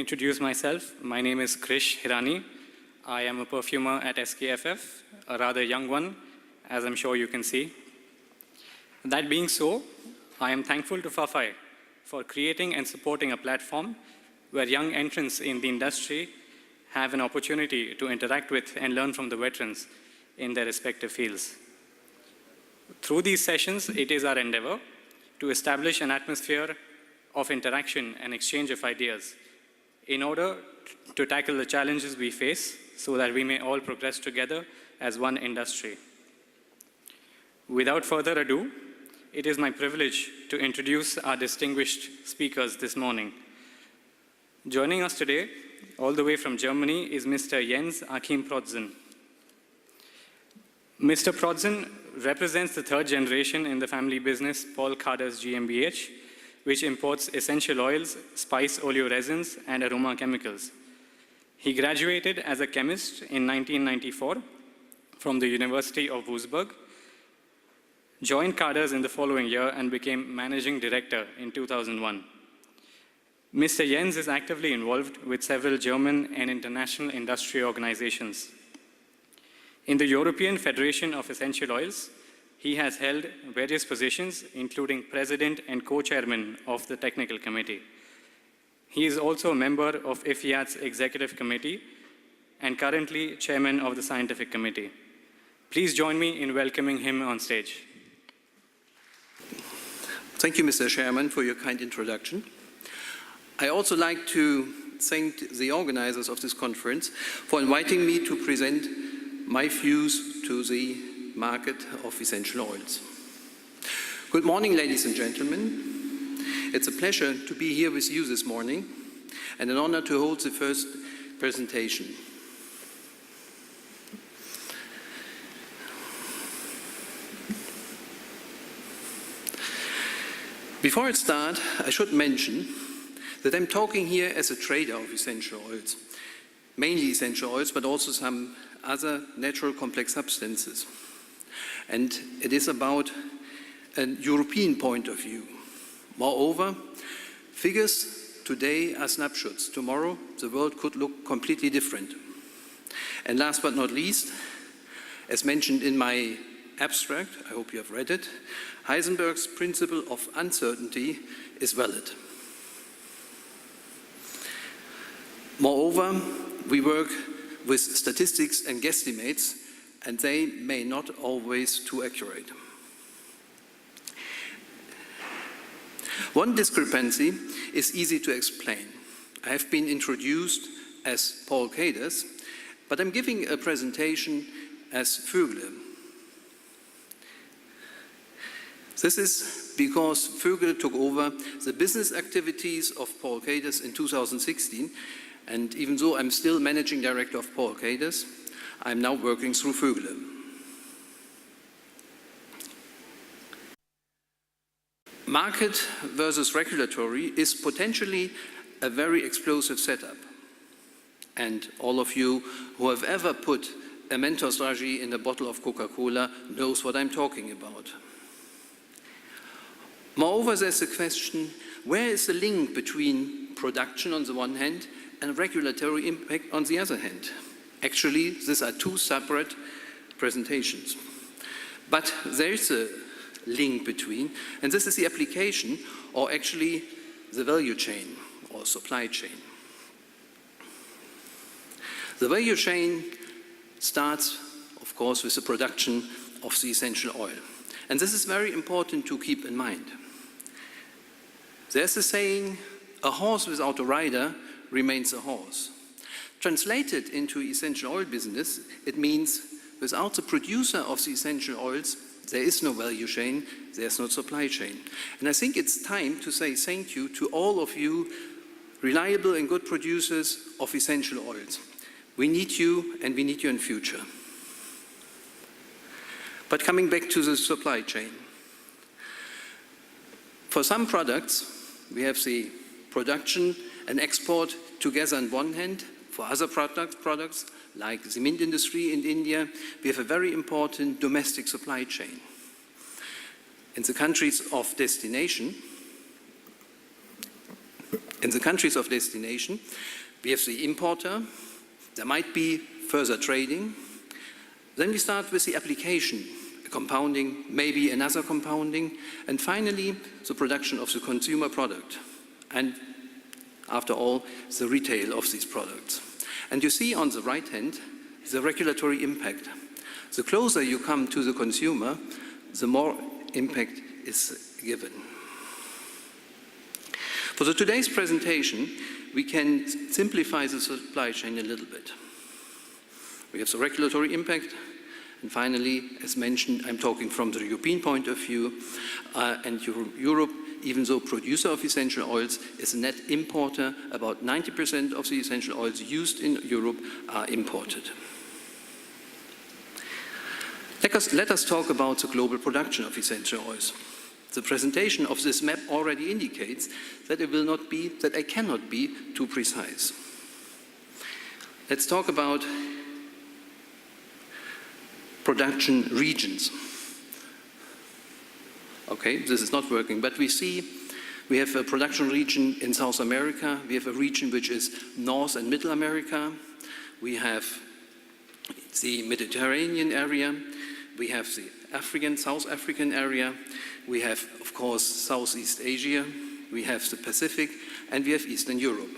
introduce myself. My name is Krish Hirani. I am a perfumer at SKFF, a rather young one, as I'm sure you can see. That being so, I am thankful to FAFAI for creating and supporting a platform where young entrants in the industry have an opportunity to interact with and learn from the veterans in their respective fields. Through these sessions, it is our endeavor to establish an atmosphere of interaction and exchange of ideas in order to tackle the challenges we face so that we may all progress together as one industry. Without further ado, it is my privilege to introduce our distinguished speakers this morning. Joining us today, all the way from Germany, is Mr. Jens Achim Protzen. Mr. Protzen represents the third generation in the family business Paul Kaders GmbH, which imports essential oils, spice oleoresins, and aroma chemicals. He graduated as a chemist in 1994 from the University of Würzburg, joined Kaders in the following year, and became managing director in 2001. Mr. Jens is actively involved with several German and international industry organizations. In the European Federation of Essential Oils, he has held various positions, including president and co-chairman of the technical committee. He is also a member of IFIAT's executive committee and currently chairman of the scientific committee. Please join me in welcoming him on stage. Thank you, Mr. Chairman, for your kind introduction. I also like to thank the organizers of this conference for inviting me to present my views to the market of essential oils. Good morning, ladies and gentlemen. It's a pleasure to be here with you this morning and an honor to hold the first presentation. Before I start, I should mention that I'm talking here as a trader of essential oils, mainly essential oils, but also some other natural complex substances. And it is about a European point of view. Moreover, figures today are snapshots. Tomorrow, the world could look completely different. And last but not least, as mentioned in my abstract, I hope you have read it, Heisenberg's principle of uncertainty is valid. Moreover, we work with statistics and guesstimates, and they may not always be too accurate. One discrepancy is easy to explain. I have been introduced as Paul Kaders, but I'm giving a presentation as Vögele. This is because Vögele took over the business activities of Paul Kaders in 2016, and even though I'm still managing director of Paul Kaders, I'm now working through Vögele. Market versus regulatory is potentially a very explosive setup. And all of you who have ever put a Mentos Draghi in a bottle of Coca-Cola knows what I'm talking about. Moreover, there's a question, where is the link between production on the one hand and regulatory impact on the other hand? Actually, these are two separate presentations. But there is a link between, and this is the application, or actually the value chain, or supply chain. The value chain starts, of course, with the production of the essential oil. And this is very important to keep in mind. There's a saying, a horse without a rider remains a horse. Translated into essential oil business, it means without the producer of the essential oils, there is no value chain, there's no supply chain. And I think it's time to say thank you to all of you, reliable and good producers of essential oils. We need you, and we need you in future. But coming back to the supply chain. For some products, we have the production and export together on one hand. For other products, like the cement industry in India, we have a very important domestic supply chain. In the countries of destination, In the countries of destination, we have the importer, there might be further trading, then we start with the application, compounding, maybe another compounding, and finally the production of the consumer product, and after all, the retail of these products. And you see on the right hand the regulatory impact. The closer you come to the consumer, the more impact is given. For today's presentation, we can simplify the supply chain a little bit. We have the regulatory impact, and finally, as mentioned, I'm talking from the European point of view, and Europe, even though producer of essential oils, is a net importer, about 90% of the essential oils used in Europe are imported. Let us talk about the global production of essential oils. The presentation of this map already indicates that I cannot be too precise. Let's talk about production regions. Okay, this is not working, but we have a production region in South America, we have a region which is North and Middle America, we have the Mediterranean area, we have the South African area, we have, of course, Southeast Asia, we have the Pacific, and we have Eastern Europe.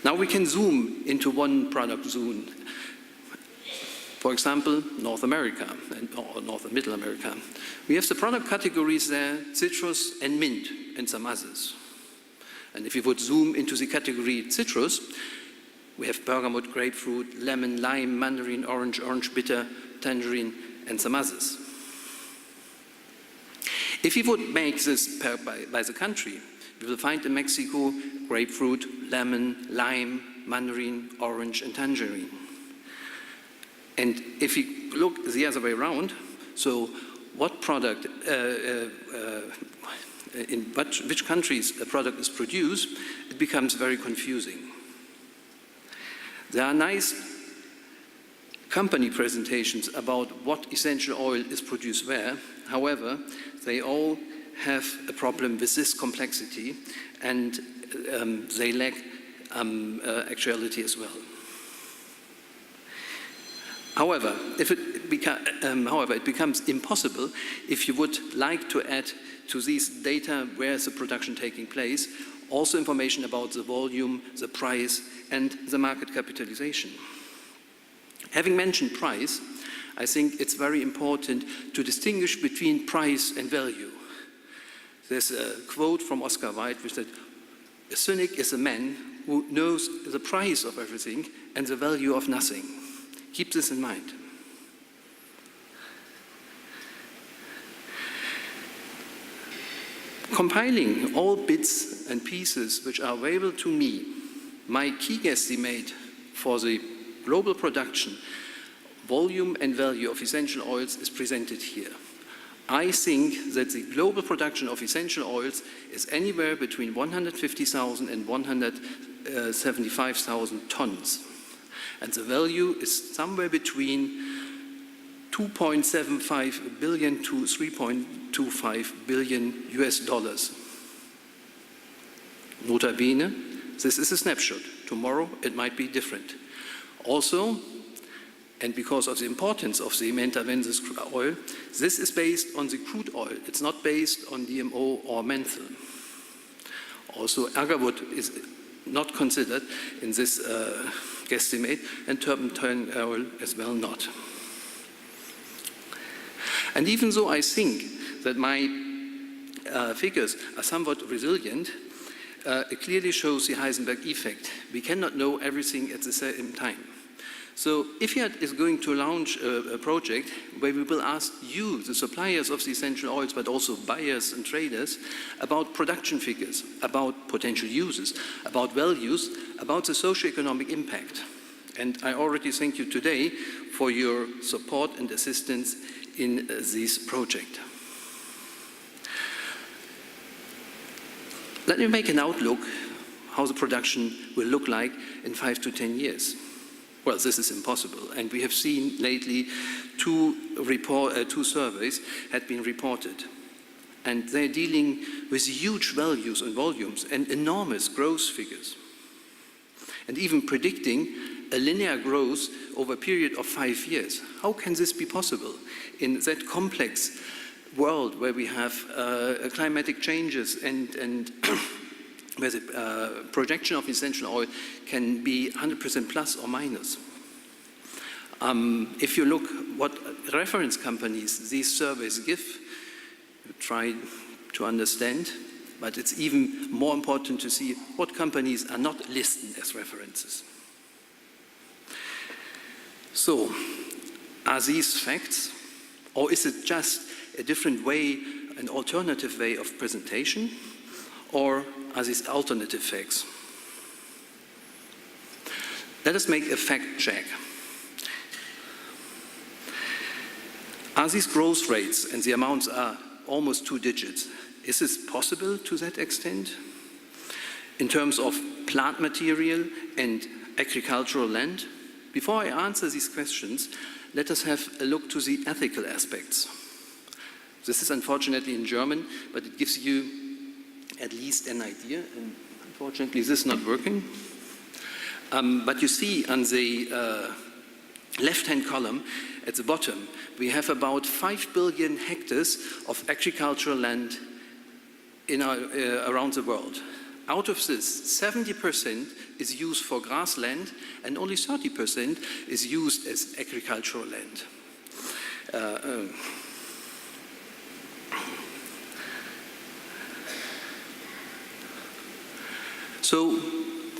Now we can zoom into one product zone. For example, North America, or North and Middle America. We have the product categories there, citrus and mint, and some others. And if you would zoom into the category citrus, we have bergamot, grapefruit, lemon, lime, mandarin, orange, orange bitter, tangerine, and some others. If we would make this by the country, we will find in Mexico grapefruit, lemon, lime, mandarin, orange, and tangerine. And if you look the other way around, so what product, in which countries a product is produced, it becomes very confusing. There are nice company presentations about what essential oil is produced where. However, they all have a problem with this complexity, and they lack actuality as well. However, it becomes impossible if you would like to add to these data where is the production taking place, also information about the volume, the price, and the market capitalization. Having mentioned price, I think it's very important to distinguish between price and value. There's a quote from Oscar Wilde which said, "A cynic is a man who knows the price of everything and the value of nothing." Keep this in mind. Compiling all bits and pieces which are available to me, my key guesstimate for the global production, volume and value of essential oils is presented here. I think that the global production of essential oils is anywhere between 150,000 and 175,000 tons. And the value is somewhere between 2.75 billion to 3.25 billion US dollars. Nota bene, this is a snapshot. Tomorrow it might be different. Also, and because of the importance of the Menta-Vensis oil, this is based on the crude oil. It's not based on DMO or menthol. Also, agarwood is not considered in this guesstimate, and turpentine oil as well not. And even though I think that my figures are somewhat resilient, it clearly shows the Heisenberg effect. We cannot know everything at the same time. So if IFIAT is going to launch a project where we will ask you, the suppliers of the essential oils, but also buyers and traders, about production figures, about potential uses, about values, about the socioeconomic impact. And I already thank you today for your support and assistance in this project. Let me make an outlook how the production will look like in 5 to 10 years. Well, this is impossible, and we have seen lately two surveys had been reported. and they're dealing with huge values and volumes and enormous growth figures, and even predicting a linear growth over a period of 5 years. How can this be possible in that complex world where we have climatic changes and where the projection of essential oil can be 100% plus or minus? If you look what reference companies these surveys give, you try to understand, but it's even more important to see what companies are not listed as references. So, are these facts, or is it just a different way, an alternative way of presentation, or are these alternative facts? Let us make a fact check. Are these growth rates, and the amounts are almost 2 digits, is this possible to that extent? In terms of plant material and agricultural land? Before I answer these questions, let us have a look to the ethical aspects. This is unfortunately in German, but it gives you at least an idea, and unfortunately this is not working. But you see on the left-hand column at the bottom, we have about 5 billion hectares of agricultural land around the world. Out of this, 70% is used for grassland and only 30% is used as agricultural land. So,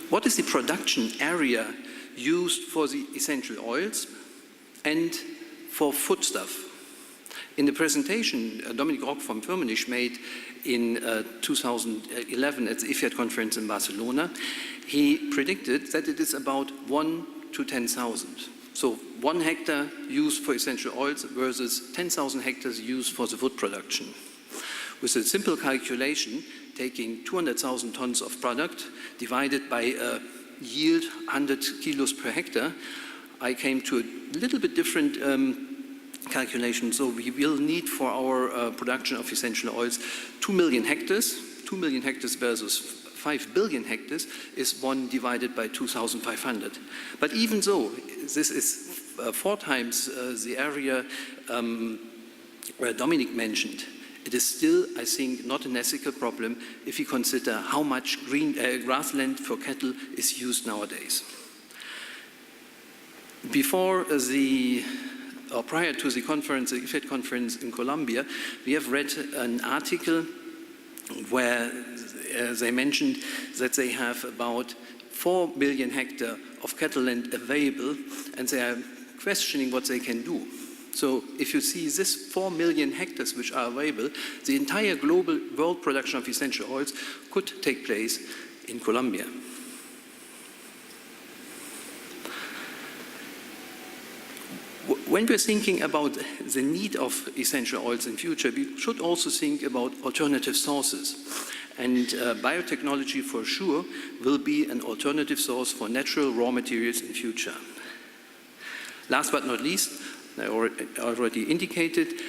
what is the production area used for the essential oils and for foodstuff? In the presentation Dominik Rock from Firmenich made in 2011 at the IFIAT conference in Barcelona, he predicted that it is about 1 to 10,000. So 1 hectare used for essential oils versus 10,000 hectares used for the food production. With a simple calculation, taking 200,000 tons of product divided by a yield 100 kilos per hectare, I came to a little bit different calculation. So we will need for our production of essential oils 2 million hectares. 2 million hectares versus 5 billion hectares is 1 divided by 2,500. But even though this is 4 times the area where Dominik mentioned, it is still, I think, not an ethical problem if you consider how much grassland for cattle is used nowadays. Prior to the conference, the IFAD conference in Colombia, we have read an article where they mentioned that they have about 4 million hectares of cattle land available, and they are questioning what they can do. So if you see this 4 million hectares which are available, the entire global world production of essential oils could take place in Colombia. When we're thinking about the need of essential oils in future, we should also think about alternative sources. And biotechnology for sure will be an alternative source for natural raw materials in future. Last but not least, I already indicated,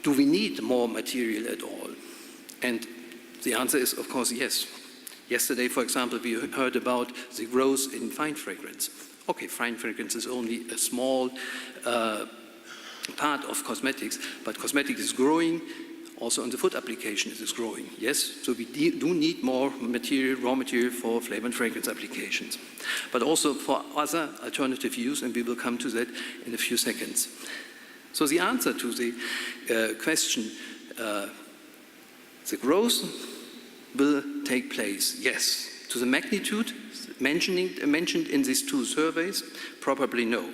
do we need more material at all? And the answer is, of course, yes. Yesterday, for example, we heard about the growth in fine fragrance. Okay, fine fragrance is only a small part of cosmetics, but cosmetics is growing. Also on the food application it is growing, yes? So we do need more material, raw material for flavor and fragrance applications. But also for other alternative use, and we will come to that in a few seconds. So the answer to the question, the growth will take place, yes. To the magnitude mentioned in these 2 surveys, probably no.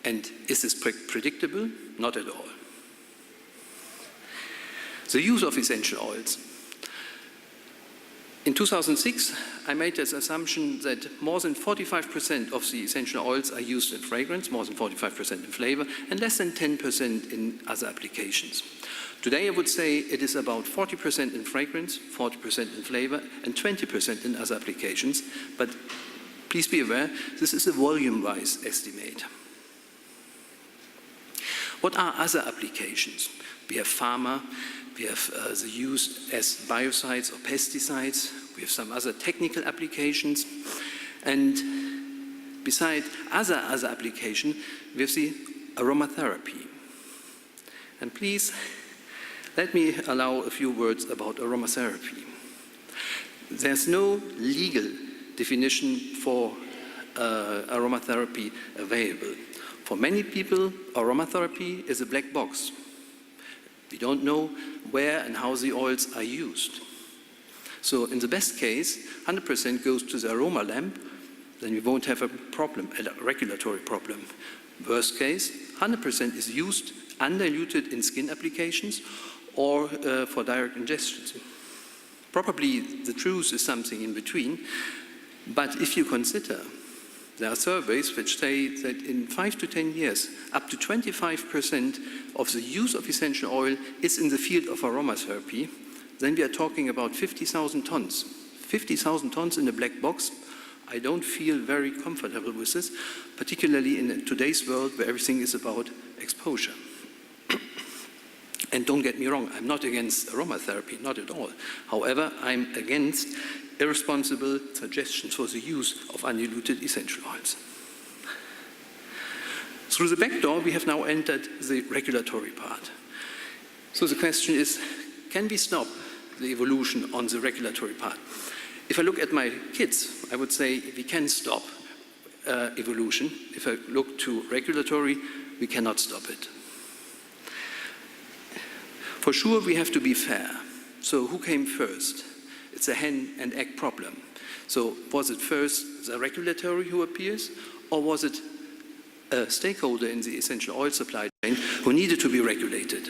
And is this predictable? Not at all. The use of essential oils. In 2006, I made this assumption that more than 45% of the essential oils are used in fragrance, more than 45% in flavor, and less than 10% in other applications. Today, I would say it is about 40% in fragrance, 40% in flavor, and 20% in other applications. But please be aware, this is a volume-wise estimate. What are other applications? We have pharma, we have the use as biocides or pesticides, we have some other technical applications, and beside other applications, we have the aromatherapy. And please, let me allow a few words about aromatherapy. There's no legal definition for aromatherapy available. For many people, aromatherapy is a black box. We don't know where and how the oils are used. So in the best case, 100% goes to the aroma lamp, then we won't have a problem, a regulatory problem. Worst case, 100% is used undiluted in skin applications or for direct ingestion. Probably the truth is something in between, but if you consider, there are surveys which say that in 5 to 10 years, up to 25% of the use of essential oil is in the field of aromatherapy, then we are talking about 50,000 tons. 50,000 tons in a black box. I don't feel very comfortable with this, particularly in today's world where everything is about exposure. And don't get me wrong, I'm not against aromatherapy, not at all. However, I'm against irresponsible suggestions for the use of undiluted essential oils. Through the back door, we have now entered the regulatory part. So the question is, can we stop the evolution on the regulatory part? If I look at my kids, I would say we can stop evolution. If I look to regulatory, we cannot stop it. For sure, we have to be fair. So who came first? It's a hen and egg problem. So was it first the regulatory who appears, or was it a stakeholder in the essential oil supply chain who needed to be regulated?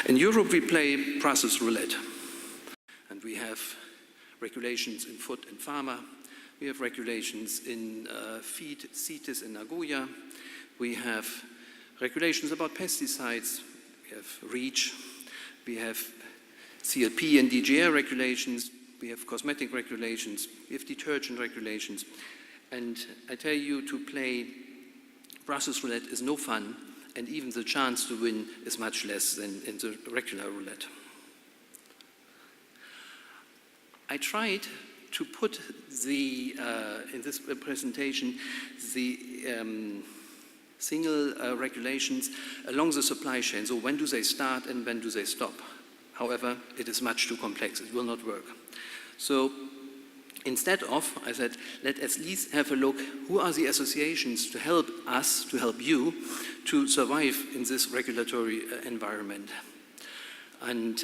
In Europe, we play Brussels roulette. And we have regulations in food and pharma. We have regulations in feed, CITES in Nagoya. We have regulations about pesticides. We have REACH. We have CLP and DGA regulations. We have cosmetic regulations. We have detergent regulations. And I tell you, to play Brussels roulette is no fun, and even the chance to win is much less than in the regular roulette. I tried to put the, in this presentation, the single regulations along the supply chain. So when do they start and when do they stop? However, it is much too complex. It will not work. So instead of, I said, let us at least have a look, who are the associations to help us, to help you, to survive in this regulatory environment. And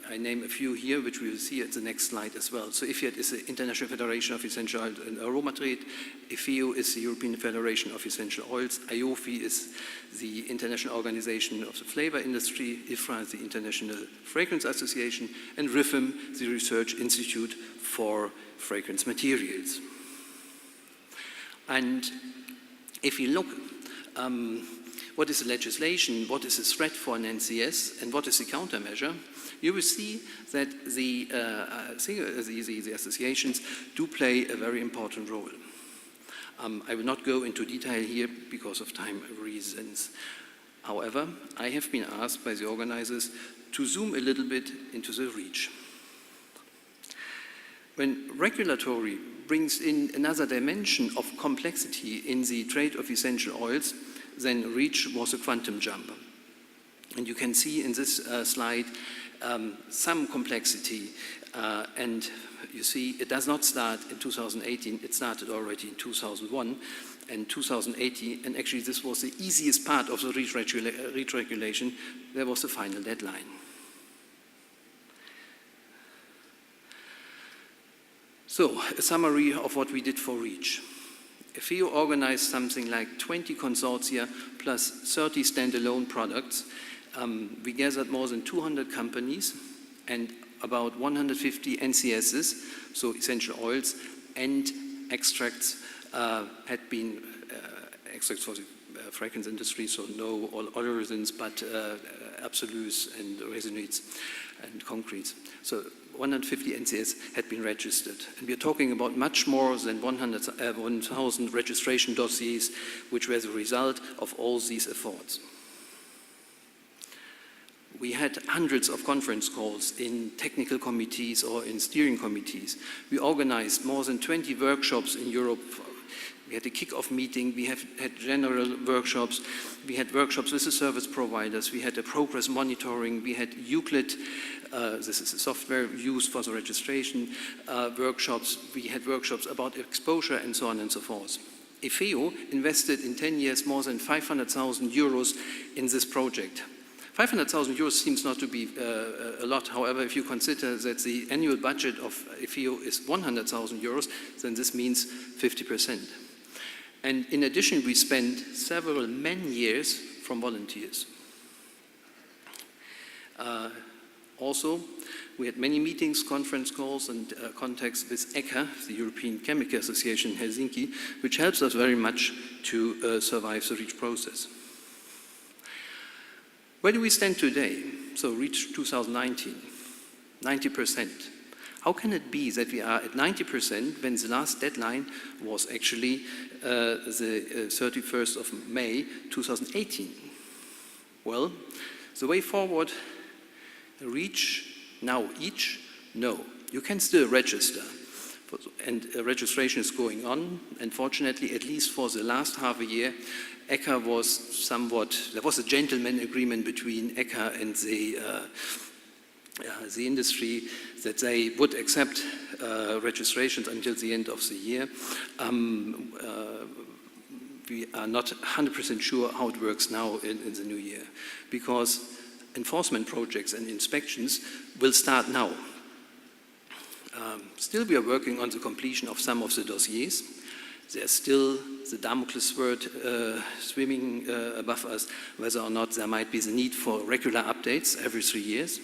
I name a few here, which we will see at the next slide as well. So IFIAT is the International Federation of Essential Oils and Aroma Trade. IFEO is the European Federation of Essential Oils. IOFI is the International Organization of the Flavor Industry. IFRA is the International Fragrance Association. And RIFM, the Research Institute for Fragrance Materials. And if you look, what is the legislation, what is the threat for an NCS, and what is the countermeasure, you will see that the associations do play a very important role. I will not go into detail here because of time reasons. However, I have been asked by the organizers to zoom a little bit into the REACH. When regulatory brings in another dimension of complexity in the trade of essential oils, then REACH was a quantum jump. And you can see in this slide some complexity. And you see it does not start in 2018, it started already in 2001 and 2018. And actually this was the easiest part of the REACH regulation. There was the final deadline. So a summary of what we did for REACH. FAFAI organized something like 20 consortia plus 30 standalone products. We gathered more than 200 companies and about 150 NCSs, so essential oils and extracts had been, extracts for the fragrance industry, so no oleoresins, but absolutes and resinates and concretes. So 150 NCS had been registered. And we are talking about much more than 1,000 registration dossiers, which were the result of all these efforts. We had hundreds of conference calls in technical committees or in steering committees. We organized more than 20 workshops in Europe. We had a kick-off meeting, we had general workshops, we had workshops with the service providers, we had a progress monitoring, we had Euclid, this is a software used for the registration, workshops, we had workshops about exposure and so on and so forth. FAFAI invested in 10 years more than 500,000 euros in this project. 500,000 euros seems not to be a lot. However, if you consider that the annual budget of FAFAI is 100,000 euros, then this means 50%. And in addition, we spent several man-years from volunteers. Also, we had many meetings, conference calls, and contacts with ECHA, the European Chemical Association in Helsinki, which helps us very much to survive the REACH process. Where do we stand today? So REACH 2019, 90%. How can it be that we are at 90% when the last deadline was actually the 31st of May 2018? Well, the way forward, REACH, now each, no. You can still register, and registration is going on. Unfortunately, at least for the last half a year, ECHA was somewhat, there was a gentleman agreement between ECHA and the industry that they would accept registrations until the end of the year. We are not 100% sure how it works now in the new year, because enforcement projects and inspections will start now. Still, we are working on the completion of some of the dossiers. There's still the Damocles sword swimming above us, whether or not there might be the need for regular updates every 3 years.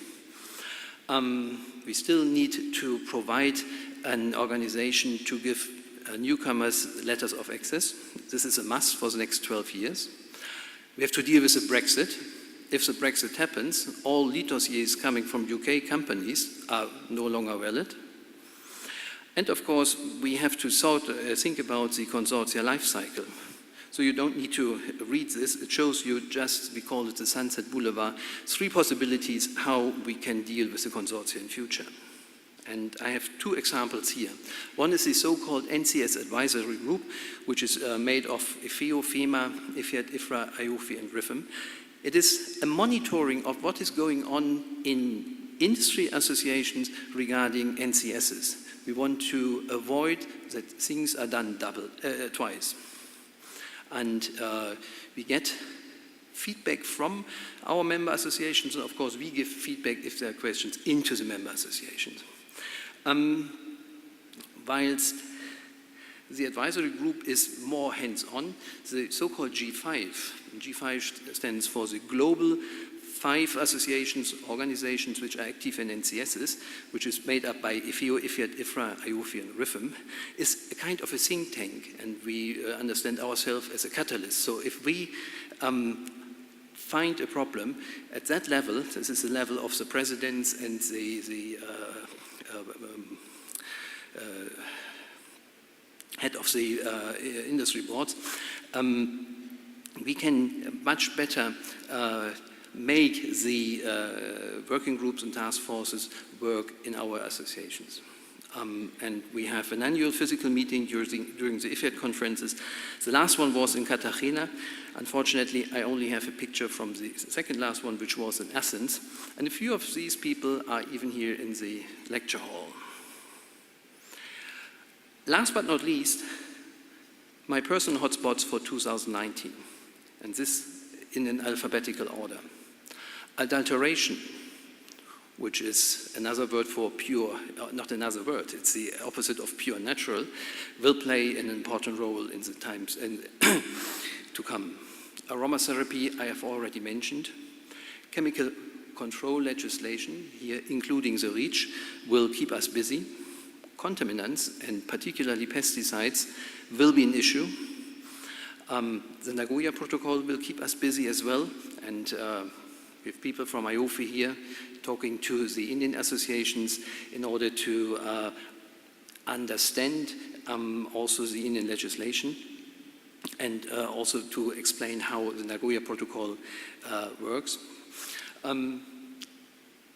We still need to provide an organization to give newcomers letters of access. This is a must for the next 12 years. We have to deal with the Brexit. If the Brexit happens, all lead dossiers coming from UK companies are no longer valid. And of course, we have to think about the consortia life cycle. So you don't need to read this. It shows you just, we call it the Sunset Boulevard, 3 possibilities how we can deal with the consortia in future. And I have 2 examples here. One is the so-called NCS Advisory Group, which is made of FAFAI, FEMA, IFIAT, IFRA, IOFI, and RIFM. It is a monitoring of what is going on in industry associations regarding NCSs. We want to avoid that things are done twice. And we get feedback from our member associations, and of course we give feedback if there are questions into the member associations. Whilst the advisory group is more hands-on, the so-called G5, G5 stands for the Global 5 associations, organizations which are active in NCSs, which is made up by FAFAI, IFIAT, IFRA, IOFI, and RIFM, is a kind of a think tank, and we understand ourselves as a catalyst. So if we find a problem at that level, this is the level of the presidents and the head of the industry boards, we can much better make the working groups and task forces work in our associations. And we have an annual physical meeting during the IFIAT conferences. The last one was in Cartagena. Unfortunately, I only have a picture from the second last one, which was in Athens. And a few of these people are even here in the lecture hall. Last but not least, my personal hotspots for 2019, and this in an alphabetical order. Adulteration, which is another word for pure, not another word, it's the opposite of pure natural, will play an important role in the times to come. Aromatherapy, I have already mentioned. Chemical control legislation, here including the REACH, will keep us busy. Contaminants, and particularly pesticides, will be an issue. The Nagoya Protocol will keep us busy as well, and we have people from IOFI here talking to the Indian associations in order to understand also the Indian legislation and also to explain how the Nagoya Protocol works.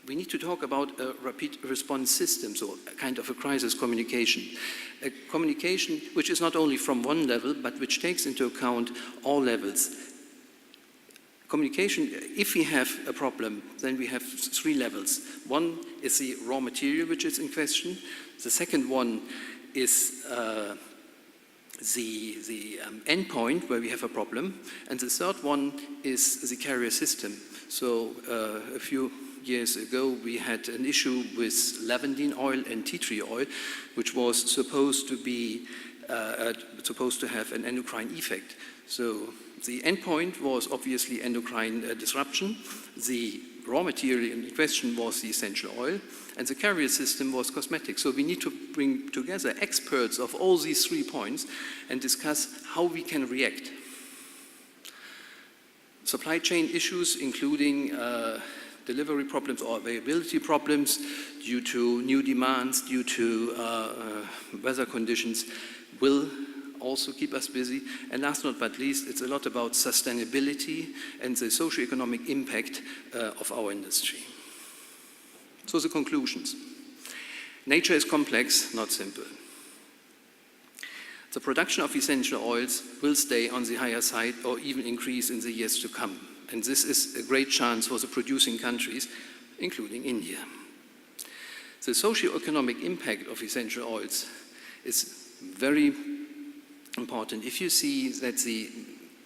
We need to talk about rapid response systems, or a kind of a crisis communication. A communication which is not only from one level, but which takes into account all levels. Communication, if we have a problem, then we have three levels. One is the raw material which is in question. The second one is the endpoint where we have a problem. And the third one is the carrier system. So a few years ago, we had an issue with lavandin oil and tea tree oil, which was supposed to be supposed to have an endocrine effect. So the endpoint was obviously endocrine disruption. The raw material in question was the essential oil, and the carrier system was cosmetic. So we need to bring together experts of all these 3 points and discuss how we can react. Supply chain issues, including delivery problems or availability problems due to new demands, due to weather conditions, will also keep us busy. And last but not least, it's a lot about sustainability and the socio-economic impact of our industry. So the conclusions. Nature is complex, not simple. The production of essential oils will stay on the higher side or even increase in the years to come. And this is a great chance for the producing countries, including India. The socio-economic impact of essential oils is very important. If you see that the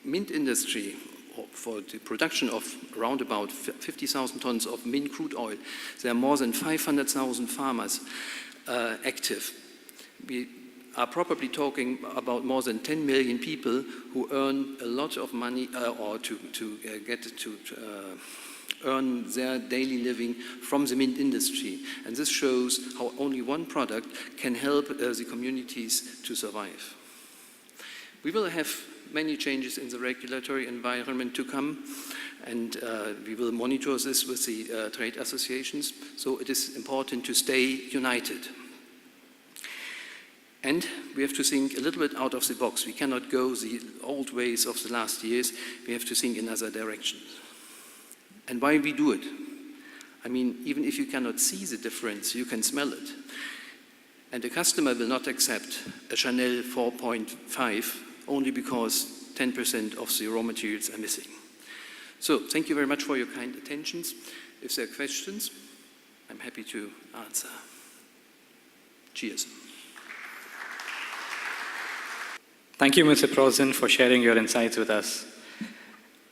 mint industry, for the production of around about 50,000 tons of mint crude oil, there are more than 500,000 farmers active. We are probably talking about more than 10 million people who earn a lot of money or earn their daily living from the mint industry. And this shows how only one product can help the communities to survive. We will have many changes in the regulatory environment to come, and we will monitor this with the trade associations. So it is important to stay united. And we have to think a little bit out of the box. We cannot go the old ways of the last years. We have to think in other directions. And why we do it? I mean, even if you cannot see the difference, you can smell it. And the customer will not accept a Chanel 4.5 only because 10% of the raw materials are missing. So thank you very much for your kind attentions. If there are questions, I'm happy to answer. Cheers. Thank you, Mr. Prosen, for sharing your insights with us.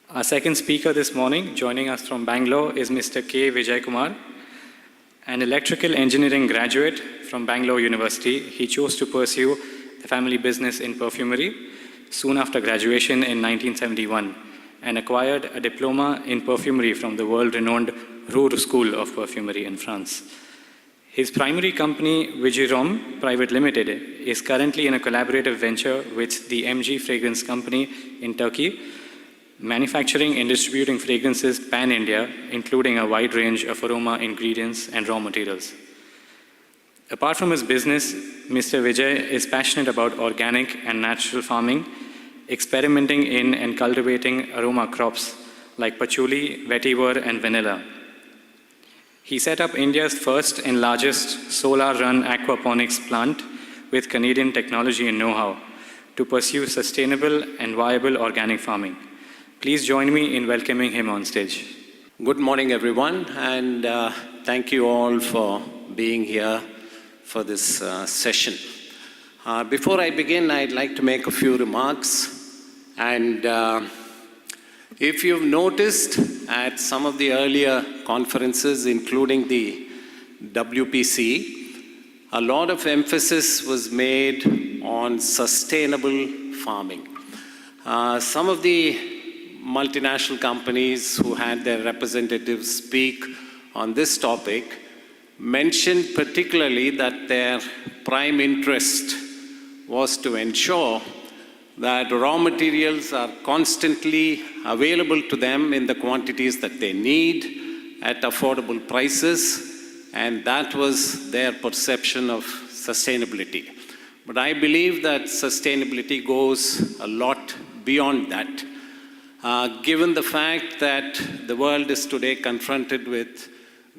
Our second speaker this morning, joining us from Bangalore, is Mr. K. Vijay Kumar, an electrical engineering graduate from Bangalore University. He chose to pursue the family business in perfumery soon after graduation in 1971 and acquired a diploma in perfumery from the world-renowned Ruhr School of Perfumery in France. His primary company, Vigirom Private Limited, is currently in a collaborative venture with the MG Fragrance Company in Turkey, manufacturing and distributing fragrances pan-India, including a wide range of aroma ingredients and raw materials. Apart from his business, Mr. Vijay is passionate about organic and natural farming, experimenting in and cultivating aroma crops like patchouli, vetiver, and vanilla. He set up India's first and largest solar-run aquaponics plant with Canadian technology and know-how to pursue sustainable and viable organic farming. Please join me in welcoming him on stage. Good morning, everyone, and thank you all for being here for this session. Before I begin, I'd like to make a few remarks. And if you've noticed at some of the earlier conferences, including the WPC, a lot of emphasis was made on sustainable farming. Some of the multinational companies who had their representatives speak on this topic mentioned particularly that their prime interest was to ensure that raw materials are constantly available to them in the quantities that they need at affordable prices, and that was their perception of sustainability. But I believe that sustainability goes a lot beyond that. Given the fact that the world is today confronted with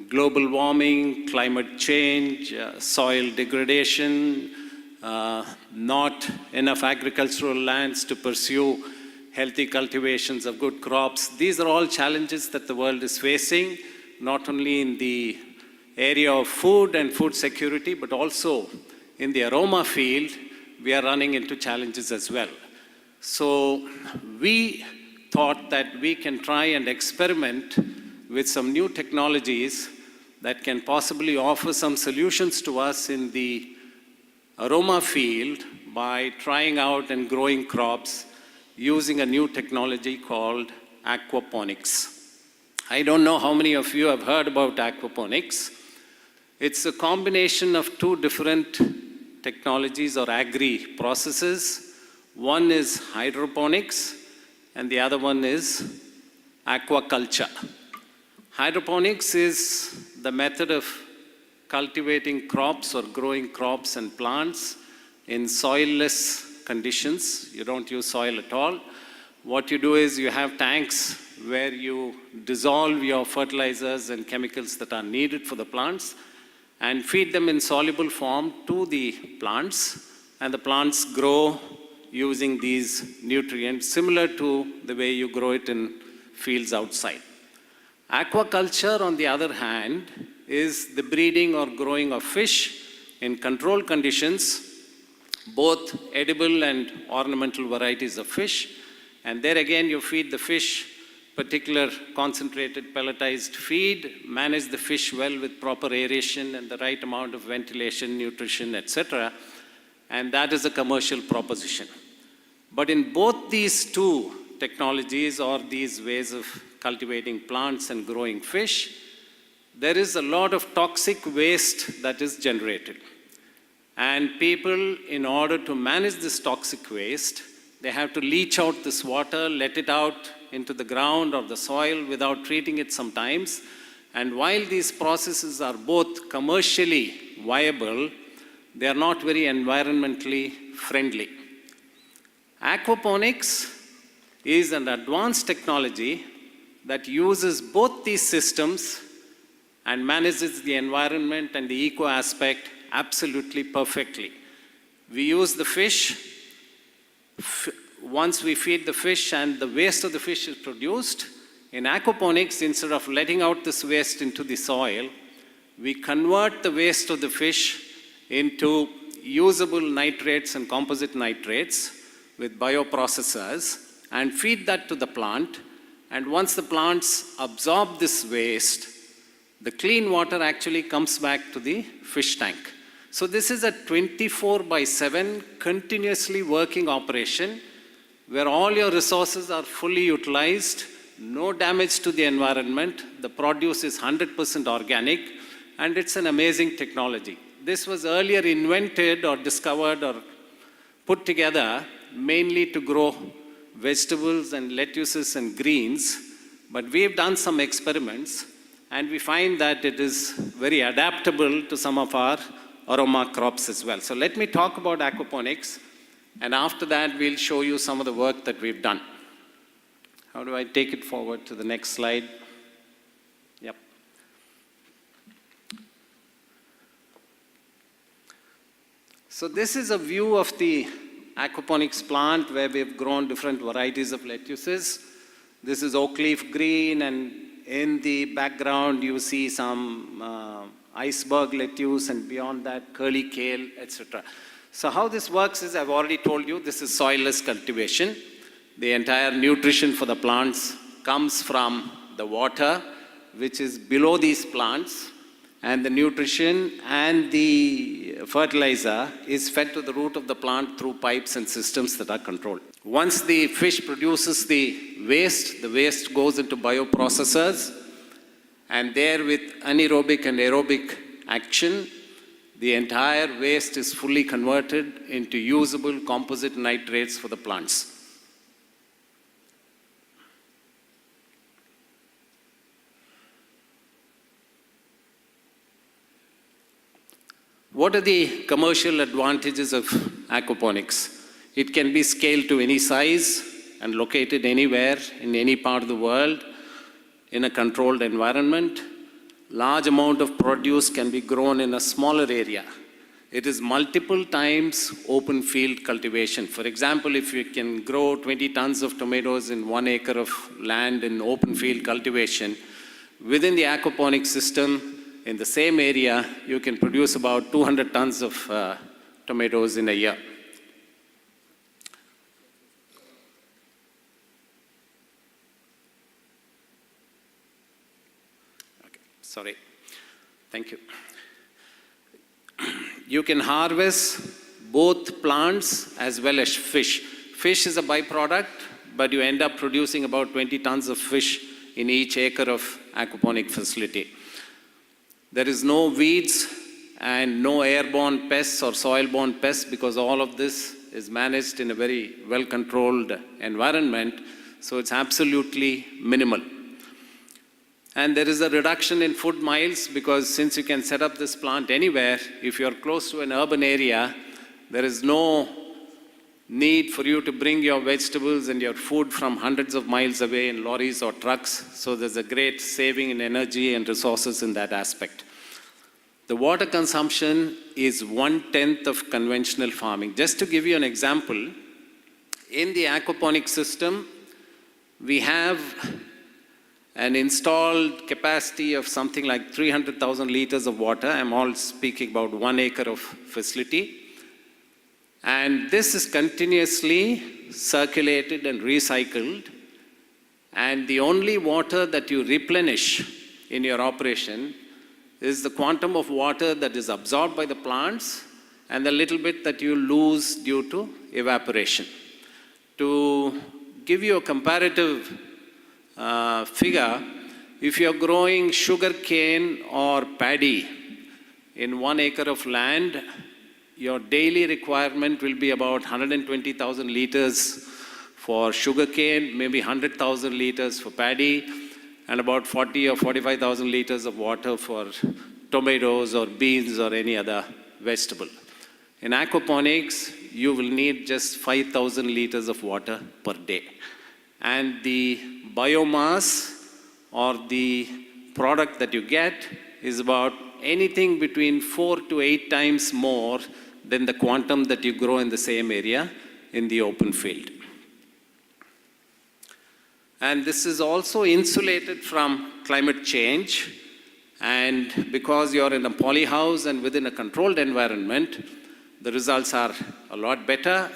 global warming, climate change, soil degradation, not enough agricultural lands to pursue healthy cultivations of good crops. These are all challenges that the world is facing, not only in the area of food and food security, but also in the aroma field, we are running into challenges as well. So we thought that we can try and experiment with some new technologies that can possibly offer some solutions to us in the aroma field by trying out and growing crops using a new technology called aquaponics. I don't know how many of you have heard about aquaponics. It's a combination of two different technologies or agri-processes. One is hydroponics and the other one is aquaculture. Hydroponics is the method of cultivating crops or growing crops and plants in soilless conditions. You don't use soil at all. What you do is you have tanks where you dissolve your fertilizers and chemicals that are needed for the plants and feed them in soluble form to the plants, and the plants grow using these nutrients, similar to the way you grow it in fields outside. Aquaculture, on the other hand, is the breeding or growing of fish in controlled conditions, both edible and ornamental varieties of fish. And there again, you feed the fish particular concentrated pelletized feed, manage the fish well with proper aeration and the right amount of ventilation, nutrition, etc. And that is a commercial proposition. But in both these two technologies or these ways of cultivating plants and growing fish, there is a lot of toxic waste that is generated. And people, in order to manage this toxic waste, they have to leach out this water, let it out into the ground or the soil without treating it sometimes. And while these processes are both commercially viable, they are not very environmentally friendly. Aquaponics is an advanced technology that uses both these systems and manages the environment and the eco aspect absolutely perfectly. We use the fish. Once we feed the fish and the waste of the fish is produced, in aquaponics, instead of letting out this waste into the soil, we convert the waste of the fish into usable nitrates and composite nitrates with bioprocessors and feed that to the plant. And once the plants absorb this waste, the clean water actually comes back to the fish tank. So this is a 24/7 continuously working operation where all your resources are fully utilized, no damage to the environment, the produce is 100% organic, and it's an amazing technology. This was earlier invented or discovered or put together mainly to grow vegetables and lettuces and greens, but we've done some experiments and we find that it is very adaptable to some of our aroma crops as well. So let me talk about aquaponics, and after that we'll show you some of the work that we've done. How do I take it forward to the next slide? Yep. So this is a view of the aquaponics plant where we've grown different varieties of lettuces. This is oak leaf green, and in the background you see some iceberg lettuce, and beyond that curly kale, etc. So how this works is, I've already told you, this is soilless cultivation. The entire nutrition for the plants comes from the water, which is below these plants, and the nutrition and the fertilizer is fed to the root of the plant through pipes and systems that are controlled. Once the fish produces the waste goes into bioprocessors, and there with anaerobic and aerobic action, the entire waste is fully converted into usable composite nitrates for the plants. What are the commercial advantages of aquaponics? It can be scaled to any size and located anywhere in any part of the world in a controlled environment. Large amount of produce can be grown in a smaller area. It is multiple times open field cultivation. For example, if you can grow 20 tons of tomatoes in 1 acre of land in open field cultivation, within the aquaponics system, in the same area, you can produce about 200 tons of tomatoes in a year. Okay, sorry. Thank you. You can harvest both plants as well as fish. Fish is a byproduct, but you end up producing about 20 tons of fish in each acre of aquaponic facility. There is no weeds and no airborne pests or soil-borne pests because all of this is managed in a very well-controlled environment, so it's absolutely minimal. And there is a reduction in food miles because since you can set up this plant anywhere, if you're close to an urban area, there is no need for you to bring your vegetables and your food from hundreds of miles away in lorries or trucks. So there's a great saving in energy and resources in that aspect. The water consumption is 1/10 of conventional farming. Just to give you an example, in the aquaponic system, we have an installed capacity of something like 300,000 liters of water. I'm all speaking about 1 acre of facility. And this is continuously circulated and recycled. And the only water that you replenish in your operation is the quantum of water that is absorbed by the plants and the little bit that you lose due to evaporation. To give you a comparative figure, if you're growing sugar cane or paddy in 1 acre of land, your daily requirement will be about 120,000 liters for sugarcane, maybe 100,000 liters for paddy, and about 40 or 45,000 liters of water for tomatoes or beans or any other vegetable. In aquaponics, you will need just 5,000 liters of water per day. And the biomass or the product that you get is about anything between 4 to 8 times more than the quantum that you grow in the same area in the open field. And this is also insulated from climate change. And because you're in a polyhouse and within a controlled environment, the results are a lot better,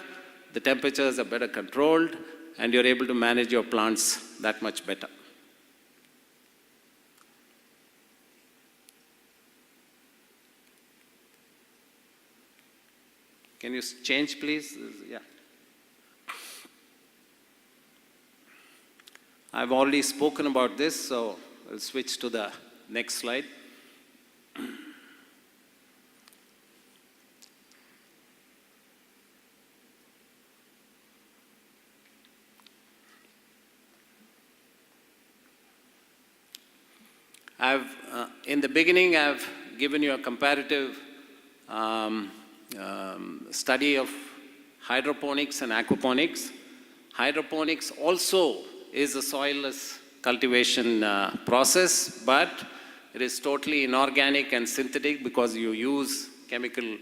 the temperatures are better controlled, and you're able to manage your plants that much better. Can you change, please? Yeah. I've already spoken about this, so I'll switch to the next slide. In the beginning, I've given you a comparative study of hydroponics and aquaponics. Hydroponics also is a soilless cultivation process, but it is totally inorganic and synthetic because you use chemical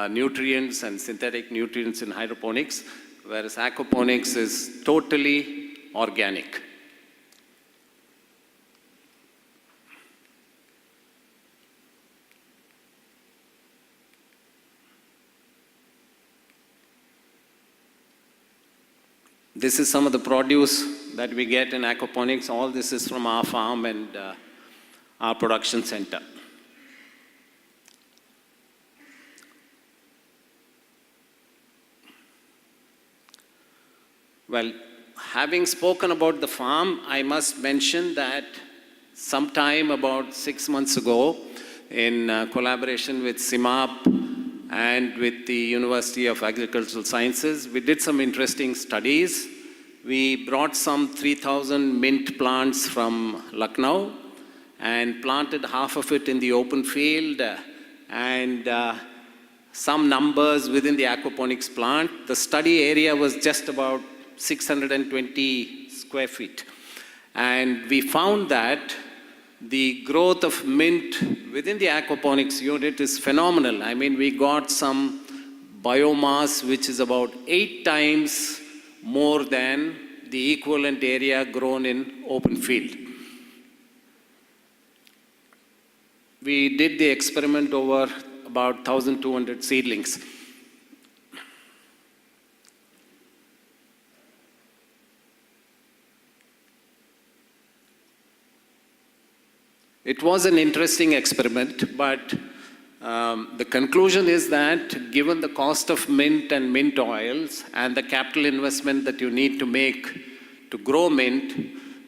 nutrients and synthetic nutrients in hydroponics, whereas aquaponics is totally organic. This is some of the produce that we get in aquaponics. All this is from our farm and our production center. Well, having spoken about the farm, I must mention that sometime about 6 months ago, in collaboration with CIMAP and with the University of Agricultural Sciences. We did some interesting studies. We brought some 3,000 mint plants from Lucknow and planted half of it in the open field and some numbers within the aquaponics plant. The study area was just about 620 square feet. And we found that the growth of mint within the aquaponics unit is phenomenal. I mean, we got some biomass which is about 8 times more than the equivalent area grown in open field. We did the experiment over about 1,200 seedlings. It was an interesting experiment, but the conclusion is that given the cost of mint and mint oils and the capital investment that you need to make to grow mint,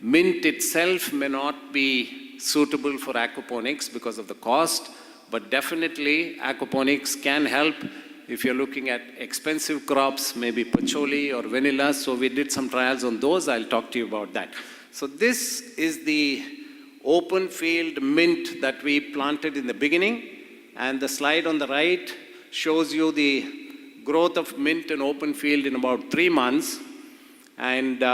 mint itself may not be suitable for aquaponics because of the cost, but definitely aquaponics can help if you're looking at expensive crops, maybe patchouli or vanilla. So we did some trials on those. I'll talk to you about that. So this is the open field mint that we planted in the beginning, and the slide on the right shows you the growth of mint in open field in about 3 months. And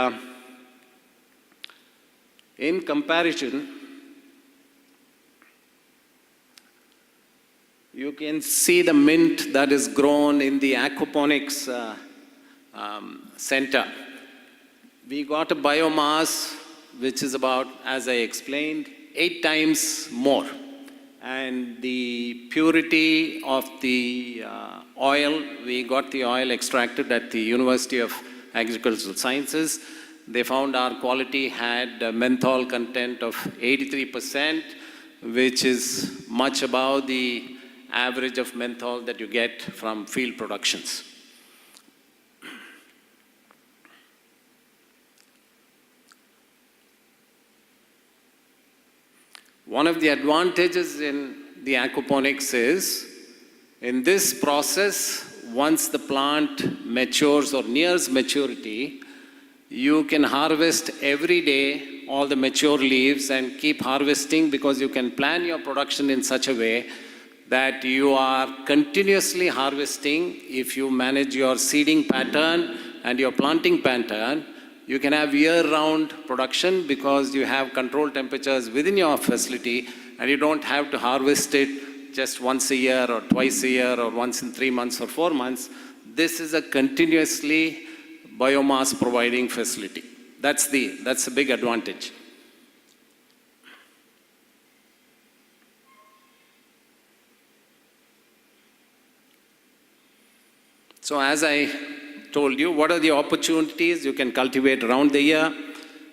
in comparison, you can see the mint that is grown in the aquaponics center. We got a biomass which is about, as I explained, 8 times more. And the purity of the oil, we got the oil extracted at the University of Agricultural Sciences. They found our quality had a menthol content of 83%, which is much above the average of menthol that you get from field productions. One of the advantages in the aquaponics is, in this process, once the plant matures or nears maturity, you can harvest every day all the mature leaves and keep harvesting, because you can plan your production in such a way that you are continuously harvesting. If you manage your seeding pattern and your planting pattern, you can have year-round production because you have controlled temperatures within your facility, and you don't have to harvest it just once a year or twice a year or once in 3 months or 4 months. This is a continuously biomass providing facility. That's a big advantage. So as I told you, what are the opportunities? You can cultivate around the year.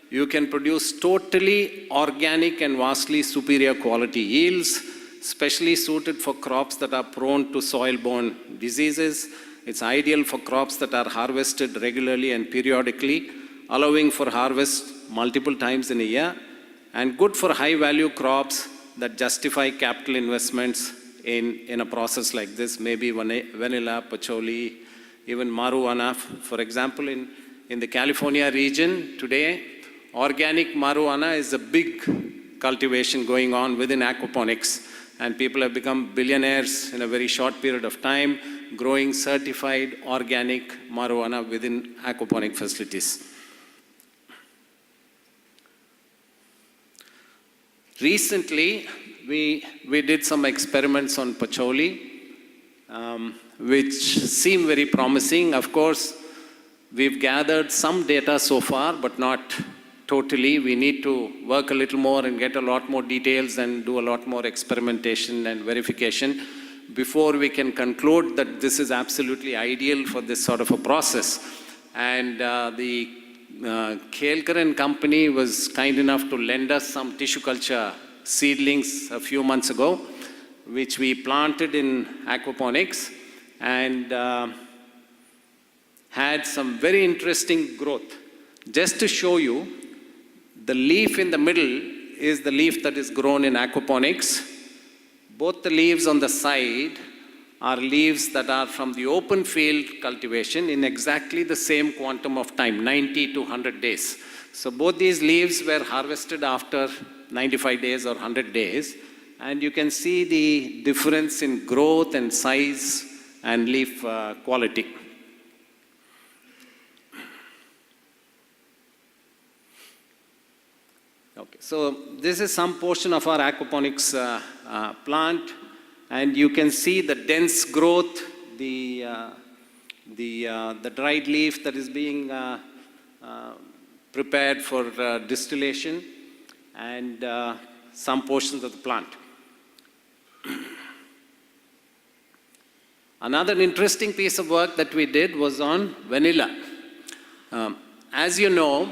You can produce totally organic and vastly superior quality yields, specially suited for crops that are prone to soil-borne diseases. It's ideal for crops that are harvested regularly and periodically, allowing for harvest multiple times in a year, and good for high-value crops that justify capital investments in a process like this, maybe vanilla, patchouli, even marijuana. For example, in the California region today, organic marijuana is a big cultivation going on within aquaponics, and people have become billionaires in a very short period of time growing certified organic marijuana within aquaponic facilities. Recently, we did some experiments on patchouli, which seem very promising. Of course, we've gathered some data so far, but not totally. We need to work a little more and get a lot more details and do a lot more experimentation and verification before we can conclude that this is absolutely ideal for this sort of a process. And the Kelkar and Company was kind enough to lend us some tissue culture seedlings a few months ago, which we planted in aquaponics, and had some very interesting growth. Just to show you, the leaf in the middle is the leaf that is grown in aquaponics. Both the leaves on the side are leaves that are from the open field cultivation in exactly the same quantum of time, 90 to 100 days. So both these leaves were harvested after 95 days or 100 days, and you can see the difference in growth and size and leaf quality. Okay, so this is some portion of our aquaponics plant, and you can see the dense growth, the dried leaf that is being prepared for distillation, and some portions of the plant. Another interesting piece of work that we did was on vanilla. As you know,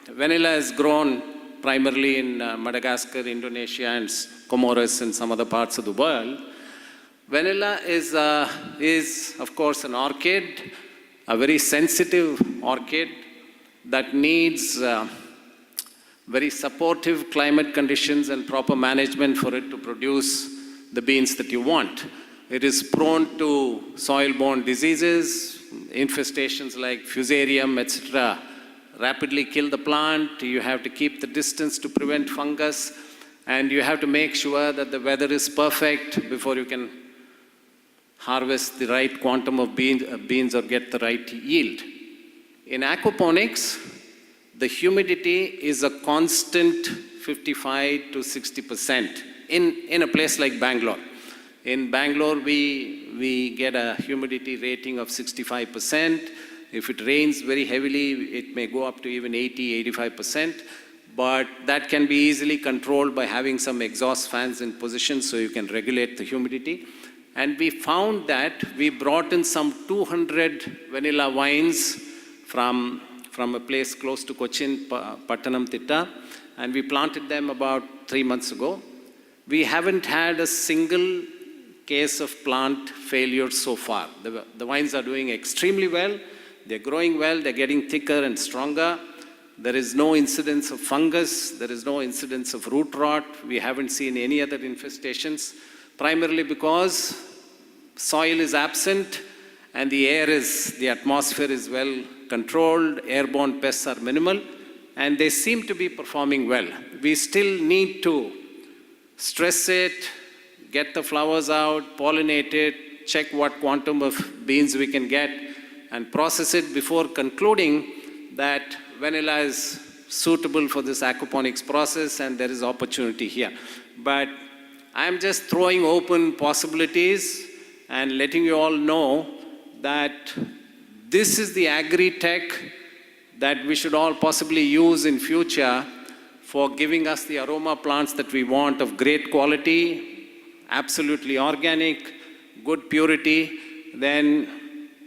vanilla is grown primarily in Madagascar, Indonesia, and Comoros, and some other parts of the world. Vanilla is, of course, an orchid, a very sensitive orchid that needs very supportive climate conditions and proper management for it to produce the beans that you want. It is prone to soil-borne diseases, infestations like fusarium, etc. rapidly kill the plant. You have to keep the distance to prevent fungus, and you have to make sure that the weather is perfect before you can harvest the right quantum of beans or get the right yield. In aquaponics, the humidity is a constant 55 to 60% in a place like Bangalore. In Bangalore, we get a humidity rating of 65%. If it rains very heavily, it may go up to even 80, 85%. But that can be easily controlled by having some exhaust fans in position so you can regulate the humidity. And we found that we brought in some 200 vanilla vines from a place close to Cochin, Pattanamthitta, and we planted them about 3 months ago. We haven't had a single case of plant failure so far. The vines are doing extremely well. They're growing well, they're getting thicker and stronger. There is no incidence of fungus, there is no incidence of root rot. We haven't seen any other infestations, primarily because soil is absent and the atmosphere is well controlled, airborne pests are minimal, and they seem to be performing well. We still need to stress it, get the flowers out, pollinate it, check what quantum of beans we can get, and process it before concluding that vanilla is suitable for this aquaponics process and there is opportunity here. But I'm just throwing open possibilities and letting you all know that this is the agri-tech that we should all possibly use in future for giving us the aroma plants that we want of great quality, absolutely organic, good purity. Then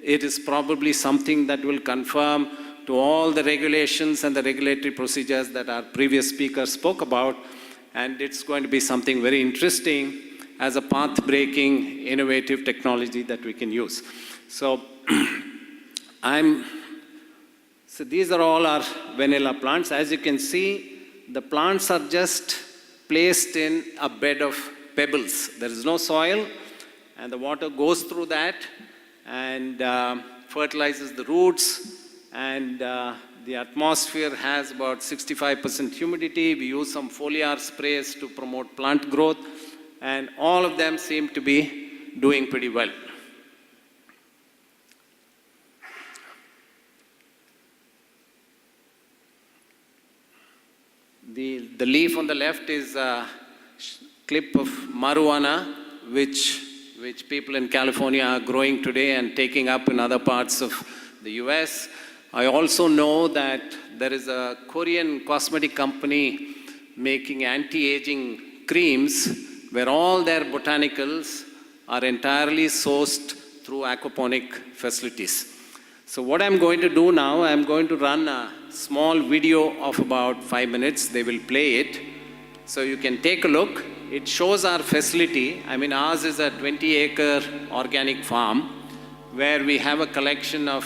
it is probably something that will conform to all the regulations and the regulatory procedures that our previous speaker spoke about, and it's going to be something very interesting as a path-breaking, innovative technology that we can use. So, so these are all our vanilla plants. As you can see, the plants are just placed in a bed of pebbles. There is no soil, and the water goes through that and fertilizes the roots, and the atmosphere has about 65% humidity. We use some foliar sprays to promote plant growth, and all of them seem to be doing pretty well. The leaf on the left is a clip of marijuana, which people in California are growing today and taking up in other parts of the US. I also know that there is a Korean cosmetic company making anti-aging creams where all their botanicals are entirely sourced through aquaponic facilities. So what I'm going to do now, I'm going to run a small video of about 5 minutes. They will play it. So you can take a look. It shows our facility. I mean, ours is a 20-acre organic farm where we have a collection of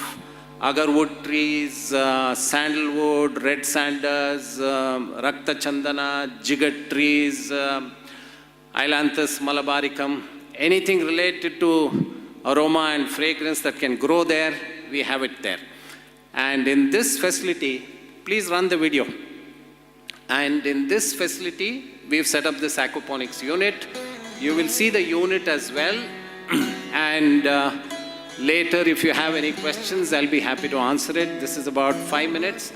agarwood trees, sandalwood, red sanders, rakta chandana, jigat trees. Ailanthus malabaricum, anything related to aroma and fragrance that can grow there, we have it there. And in this facility, please run the video. And in this facility, we've set up this aquaponics unit. You will see the unit as well. And later, if you have any questions, I'll be happy to answer it. This is about 5 minutes.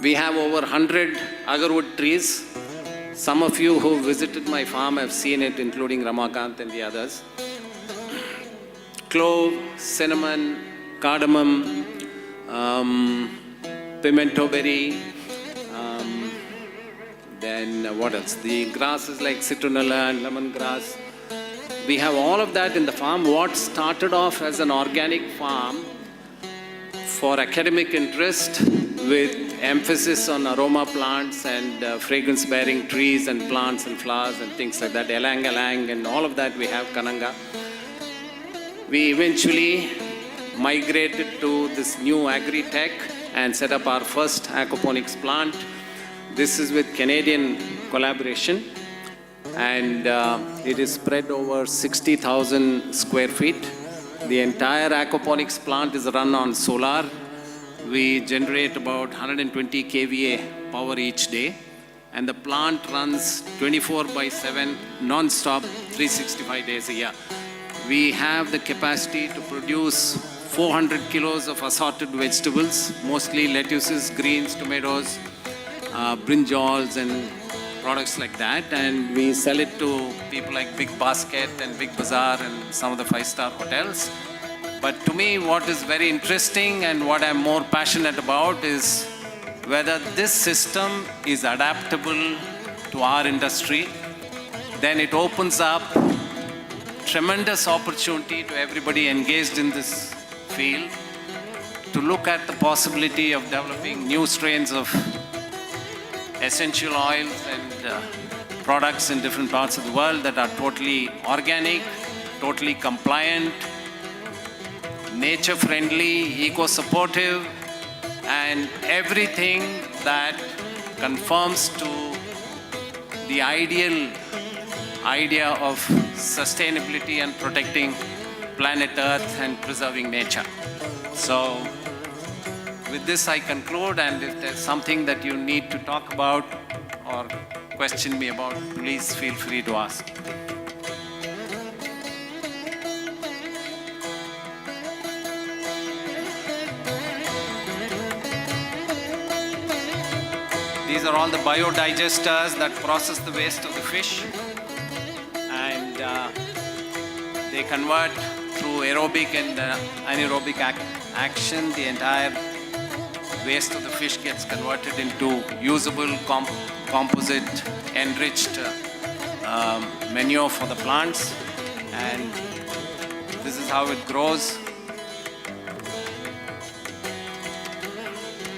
We have over 100 agarwood trees. Some of you who visited my farm have seen it, including Ramakant and the others. Clove, cinnamon, cardamom, pimento berry, then what else? The grasses like citronella and lemongrass. We have all of that in the farm. What started off as an organic farm for academic interest with emphasis on aroma plants and fragrance-bearing trees and plants and flowers and things like that, elang-elang and all of that we have, kananga. We eventually migrated to this new agri-tech and set up our first aquaponics plant. This is with Canadian collaboration, and it is spread over 60,000 square feet. The entire aquaponics plant is run on solar. We generate about 120 kVA power each day, and the plant runs 24/7, non-stop, 365 days a year. We have the capacity to produce 400 kilos of assorted vegetables, mostly lettuces, greens, tomatoes, brinjals, and products like that. And we sell it to people like Big Basket and Big Bazaar and some of the 5-star hotels. But to me, what is very interesting and what I'm more passionate about is whether this system is adaptable to our industry. Then it opens up tremendous opportunity to everybody engaged in this field to look at the possibility of developing new strains of essential oils and products in different parts of the world that are totally organic, totally compliant, nature-friendly, eco-supportive, and everything that conforms to the ideal idea of sustainability and protecting planet Earth and preserving nature. So with this I conclude, and if there's something that you need to talk about or question me about, please feel free to ask. These are all the biodigesters that process the waste of the fish, and they convert through aerobic and anaerobic action. The entire waste of the fish gets converted into usable composite enriched manure for the plants, and this is how it grows.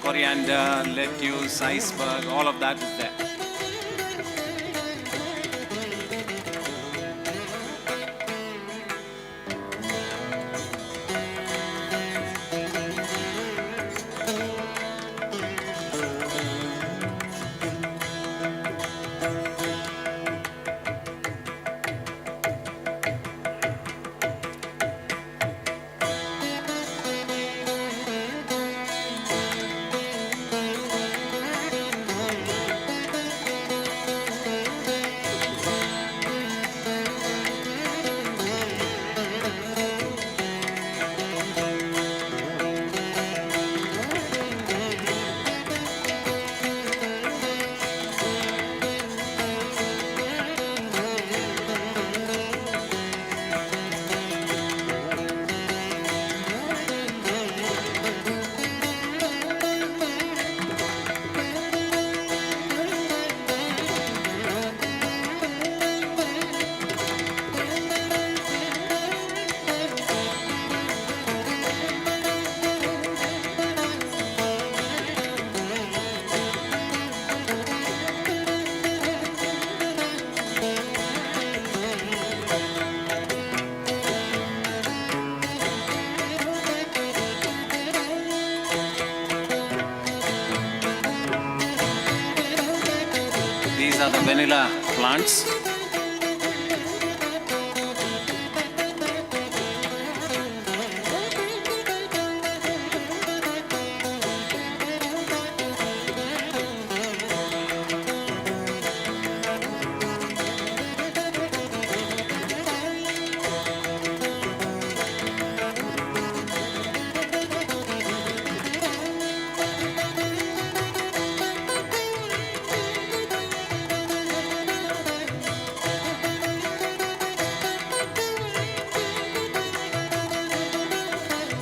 Coriander, lettuce, iceberg, all of that is there. are the vanilla plants.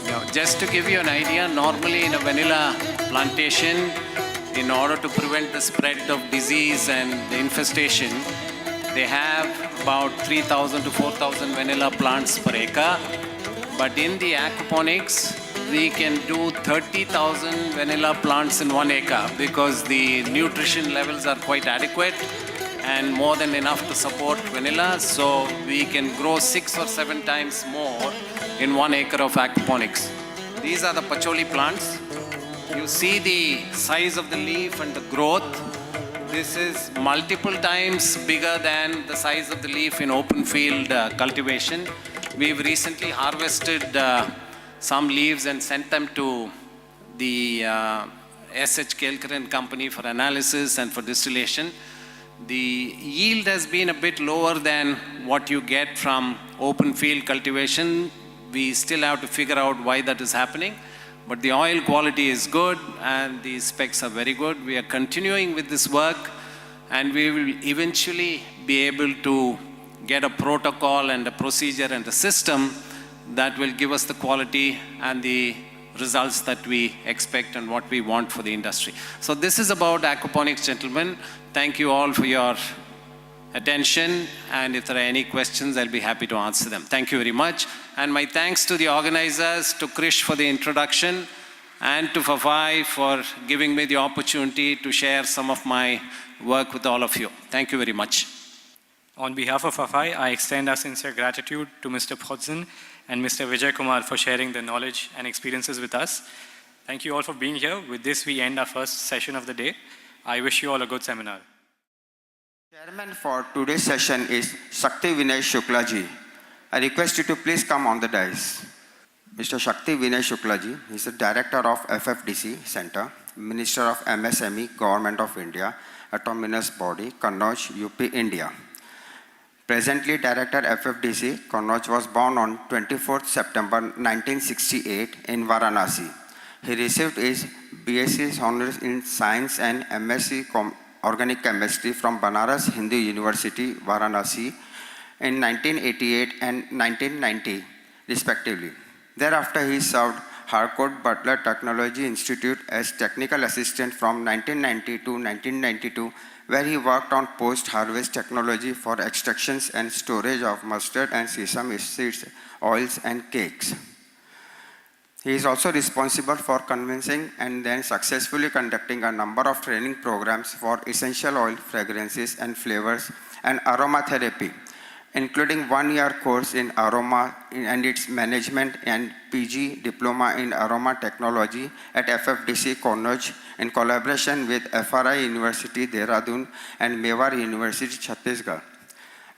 Now, just to give you an idea, normally in a vanilla plantation, in order to prevent the spread of disease and the infestation, they have about 3,000 to 4,000 vanilla plants per acre. But in the aquaponics, we can do 30,000 vanilla plants in 1 acre because the nutrition levels are quite adequate and more than enough to support vanilla. So we can grow 6 or 7 times more in 1 acre of aquaponics. These are the patchouli plants. You see the size of the leaf and the growth. This is multiple times bigger than the size of the leaf in open field cultivation. We've recently harvested some leaves and sent them to the SH Kelkar company for analysis and for distillation. The yield has been a bit lower than what you get from open field cultivation. We still have to figure out why that is happening. But the oil quality is good and the specs are very good. We are continuing with this work and we will eventually be able to get a protocol and a procedure and a system that will give us the quality and the results that we expect and what we want for the industry. So this is about aquaponics, gentlemen. Thank you all for your attention, and if there are any questions, I'll be happy to answer them. Thank you very much. And my thanks to the organizers, to Krish for the introduction, and to FAFAI for giving me the opportunity to share some of my work with all of you. Thank you very much. On behalf of FAFAI, I extend our sincere gratitude to Mr. Phodzin and Mr. Vijay Kumar for sharing their knowledge and experiences with us. Thank you all for being here. With this, we end our first session of the day. I wish you all a good seminar. Chairman for today's session is Shakti Vinay Shukla ji. I request you to please come on the dais. Mr. Shakti Vinay Shukla ji is the Director of FFDC Center, Minister of MSME, Government of India, Autonomous Body, Kannauj, UP, India. Presently Director FFDC, Kannauj was born on 24th September 1968 in Varanasi. He received his BSc Honours in Science and MSc Organic Chemistry from Banaras Hindu University, Varanasi in 1988 and 1990, respectively. Thereafter, he served Harcourt Butler Technology Institute as technical assistant from 1990 to 1992, where he worked on post-harvest technology for extractions and storage of mustard and sesame seeds, oils, and cakes. He is also responsible for convincing and then successfully conducting a number of training programs for essential oil, fragrances, and flavors and aromatherapy, including 1-year course in aroma and its management and PG diploma in aroma technology at FFDC Kannauj in collaboration with FRI University Dehradun and Mewar University Chhattisgarh.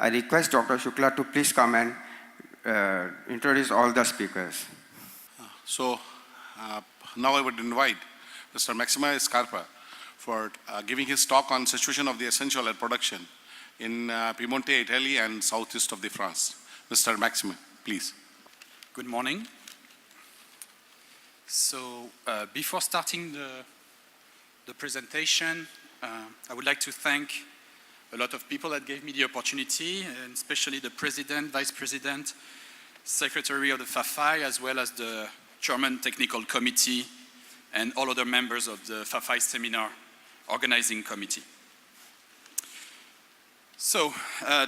I request Dr. Shukla to please come and introduce all the speakers. So now I would invite Mr. Maxime Scarpa for giving his talk on situation of the essential oil production in Piemonte, Italy and southeast of the France. Mr. Maxime, please. Good morning. So before starting the presentation, I would like to thank a lot of people that gave me the opportunity, and especially the President, Vice President, Secretary of the FAFAI, as well as the Chairman Technical Committee and all other members of the FAFAI Seminar Organizing Committee. So,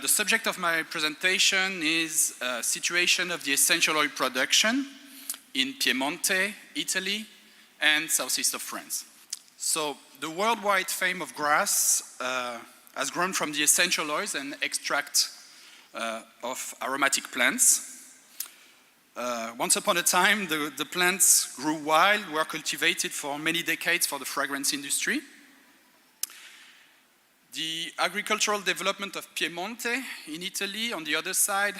the subject of my presentation is situation of the essential oil production in Piemonte, Italy, and southeast of France. So, the worldwide fame of grass has grown from the essential oils and extract of aromatic plants. Once upon a time, the plants grew wild, were cultivated for many decades for the fragrance industry. The agricultural development of Piemonte in Italy, on the other side,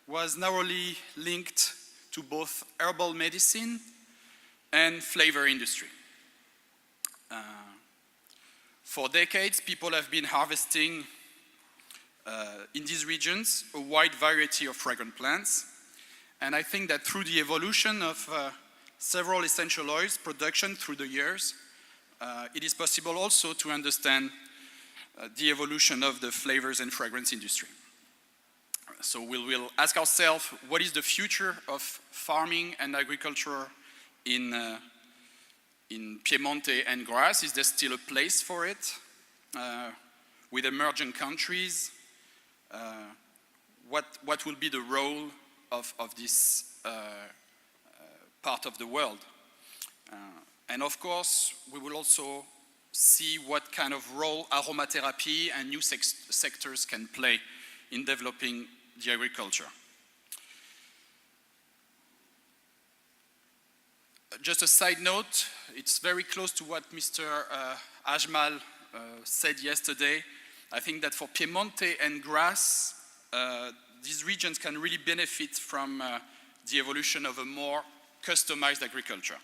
was narrowly linked to both herbal medicine and flavor industry. For decades, people have been harvesting in these regions a wide variety of fragrant plants. And I think that through the evolution of several essential oils production through the years, it is possible also to understand the evolution of the flavors and fragrance industry. So we'll ask ourselves, what is the future of farming and agriculture in Piemonte and Grasse? Is there still a place for it? With emerging countries, what will be the role of this part of the world? And of course, we will also see what kind of role aromatherapy and new sectors can play in developing the agriculture. Just a side note, it's very close to what Mr. Ajmal said yesterday. I think that for Piemonte and Grasse, these regions can really benefit from the evolution of a more customized agriculture.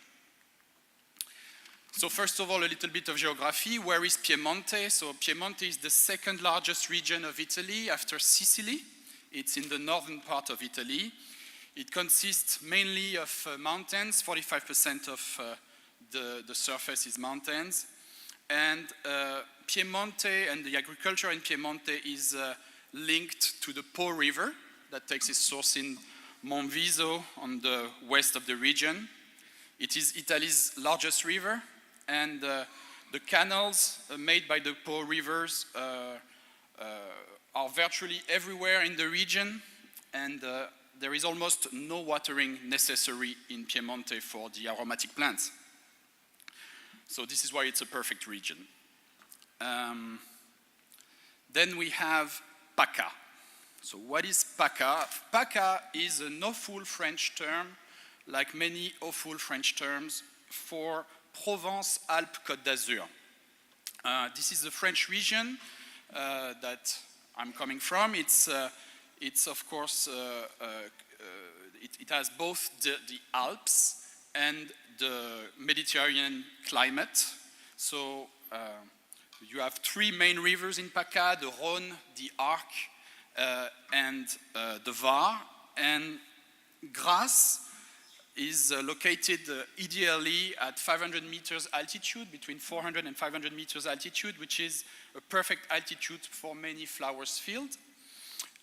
So first of all, a little bit of geography. Where is Piemonte? So Piemonte is the second largest region of Italy after Sicily. It's in the northern part of Italy. It consists mainly of mountains. 45% of the surface is mountains. And Piemonte and the agriculture in Piemonte is linked to the Po River that takes its source in Monviso on the west of the region. It is Italy's largest river, and the canals made by the Po rivers are virtually everywhere in the region, and there is almost no watering necessary in Piemonte for the aromatic plants. So this is why it's a perfect region. Then we have PACA. So what is PACA? PACA is an awful French term, like many awful French terms, for Provence-Alpes-Côte d'Azur. This is the French region that I'm coming from. It's of course, it has both the Alps and the Mediterranean climate. So you have three main rivers in PACA, the Rhône, the Arc, and the Var. And Grasse is located ideally at 500 meters altitude, between 400 and 500 meters altitude, which is a perfect altitude for many flowers fields.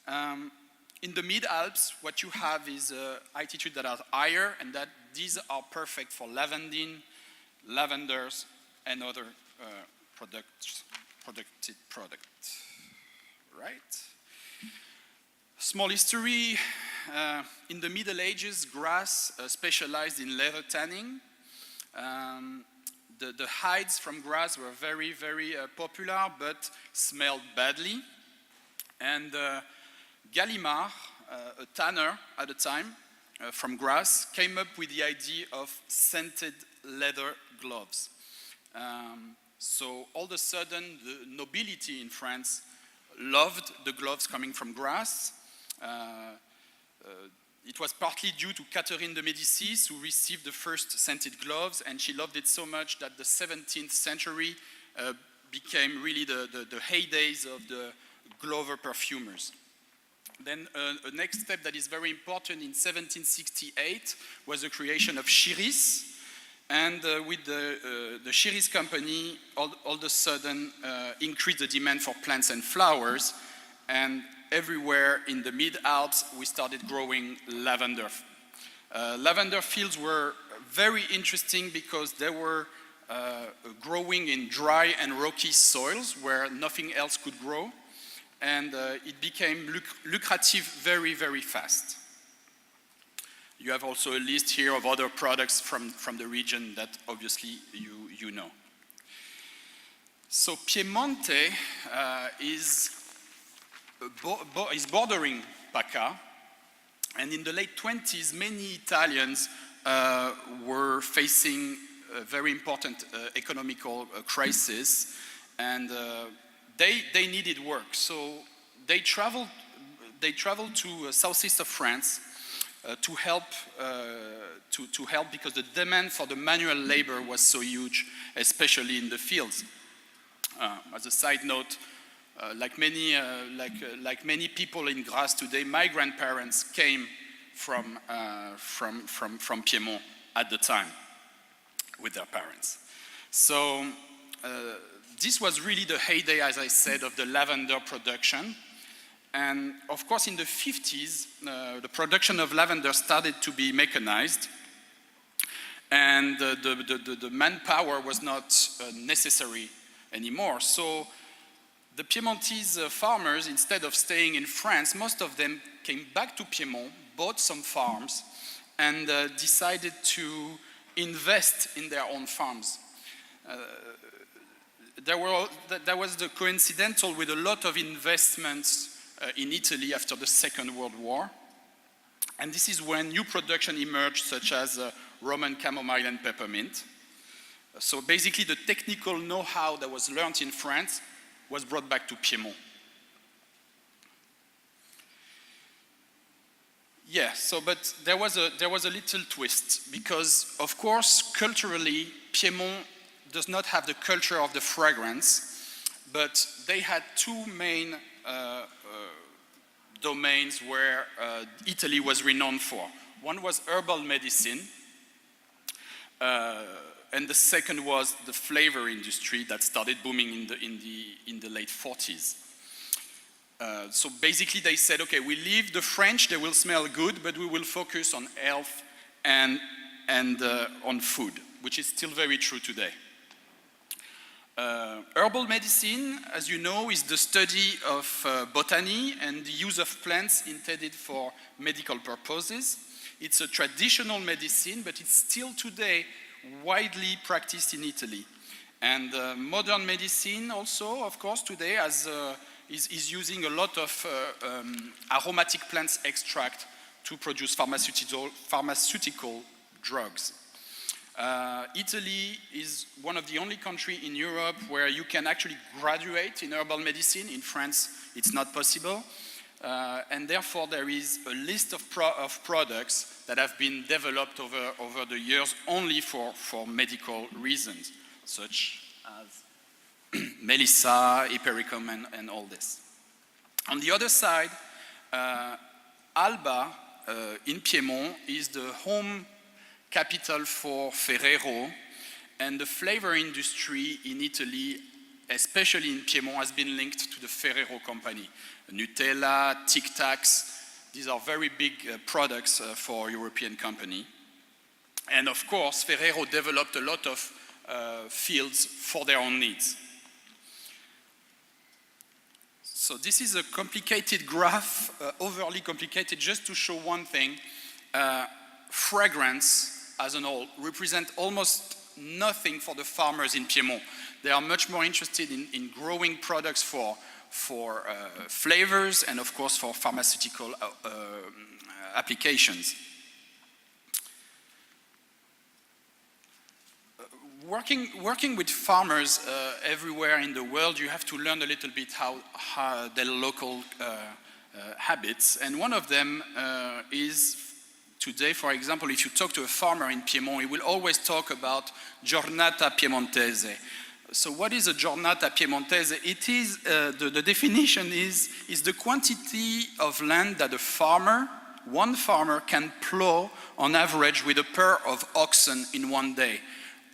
In the mid-Alps, what you have is altitude that are higher, and that these are perfect for lavenders, and other productive products. Right? Small history. In the Middle Ages, Grasse specialized in leather tanning. The hides from Grasse were very, very popular, but smelled badly. And Gallimard, a tanner at the time from Grasse, came up with the idea of scented leather gloves. So all of a sudden, the nobility in France loved the gloves coming from Grasse. It was partly due to Catherine de Médicis, who received the first scented gloves, and she loved it so much that the 17th century became really the heydays of the Glover perfumers. Then a next step that is very important in 1768 was the creation of Chiris. And with the Chiris company, all of a sudden increased the demand for plants and flowers. And everywhere in the mid-Alps, we started growing lavender. Lavender fields were very interesting because they were growing in dry and rocky soils where nothing else could grow. And it became lucrative very, very fast. You have also a list here of other products from the region that obviously you know. So Piemonte is bordering PACA, and in the late 20s, many Italians were facing a very important economical crisis, and they needed work. So they traveled to southeast of France to help because the demand for the manual labor was so huge, especially in the fields. As a side note, like many people in Grasse today, my grandparents came from Piedmont at the time with their parents. So this was really the heyday, as I said, of the lavender production. And of course, in the 50s, the production of lavender started to be mechanized, and the manpower was not necessary anymore. So the Piemontese farmers, instead of staying in France, most of them came back to Piedmont, bought some farms, and decided to invest in their own farms. There was the coincidental with a lot of investments in Italy after the Second World War. And this is when new production emerged, such as Roman chamomile and peppermint. So basically the technical know-how that was learned in France was brought back to Piedmont. Yeah, so but there was a little twist, because of course culturally Piedmont does not have the culture of the fragrance, but they had two main domains where Italy was renowned for. One was herbal medicine, and the second was the flavor industry that started booming in the late 40s. So basically they said, okay, we leave the French, they will smell good, but we will focus on health and on food, which is still very true today. Herbal medicine, as you know, is the study of botany and the use of plants intended for medical purposes. It's a traditional medicine, but it's still today widely practiced in Italy. And modern medicine also, of course, today is using a lot of aromatic plants extract to produce pharmaceutical drugs. Italy is one of the only countries in Europe where you can actually graduate in herbal medicine. In France, it's not possible. And therefore, there is a list of products that have been developed over the years only for medical reasons, such as Melissa, Hypericum, and all this. On the other side, Alba in Piedmont is the home capital for Ferrero, and the flavor industry in Italy, especially in Piedmont, has been linked to the Ferrero company. Nutella, Tic Tacs, these are very big products for a European company. And of course, Ferrero developed a lot of fields for their own needs. So this is a complicated graph, overly complicated, just to show one thing. Fragrance, as an whole, represent almost nothing for the farmers in Piedmont. They are much more interested in growing products for flavors and of course for pharmaceutical applications. Working with farmers everywhere in the world, you have to learn a little bit how their local habits, and one of them is today, for example, if you talk to a farmer in Piedmont, he will always talk about giornata piemontese. So what is a giornata piemontese? It is, the definition is the quantity of land that one farmer can plow on average with a pair of oxen in one day.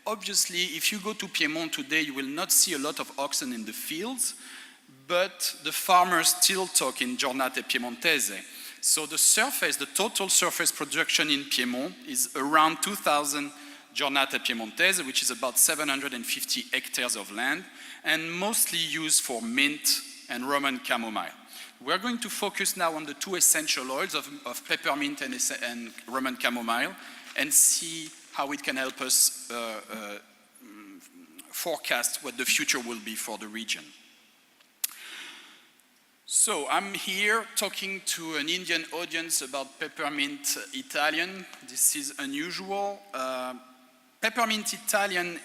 Obviously, if you go to Piedmont today, you will not see a lot of oxen in the fields, but the farmers still talk in giornate piemontese. So the total surface production in Piedmont is around 2,000 giornate piemontese, which is about 750 hectares of land, and mostly used for mint and Roman chamomile. We're going to focus now on the two essential oils of peppermint and Roman chamomile, and see how it can help us forecast what the future will be for the region. So I'm here talking to an Indian audience about peppermint Italian. This is unusual. Peppermint Italian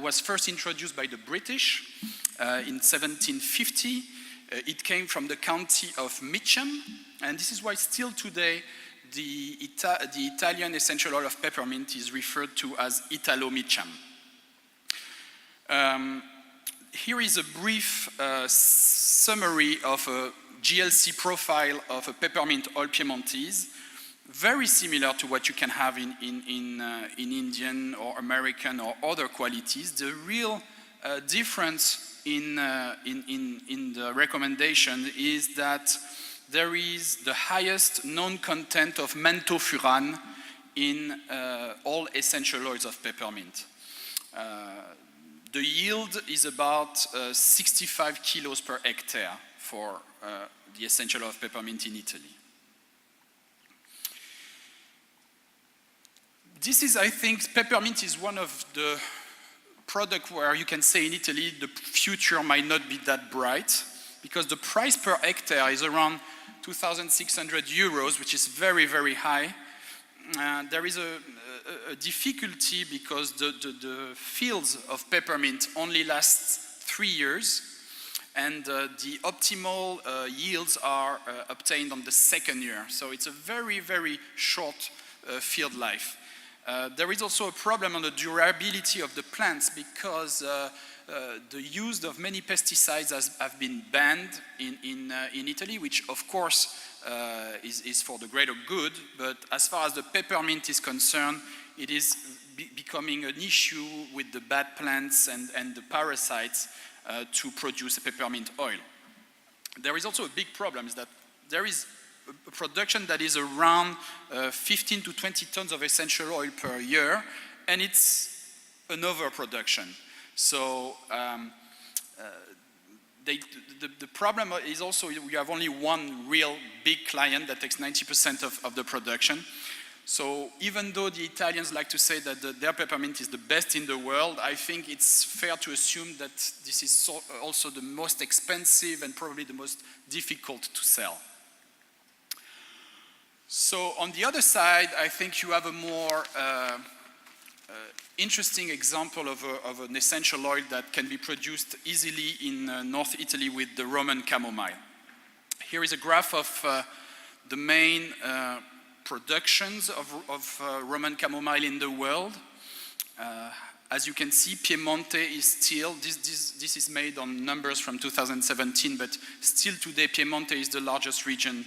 was first introduced by the British in 1750. It came from the county of Mitcham, and this is why still today the Italian essential oil of peppermint is referred to as Italo-Mitcham. Here is a brief summary of a GLC profile of a peppermint oil Piemontese, very similar to what you can have in Indian or American or other qualities. The real difference in the recommendation is that there is the highest known content of menthofuran in all essential oils of peppermint. The yield is about 65 kilos per hectare for the essential oil of peppermint in Italy. This is, I think, peppermint is one of the products where you can say in Italy the future might not be that bright, because the price per hectare is around 2,600 euros, which is very, very high. There is a difficulty because the fields of peppermint only last 3 years, and the optimal yields are obtained on the second year. So it's a very, very short field life. There is also a problem on the durability of the plants because the use of many pesticides have been banned in Italy, which of course is for the greater good, but as far as the peppermint is concerned, it is becoming an issue with the bad plants and the parasites to produce a peppermint oil. There is also a big problem, is that there is a production that is around 15 to 20 tons of essential oil per year, and it's an overproduction. So the problem is also we have only one real big client that takes 90% of the production. So even though the Italians like to say that their peppermint is the best in the world, I think it's fair to assume that this is also the most expensive and probably the most difficult to sell. So on the other side, I think you have a more interesting example of an essential oil that can be produced easily in North Italy with the Roman chamomile. Here is a graph of the main productions of Roman chamomile in the world. As you can see, Piemonte is still, this is made on numbers from 2017, but still today Piemonte is the largest region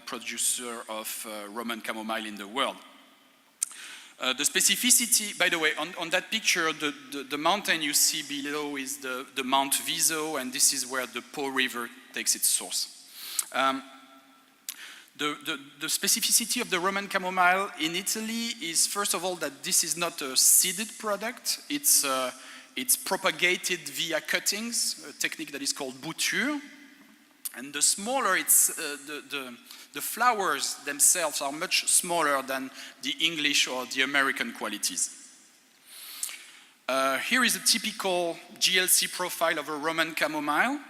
producer of Roman chamomile in the world. The specificity, by the way, on that picture, the mountain you see below is the Mount Viso, and this is where the Po River takes its source. The specificity of the Roman chamomile in Italy is, first of all, that this is not a seeded product. It's propagated via cuttings, a technique that is called bouture. And the smaller it's, the flowers themselves are much smaller than the English or the American qualities. Here is a typical GLC profile of a Roman chamomile.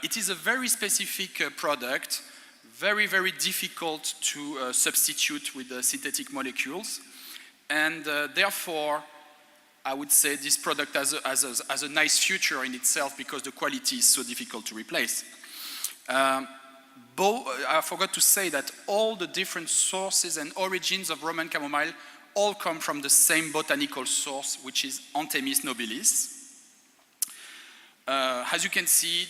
It is a very specific product, very, very difficult to substitute with synthetic molecules. And therefore, I would say this product has a nice future in itself because the quality is so difficult to replace. I forgot to say that all the different sources and origins of Roman chamomile all come from the same botanical source, which is Anthemis nobilis. As you can see,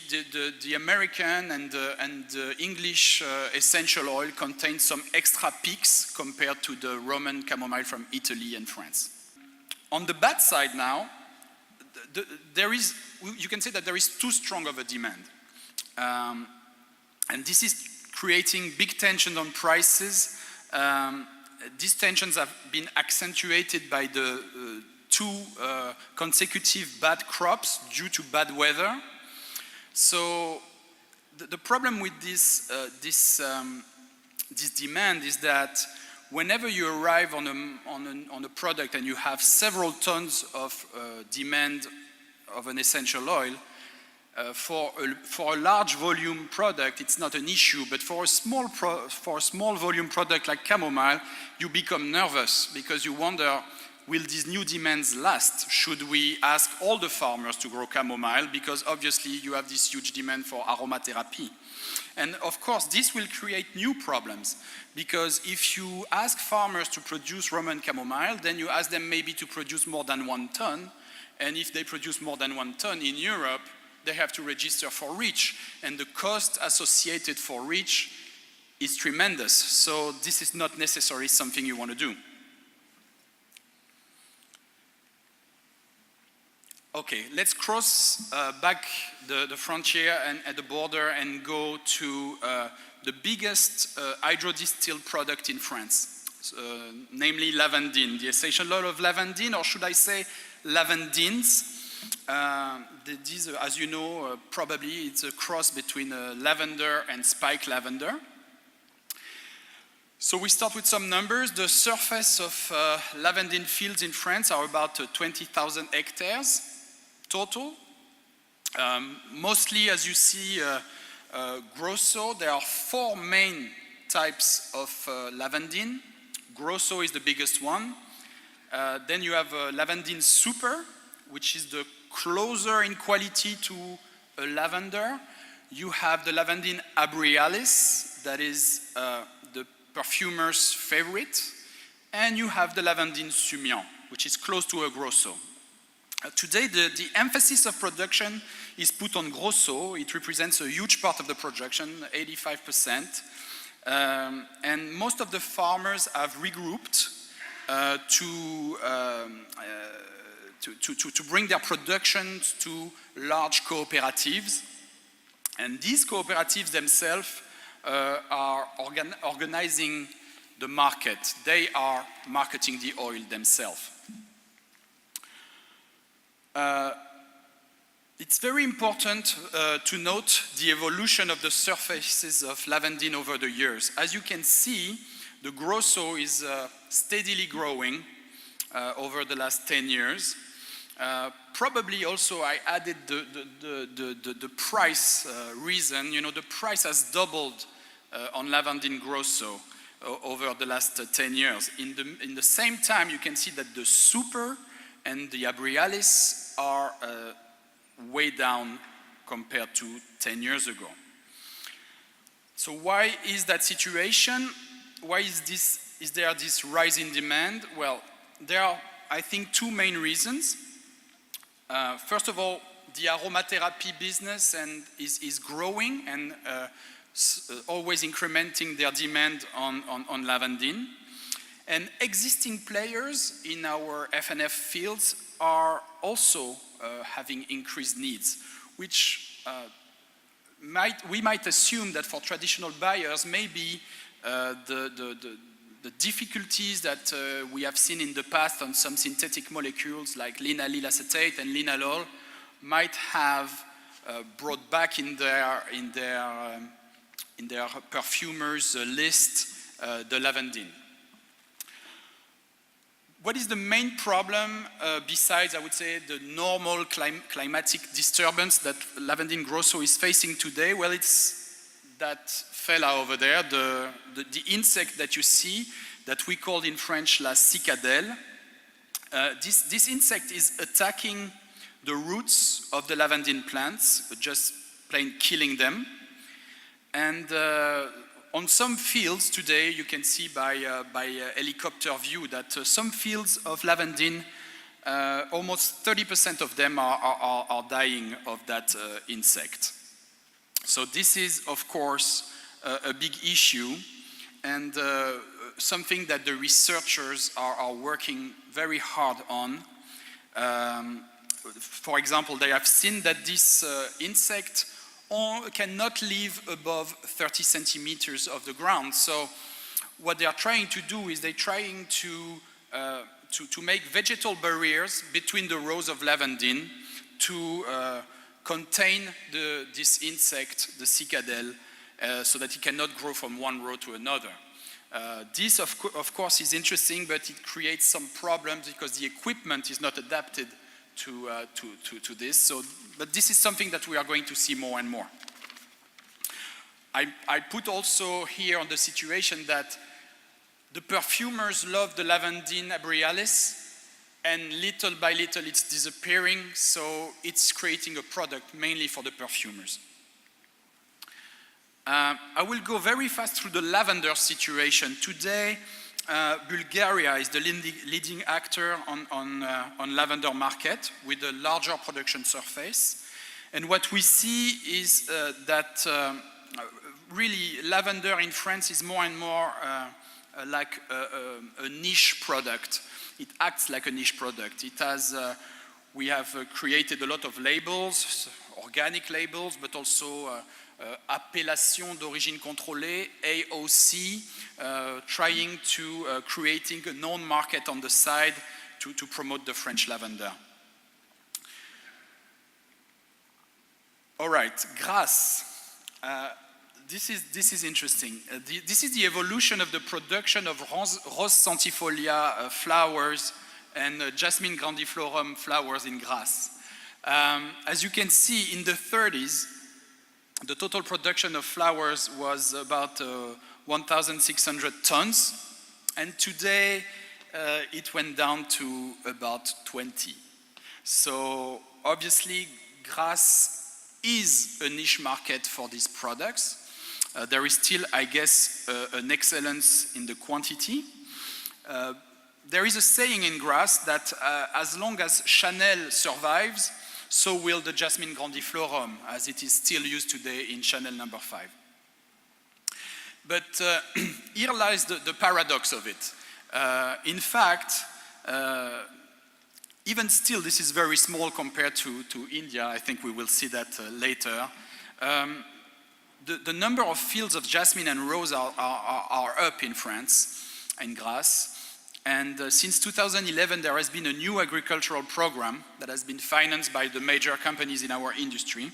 the American and the English essential oil contains some extra peaks compared to the Roman chamomile from Italy and France. On the bad side now, you can say that there is too strong of a demand. And this is creating big tension on prices. These tensions have been accentuated by the two consecutive bad crops due to bad weather. So the problem with this demand is that whenever you arrive on a product and you have several tons of demand of an essential oil, for a large volume product, it's not an issue, but for a small volume product like chamomile, you become nervous because you wonder, will these new demands last? Should we ask all the farmers to grow chamomile? Because obviously you have this huge demand for aromatherapy. And of course, this will create new problems, because if you ask farmers to produce Roman chamomile, then you ask them maybe to produce more than 1 ton. And if they produce more than 1 ton in Europe, they have to register for REACH. And the cost associated for REACH is tremendous. So this is not necessarily something you want to do. Okay, let's cross back the frontier and at the border and go to the biggest hydrodistilled product in France, namely lavandin, the essential oil of lavandin, or should I say lavandins. These, as you know, probably it's a cross between lavender and spike lavender. So we start with some numbers. The surface of lavandin fields in France are about 20,000 hectares total. Mostly, as you see, Grosso. There are 4 main types of lavandin. Grosso is the biggest one. Then you have lavandin super, which is the closer in quality to a lavender. You have the lavandin abrialis, that is the perfumer's favorite. And you have the lavandin sumian, which is close to a Grosso. Today, the emphasis of production is put on Grosso. It represents a huge part of the production, 85%. And most of the farmers have regrouped to bring their productions to large cooperatives. And these cooperatives themselves are organizing the market. They are marketing the oil themselves. It's very important to note the evolution of the surfaces of lavandin over the years. As you can see, the Grosso is steadily growing over the last 10 years. Probably also I added the price reason. You know, the price has doubled on lavandin Grosso over the last 10 years. In the same time, you can see that the super and the abrialis are way down compared to 10 years ago. So why is that situation? Why is there this rise in demand? Well, there are, I think, 2 main reasons. First of all, the aromatherapy business is growing and always incrementing their demand on lavandin. And existing players in our F&F fields are also having increased needs, which we might assume that for traditional buyers, maybe the difficulties that we have seen in the past on some synthetic molecules like linallyl acetate and linalol might have brought back in their perfumers list the lavandin. What is the main problem besides, I would say, the normal climatic disturbance that lavandin Grosso is facing today? Well, it's that fella over there, the insect that you see, that we call in French la cicadelle. This insect is attacking the roots of the lavandin plants, just plain killing them. And on some fields today, you can see by helicopter view that some fields of lavandin, almost 30% of them are dying of that insect. So this is, of course, a big issue and something that the researchers are working very hard on. For example, they have seen that this insect cannot live above 30 centimeters of the ground. So what they are trying to do is they're trying to make vegetal barriers between the rows of lavandin to contain this insect, the cicadelle, so that it cannot grow from one row to another. This, of course, is interesting, but it creates some problems because the equipment is not adapted to this. So, but this is something that we are going to see more and more. I put also here on the situation that the perfumers love the lavandin abrialis, and little by little it's disappearing, so it's creating a product mainly for the perfumers. I will go very fast through the lavender situation. Today, Bulgaria is the leading actor on lavender market with a larger production surface. And what we see is that really lavender in France is more and more like a niche product. It acts like a niche product. It has, we have created a lot of labels, organic labels, but also appellation d'origine contrôlée, AOC, trying to creating a known market on the side to promote the French lavender. All right, Grasse. This is interesting. This is the evolution of the production of Rose centifolia flowers and Jasmine grandiflorum flowers in Grasse. As you can see, in the 30s, the total production of flowers was about 1,600 tons, and today it went down to about 20. So obviously, Grasse is a niche market for these products. There is still, I guess, an excellence in the quantity. There is a saying in Grasse that as long as Chanel survives, so will the Jasmine grandiflorum, as it is still used today in Chanel No. 5. But here lies the paradox of it. In fact, even still, this is very small compared to India. I think we will see that later. The number of fields of jasmine and rose are up in France, in Grasse. And since 2011, there has been a new agricultural program that has been financed by the major companies in our industry.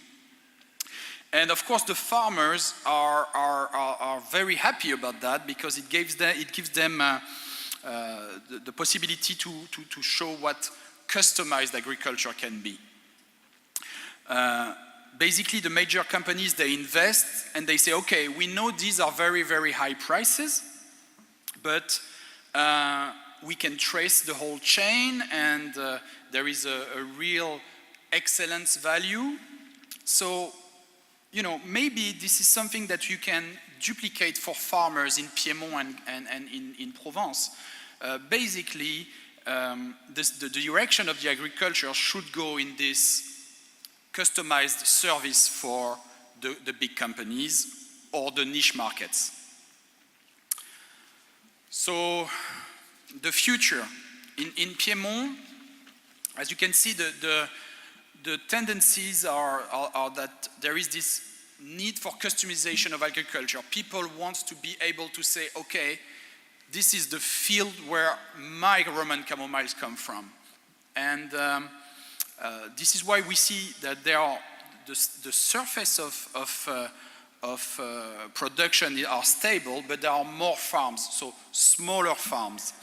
And of course, the farmers are very happy about that because it gives them the possibility to show what customized agriculture can be. Basically, the major companies, they invest and they say, okay, we know these are very, very high prices, but we can trace the whole chain and there is a real excellence value. So, you know, maybe this is something that you can duplicate for farmers in Piedmont and in Provence. Basically, the direction of the agriculture should go in this customized service for the big companies or the niche markets. So, the future. In Piedmont, as you can see, the tendencies are that there is this need for customization of agriculture. People want to be able to say, okay, this is the field where my Roman camomiles come from. And this is why we see that there are the surface of production are stable, but there are more farms, so smaller farms.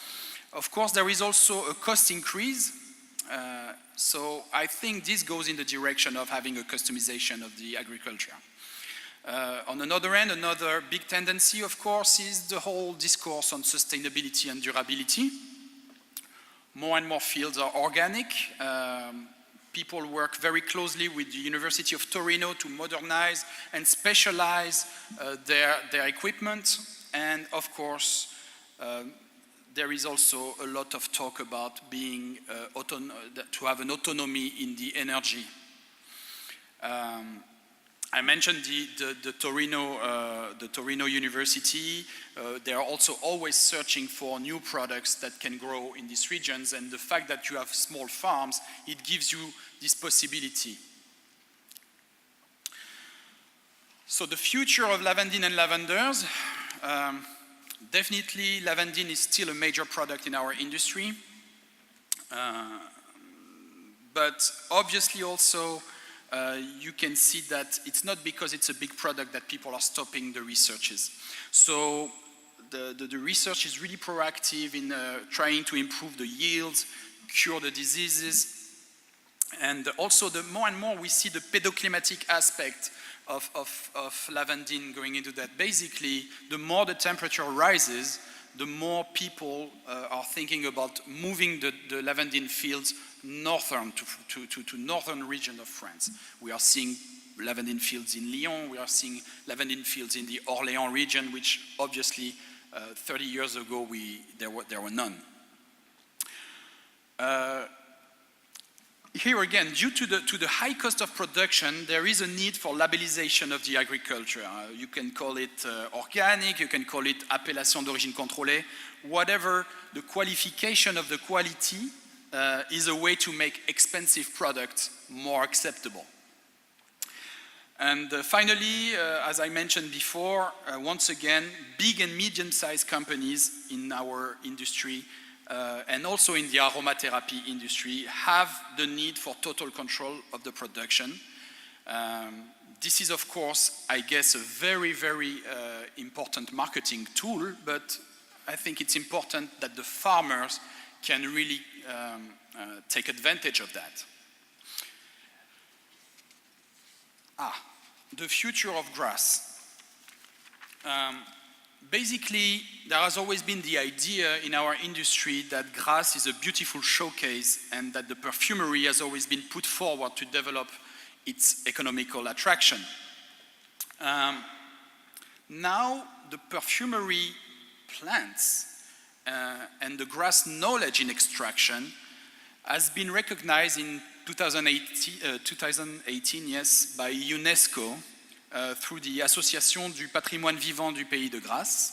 Of course, there is also a cost increase, so I think this goes in the direction of having a customization of the agriculture. On another end, another big tendency, of course, is the whole discourse on sustainability and durability. More and more fields are organic. People work very closely with the University of Torino to modernize and specialize their equipment. And of course, there is also a lot of talk about being to have an autonomy in the energy. I mentioned the Torino University. They are also always searching for new products that can grow in these regions, and the fact that you have small farms, it gives you this possibility. So the future of lavandin and lavenders, definitely lavandin is still a major product in our industry, but obviously also you can see that it's not because it's a big product that people are stopping the researches. So the research is really proactive in trying to improve the yields, cure the diseases, and also the more and more we see the pedoclimatic aspect of lavandin going into that. Basically, the more the temperature rises, the more people are thinking about moving the lavandin fields northern to northern region of France. We are seeing lavandin fields in Lyon, we are seeing lavandin fields in the Orléans region, which obviously 30 years ago there were none. Here again, due to the high cost of production, there is a need for labellisation of the agriculture. You can call it organic, you can call it appellation d'origine contrôlée. Whatever the qualification of the quality is a way to make expensive products more acceptable. And finally, as I mentioned before, once again, big and medium-sized companies in our industry and also in the aromatherapy industry have the need for total control of the production. This is, of course, I guess, a very, very important marketing tool, but I think it's important that the farmers can really take advantage of that. The future of grass. Basically, there has always been the idea in our industry that grass is a beautiful showcase and that the perfumery has always been put forward to develop its economical attraction. Now, the perfumery plants and the grass knowledge in extraction has been recognized in 2018, yes, by UNESCO through the Association du Patrimoine Vivant du Pays de Grasse.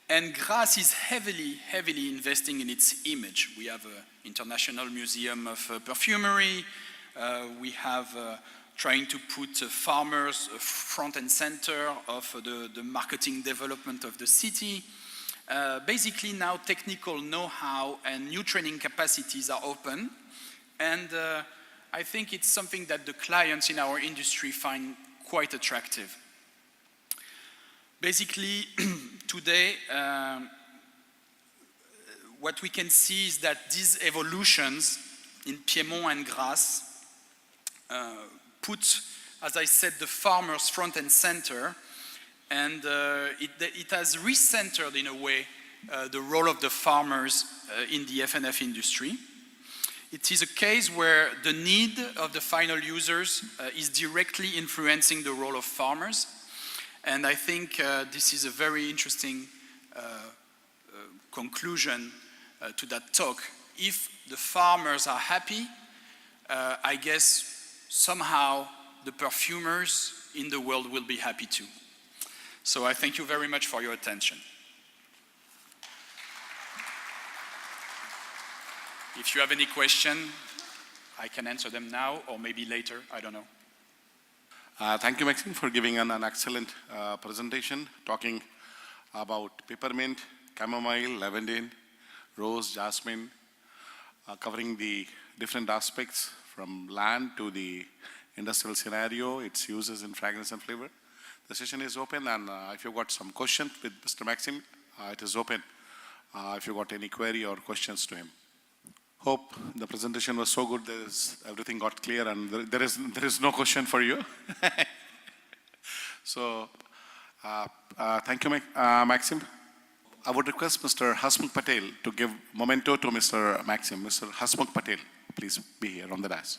And Grasse is heavily investing in its image. We have an International Museum of Perfumery. We have trying to put farmers front and center of the marketing development of the city. Basically now technical know-how and new training capacities are open. And I think it's something that the clients in our industry find quite attractive. Basically, today, what we can see is that these evolutions in Piedmont and Grasse put, as I said, the farmers front and center, and it has recentered in a way the role of the farmers in the F&F industry. It is a case where the need of the final users is directly influencing the role of farmers. And I think this is a very interesting conclusion to that talk. If the farmers are happy, I guess somehow the perfumers in the world will be happy too. So I thank you very much for your attention. If you have any question, I can answer them now or maybe later, I don't know. Thank you, Maxime, for giving an excellent presentation, talking about peppermint, chamomile, lavender, rose, jasmine, covering the different aspects from land to the industrial scenario, its uses in fragrance and flavor. The session is open, and if you've got some questions with Mr. Maxime, it is open if you got any query or questions to him. Hope the presentation was so good, everything got clear, and there is no question for you. So, thank you, Maxime. I would request Mr. Hasmukh Patel to give memento to Mr. Maxime. Mr. Hasmukh Patel, please be here on the dais.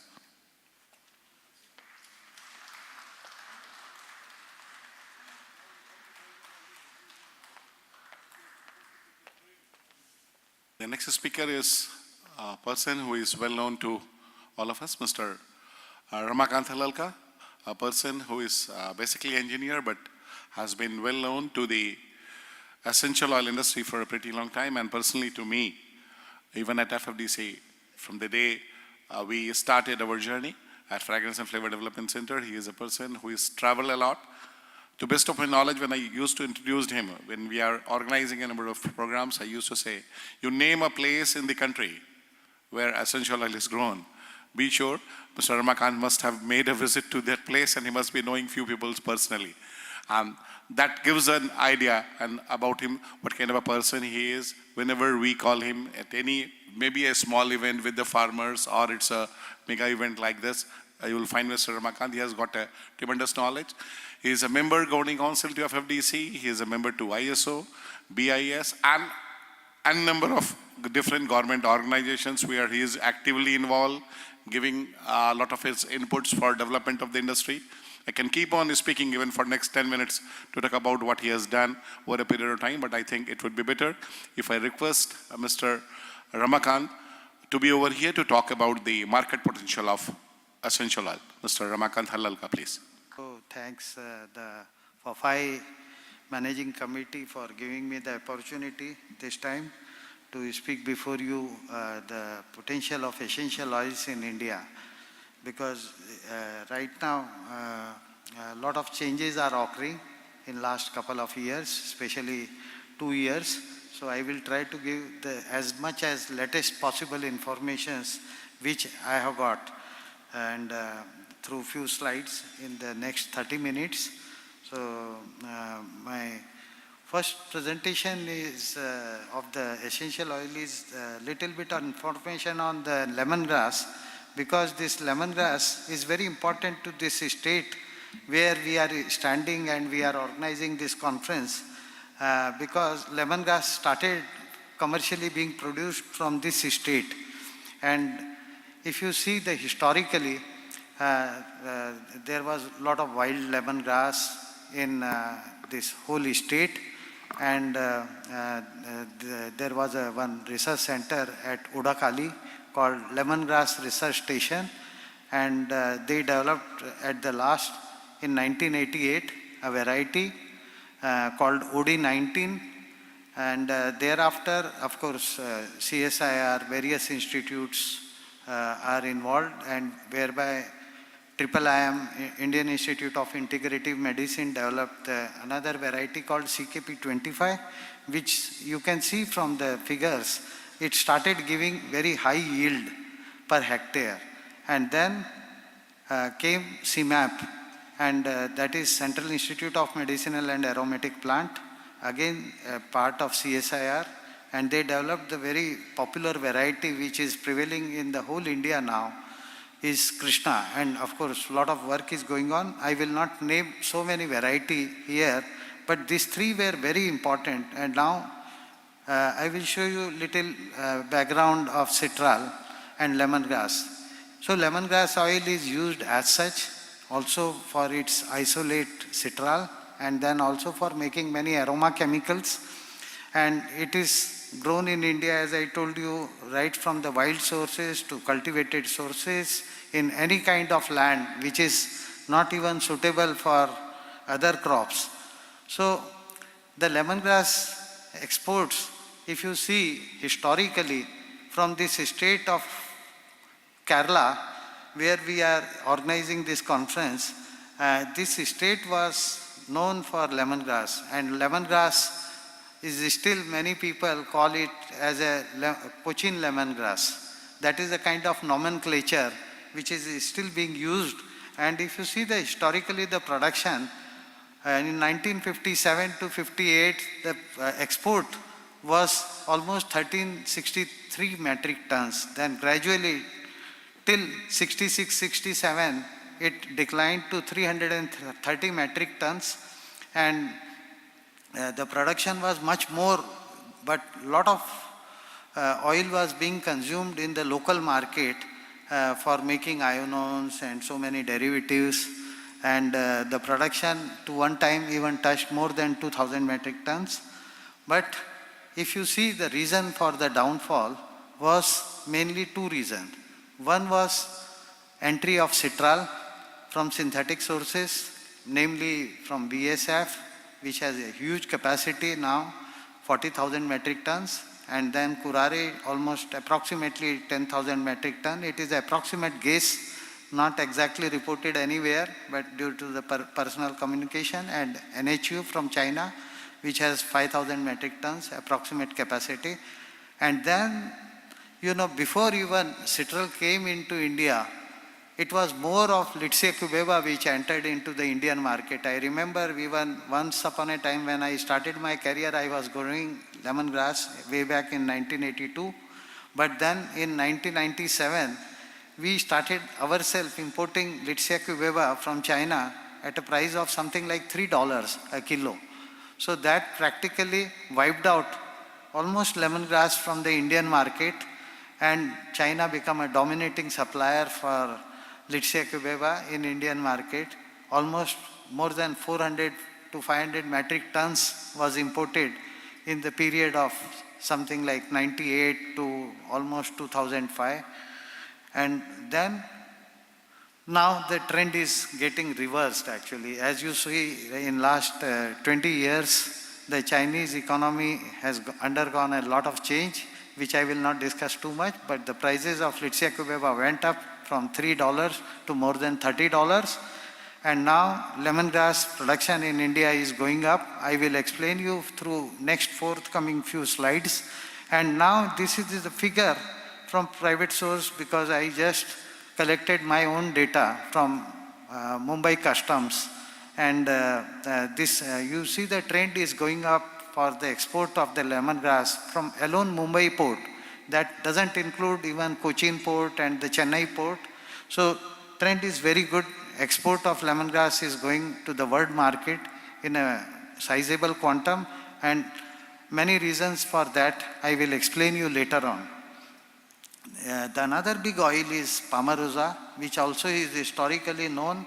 The next speaker is a person who is well known to all of us, Mr. Ramakant Halalka, a person who is basically an engineer but has been well known to the essential oil industry for a pretty long time, and personally to me, even at FFDC, from the day we started our journey at Fragrance and Flavor Development Center, he is a person who has traveled a lot. To best of my knowledge, when I used to introduce him, when we are organizing a number of programs, I used to say, you name a place in the country where essential oil is grown, be sure Mr. Ramakant must have made a visit to that place and he must be knowing few people personally. That gives an idea about him, what kind of a person he is. Whenever we call him at any, maybe a small event with the farmers or it's a mega event like this, you will find Mr. Ramakant. He has got a tremendous knowledge. He is a member governing council to FFDC. He is a member to ISO, BIS, and number of different government organizations where he is actively involved, giving a lot of his inputs for development of the industry. I can keep on speaking even for next 10 minutes to talk about what he has done over a period of time, but I think it would be better if I request Mr. Ramakant to be over here to talk about the market potential of essential oil. Mr. Ramakant Halalka, please. So thanks the FAFAI Managing Committee for giving me the opportunity this time to speak before you the potential of essential oils in India. Because right now a lot of changes are occurring in last couple of years, especially 2 years. So I will try to give as much as latest possible informations which I have got, and through few slides in the next 30 minutes. So my first presentation is of the essential oil is a little bit of information on the lemongrass, because this lemongrass is very important to this state where we are standing and we are organizing this conference, because lemongrass started commercially being produced from this state. And if you see the historically, there was a lot of wild lemongrass in this whole state, and there was one research center at Udakali called Lemongrass Research Station, and they developed at the last in 1988 a variety called OD19, and thereafter of course CSIR, various institutes are involved, and whereby IIM, Indian Institute of Integrative Medicine, developed another variety called CKP25, which you can see from the figures. It started giving very high yield per hectare. And then came CMAP, and that is Central Institute of Medicinal and Aromatic Plant, again part of CSIR, and they developed the very popular variety which is prevailing in the whole India now, is Krishna. And of course, a lot of work is going on. I will not name so many variety here, but these three were very important. And now I will show you little background of citral and lemongrass. So lemongrass oil is used as such also for its isolate citral, and then also for making many aroma chemicals. And it is grown in India, as I told you, right from the wild sources to cultivated sources in any kind of land which is not even suitable for other crops. So the lemongrass exports, if you see historically from this state of Kerala, where we are organizing this conference, this state was known for lemongrass, and lemongrass is still, many people call it as a Cochin lemongrass. That is a kind of nomenclature which is still being used. And if you see the historically the production, in 1957 to 58, the export was almost 1363 metric tons. Then gradually till 66, 67, it declined to 330 metric tons, and the production was much more, but a lot of oil was being consumed in the local market for making ionones and so many derivatives, and the production to one time even touched more than 2,000 metric tons. But if you see, the reason for the downfall was mainly two reasons. One was entry of citral from synthetic sources, namely from BSF, which has a huge capacity now, 40,000 metric tons, and then curare almost approximately 10,000 metric ton. It is approximate guess, not exactly reported anywhere, but due to the personal communication, and NHU from China, which has 5,000 metric tons approximate capacity. And then, you know, before even citral came into India, it was more of Litsea cubeba which entered into the Indian market. I remember even once upon a time when I started my career, I was growing lemongrass way back in 1982. But then in 1997, we started ourselves importing Litsea cubeba from China at a price of something like $3 a kilo. So that practically wiped out almost lemongrass from the Indian market, and China became a dominating supplier for Litsea cubeba in Indian market. Almost more than 400 to 500 metric tons was imported in the period of something like 98 to almost 2005. And then now the trend is getting reversed actually. As you see, in last 20 years, the Chinese economy has undergone a lot of change, which I will not discuss too much, but the prices of Litsea cubeba went up from $3 to more than $30. And now lemongrass production in India is going up. I will explain you through next forthcoming few slides. And now this is the figure from private source, because I just collected my own data from Mumbai Customs. And you see the trend is going up for the export of the lemongrass from alone Mumbai port. That doesn't include even Cochin port and the Chennai port. So trend is very good. Export of lemongrass is going to the world market in a sizable quantum, and many reasons for that I will explain you later on. The another big oil is Palmarosa, which also is historically known,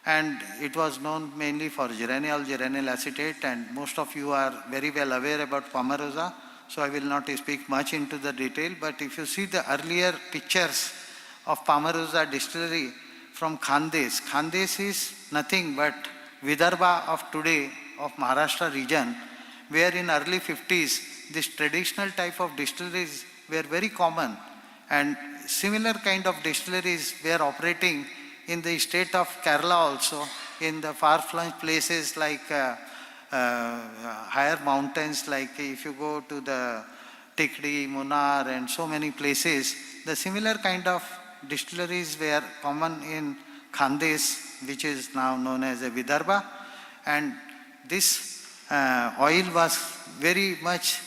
and it was known mainly for geranyl acetate, and most of you are very well aware about Palmarosa, so I will not speak much into the detail. But if you see the earlier pictures of Palmarosa distillery from Khandes, Khandes is nothing but Vidarbha of today, of Maharashtra region, where in early 50s, this traditional type of distilleries were very common, and similar kind of distilleries were operating in the state of Kerala also, in the far-flung places like higher mountains, like if you go to the Tikri, Munnar and so many places, the similar kind of distilleries were common in Khandes, which is now known as a Vidarbha. And this oil was very much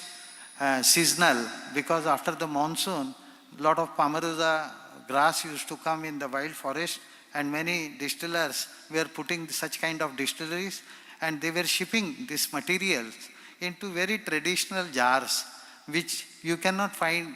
seasonal, because after the monsoon, a lot of Palmarosa grass used to come in the wild forest, and many distillers were putting such kind of distilleries, and they were shipping these materials into very traditional jars, which you cannot find.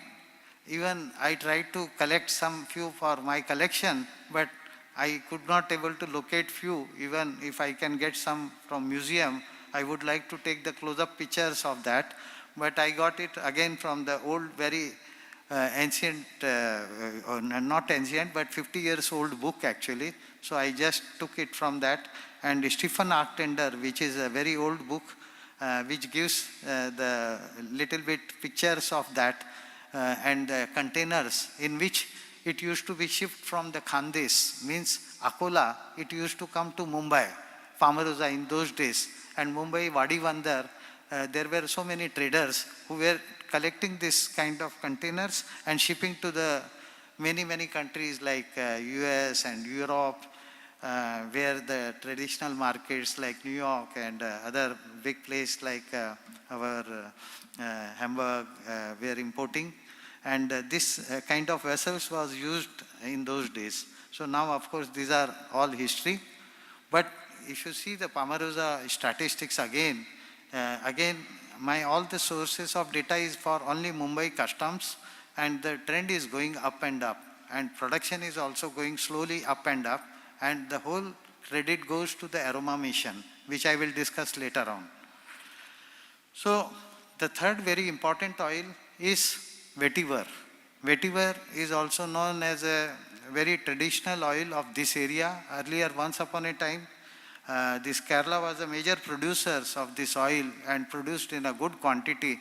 Even I tried to collect some few for my collection, but I could not able to locate few. Even if I can get some from museum, I would like to take the close-up pictures of that. But I got it again from the old, very ancient, not ancient, but 50 years old book actually. So I just took it from that. And Stephen Arctender, which is a very old book, which gives the little bit pictures of that, and the containers in which it used to be shipped from the Khandes, means Akola, it used to come to Mumbai, Palmarosa in those days. And Mumbai, Wadi Vandar, there were so many traders who were collecting this kind of containers and shipping to the many countries like US and Europe, where the traditional markets like New York and other big places like our Hamburg were importing. And this kind of vessels was used in those days. So now, of course, these are all history. But if you see the Palmarosa statistics again, all the sources of data is for only Mumbai Customs, and the trend is going up and up. And production is also going slowly up and up. And the whole credit goes to the aroma mission, which I will discuss later on. So the third very important oil is vetiver. Vetiver is also known as a very traditional oil of this area. Earlier, once upon a time, this Kerala was a major producers of this oil and produced in a good quantity.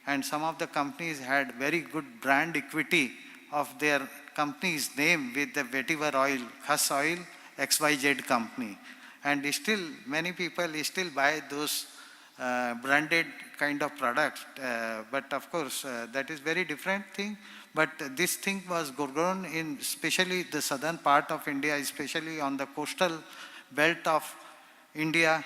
And some of the companies had very good brand equity of their company's name with the vetiver oil, Khas oil, XYZ company. And still, many people still buy those branded kind of products. But of course, that is very different thing. But this thing was grown in especially the southern part of India, especially on the coastal belt of India,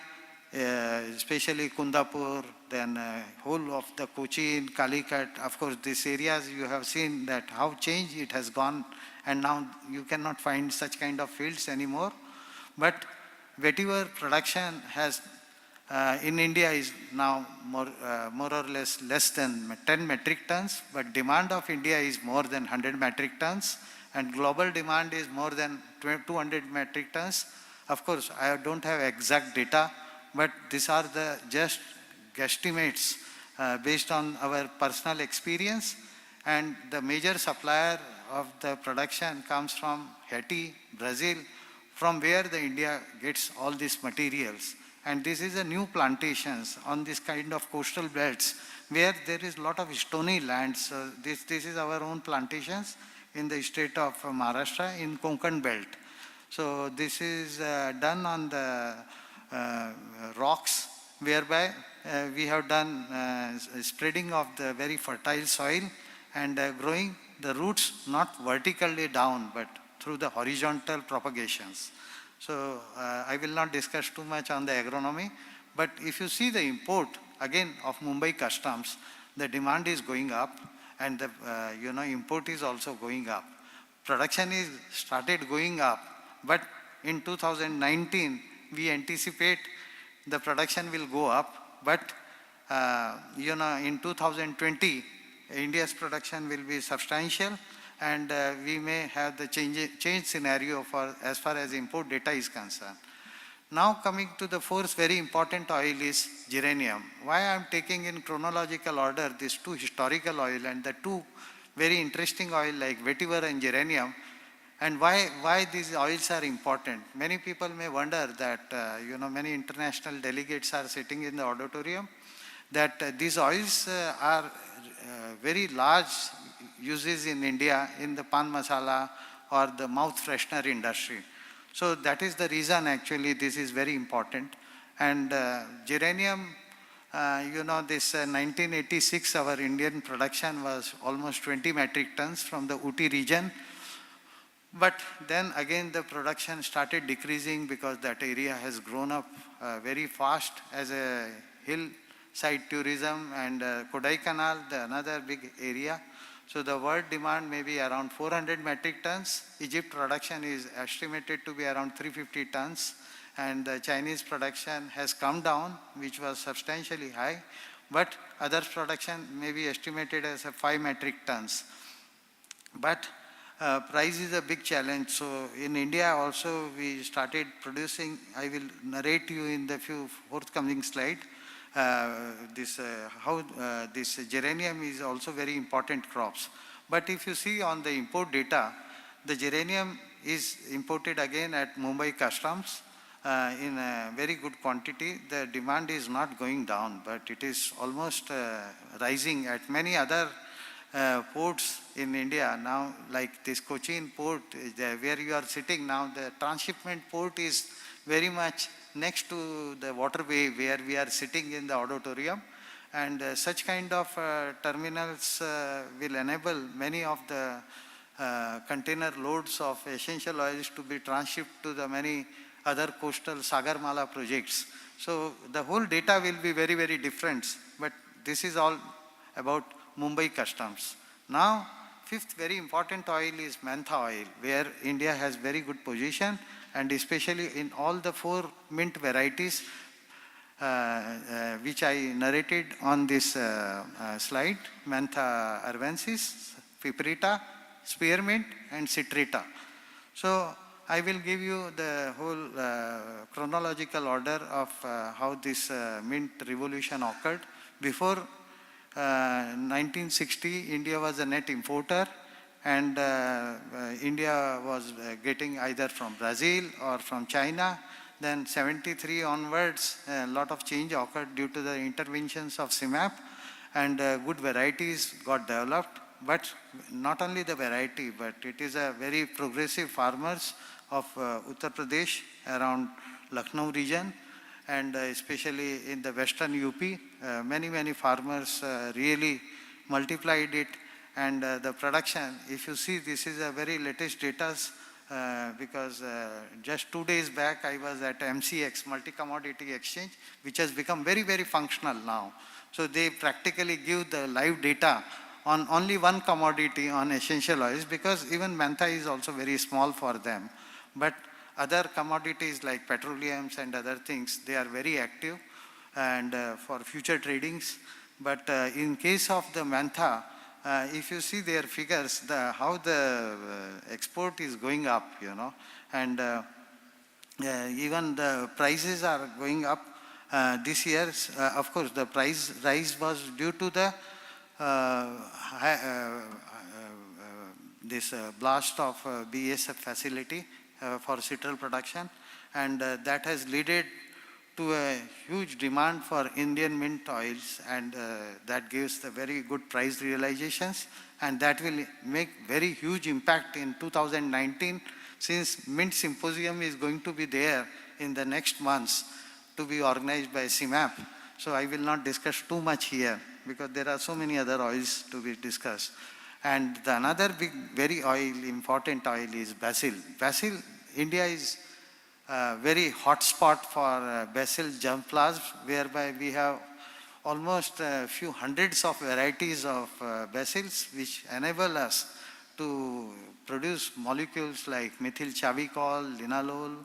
especially Kundapur, then whole of the Cochin, Calicut. Of course, these areas you have seen that how changed it has gone, and now you cannot find such kind of fields anymore. But vetiver production has in India is now more or less than 10 metric tons, but demand of India is more than 100 metric tons, and global demand is more than 200 metric tons. Of course, I don't have exact data, but these are the just guesstimates based on our personal experience, and the major supplier of the production comes from Haiti, Brazil, from where the India gets all these materials. And this is a new plantations on this kind of coastal belts where there is a lot of stony land. So this is our own plantations in the state of Maharashtra in Konkan belt. So this is done on the rocks, whereby we have done spreading of the very fertile soil and growing the roots not vertically down but through the horizontal propagations. So I will not discuss too much on the agronomy, but if you see the import again of Mumbai customs, the demand is going up and the import is also going up. Production is started going up, but in 2019 we anticipate the production will go up, but in 2020 India's production will be substantial, and we may have the change scenario for as far as import data is concerned. Now coming to the fourth very important oil is geranium. Why I am taking in chronological order these two historical oil and the two very interesting oil like vetiver and geranium, and why these oils are important. Many people may wonder that many international delegates are sitting in the auditorium, that these oils are very large uses in India in the pan masala or the mouth freshener industry. So that is the reason actually this is very important. And geranium, this 1986 our Indian production was almost 20 metric tons from the Uti region. But then again the production started decreasing because that area has grown up very fast as a hillside tourism, and Kodaikanal, the another big area. So the world demand may be around 400 metric tons. Egypt production is estimated to be around 350 tons. And the Chinese production has come down, which was substantially high. But others production may be estimated as 5 metric tons. But price is a big challenge. So in India also we started producing, I will narrate you in the few forthcoming slide. This geranium is also very important crops. But if you see on the import data, the geranium is imported again at Mumbai customs in a very good quantity. The demand is not going down, but it is almost rising at many other ports in India now, like this Cochin port where you are sitting now. The transshipment port is very much next to the waterway where we are sitting in the auditorium, and such kind of terminals will enable many of the container loads of essential oils to be transshipped to the many other coastal Sagarmala projects. So the whole data will be very, very different, but this is all about Mumbai customs. Now, fifth very important oil is mentha oil, where India has very good position, and especially in all the 4 mint varieties which I narrated on this slide: Mentha arvensis, Piperita, spearmint and citrata. So I will give you the whole chronological order of how this mint revolution occurred. Before 1960, India was a net importer, and India was getting either from Brazil or from China. Then 73 onwards, a lot of change occurred due to the interventions of CIMAP, and good varieties got developed. But not only the variety, but it is a very progressive farmers of Uttar Pradesh around Lucknow region, and especially in the western UP, many farmers really multiplied it. And the production, if you see, this is a very latest data because just 2 days back I was at MCX, Multi-Commodity Exchange, which has become very, very functional now. So they practically give the live data on only one commodity on essential oils, because even Mantha is also very small for them. But other commodities like petroleums and other things, they are very active and for future tradings. But in case of the Mantha, if you see their figures, how the export is going up, and even the prices are going up this year. Of course, the price rise was due to the this blast of BASF facility for citral production, and that has led to a huge demand for Indian mint oils, and that gives the very good price realizations, and that will make very huge impact in 2019, since Mint Symposium is going to be there in the next months to be organized by CIMAP. So I will not discuss too much here because there are so many other oils to be discussed. And the another big, very important oil is basil. Basil, India is very hot spot for basil germplasm, whereby we have almost a few hundreds of varieties of basils, which enable us to produce molecules like methyl chavicol, linalool,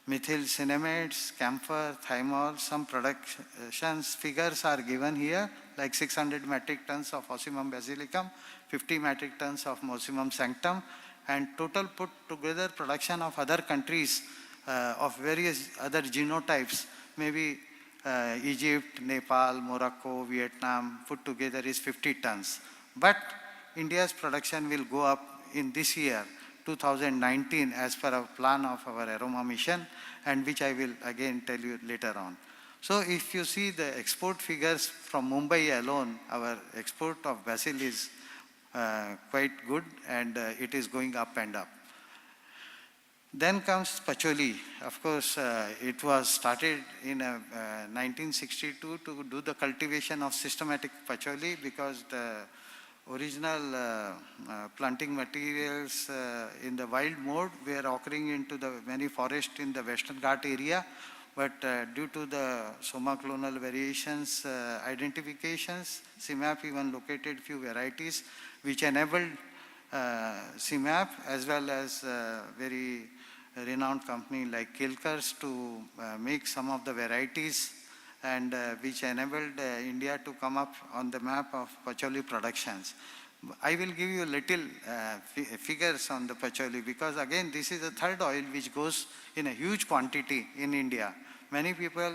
methyl cinnamates, camphor, thymol. Some production figures are given here, like 600 metric tons of Ocimum basilicum, 50 metric tons of Ocimum sanctum, and total put together production of other countries of various other genotypes, maybe Egypt, Nepal, Morocco, Vietnam, put together is 50 tons. But India's production will go up in this year, 2019, as per our plan of our aroma mission, and which I will again tell you later on. So if you see the export figures from Mumbai alone, our export of basil is quite good, and it is going up and up. Then comes patchouli. Of course, it was started in 1962 to do the cultivation of systematic patchouli, because the original planting materials in the wild mode were occurring into the many forests in the Western Ghat area. But due to the soma-clonal variations identifications, CIMAP even located few varieties which enabled CIMAP as well as very renowned company like Kilkers to make some of the varieties, and which enabled India to come up on the map of patchouli productions. I will give you little figures on the patchouli, because again this is the third oil which goes in a huge quantity in India. Many people,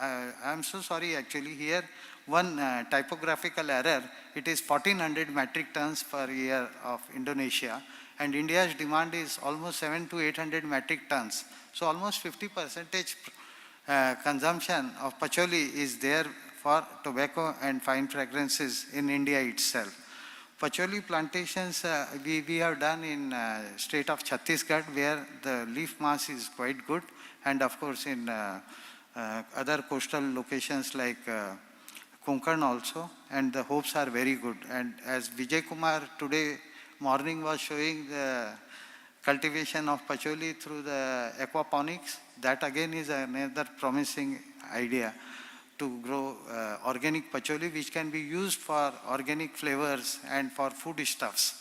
I am so sorry actually, here one typographical error, it is 1400 metric tons per year of Indonesia, and India's demand is almost 700 to 800 metric tons. So almost 50% consumption of patchouli is there for tobacco and fine fragrances in India itself. Patchouli plantations we have done in state of Chhattisgarh, where the leaf mass is quite good, and of course in other coastal locations like Konkan also, and the hopes are very good. And as Vijay Kumar today morning was showing the cultivation of patchouli through the aquaponics, that again is another promising idea to grow organic patchouli, which can be used for organic flavors and for foodstuffs.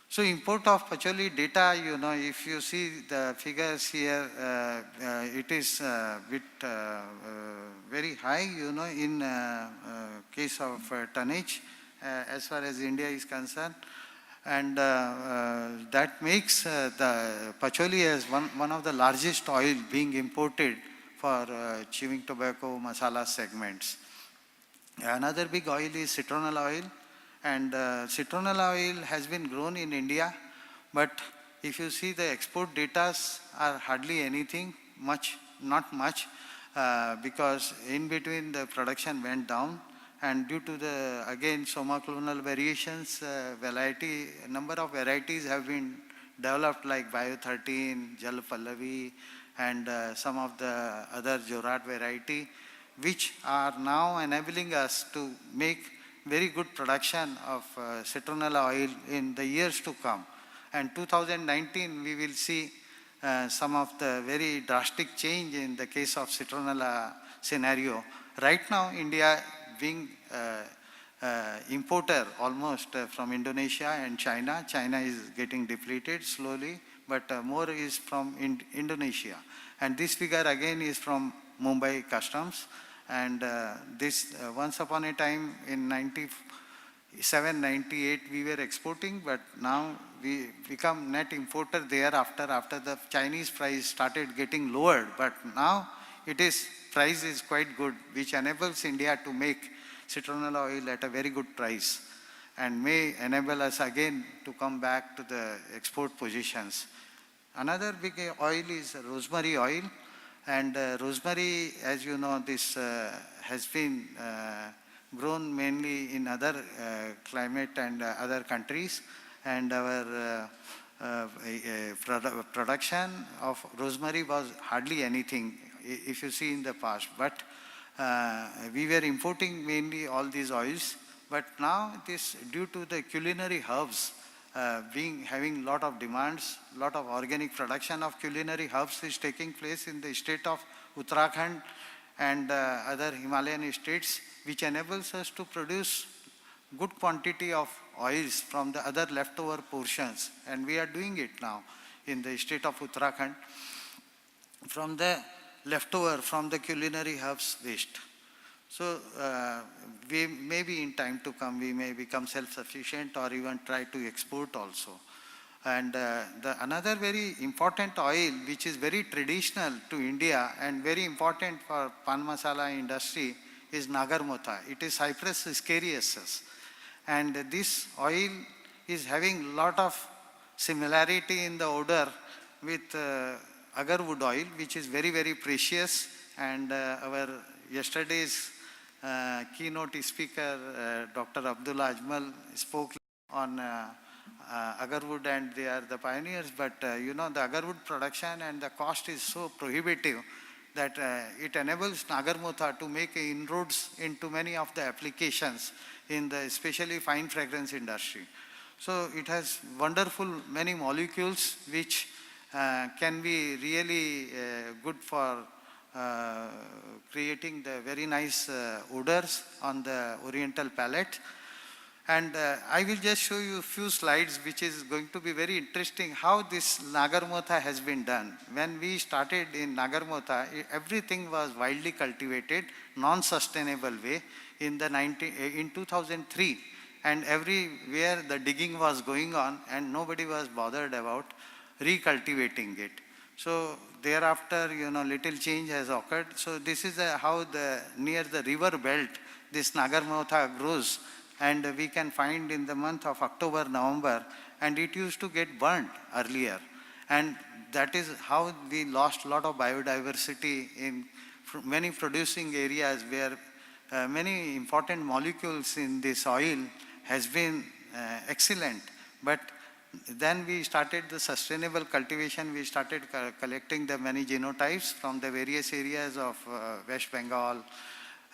So import of patchouli data, if you see the figures here, it is very high, in case of tonnage, as far as India is concerned. And that makes the patchouli as one of the largest oil being imported for chewing tobacco masala segments. Another big oil is citronal oil, and citronal oil has been grown in India, but if you see the export data are hardly anything, not much, because in between the production went down, and due to the again soma-clonal variations, number of varieties have been developed, like Bio 13, Jal Pallavi, and some of the other Jorat variety, which are now enabling us to make very good production of citronella oil in the years to come. And 2019, we will see some of the very drastic change in the case of citronella scenario. Right now, India being importer almost from Indonesia and China. China is getting depleted slowly, but more is from Indonesia. And this figure again is from Mumbai Customs. And this once upon a time in 97, 98 we were exporting, but now we become net importer thereafter after the Chinese price started getting lowered. But now price is quite good, which enables India to make citronella oil at a very good price and may enable us again to come back to the export positions. Another big oil is rosemary oil. And rosemary, as you know, this has been grown mainly in other climate and other countries. And our production of rosemary was hardly anything, if you see in the past. But we were importing mainly all these oils. But now this, due to the culinary herbs having lot of demands, lot of organic production of culinary herbs is taking place in the state of Uttarakhand and other Himalayan states, which enables us to produce good quantity of oils from the other leftover portions. And we are doing it now in the state of Uttarakhand from the leftover, from the culinary herbs waste. So we maybe in time to come, we may become self-sufficient or even try to export also. And another very important oil, which is very traditional to India and very important for pan masala industry, is nagarmotha. It is Cyprus scarius. And this oil is having lot of similarity in the odor with agarwood oil, which is very, very precious. And our yesterday's keynote speaker, Dr. Abdullah Ajmal, spoke on agarwood, and they are the pioneers. But you know, the agarwood production and the cost is so prohibitive that it enables nagarmotha to make inroads into many of the applications in the especially fine fragrance industry. So it has wonderful many molecules which can be really good for creating the very nice odors on the oriental palate. And I will just show you a few slides which is going to be very interesting how this nagarmotha has been done. When we started in nagarmotha, everything was wildly cultivated, non-sustainable way in 2003. And everywhere the digging was going on and nobody was bothered about recultivating it. So thereafter, you know, little change has occurred. So this is how near the river belt, this nagarmotha grows. And we can find in the month of October, November, and it used to get burnt earlier. And that is how we lost a lot of biodiversity in many producing areas where many important molecules in this oil has been excellent. But then we started the sustainable cultivation. We started collecting the many genotypes from the various areas of West Bengal,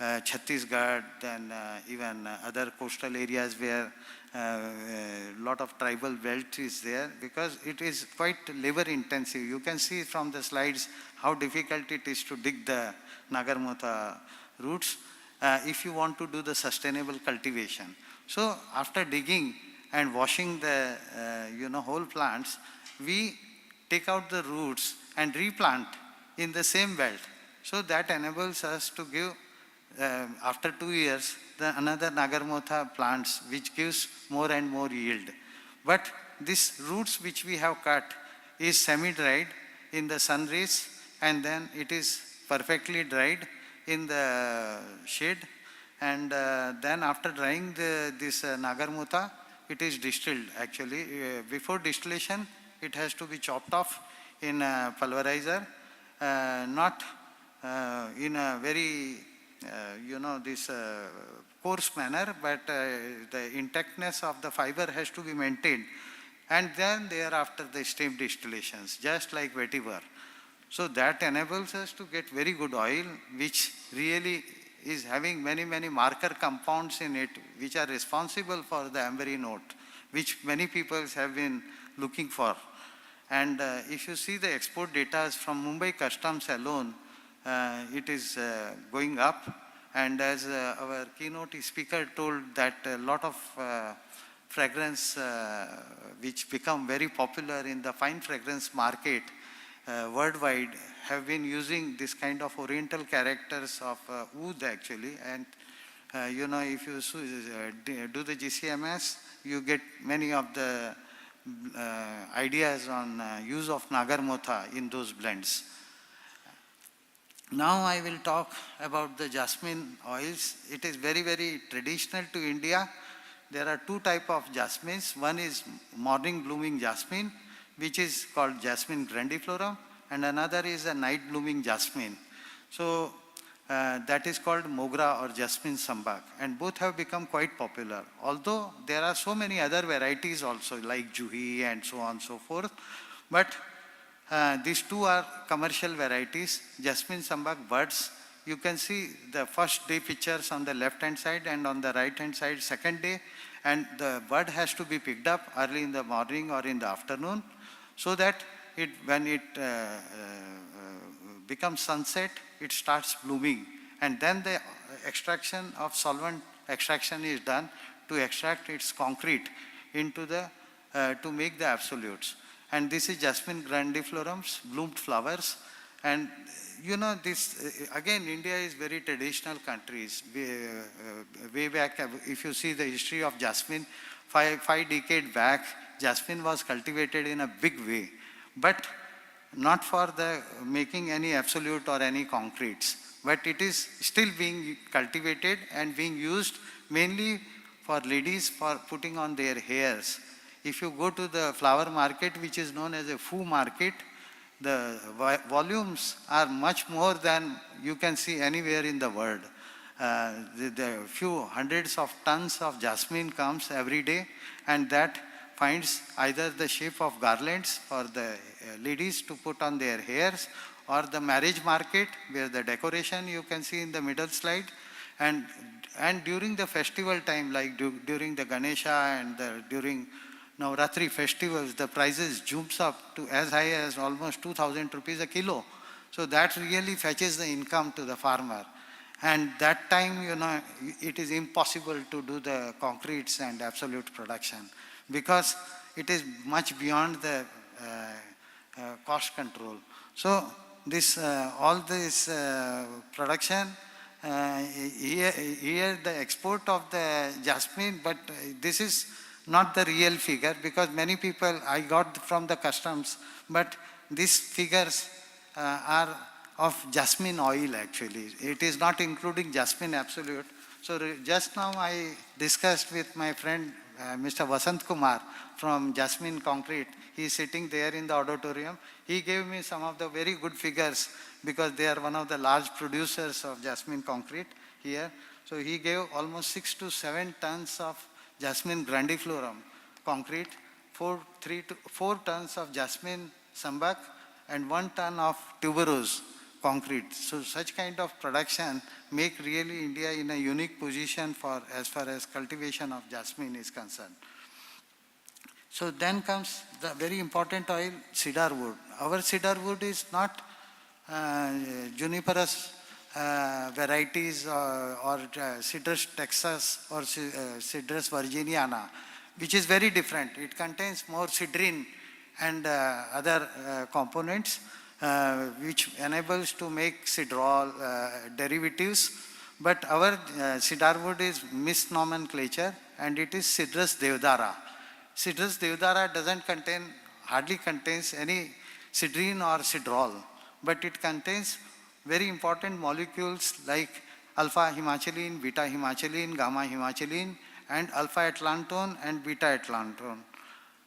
Chhattisgarh, then even other coastal areas where a lot of tribal belt is there, because it is quite labor intensive. You can see from the slides how difficult it is to dig the nagarmotha roots if you want to do the sustainable cultivation. So after digging and washing the whole plants, we take out the roots and replant in the same belt. So that enables us to give after 2 years, another nagarmotha plants, which gives more and more yield. But these roots which we have cut is semi-dried in the sun rays, and then it is perfectly dried in the shade. And then after drying this nagarmotha, it is distilled actually. Before distillation, it has to be chopped off in a pulverizer, not in a very coarse manner, but the intactness of the fiber has to be maintained. And then thereafter the steam distillations, just like vetiver. So that enables us to get very good oil, which really is having many, many marker compounds in it, which are responsible for the ambery note, which many people have been looking for. And if you see the export data from Mumbai Customs alone, it is going up. And as our keynote speaker told, that a lot of fragrance which become very popular in the fine fragrance market worldwide have been using this kind of oriental characters of oud actually. And you know, if you do the GCMS, you get many of the ideas on use of Nagarmotha in those blends. Now I will talk about the jasmine oils. It is very, very traditional to India. There are two types of jasmines. One is morning blooming jasmine, which is called jasmine grandiflorum, and another is a night blooming jasmine. So that is called mogra or jasmine sambak, and both have become quite popular. Although there are so many other varieties also, like juhi and so on and so forth, but these two are commercial varieties. Jasmine sambak buds, you can see the first day pictures on the left hand side, and on the right hand side second day, and the bud has to be picked up early in the morning or in the afternoon, so that when it becomes sunset, it starts blooming, and then the extraction of solvent extraction is done to extract its concrete into the to make the absolutes. And this is jasmine grandiflorums, bloomed flowers. And you know, this again, India is very traditional countries. Way back, if you see the history of jasmine, five decades back, jasmine was cultivated in a big way, but not for the making any absolute or any concretes, but it is still being cultivated and being used mainly for ladies for putting on their hairs. If you go to the flower market, which is known as a Fu market, the volumes are much more than you can see anywhere in the world. The few hundreds of tons of jasmine comes every day, and that finds either the shape of garlands for the ladies to put on their hairs, or the marriage market where the decoration you can see in the middle slide. And during the festival time, like during the Ganesha and during Navratri festivals, the prices jumps up to as high as almost 2,000 rupees a kilo. So that really fetches the income to the farmer. And that time, you know, it is impossible to do the concretes and absolute production, because it is much beyond the cost control. So this all this production, here the export of the jasmine, but this is not the real figure, because many people I got from the customs, but these figures are of jasmine oil actually. It is not including jasmine absolute. So just now I discussed with my friend Mr. Vasant Kumar from Jasmine Concrete. He is sitting there in the auditorium. He gave me some of the very good figures, because they are one of the large producers of Jasmine Concrete here. So he gave almost 6 to 7 tons of jasmine grandiflorum concrete, 4 tons of jasmine sambak, and 1 ton of tuberose concrete. So such kind of production make really India in a unique position for as far as cultivation of jasmine is concerned. So then comes the very important oil, cedar wood. Our cedar wood is not juniperous varieties or Cedrus texas or Cedrus virginiana, which is very different. It contains more cedrine and other components, which enables to make cedrol derivatives. But our cedar wood is misnomenclature, and it is Cedrus deodara. Cedrus deodara hardly contains any cedrine or cedrol, but it contains very important molecules like alpha hemachelin, beta hemachelin, gamma hemachelin, and alpha atlantone and beta atlantone.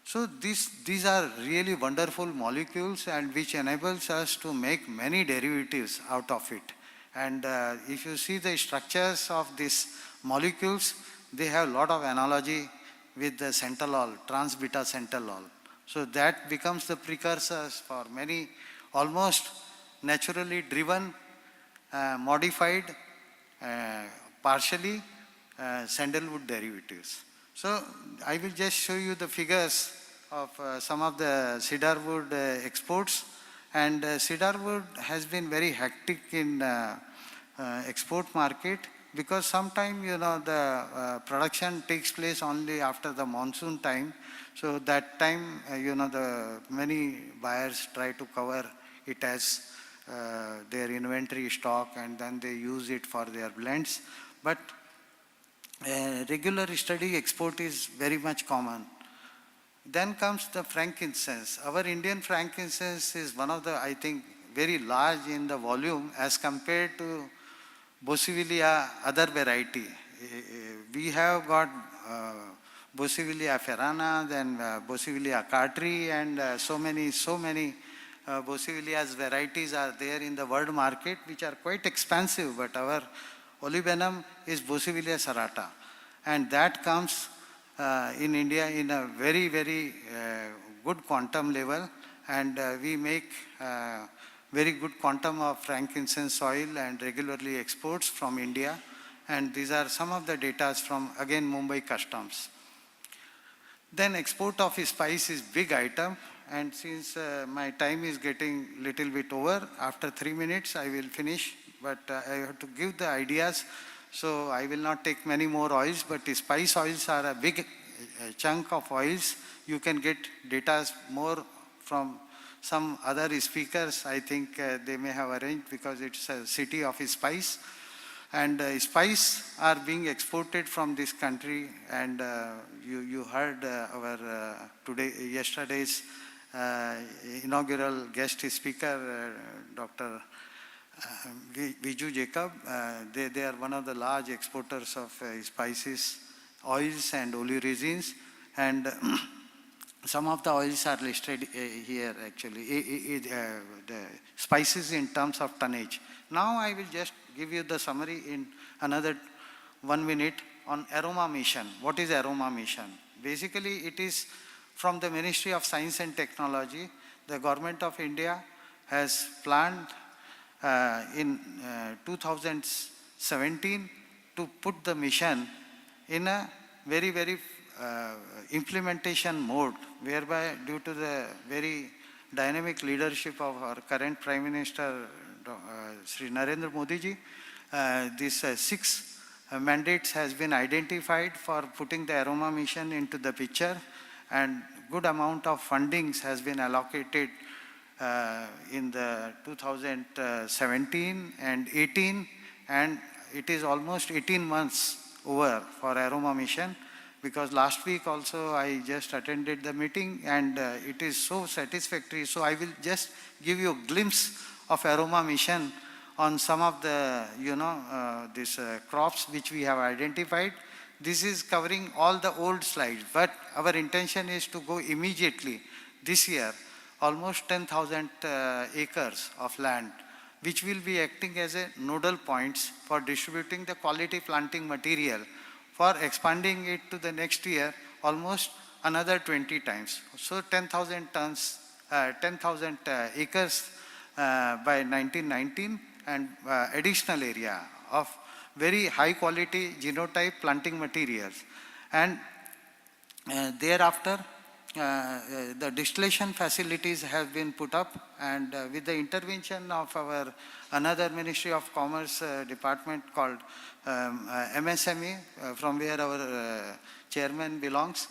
So these are really wonderful molecules, and which enables us to make many derivatives out of it. And if you see the structures of these molecules, they have a lot of analogy with the centalol, trans-beta centalol. So that becomes the precursors for many almost naturally driven, modified, partially sandalwood derivatives. So I will just show you the figures of some of the cedar wood exports, and cedar wood has been very hectic in export market, because sometimes the production takes place only after the monsoon time. So that time the many buyers try to cover it as their inventory stock, and then they use it for their blends. But regular steady export is very much common. Then comes the frankincense. Our Indian frankincense is one of the, I think, very large in the volume as compared to Boswellia other variety. We have got Boswellia ferrana, then Boswellia carteri, and so many Boswellia's varieties are there in the world market, which are quite expensive, but our olibanum is Boswellia serrata, and that comes in India in a very, very good quantum level, and we make very good quantum of frankincense oil and regularly exports from India. And these are some of the data from, again, Mumbai Customs. Then export of spice is big item, and since my time is getting little bit over, after 3 minutes I will finish, but I have to give the ideas, so I will not take many more oils, but spice oils are a big chunk of oils. You can get data more from some other speakers. I think they may have arranged, because it's a city of spice. And spice are being exported from this country, and you heard yesterday's inaugural guest speaker, Dr. Viju Jacob. They are one of the large exporters of spices, oils and oleoresins, and some of the oils are listed here actually, the spices in terms of tonnage. Now I will just give you the summary in another 1 minute on aroma mission. What is aroma mission? Basically, it is from the Ministry of Science and Technology. The Government of India has planned in 2017 to put the mission in a very, very implementation mode, whereby due to the very dynamic leadership of our current Prime Minister, Sri Narendra Modi ji, this 6 mandates has been identified for putting the aroma mission into the picture, and good amount of fundings has been allocated in the 2017 and 18, and it is almost 18 months over for aroma mission, because last week also I just attended the meeting, and it is so satisfactory. So I will just give you a glimpse of aroma mission on some of the these crops which we have identified. This is covering all the old slides, but our intention is to go immediately this year almost 10,000 acres of land, which will be acting as a nodal points for distributing the quality planting material, for expanding it to the next year almost another 20 times. So 10,000 acres by 1919, and additional area of very high quality genotype planting materials. And thereafter, the distillation facilities have been put up, and with the intervention of our another Ministry of Commerce department called MSME, from where our chairman belongs,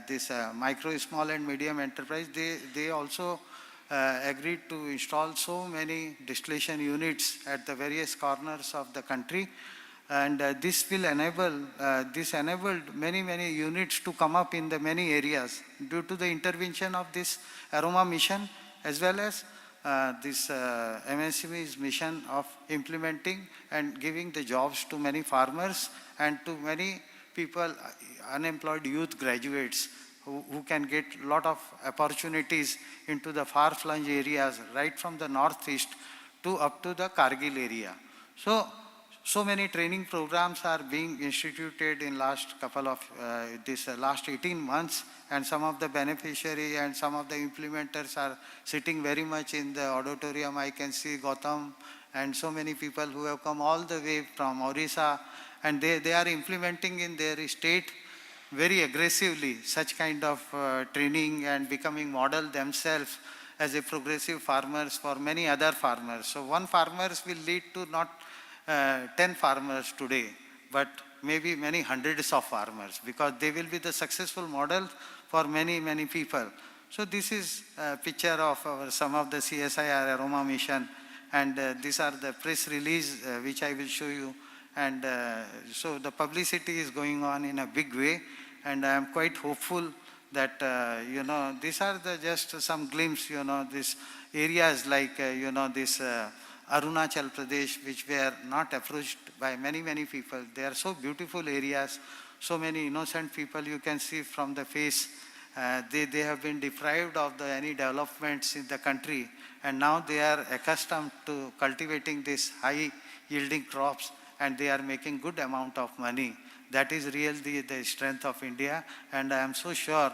this micro, small and medium enterprise, they also agreed to install so many distillation units at the various corners of the country, and this will enable, this enabled many units to come up in the many areas due to the intervention of this aroma mission, as well as this MSME's mission of implementing and giving the jobs to many farmers and to many people, unemployed youth graduates, who can get a lot of opportunities into the far-flung areas, right from the northeast to up to the Kargil area. So many training programs are being instituted in last couple of, last 18 months, and some of the beneficiary and some of the implementers are sitting very much in the auditorium. I can see Gautam and so many people who have come all the way from Orissa, and they are implementing in their state very aggressively such kind of training and becoming model themselves as a progressive farmers for many other farmers. So one farmers will lead to not 10 farmers today, but maybe many hundreds of farmers, because they will be the successful model for many, many people. So this is a picture of some of the CSIR aroma mission, and these are the press release which I will show you. And so the publicity is going on in a big way, and I am quite hopeful that, these are the just some glimpse, these areas like, this Arunachal Pradesh, which were not approached by many, many people. They are so beautiful areas, so many innocent people you can see from the face. They have been deprived of any developments in the country, and now they are accustomed to cultivating these high yielding crops, and they are making good amount of money. That is really the strength of India, and I am so sure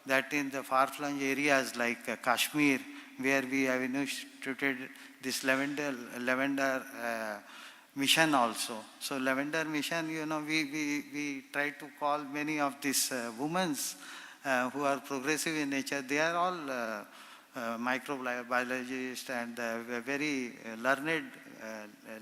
that in the far-flung areas like Kashmir, where we have instituted this lavender mission also. So lavender mission, we try to call many of these women who are progressive in nature. They are all microbiologists and very learned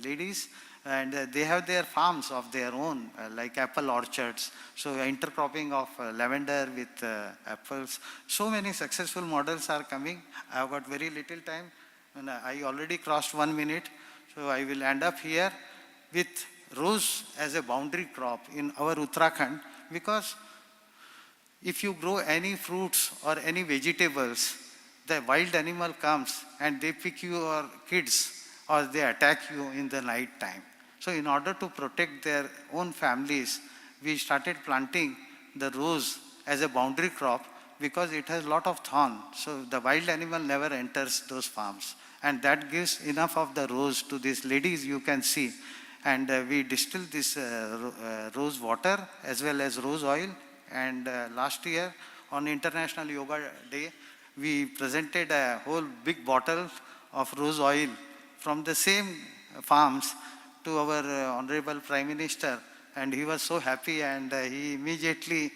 ladies, and they have their farms of their own, like apple orchards. So intercropping of lavender with apples. So many successful models are coming. I have got very little time, and I already crossed 1 minute. So I will end up here with rose as a boundary crop in our Uttarakhand, because if you grow any fruits or any vegetables, the wild animal comes and they pick your kids or they attack you in the night time. So in order to protect their own families, we started planting the rose as a boundary crop, because it has a lot of thorn. So the wild animal never enters those farms. And that gives enough of the rose to these ladies you can see. And we distill this rose water as well as rose oil. And last year on International Yoga Day, we presented a whole big bottle of rose oil from the same farms to our Honorable Prime Minister, and he was so happy, and he immediately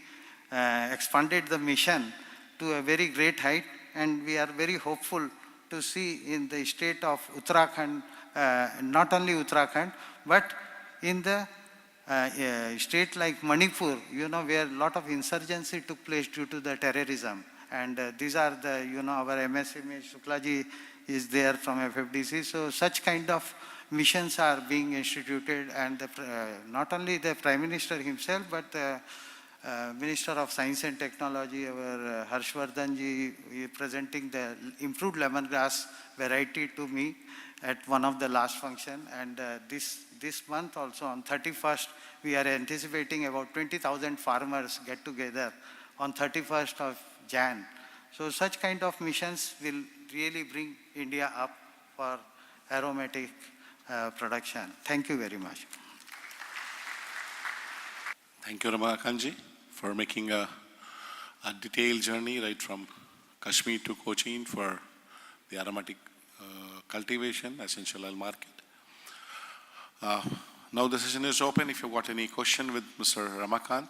expanded the mission to a very great height, and we are very hopeful to see in the state of Uttarakhand, not only Uttarakhand, but in the state like Manipur, where a lot of insurgency took place due to the terrorism. And these are the, our MSMA Shuklaji is there from FFDC. So such kind of missions are being instituted, and not only the Prime Minister himself, but the Minister of Science and Technology, our Harshvardhan ji, presenting the improved lemongrass variety to me at one of the last function. And this month also on 31st, we are anticipating about 20,000 farmers get together on 31st of Jan. So such kind of missions will really bring India up for aromatic production. Thank you very much. Thank you, Ramakantji, for making a detailed journey right from Kashmir to Cochin for the aromatic cultivation, essential oil market. Now the session is open. If you've got any question with Mr. Ramakant,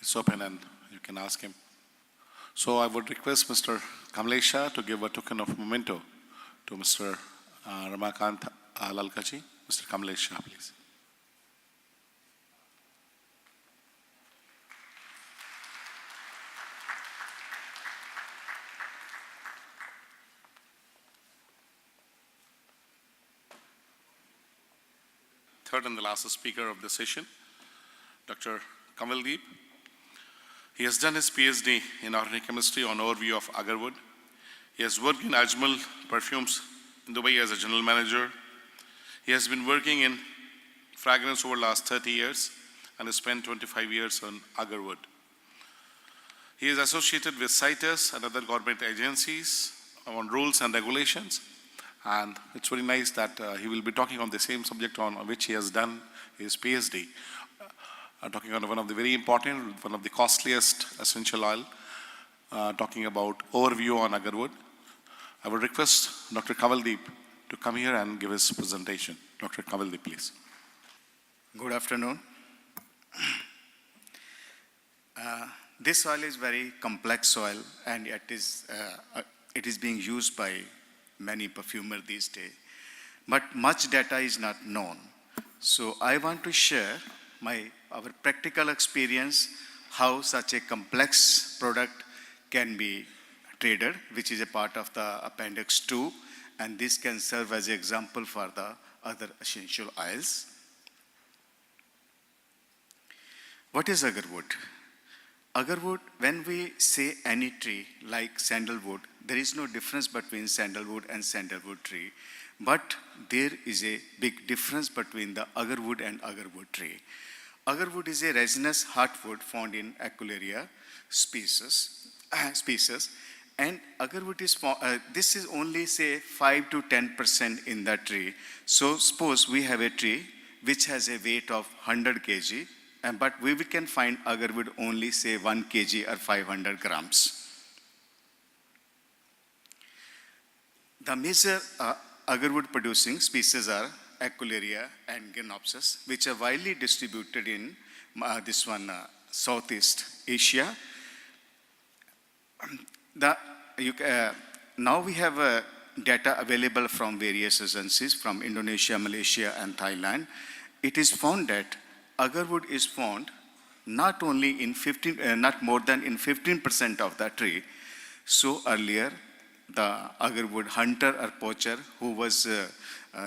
it's open and you can ask him. So I would request Mr. Kamlesha to give a token of memento to Mr. Ramakant Lalkaji. Mr. Kamlesha, please. Third and the last speaker of the session, Dr. Kamaldeep. He has done his PhD in organic chemistry on overview of agarwood. He has worked in Ajmal Perfumes in Dubai as a general manager. He has been working in fragrance over the last 30 years and has spent 25 years on agarwood. He is associated with CITES and other government agencies on rules and regulations. And it's very nice that he will be talking on the same subject on which he has done his PhD. Talking on one of the very important, one of the costliest essential oil, talking about overview on agarwood. I would request Dr. Kamaldeep to come here and give his presentation. Dr. Kamaldeep, please. Good afternoon. This soil is very complex soil, and it is being used by many perfumers these days. But much data is not known. So I want to share our practical experience, how such a complex product can be traded, which is a part of the Appendix 2, and this can serve as an example for the other essential oils. What is agarwood? Agarwood, when we say any tree like sandalwood, there is no difference between sandalwood and sandalwood tree. But there is a big difference between the agarwood and agarwood tree. Agarwood is a resinous hardwood found in Aquilaria species, and agarwood is this is only say 5 to 10% in the tree. So suppose we have a tree which has a weight of 100 kg, but we can find agarwood only say 1 kg or 500 grams. The major agarwood producing species are Aquilaria and Gynopsis, which are widely distributed in Southeast Asia. Now we have data available from various agencies from Indonesia, Malaysia, and Thailand. It is found that agarwood is found not only in not more than in 15% of the tree. So earlier, the agarwood hunter or poacher who was,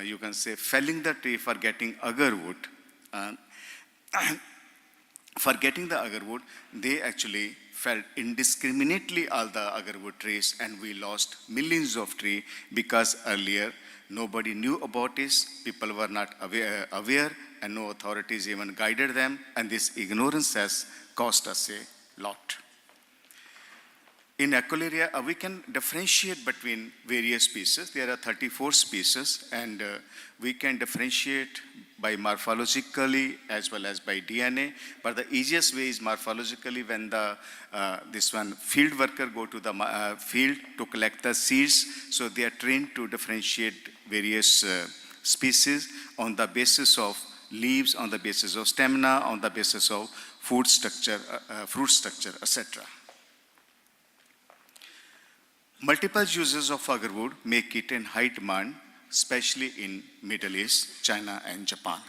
you can say, felling the tree for getting agarwood, they actually felled indiscriminately all the agarwood trees, and we lost millions of trees because earlier nobody knew about this, people were not aware, and no authorities even guided them, and this ignorance has cost us a lot. In Aquilaria, we can differentiate between various species. There are 34 species, and we can differentiate by morphologically as well as by DNA. But the easiest way is morphologically. When the field worker go to the field to collect the seeds, so they are trained to differentiate various species on the basis of leaves, on the basis of stamina, on the basis of fruit structure, etc. Multiple uses of agarwood make it in high demand, especially in Middle East, China, and Japan.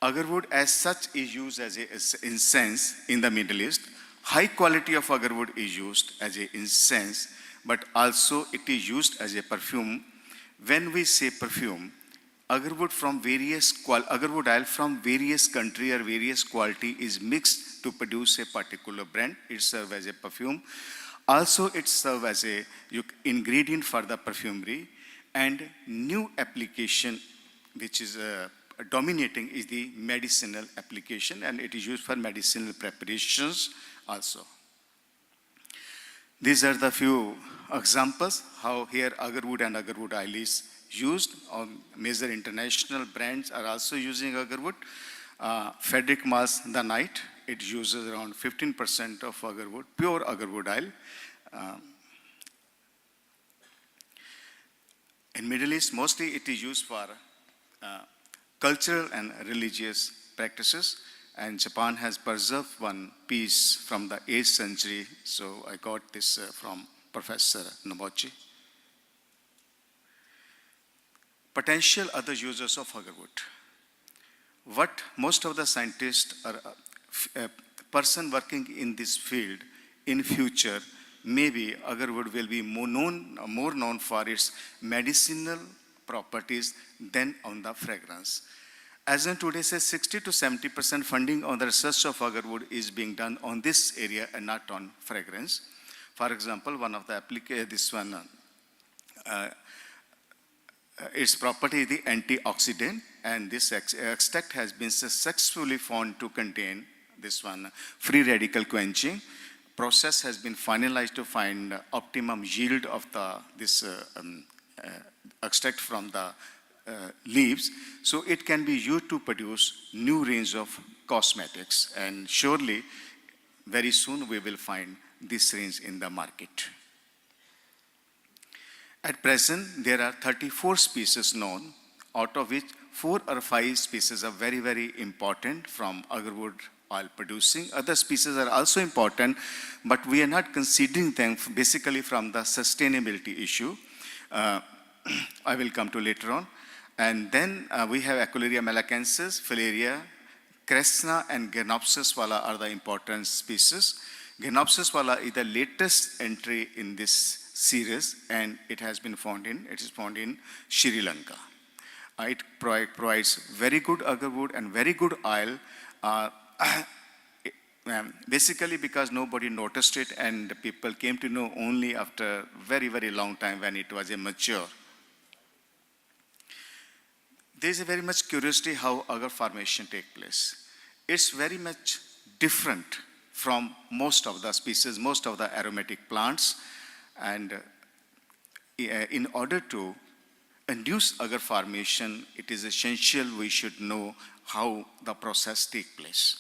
Agarwood as such is used as an incense in the Middle East. High quality of agarwood is used as an incense, but also it is used as a perfume. When we say perfume, agarwood oil from various country or various quality is mixed to produce a particular brand. It serves as a perfume. Also, it serves as a ingredient for the perfumery, and new application which is dominating is the medicinal application, and it is used for medicinal preparations also. These are the few examples how here agarwood and agarwood oil is used. Major international brands are also using agarwood. Frederick Maas the Night, it uses around 15% of agarwood, pure agarwood oil. In Middle East, mostly it is used for cultural and religious practices, and Japan has preserved one piece from the 8th century, so I got this from Professor Nobuchi. Potential other uses of agarwood. What most of the scientists or person working in this field in future, maybe agarwood will be more known for its medicinal properties than on the fragrance. As in today, say 60 to 70% funding on the research of agarwood is being done on this area and not on fragrance. For example, one of the its property is the antioxidant, and this extract has been successfully found to contain free radical quenching. Process has been finalized to find optimum yield of this extract from the leaves, so it can be used to produce new range of cosmetics, and surely very soon we will find this range in the market. At present, there are 34 species known, out of which 4 or 5 species are very, very important from agarwood oil producing. Other species are also important, but we are not considering them basically from the sustainability issue. I will come to later on. And then we have Aquileria malacensis, Filaria, Cresna, and Genopsis wala are the important species. Genopsis wala is the latest entry in this series, and it is found in Sri Lanka. It provides very good agarwood and very good oil, basically because nobody noticed it, and people came to know only after very, very long time when it was mature. There is a very much curiosity how agar formation take place. It's very much different from most of the species, most of the aromatic plants, and in order to induce agar formation, it is essential we should know how the process takes place.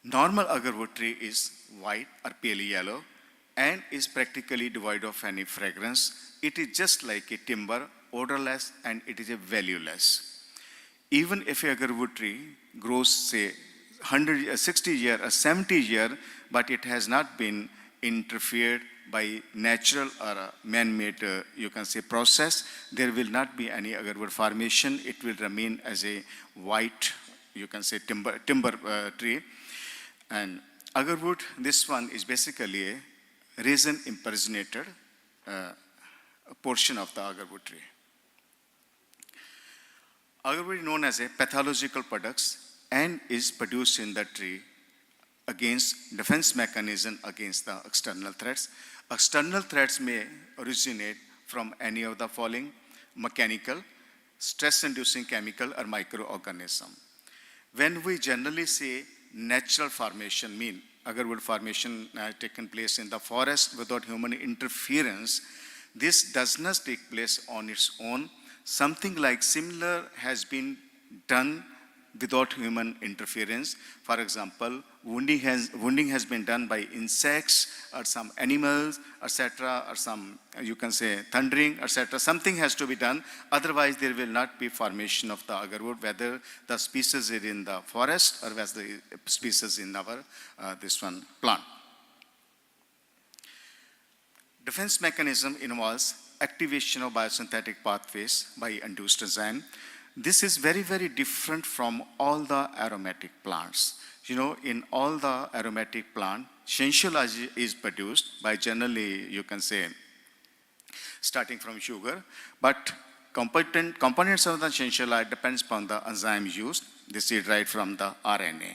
Normal agarwood tree is white or pale yellow and is practically devoid of any fragrance. It is just like a timber, odorless, and it is a valueless. Even if a agarwood tree grows, say, 60 year or 70 year, but it has not been interfered by natural or man-made, you can say, process, there will not be any agarwood formation. It will remain as a white, you can say, timber tree. And agarwood, this one is basically a resin impregnated portion of the agarwood tree. Agarwood is known as a pathological products and is produced in the tree against defense mechanism against the external threats. External threats may originate from any of the following: mechanical, stress-inducing chemical, or microorganism. When we generally say natural formation, mean agarwood formation taken place in the forest without human interference, this does not take place on its own. Something like similar has been done without human interference. For example, wounding has been done by insects or some animals, etc., or some, you can say, thundering, etc. Something has to be done. Otherwise, there will not be formation of the agarwood, whether the species is in the forest or whether the species in our plant. Defense mechanism involves activation of biosynthetic pathways by induced enzyme. This is very, very different from all the aromatic plants. You know, in all the aromatic plant, sensuality is produced by generally, you can say, starting from sugar, but components of the sensuality depends upon the enzyme used. This is right from the RNA.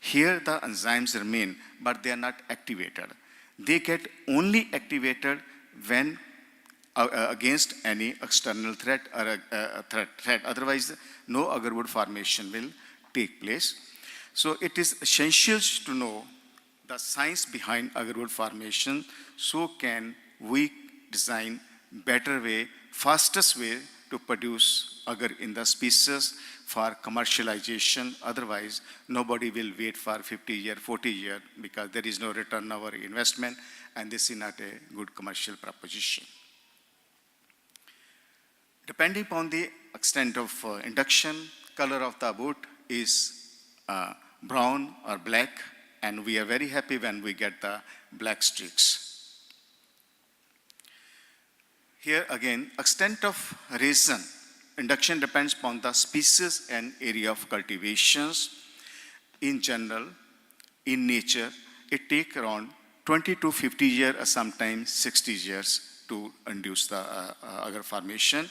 Here the enzymes remain, but they are not activated. They get only activated when against any external threat or threat. Otherwise, no agarwood formation will take place. So it is essential to know the science behind agarwood formation, so can we design better way, fastest way to produce agar in the species for commercialization. Otherwise, nobody will wait for 50 years, 40 years, because there is no return on our investment, and this is not a good commercial proposition. Depending upon the extent of induction, color of the wood is brown or black, and we are very happy when we get the black streaks. Here again, extent of resin, induction depends upon the species and area of cultivations. In general, in nature, it takes around 20 to 50 years or sometimes 60 years to induce the agar formation.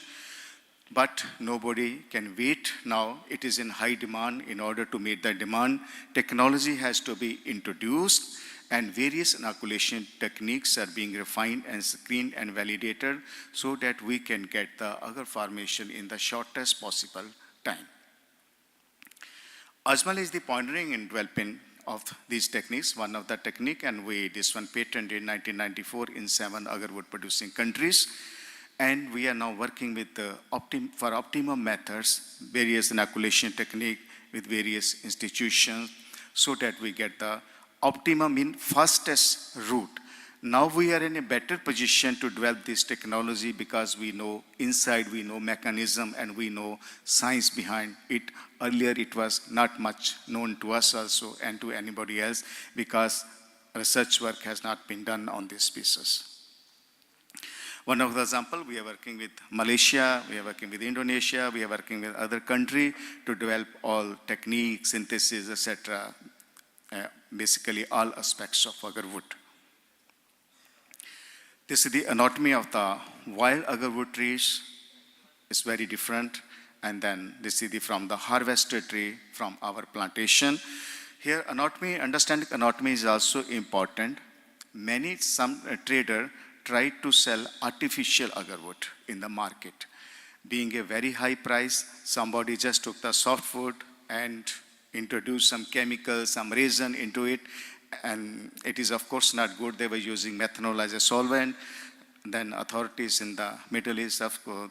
But nobody can wait now. It is in high demand. In order to meet the demand, technology has to be introduced, and various inoculation techniques are being refined and screened and validated so that we can get the agar formation in the shortest possible time. Ajmal is the pioneering in developing of these techniques, one of the technique, and this one patented in 1994 in 7 agarwood producing countries. And we are now working with for optimum methods, various inoculation technique with various institutions, so that we get the optimum in fastest route. Now we are in a better position to develop this technology because we know inside, we know mechanism, and we know science behind it. Earlier it was not much known to us also and to anybody else because research work has not been done on these species. One of the example, we are working with Malaysia, we are working with Indonesia, we are working with other country to develop all techniques, synthesis, etc. Basically all aspects of agarwood. This is the anatomy of the wild agarwood trees. It's very different. And then this is from the harvested tree from our plantation. Here anatomy, understanding anatomy is also important. Some trader try to sell artificial agarwood in the market. Being a very high price, somebody just took the softwood and introduced some chemicals, some resin into it, and it is of course not good. They were using methanol as a solvent. Then authorities in the Middle East, of course,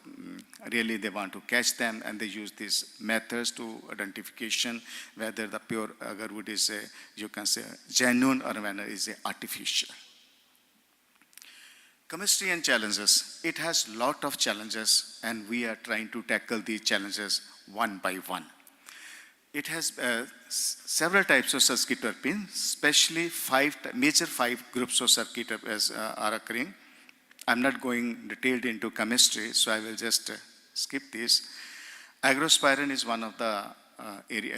really they want to catch them, and they use these methods to identification whether the pure agarwood is a, you can say, genuine or whether it is a artificial. Chemistry and challenges. It has lot of challenges, and we are trying to tackle these challenges one by one. It has several types of circuit terpenes, especially major five groups of circuit terpenes are occurring. I'm not going detailed into chemistry, so I will just skip this. Agrospirin is one of the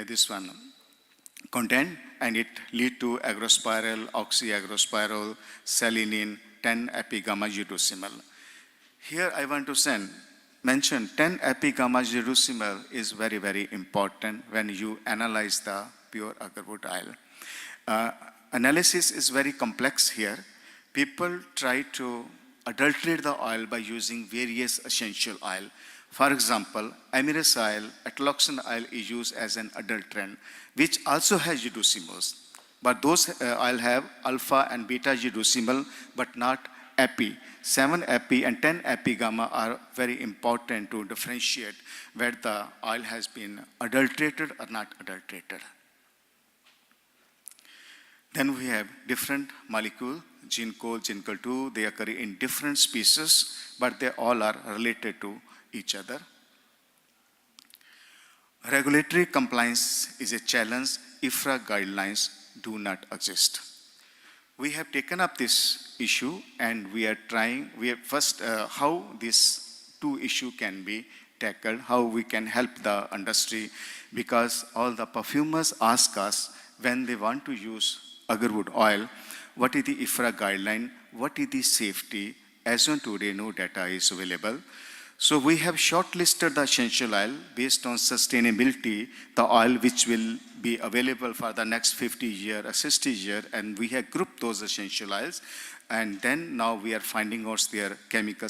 this one content, and it lead to agrospiral, oxyagrospirol, selenin, 10-epigamma-uracil. Here I want to mention 10-epigamma-uracil is very, very important when you analyze the pure agarwood oil. Analysis is very complex here. People try to adulterate the oil by using various essential oil. For example, amyris oil, atloxin oil is used as an adulterant, which also has uracil. But those oil have alpha and beta uracil, but not epi. 7-epi and 10-epi gamma are very important to differentiate whether the oil has been adulterated or not adulterated. Then we have different molecules, ginkgo, ginkgo-2, they occur in different species, but they all are related to each other. Regulatory compliance is a challenge. IFRA guidelines do not exist. We have taken up this issue and we are trying, how this two issue can be tackled, how we can help the industry, because all the perfumers ask us when they want to use agarwood oil, what is the IFRA guideline, what is the safety. As on today, no data is available. So we have shortlisted the essential oil based on sustainability, the oil which will be available for the next 50 years or 60 years, and we have grouped those essential oils. And then now we are finding out their chemical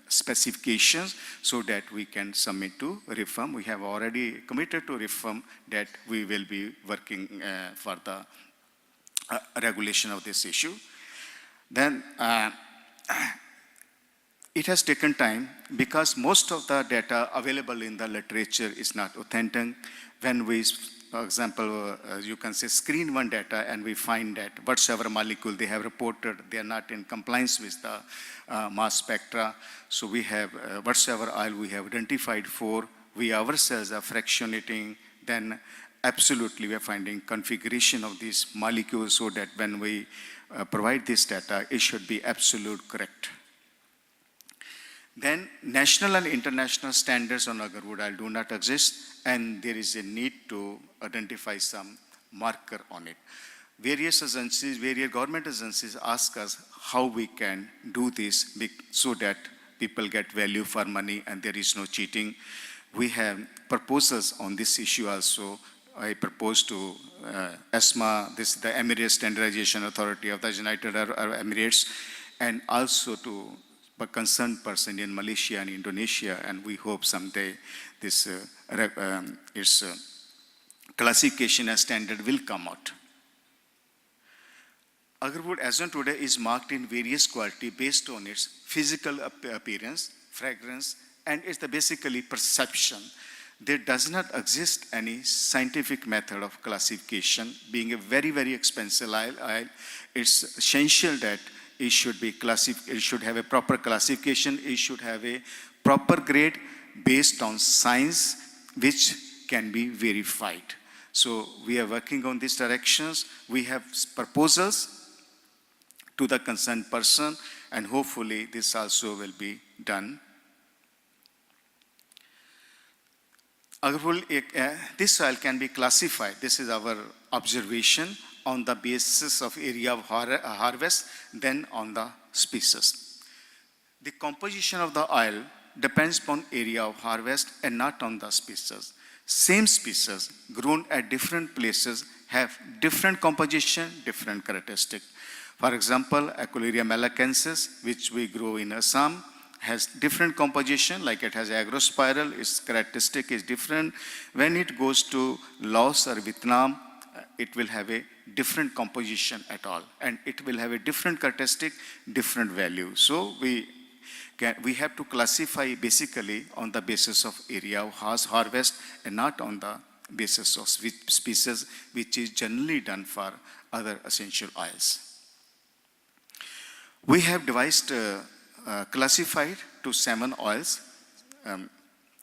specifications so that we can submit to reform. We have already committed to reform that we will be working for the regulation of this issue. Then it has taken time because most of the data available in the literature is not authentic. When we, for example, you can say screen one data and we find that whatsoever molecule they have reported, they are not in compliance with the mass spectra. So we have whatsoever oil we have identified for, we ourselves are fractionating, then absolutely we are finding configuration of these molecules so that when we provide this data, it should be absolute correct. Then national and international standards on agarwood oil do not exist, and there is a need to identify some marker on it. Various agencies, various government agencies ask us how we can do this so that people get value for money and there is no cheating. We have proposals on this issue also. I propose to ESMA, this is the Emirates Standardization Authority of the United Arab Emirates, and also to a concerned person in Malaysia and Indonesia, and we hope someday this classification as standard will come out. Agarwood as on today is marked in various quality based on its physical appearance, fragrance, and it's basically perception. There does not exist any scientific method of classification. Being a very, very expensive oil, it's essential that it should be it should have a proper classification, it should have a proper grade based on science which can be verified. So we are working on these directions. We have proposals to the concerned person, and hopefully this also will be done. This soil can be classified, this is our observation, on the basis of area of harvest, then on the species. The composition of the oil depends upon area of harvest and not on the species. Same species grown at different places have different composition, different characteristic. For example, Aquileria malacensis, which we grow in Assam, has different composition, like it has agrospiral, its characteristic is different. When it goes to Laos or Vietnam, it will have a different composition at all, and it will have a different characteristic, different value. So we have to classify basically on the basis of area of harvest and not on the basis of species, which is generally done for other essential oils. We have devised classified to 7 oils,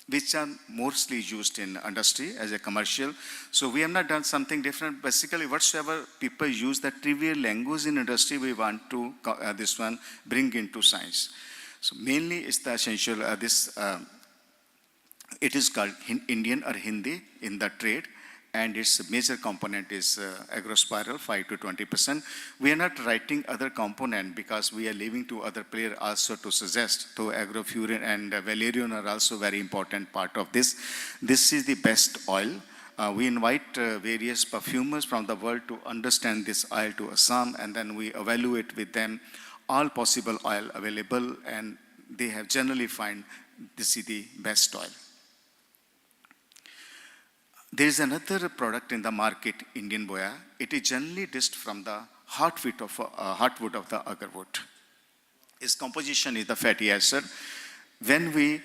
which are mostly used in industry as a commercial. So we have not done something different. Basically, whatsoever people use the trivial language in industry, we want to this one bring into science. So mainly it's the essential, it is called Indian or Hindi in the trade, and its major component is agrospiral, 5 to 20%. We are not writing other component because we are leaving to other player also to suggest. So agrofurin and valerian are also very important part of this. This is the best oil. We invite various perfumers from the world to understand this oil to Assam, and then we evaluate with them all possible oil available, and they have generally find this is the best oil. There is another product in the market, Indian boya. It is generally distilled from the heartwood of the agarwood. Its composition is the fatty acid. When we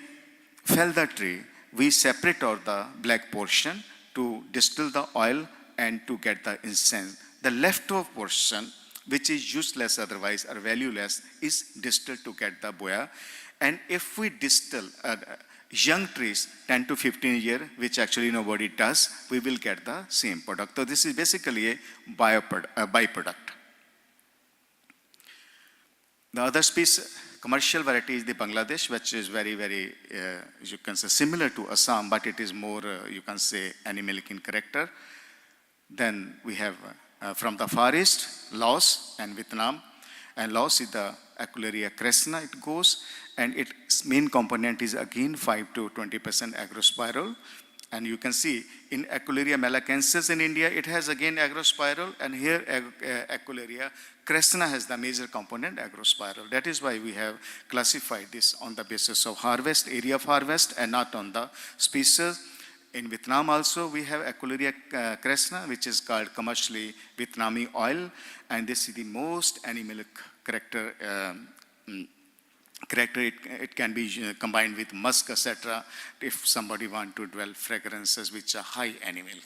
fell the tree, we separate out the black portion to distill the oil and to get the incense. The leftover portion, which is useless otherwise or valueless, is distilled to get the boya. And if we distill young trees, 10 to 15 years, which actually nobody does, we will get the same product. So this is basically a byproduct. The other species, commercial variety, is the Bangladesh, which is very, very, you can say, similar to Assam, but it is more, you can say, animalic in character. Then we have from the Far East, Laos and Vietnam. And Laos is the Aquileria crescina, it goes, and its main component is again 5 to 20% agrospiral. And you can see in Aquileria malacensis in India, it has again agrospiral, and here Aquileria crescina has the major component agrospiral. That is why we have classified this on the basis of harvest, area of harvest, and not on the species. In Vietnam also, we have Aquileria crescina, which is called commercially Vietnamese oil, and this is the most animalic character. It can be combined with musk, etc., if somebody want to develop fragrances which are high animal.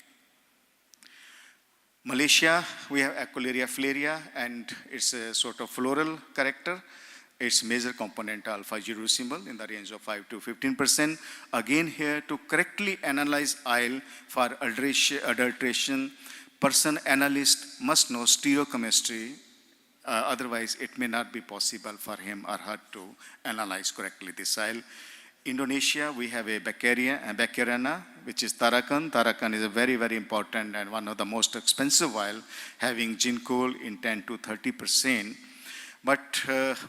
Malaysia, we have Aquileria flaria, and it's a sort of floral character. Its major component alpha-gyrosymol in the range of 5 to 15%. Again here, to correctly analyze oil for adulteration, person analyst must know stereochemistry. Otherwise, it may not be possible for him or her to analyze correctly this oil. Indonesia, we have a Bacchariana, which is Tarakan. Tarakan is a very, very important and one of the most expensive oil, having ginkolol in 10 to 30%. But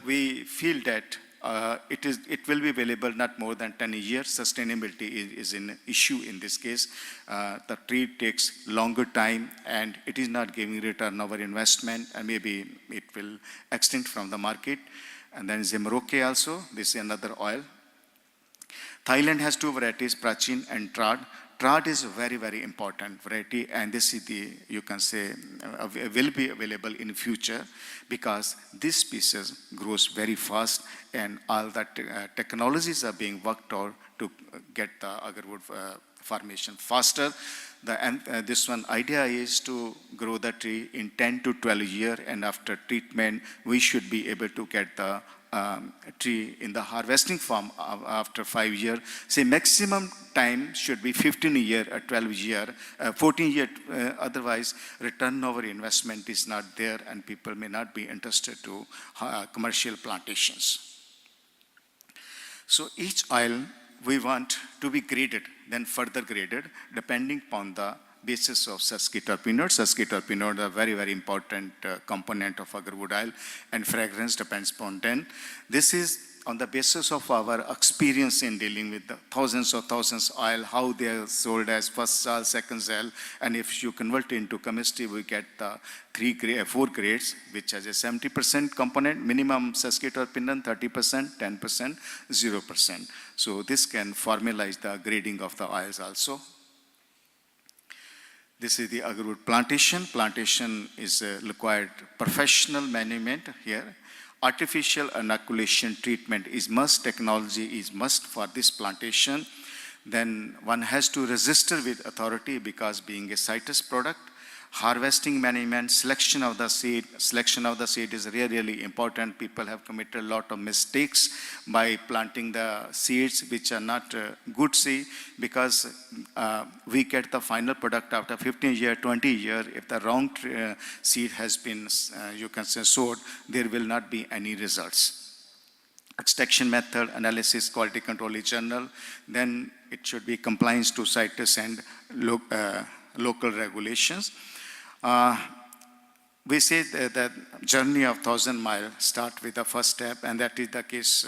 we feel that it will be available not more than 10 years. Sustainability is an issue in this case. The tree takes longer time, and it is not giving return over investment, and maybe it will extinct from the market. And then Zimroke also, this is another oil. Thailand has 2 varieties, Prachin and Trad. Trad is a very, very important variety, and this is the, you can say, will be available in future because this species grows very fast, and all the technologies are being worked out to get the agarwood formation faster. This one idea is to grow the tree in 10 to 12 years, and after treatment, we should be able to get the tree in the harvesting form after 5 years. Say maximum time should be 15 year or 12 year, 14 year. Otherwise, return over investment is not there, and people may not be interested to commercial plantations. So each oil we want to be graded, then further graded, depending upon the basis of sesquiterpenoid. Sesquiterpenoid is a very, very important component of agarwood oil, and fragrance depends upon then. This is on the basis of our experience in dealing with the thousands of oil, how they are sold as first sale, second sale, and if you convert it into chemistry, we get the 4 grades, which has a 70% component, minimum sesquiterpenoid, 30%, 10%, 0%. So this can formalize the grading of the oils also. This is the agarwood plantation. Plantation is required professional management here. Artificial inoculation treatment is must, technology is must for this plantation. Then one has to register with authority because being a citrus product. Harvesting management, selection of the seed. Selection of the seed is really, really important. People have committed a lot of mistakes by planting the seeds which are not good seed, because we get the final product after 15 years, 20 years. If the wrong seed has been, you can say, sowed, there will not be any results. Extraction method, analysis, quality control is general. Then it should be compliance to citrus and local regulations. We say that journey of 1,000 miles start with the first step, and that is the case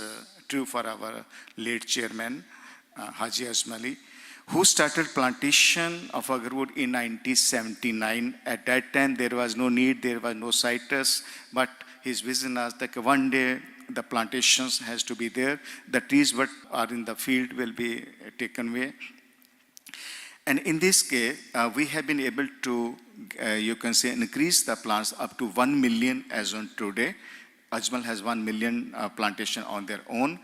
true for our late chairman, Haji Azmali, who started plantation of agarwood in 1979. At that time, there was no need, there was no citrus, but his vision was that one day the plantations has to be there. The trees that are in the field will be taken away. And in this case, we have been able to, you can say, increase the plants up to 1 million as on today. Ajmal has 1 million plantation on their own.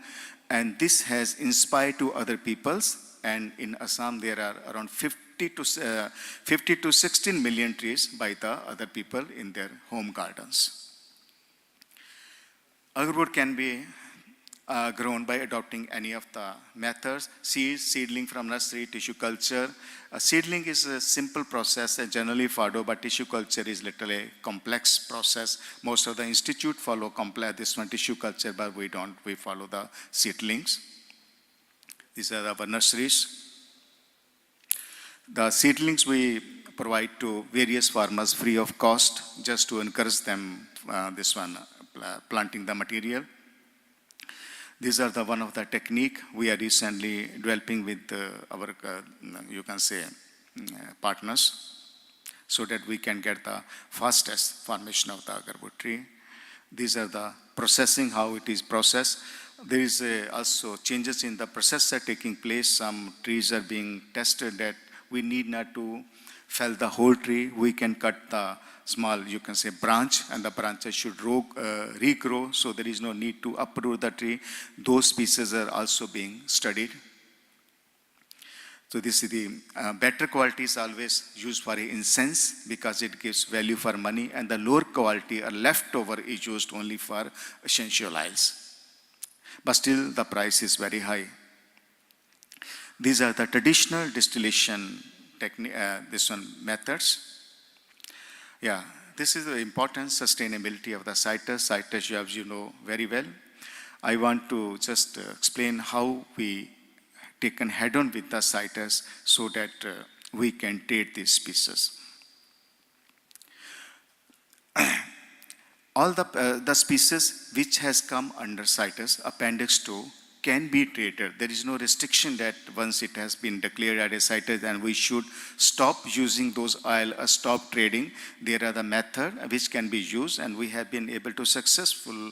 And this has inspired to other peoples. And in Assam, there are around 50 to 16 million trees by the other people in their home gardens. Agarwood can be grown by adopting any of the methods: seeds, seedling from nursery, tissue culture. Seedling is a simple process generally followed, but tissue culture is literally a complex process. Most of the institute follow this one, tissue culture, but we don't. We follow the seedlings. These are our nurseries. The seedlings we provide to various farmers free of cost, just to encourage them, planting the material. These are one of the technique we are recently developing with our, you can say, partners, so that we can get the fastest formation of the agarwood tree. These are the processing, how it is processed. There is also changes in the process are taking place. Some trees are being tested that we need not to fell the whole tree. We can cut the small, you can say, branch, and the branches should regrow, so there is no need to uproot the tree. Those pieces are also being studied. So this is the better quality is always used for incense because it gives value for money, and the lower quality or leftover is used only for essential oils. But still the price is very high. These are the traditional distillation technique, methods. Yeah, this is the important sustainability of the citrus. Citrus, as you know very well. I want to just explain how we taken head-on with the citrus so that we can trade these species. All the species which has come under citrus, Appendix 2, can be traded. There is no restriction that once it has been declared as a citrus, then we should stop using those oil or stop trading. There are the method which can be used, and we have been able to successful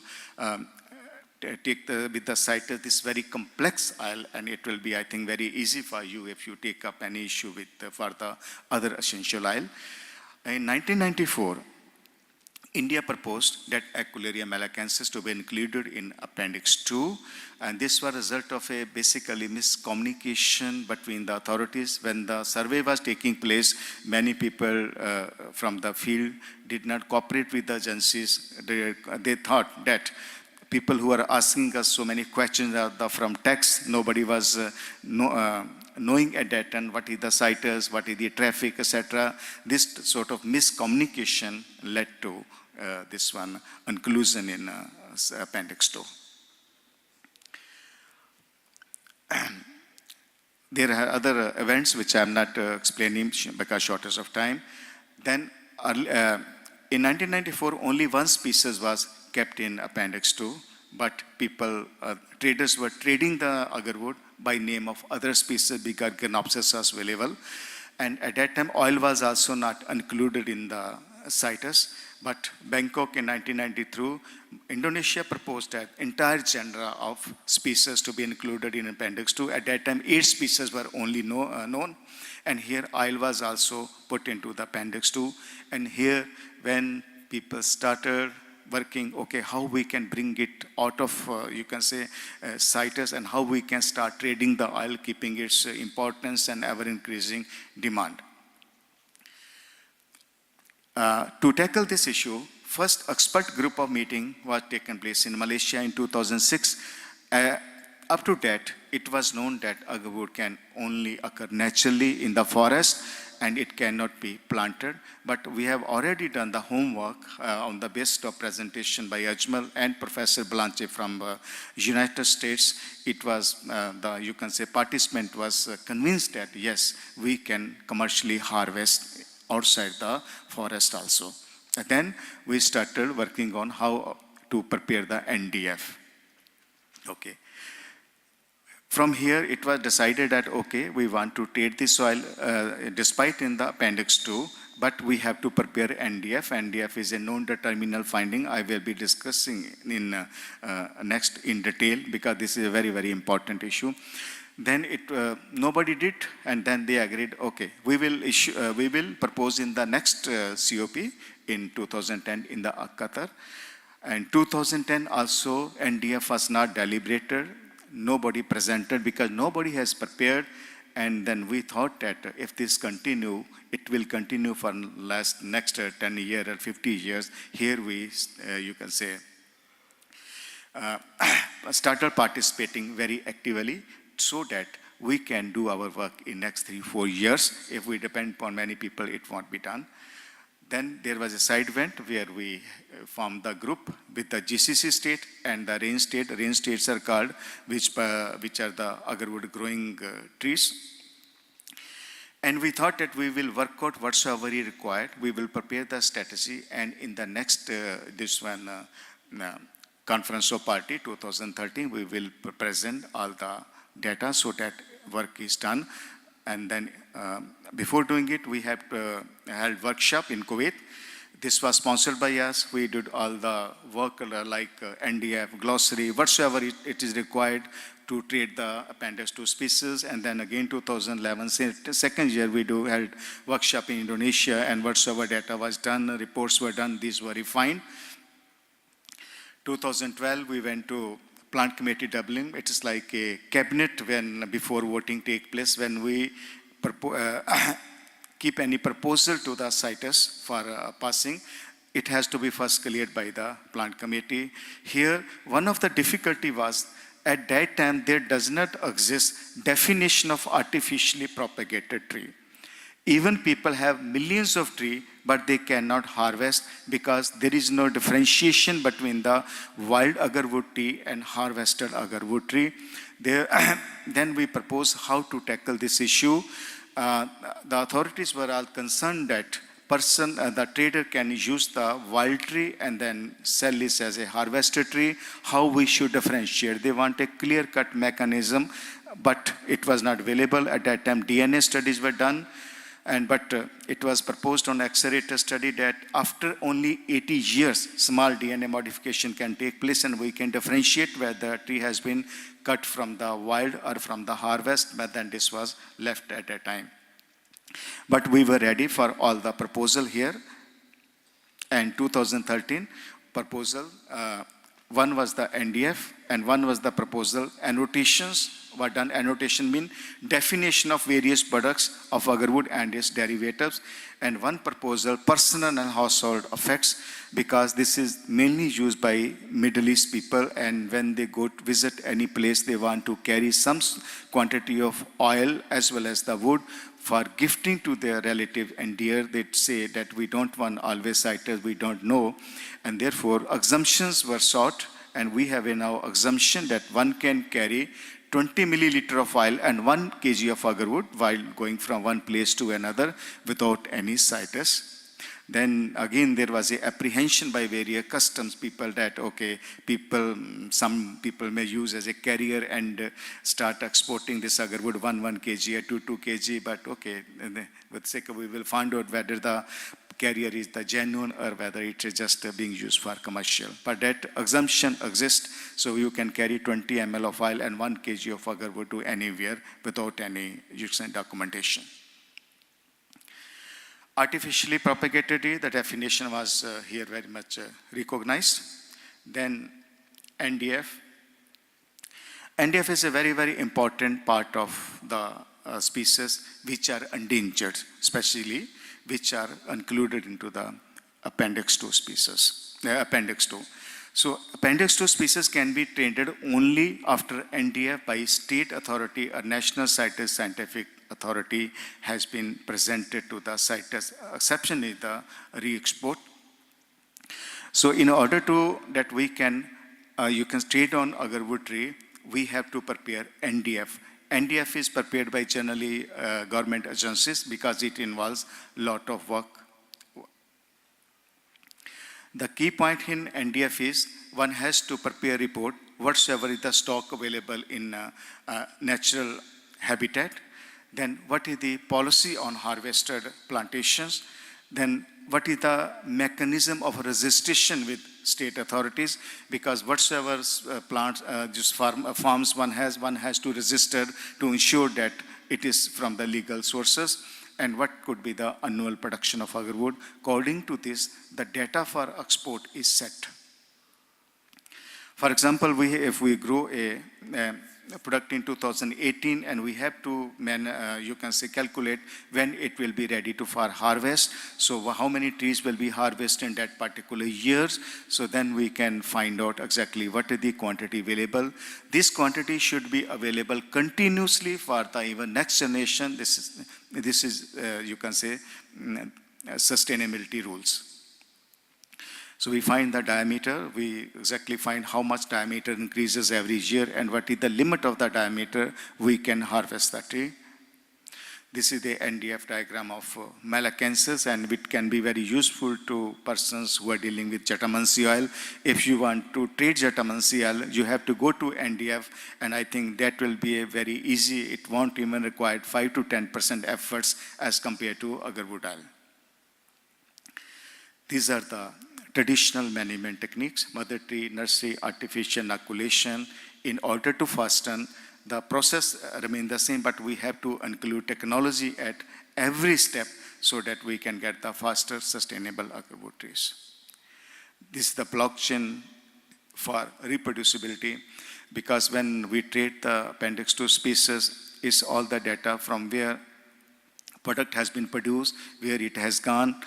take with the citrus this very complex oil, and it will be, I think, very easy for you if you take up any issue with for the other essential oil. In 1994, India proposed that Equularia malacensis to be included in Appendix 2, and this was a result of a basically miscommunication between the authorities. When the survey was taking place, many people from the field did not cooperate with the agencies. They thought that people who are asking us so many questions from text, nobody was knowing at that time what is the citers, what is the traffic, etc. This sort of miscommunication led to this one inclusion in Appendix 2. There are other events which I am not explaining because shortage of time. Then in 1994, only one species was kept in Appendix 2, but people, traders were trading the agarwood by name of other species because Gynopsis was available. And at that time, oil was also not included in the CITES. But Bangkok in 1993, Indonesia proposed that entire genre of species to be included in Appendix 2. At that time, 8 species were only known. And here, oil was also put into the Appendix 2. And here, when people started working, okay, how we can bring it out of, you can say, CITES, and how we can start trading the oil, keeping its importance and ever-increasing demand. To tackle this issue, first expert group of meeting was taken place in Malaysia in 2006. Up to that, it was known that agarwood can only occur naturally in the forest and it cannot be planted. But we have already done the homework on the basis of presentation by Ajmal and Professor Blanche from United States. It was, you can say, participant was convinced that yes, we can commercially harvest outside the forest also. And then we started working on how to prepare the NDF. Okay. From here, it was decided that, okay, we want to trade the soil, despite in the Appendix 2, but we have to prepare NDF. NDF is a non-determinal finding. I will be discussing in next in detail because this is a very, very important issue. Then nobody did, and then they agreed, okay, we will propose in the next COP in 2010 in the Qatar. And 2010 also, NDF was not deliberated. Nobody presented because nobody has prepared. And then we thought that if this continue, it will continue for next 10 years or 50 years. Here we, you can say, started participating very actively, so that we can do our work in next 3-4 years. If we depend upon many people, it won't be done. Then there was a side event where we formed the group with the GCC state and the range state. Range states are called, which are the agarwood growing trees. And we thought that we will work out whatsoever is required. We will prepare the strategy, and in the next, Conference of Party 2013, we will present all the data so that work is done. And then before doing it, we have held workshop in Kuwait. This was sponsored by us. We did all the work like NDF, glossary, whatsoever it is required to trade the Appendix 2 species. And then again 2011, second year, we held workshop in Indonesia, and whatsoever data was done, reports were done, these were refined. 2012, we went to Plant Committee Dublin. It is like a cabinet when before voting take place, when we keep any proposal to the CITES for passing, it has to be first cleared by the Plant Committee. Here, one of the difficulty was, at that time, there does not exist definition of artificially propagated tree. Even people have millions of trees, but they cannot harvest because there is no differentiation between the wild agarwood tree and harvested agarwood tree. Then we propose how to tackle this issue. The authorities were all concerned that the trader can use the wild tree and then sell this as a harvested tree. How we should differentiate? They want a clear-cut mechanism, but it was not available. At that time, DNA studies were done. But it was proposed on accelerator study that after only 80 years, small DNA modification can take place, and we can differentiate whether the tree has been cut from the wild or from the harvest, but then this was left at that time. But we were ready for all the proposal here. and 2013 proposal. One was the NDF and one was the proposal. Annotations were done. Annotation mean definition of various products of agarwood and its derivatives. And one proposal, personal and household effects, because this is mainly used by Middle East people, and when they go to visit any place, they want to carry some quantity of oil as well as the wood for gifting to their relative and dear. They say that we don't want always citers, we don't know. And therefore, exemptions were sought, and we have a now exemption that one can carry 20 milliliter of oil and 1 kg of agarwood while going from one place to another without any citus. Then again, there was a apprehension by various customs people that, okay, some people may use as a carrier and start exporting this agarwood 1 kg or 2 kg, but okay, with sake we will find out whether the carrier is the genuine or whether it is just being used for commercial. But that exemption exists, so you can carry 20 ml of oil and 1 kg of agarwood to anywhere without any documentation. Artificially propagated tree, the definition was here very much recognized. Then NDF. NDF is a very, very important part of the species which are endangered, especially which are included into the Appendix 2 species, Appendix 2. So Appendix 2 species can be traded only after NDF by state authority or national CITES scientific authority has been presented to the CITES, exception is the re-export. So in order to that we can, you can trade on agarwood tree, we have to prepare NDF. NDF is prepared by generally government agencies because it involves a lot of work. The key point in NDF is one has to prepare a report whatsoever is the stock available in natural habitat, then what is the policy on harvested plantations, then what is the mechanism of registration with state authorities, because whatsoever plants, farms one has to register to ensure that it is from the legal sources, and what could be the annual production of agarwood. According to this, the data for export is set. For example, if we grow a product in 2018 and we have to, you can say, calculate when it will be ready for harvest. So how many trees will be harvested in that particular year. So then we can find out exactly what is the quantity available. This quantity should be available continuously for the even next generation. This is you can say, sustainability rules. So we find the diameter, we exactly find how much diameter increases every year and what is the limit of the diameter we can harvest the tree. This is the NDF diagram of Malacensis, and it can be very useful to persons who are dealing with Jatamansi oil. If you want to trade Jatamansi oil, you have to go to NDF, and I think that will be a very easy, it won't even require 5 to 10% efforts as compared to agarwood oil. These are the traditional management techniques, mother tree, nursery, artificial inoculation. In order to fasten, the process remains the same, but we have to include technology at every step so that we can get the faster, sustainable agarwood trees. This is the blockchain for reproducibility, because when we trade the Appendix 2 species, is all the data from where product has been produced, where it has gone,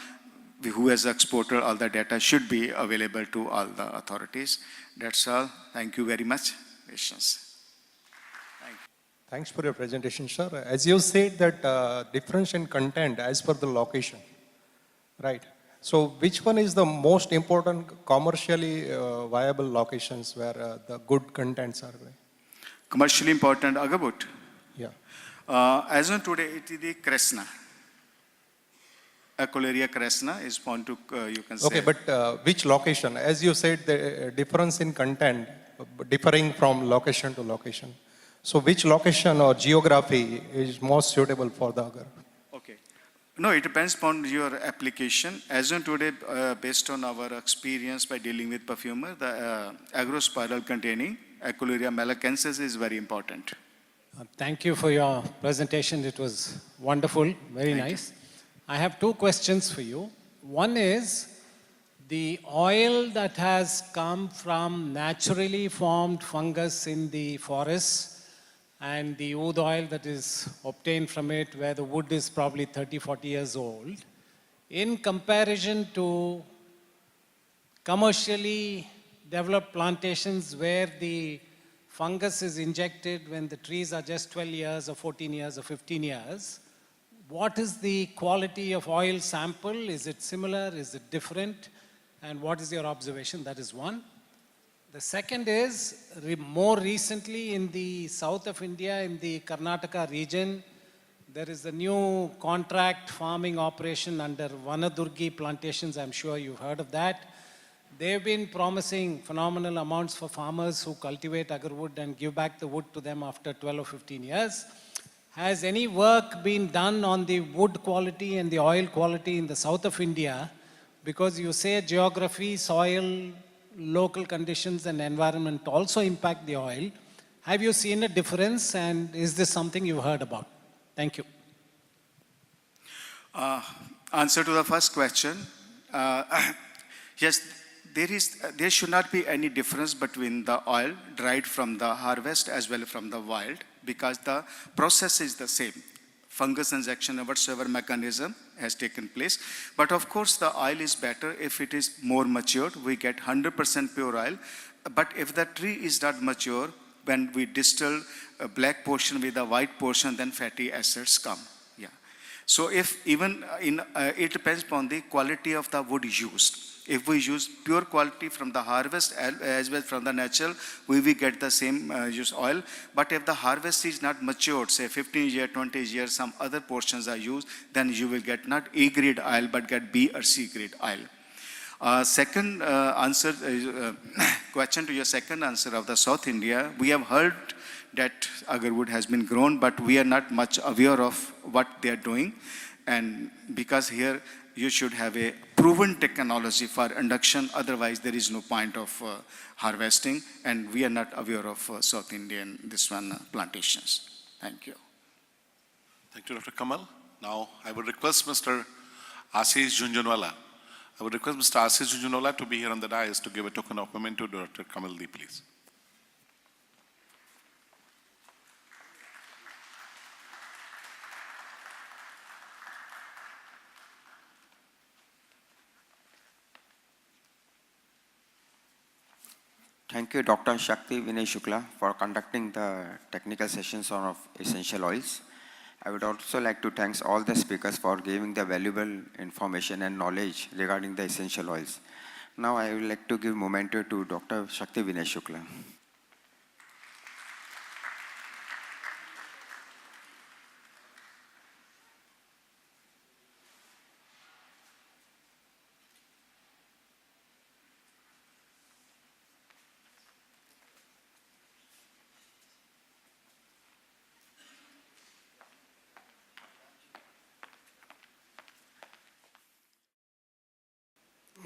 who has exported, all the data should be available to all the authorities. That's all. Thank you very much. Patience. Thank you. Thanks for your presentation, sir. As you said that difference in content as per the location, right? So which one is the most important commercially viable locations where the good contents are there? Commercially important agarwood. Yeah. As of today, it is the Kresna. Aquilaria crescena is found to, you can say. Okay, but which location? As you said, the difference in content differing from location to location. So which location or geography is most suitable for the agar? Okay. No, it depends upon your application. As on today, based on our experience by dealing with perfumer, the agrospiral containing Aquilaria malacensis is very important. Thank you for your presentation. It was wonderful, very nice. I have two questions for you. One is, the oil that has come from naturally formed fungus in the forests and the wood oil that is obtained from it, where the wood is probably 30, 40 years old, in comparison to commercially developed plantations where the fungus is injected when the trees are just 12 years or 14 years or 15 years, what is the quality of oil sample? Is it similar? Is it different? And what is your observation? That is one. The second is, more recently in the south of India, in the Karnataka region, there is a new contract farming operation under Vanadurgi plantations. I'm sure you've heard of that. They've been promising phenomenal amounts for farmers who cultivate agarwood and give back the wood to them after 12 or 15 years. Has any work been done on the wood quality and the oil quality in the south of India? Because you say geography, soil, local conditions and environment also impact the oil. Have you seen a difference, and is this something you've heard about? Thank you. Answer to the first question. Yes, there should not be any difference between the oil dried from the harvest as well from the wild, because the process is the same. Fungus injection or whatsoever mechanism has taken place. But of course, the oil is better if it is more matured. We get 100% pure oil. But if the tree is not mature, when we distill a black portion with a white portion, then fatty acids come. Yeah. So if even it depends upon the quality of the wood used. If we use pure quality from the harvest as well from the natural, we will get the same use oil. But if the harvest is not matured, say 15 years, 20 years, some other portions are used, then you will get not A grade oil, but get B or C grade oil. Second answer, question to your second answer of the South India, we have heard that agarwood has been grown, but we are not much aware of what they are doing. And because here you should have a proven technology for induction, otherwise there is no point of harvesting, and we are not aware of South Indian plantations. Thank you. Thank you, Dr. Kamal. Now, I would request Mr. Ashish Junjunwala. I would request Mr. Ashish Junjunwala to be here on the dais to give a token of memento to Dr. Kamaldi, please. Thank you, Dr. Shakti Vinay Shukla, for conducting the technical sessions on essential oils. I would also like to thank all the speakers for giving the valuable information and knowledge regarding the essential oils. Now I would like to give memento to Dr. Shakti Vinay Shukla.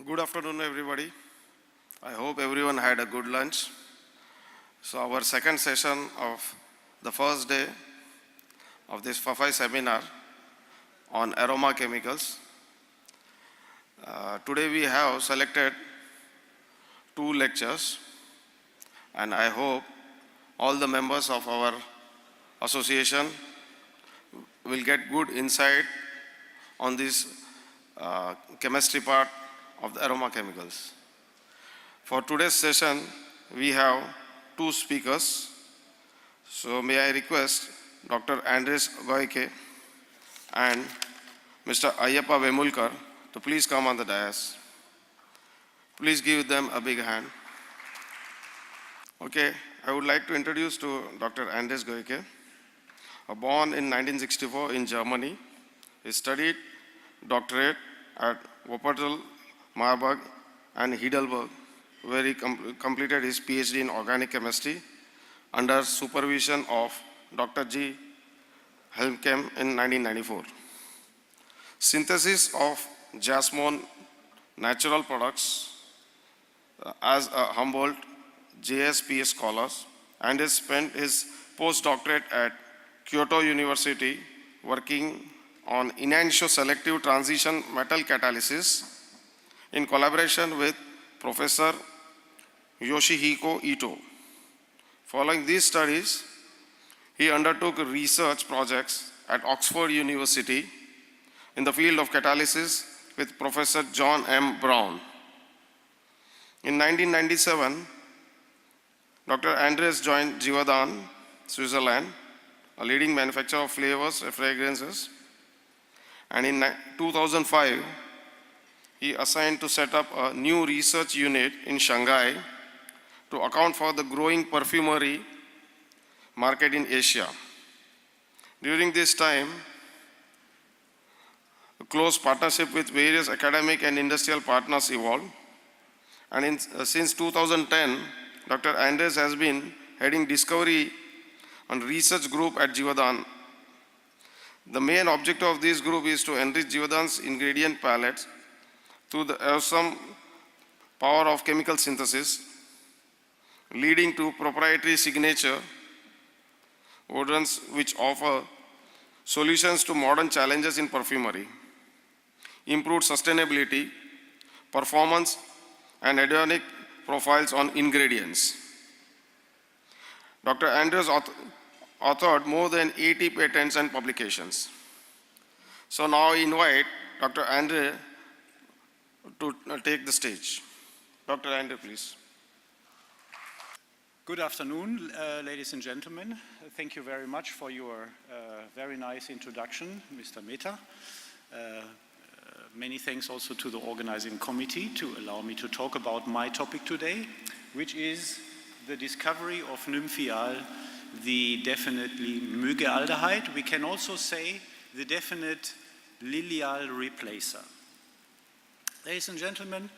Good afternoon, everybody. I hope everyone had a good lunch. So our second session of the first day of this FAFAI seminar on aroma chemicals. Today we have selected 2 lectures, and I hope all the members of our association will get good insight on this chemistry part of the aroma chemicals. For today's session, we have 2 speakers. So may I request Dr. Andres Goike and Mr. Ayyappa Vemulkar to please come on the dais. Please give them a big hand. Okay, I would like to introduce to Dr. Andres Goike. Born in 1964 in Germany, he studied doctorate at Wuppertal, Marburg and Heidelberg, where he completed his PhD in organic chemistry under supervision of Dr. G. Helmkem in 1994. Synthesis of jasmine natural products as a Humboldt JSPS scholar, and he spent his postdoctorate at Kyoto University working on in-vitro selective transition metal catalysis in collaboration with Professor Yoshihiko Ito. Following these studies, he undertook research projects at Oxford University in the field of catalysis with Professor John M. Brown. In 1997, Dr. Andres joined Givaudan, Switzerland, a leading manufacturer of flavors and fragrances. And in 2005, he assigned to set up a new research unit in Shanghai to account for the growing perfumery market in Asia. During this time, a close partnership with various academic and industrial partners evolved. And since 2010, Dr. Andres has been heading discovery and research group at Givaudan. The main objective of this group is to enrich Givaudan's ingredient palette through the awesome power of chemical synthesis, leading to proprietary signature odorants which offer solutions to modern challenges in perfumery, improved sustainability, performance, and hedonic profiles on ingredients. Dr. Andres authored more than 80 patents and publications. So now I invite Dr. Andre to take the stage. Dr. Andre, please. Good afternoon, ladies and gentlemen. Thank you very much for your very nice introduction, Mr. Mehta. Many thanks also to the organizing committee to allow me to talk about my topic today, which is the discovery of Nymphial, the definitely Müggealdehyde. We can also say the definite Lilial replacer. Ladies and gentlemen,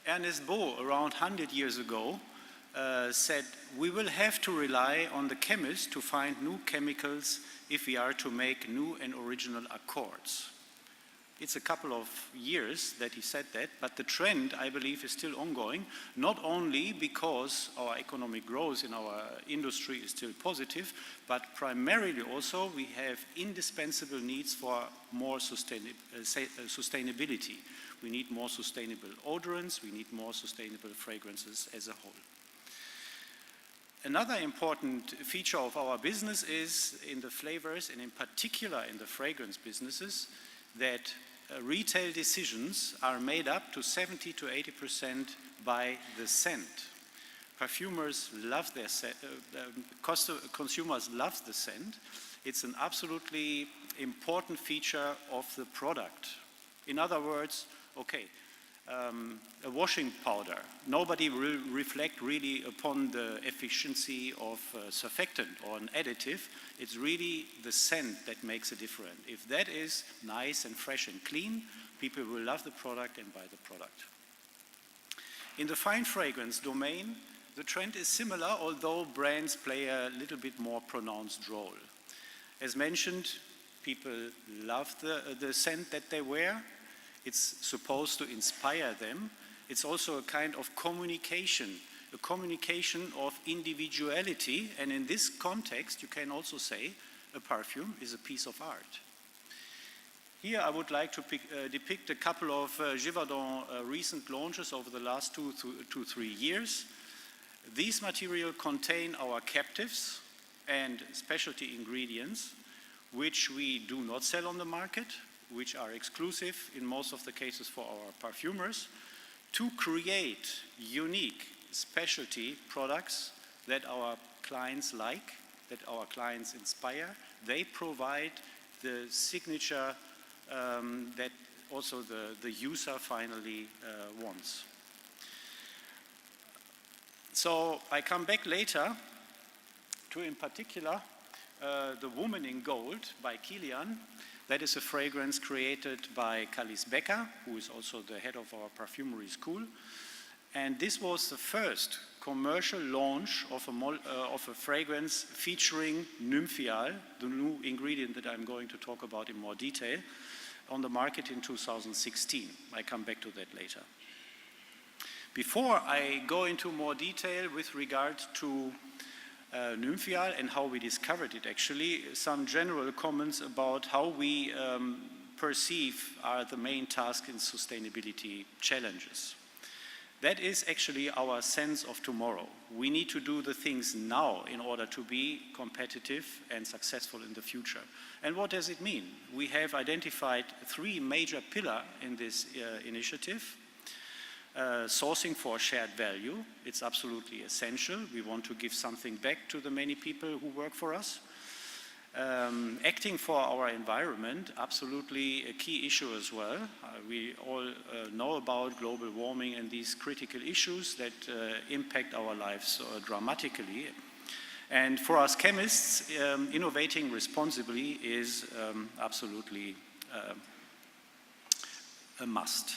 Ernest Beau, around 100 years ago, said we will have to rely on the chemists to find new chemicals if we are to make new and original accords. It's a couple of years that he said that, but the trend, I believe, is still ongoing, not only because our economic growth in our industry is still positive, but primarily also we have indispensable needs for more sustainability. We need more sustainable odorants, we need more sustainable fragrances as a whole. Another important feature of our business is in the flavors, and in particular in the fragrance businesses, that retail decisions are made up to 70 to 80% by the scent. Perfumers love their scent, consumers love the scent. It's an absolutely important feature of the product. In other words, okay, a washing powder. Nobody will reflect really upon the efficiency of a surfactant or an additive. It's really the scent that makes a difference. If that is nice and fresh and clean, people will love the product and buy the product. In the fine fragrance domain, the trend is similar, although brands play a little bit more pronounced role. As mentioned, people love the scent that they wear. It's supposed to inspire them. It's also a kind of communication, a communication of individuality. And in this context, you can also say a perfume is a piece of art. Here I would like to depict a couple of Givaudan recent launches over the last 2 to 3 years. These materials contain our captives and specialty ingredients, which we do not sell on the market, which are exclusive in most of the cases for our perfumers, to create unique specialty products that our clients like, that our clients inspire. They provide the signature that also the user finally wants. So I come back later to, in particular, The Woman in Gold by Kilian. That is a fragrance created by Kalis Becker, who is also the head of our perfumery school. And this was the first commercial launch of a fragrance featuring Nymphial, the new ingredient that I'm going to talk about in more detail, on the market in 2016. I come back to that later. Before I go into more detail with regard to Nymphial and how we discovered it actually, some general comments about how we perceive are the main task in sustainability challenges. That is actually our sense of tomorrow. We need to do the things now in order to be competitive and successful in the future. And what does it mean? We have identified 3 major pillars in this initiative. Sourcing for shared value, it's absolutely essential. We want to give something back to the many people who work for us. Acting for our environment, absolutely a key issue as well. We all know about global warming and these critical issues that impact our lives dramatically. And for us chemists, innovating responsibly is absolutely a must.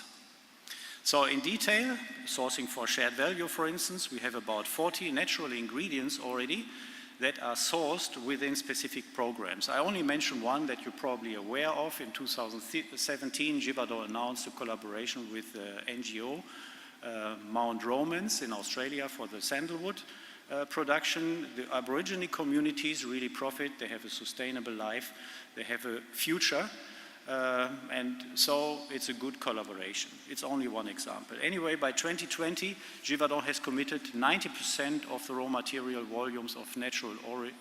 So in detail, sourcing for shared value, for instance, we have about 40 natural ingredients already that are sourced within specific programs. I only mention one that you're probably aware of. In 2017, Givaudan announced a collaboration with the NGO Mount Romans in Australia for the sandalwood production. The Aborigine communities really profit. They have a sustainable life. They have a future. And so it's a good collaboration. It's only one example. Anyway, by 2020, Givaudan has committed 90% of the raw material volumes of natural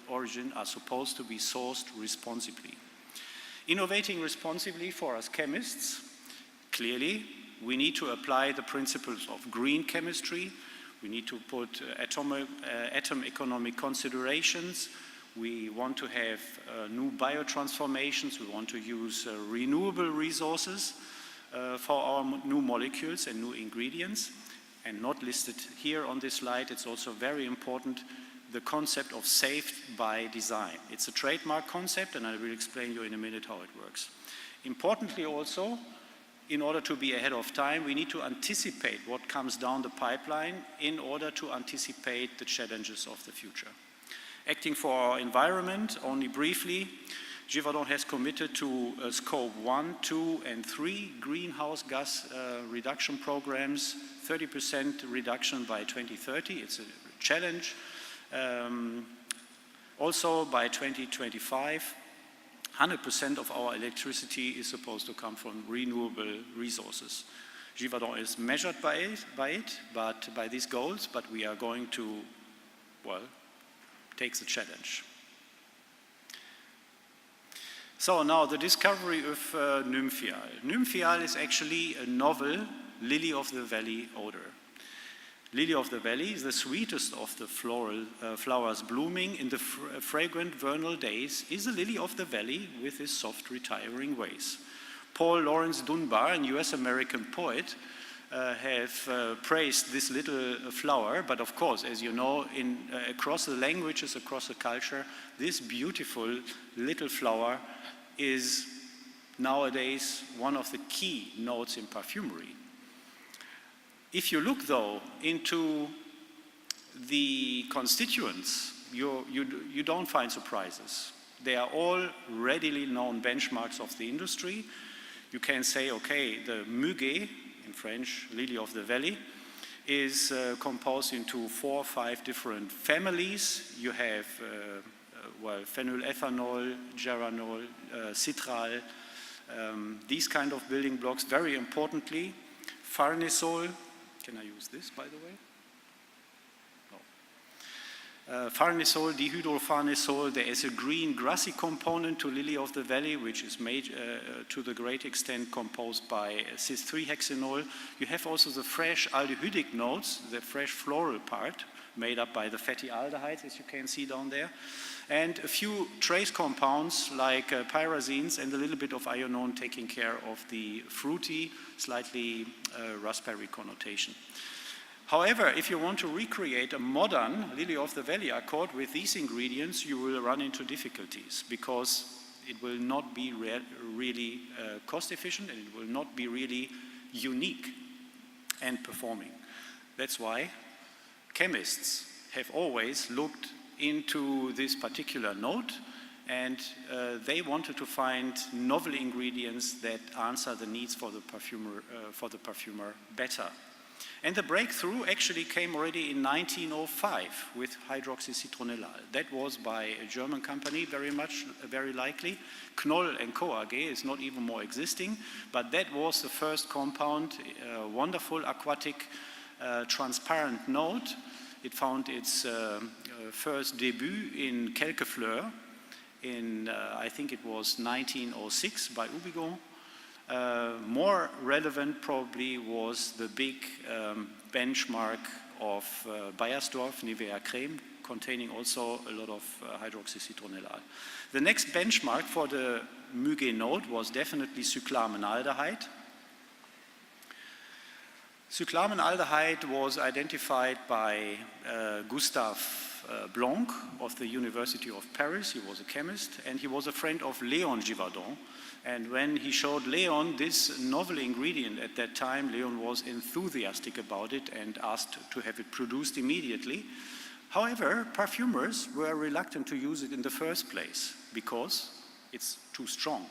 origin are supposed to be sourced responsibly. Innovating responsibly for us chemists, clearly, we need to apply the principles of green chemistry. We need to put atom economic considerations. We want to have new biotransformations. We want to use renewable resources for our new molecules and new ingredients. And not listed here on this slide, it's also very important, the concept of saved by design. It's a trademark concept, and I will explain you in a minute how it works. Importantly also, in order to be ahead of time, we need to anticipate what comes down the pipeline in order to anticipate the challenges of the future. Acting for our environment, only briefly, Givaudan has committed to scope 1, 2, and 3 greenhouse gas reduction programs, 30% reduction by 2030. It's a challenge. Also by 2025, 100% of our electricity is supposed to come from renewable resources. Givaudan is measured by these goals, but we are going to, well, takes a challenge. So now the discovery of nymphial. Nymphial is actually a novel lily of the valley odor. Lily of the valley is the sweetest of the floral flowers blooming in the fragrant vernal days, is a lily of the valley with its soft retiring ways. Paul Laurence Dunbar, a US-American poet, have praised this little flower, but of course, as you know, across the languages, across the culture, this beautiful little flower is nowadays one of the key notes in perfumery. If you look, though, into the constituents, you don't find surprises. They are all readily known benchmarks of the industry. You can say, okay, the muguet, in French, lily of the valley, is composed into 4 or 5 different families. You have phenylethanol, geranol, citral, these kind of building blocks. Very importantly, farnesol. Can I use this, by the way? Farnesol, dihydrofarnesol, there is a green grassy component to lily of the valley, which is made to the great extent composed by cis-3-hexanol. You have also the fresh aldehydic notes, the fresh floral part, made up by the fatty aldehydes, as you can see down there, and a few trace compounds like pyrazines and a little bit of ionone taking care of the fruity, slightly raspberry connotation. However, if you want to recreate a modern lily of the valley accord with these ingredients, you will run into difficulties because it will not be really cost efficient and it will not be really unique and performing. That's why chemists have always looked into this particular note, and they wanted to find novel ingredients that answer the needs for the perfumer better. And the breakthrough actually came already in 1905 with hydroxycitronellal. That was by a German company, very likely. Knoll and Co. AG is not even more existing, but that was the first compound, wonderful aquatic transparent note. It found its first debut in Quelquefleur in, I think it was 1906 by Ubigon. More relevant probably was the big benchmark of Bayersdorf, Nivea Creme, containing also a lot of hydroxycitronellal. The next benchmark for the Muguet note was definitely cyclamenaldehyde. Cyclamenaldehyde was identified by Gustave Blanc of the University of Paris. He was a chemist, and he was a friend of Léon Givaudan. And when he showed Léon this novel ingredient at that time, Léon was enthusiastic about it and asked to have it produced immediately. However, perfumers were reluctant to use it in the first place because it's too strong.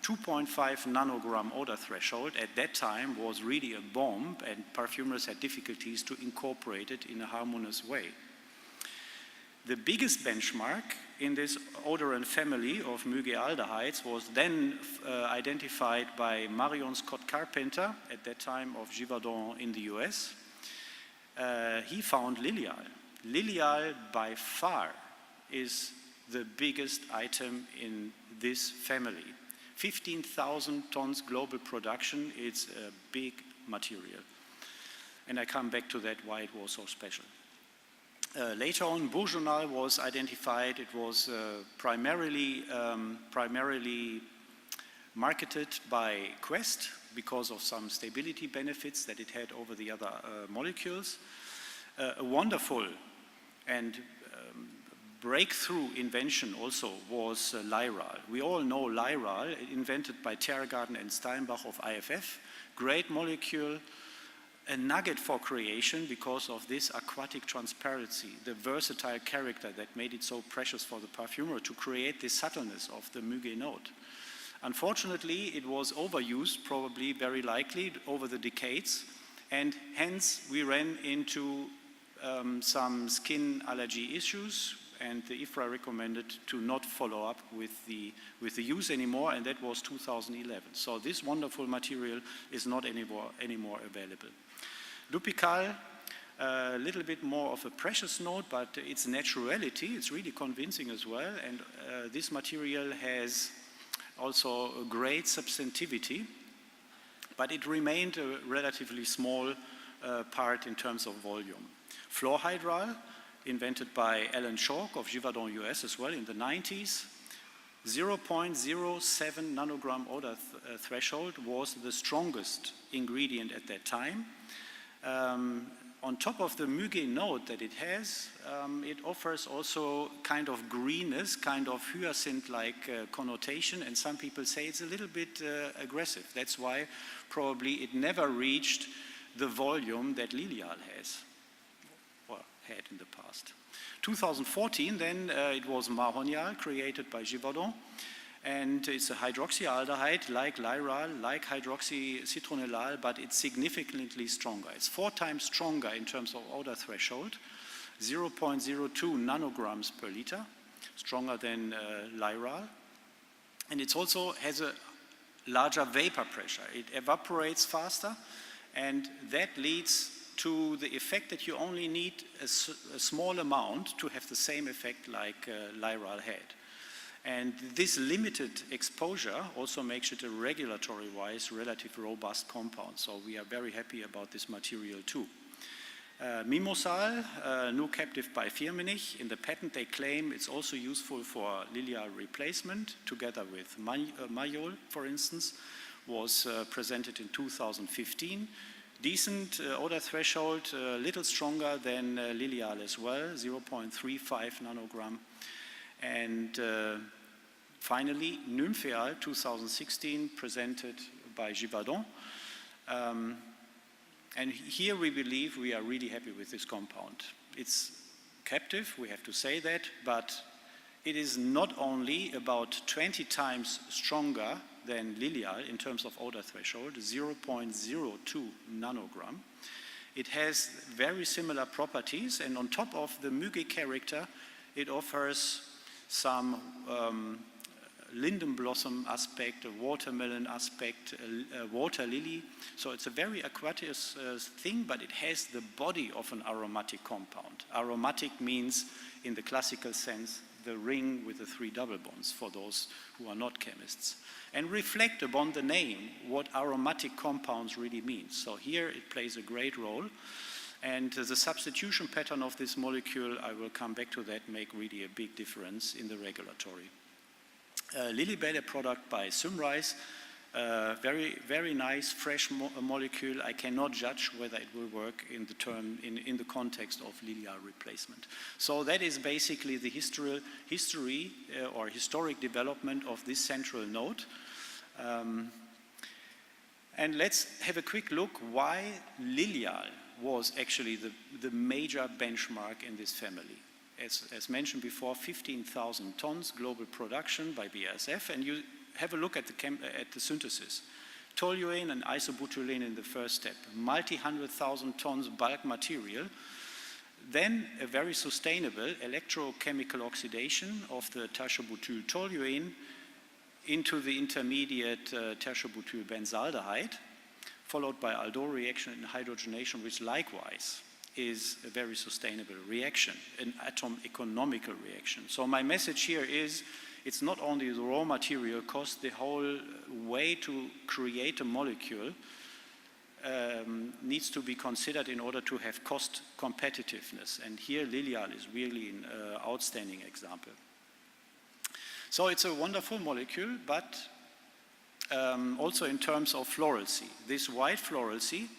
2.5 nanogram odor threshold at that time was really a bomb, and perfumers had difficulties to incorporate it in a harmonious way. The biggest benchmark in this odorant family of Muguet aldehydes was then identified by Marion Scott Carpenter, at that time of Givaudan in the US. He found Lilial. Lilial by far is the biggest item in this family. 15,000 tons global production, it's a big material. And I come back to that, why it was so special. Later on, Bourgeonnal was identified. It was primarily marketed by Quest because of some stability benefits that it had over the other molecules. A wonderful and breakthrough invention also was Lyral. We all know Lyral, invented by Tergarden and Steinbach of IFF. Great molecule, a nugget for creation because of this aquatic transparency, the versatile character that made it so precious for the perfumer to create the subtleness of the Muguet note. Unfortunately, it was overused, probably very likely, over the decades, and hence we ran into some skin allergy issues, and the IFRA recommended to not follow up with the use anymore, and that was 2011. So this wonderful material is not anymore available. Dupical, a little bit more of a precious note, but its naturality, it's really convincing as well, and this material has also a great substantivity, but it remained a relatively small part in terms of volume. Fluorhydral, invented by Alan Chalk of Givaudan US as well in the 90s, 0.07 nanogram odor threshold was the strongest ingredient at that time. On top of the Muguet note that it has, it offers also kind of greenness, kind of hyacinth-like connotation, and some people say it's a little bit aggressive. That's why probably it never reached the volume that Lilial has, or had in the past. 2014 then, it was Maronial, created by Givaudan, and it's a hydroxyaldehyde like Lyral, like hydroxycitronellal, but it's significantly stronger. It's 4 times stronger in terms of odor threshold, 0.02 nanograms per liter, stronger than Lyral. And it also has a larger vapor pressure. It evaporates faster, and that leads to the effect that you only need a small amount to have the same effect like Lyral had. And this limited exposure also makes it a regulatory-wise relatively robust compound. So we are very happy about this material too. Mimosal, new captive by Firmenich. In the patent they claim it's also useful for Lilial replacement, together with Mayol, for instance, was presented in 2015. Decent odor threshold, a little stronger than Lilial as well, 0.35 nanogram. And finally, Nympheal, 2016, presented by Givaudan. And here we believe we are really happy with this compound. It's captive, we have to say that, but it is not only about 20 times stronger than Lilial in terms of odor threshold, 0.02 nanogram. It has very similar properties, and on top of the mugue character, it offers some linden blossom aspect, a watermelon aspect, a water lily. So it's a very aquatic thing, but it has the body of an aromatic compound. Aromatic means, in the classical sense, the ring with the 3 double bonds, for those who are not chemists. And reflect upon the name what aromatic compounds really mean. So here it plays a great role. And the substitution pattern of this molecule, I will come back to that, make really a big difference in the regulatory. Lilybell, a product by Symrise, very, very nice, fresh molecule. I cannot judge whether it will work in the context of Lilial replacement. So that is basically the history or historic development of this central node. And let's have a quick look why Lilial was actually the major benchmark in this family. As mentioned before, 15,000 tons global production by BASF, and you have a look at the synthesis. Toluene and isobutylene in the first step, multi-100,000 tons bulk material, then a very sustainable electrochemical oxidation of the tertiary-butyl toluene into the intermediate tertiary-butyl benzaldehyde, followed by aldol reaction and hydrogenation, which likewise is a very sustainable reaction, an atom economical reaction. So my message here is, it's not only the raw material cost, the whole way to create a molecule needs to be considered in order to have cost competitiveness. And here Lilial is really an outstanding example. So it's a wonderful molecule, but also in terms of floralcy. This white floralcy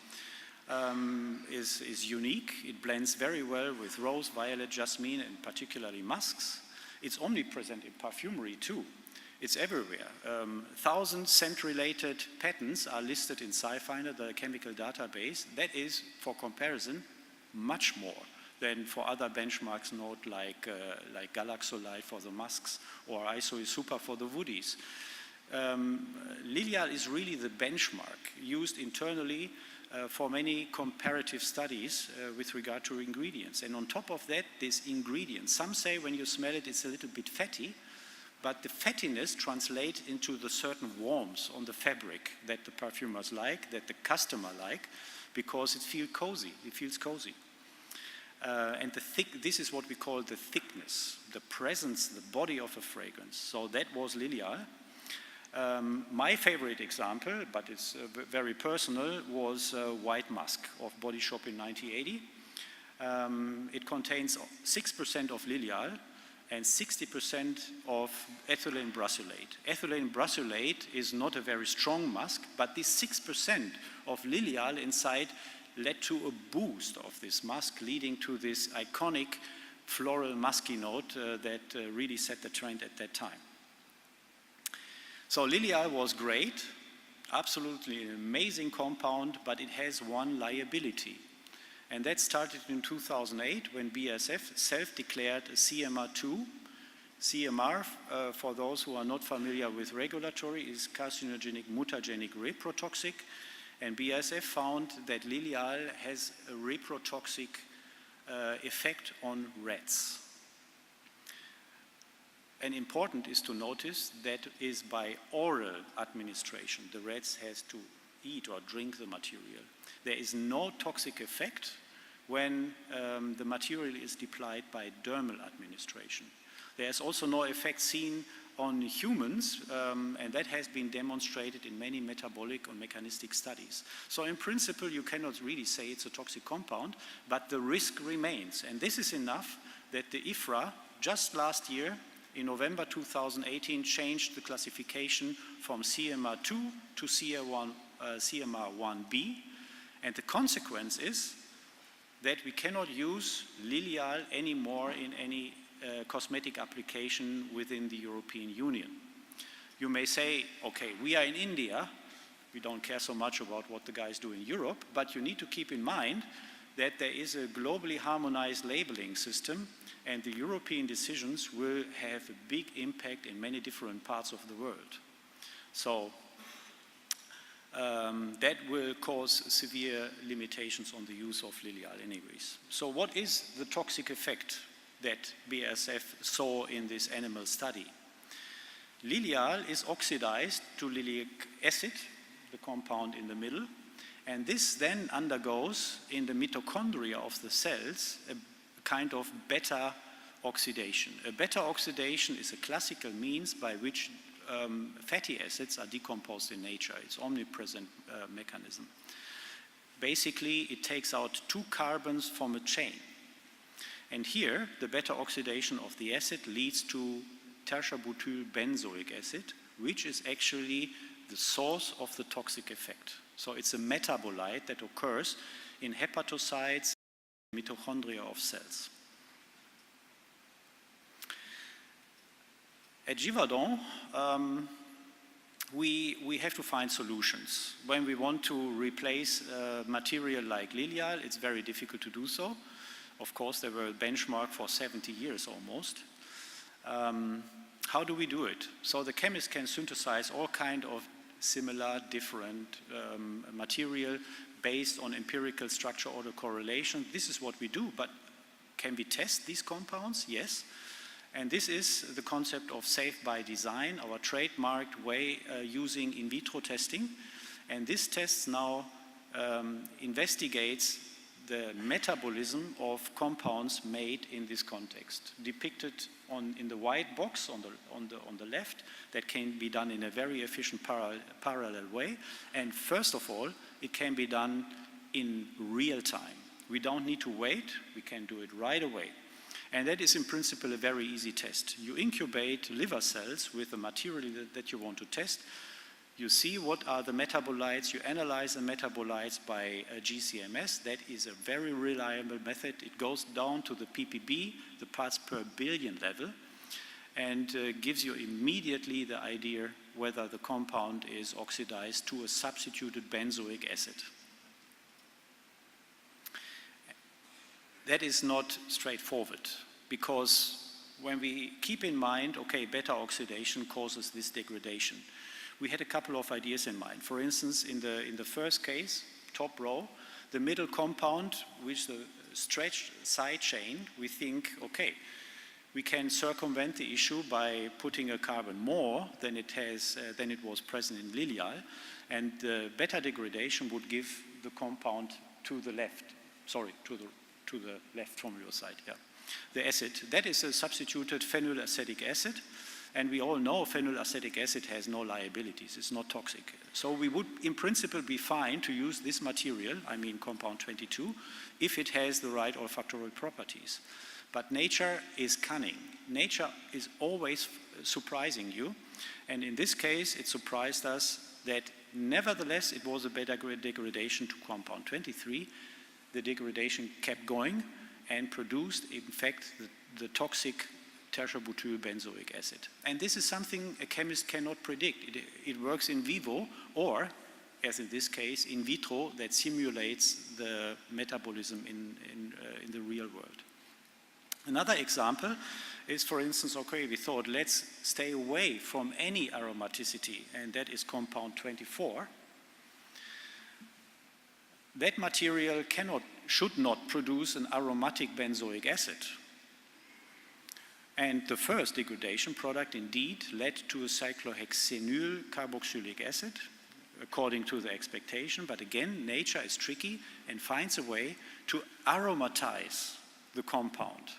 is unique. It blends very well with rose, violet, jasmine, and particularly musks. It's omnipresent in perfumery too. It's everywhere. 1,000 scent-related patents are listed in SciFinder, the chemical database. That is, for comparison, much more than for other benchmarks note like Galaxolide for the musks or Isoisupa for the woodies. Lilial is really the benchmark used internally for many comparative studies with regard to ingredients. And on top of that, this ingredient, some say when you smell it, it's a little bit fatty, but the fattiness translates into the certain warmth on the fabric that the perfumers like, that the customer like, because it feels cozy. And this is what we call the thickness, the presence, the body of a fragrance. So that was Lilial. My favorite example, but it's very personal, was White Musk of Body Shop in 1980. It contains 6% of Lilial and 60% of ethylene brassylate. Ethylene brassylate is not a very strong musk, but this 6% of Lilial inside led to a boost of this musk, leading to this iconic floral musky note that really set the trend at that time. So Lilial was great, absolutely an amazing compound, but it has one liability. And that started in 2008 when BASF self-declared a CMR2. CMR, for those who are not familiar with regulatory, is carcinogenic, mutagenic, reprotoxic. And BASF found that Lilial has a reprotoxic effect on rats. And important is to notice that is by oral administration. The rats has to eat or drink the material. There is no toxic effect when the material is applied by dermal administration. There is also no effect seen on humans, and that has been demonstrated in many metabolic or mechanistic studies. So in principle, you cannot really say it's a toxic compound, but the risk remains. And this is enough that the IFRA, just last year, in November 2018, changed the classification from CMR2 to CMR1B. And the consequence is that we cannot use Lilial anymore in any cosmetic application within the European Union. You may say, okay, we are in India, we don't care so much about what the guys do in Europe, but you need to keep in mind that there is a globally harmonized labeling system, and the European decisions will have a big impact in many different parts of the world. So that will cause severe limitations on the use of Lilial anyways. So what is the toxic effect that BASF saw in this animal study? Lilial is oxidized to liliic acid, the compound in the middle, and this then undergoes in the mitochondria of the cells a kind of beta oxidation. A beta oxidation is a classical means by which fatty acids are decomposed in nature. It's omnipresent mechanism. Basically, it takes out 2 carbons from a chain. And here, the beta oxidation of the acid leads to tertiabutyl benzoic acid, which is actually the source of the toxic effect. So it's a metabolite that occurs in hepatocytes, mitochondria of cells. At Givaudan, we have to find solutions. When we want to replace material like Lilial, it's very difficult to do so. Of course, they were a benchmark for 70 years almost. How do we do it? So the chemist can synthesize all kind of similar, different material based on empirical structure order correlation. This is what we do, but can we test these compounds? Yes. And this is the concept of safe by design, our trademarked way using in vitro testing. And this test now investigates the metabolism of compounds made in this context, depicted in the white box on the left. That can be done in a very efficient parallel way. And first of all, it can be done in real time. We don't need to wait, we can do it right away. And that is in principle a very easy test. You incubate liver cells with the material that you want to test. You see what are the metabolites, you analyze the metabolites by GCMS. That is a very reliable method. It goes down to the ppb, the parts per billion level, and gives you immediately the idea whether the compound is oxidized to a substituted benzoic acid. That is not straightforward, because when we keep in mind, okay, beta oxidation causes this degradation, we had a couple of ideas in mind. For instance, in the first case, top row, the middle compound with the stretched side chain, we think, okay, we can circumvent the issue by putting a carbon more than it was present in Lilial, and the beta degradation would give the compound to the left, sorry, to the left from your side, yeah. The acid, that is a substituted phenylacetic acid, and we all know phenylacetic acid has no liabilities, it's not toxic. So we would in principle be fine to use this material, I mean compound 22, if it has the right olfactory properties. But nature is cunning. Nature is always surprising you, and in this case it surprised us that nevertheless it was a beta degradation to compound 23. The degradation kept going and produced, in fact, the toxic tertiabutyl benzoic acid. And this is something a chemist cannot predict. It works in vivo, or, as in this case, in vitro, that simulates the metabolism in the real world. Another example is, for instance, okay, we thought, let's stay away from any aromaticity, and that is compound 24. That material should not produce an aromatic benzoic acid. And the first degradation product indeed led to a cyclohexenyl carboxylic acid, according to the expectation. But again, nature is tricky and finds a way to aromatize the compound.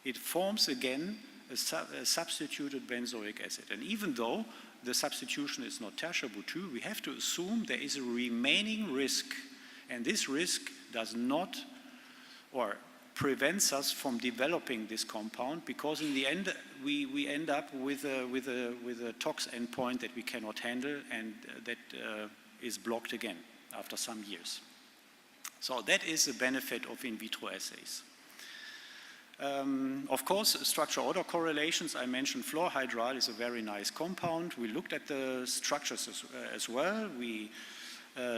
It forms again a substituted benzoic acid. And even though the substitution is not tertiabutyl, we have to assume there is a remaining risk. And this risk does not, or prevents us from developing this compound, because in the end we end up with a tox endpoint that we cannot handle, and that is blocked again after some years. So that is the benefit of in vitro assays. Of course, structure order correlations. I mentioned fluorhydral is a very nice compound. We looked at the structures as well. We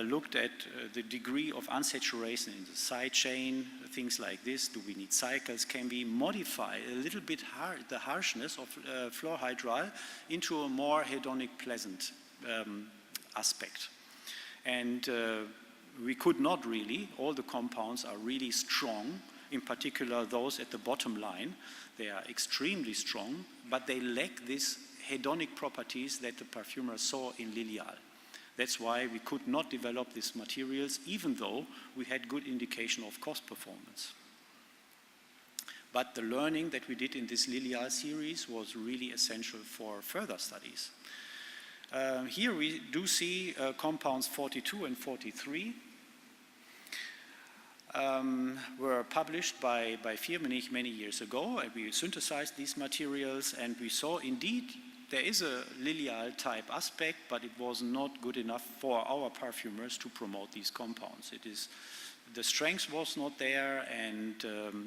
looked at the degree of unsaturation in the side chain, things like this. Do we need cycles? Can we modify a little bit the harshness of fluorhydral into a more hedonic, pleasant aspect? And we could not really. All the compounds are really strong, in particular those at the bottom line. They are extremely strong, but they lack these hedonic properties that the perfumer saw in Lilial. That's why we could not develop these materials, even though we had good indication of cost performance. But the learning that we did in this Lilial series was really essential for further studies. Here we do see compounds 42 and 43 were published by Firmenich many years ago, and we synthesized these materials, and we saw indeed there is a Lilial type aspect, but it was not good enough for our perfumers to promote these compounds. The strength was not there, and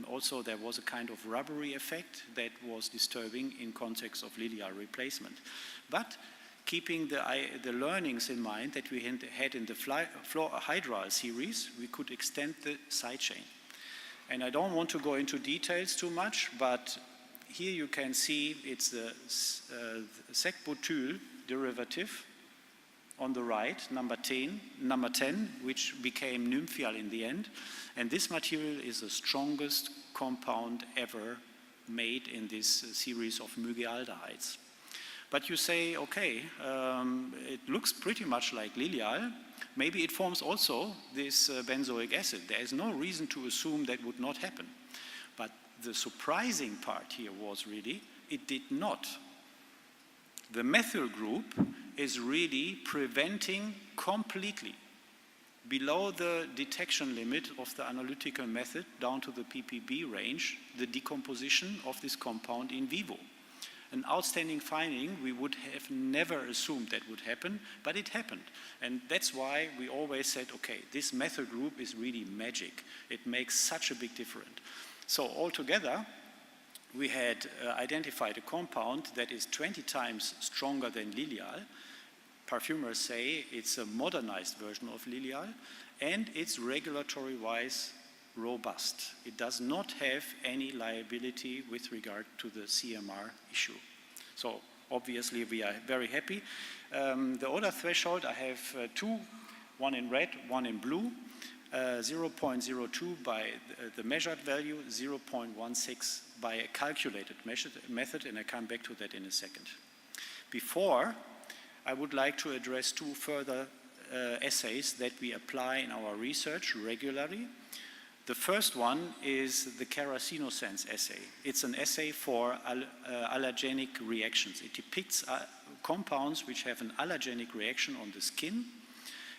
also there was a kind of rubbery effect that was disturbing in context of Lilial replacement. But keeping the learnings in mind that we had in the Hydral series, we could extend the side chain. And I don't want to go into details too much, but here you can see it's the sec-butyl derivative on the right, number 10, which became nymphial in the end. And this material is the strongest compound ever made in this series of mugealdehydes. But you say, okay, it looks pretty much like Lilial. Maybe it forms also this benzoic acid. There is no reason to assume that would not happen. But the surprising part here was really, it did not. The methyl group is really preventing completely, below the detection limit of the analytical method down to the ppb range, the decomposition of this compound in vivo. An outstanding finding. We would have never assumed that would happen, but it happened. And that's why we always said, okay, this methyl group is really magic. It makes such a big difference. So altogether, we had identified a compound that is 20 times stronger than Lilial. Perfumers say it's a modernized version of Lilial, and it's regulatory-wise robust. It does not have any liability with regard to the CMR issue. So obviously we are very happy. The odor threshold, I have two, one in red, one in blue. 0.02 by the measured value, 0.16 by a calculated method, and I come back to that in a second. Before, I would like to address two further assays that we apply in our research regularly. The first one is the Carcinosense assay. It's an assay for allergenic reactions. It depicts compounds which have an allergenic reaction on the skin,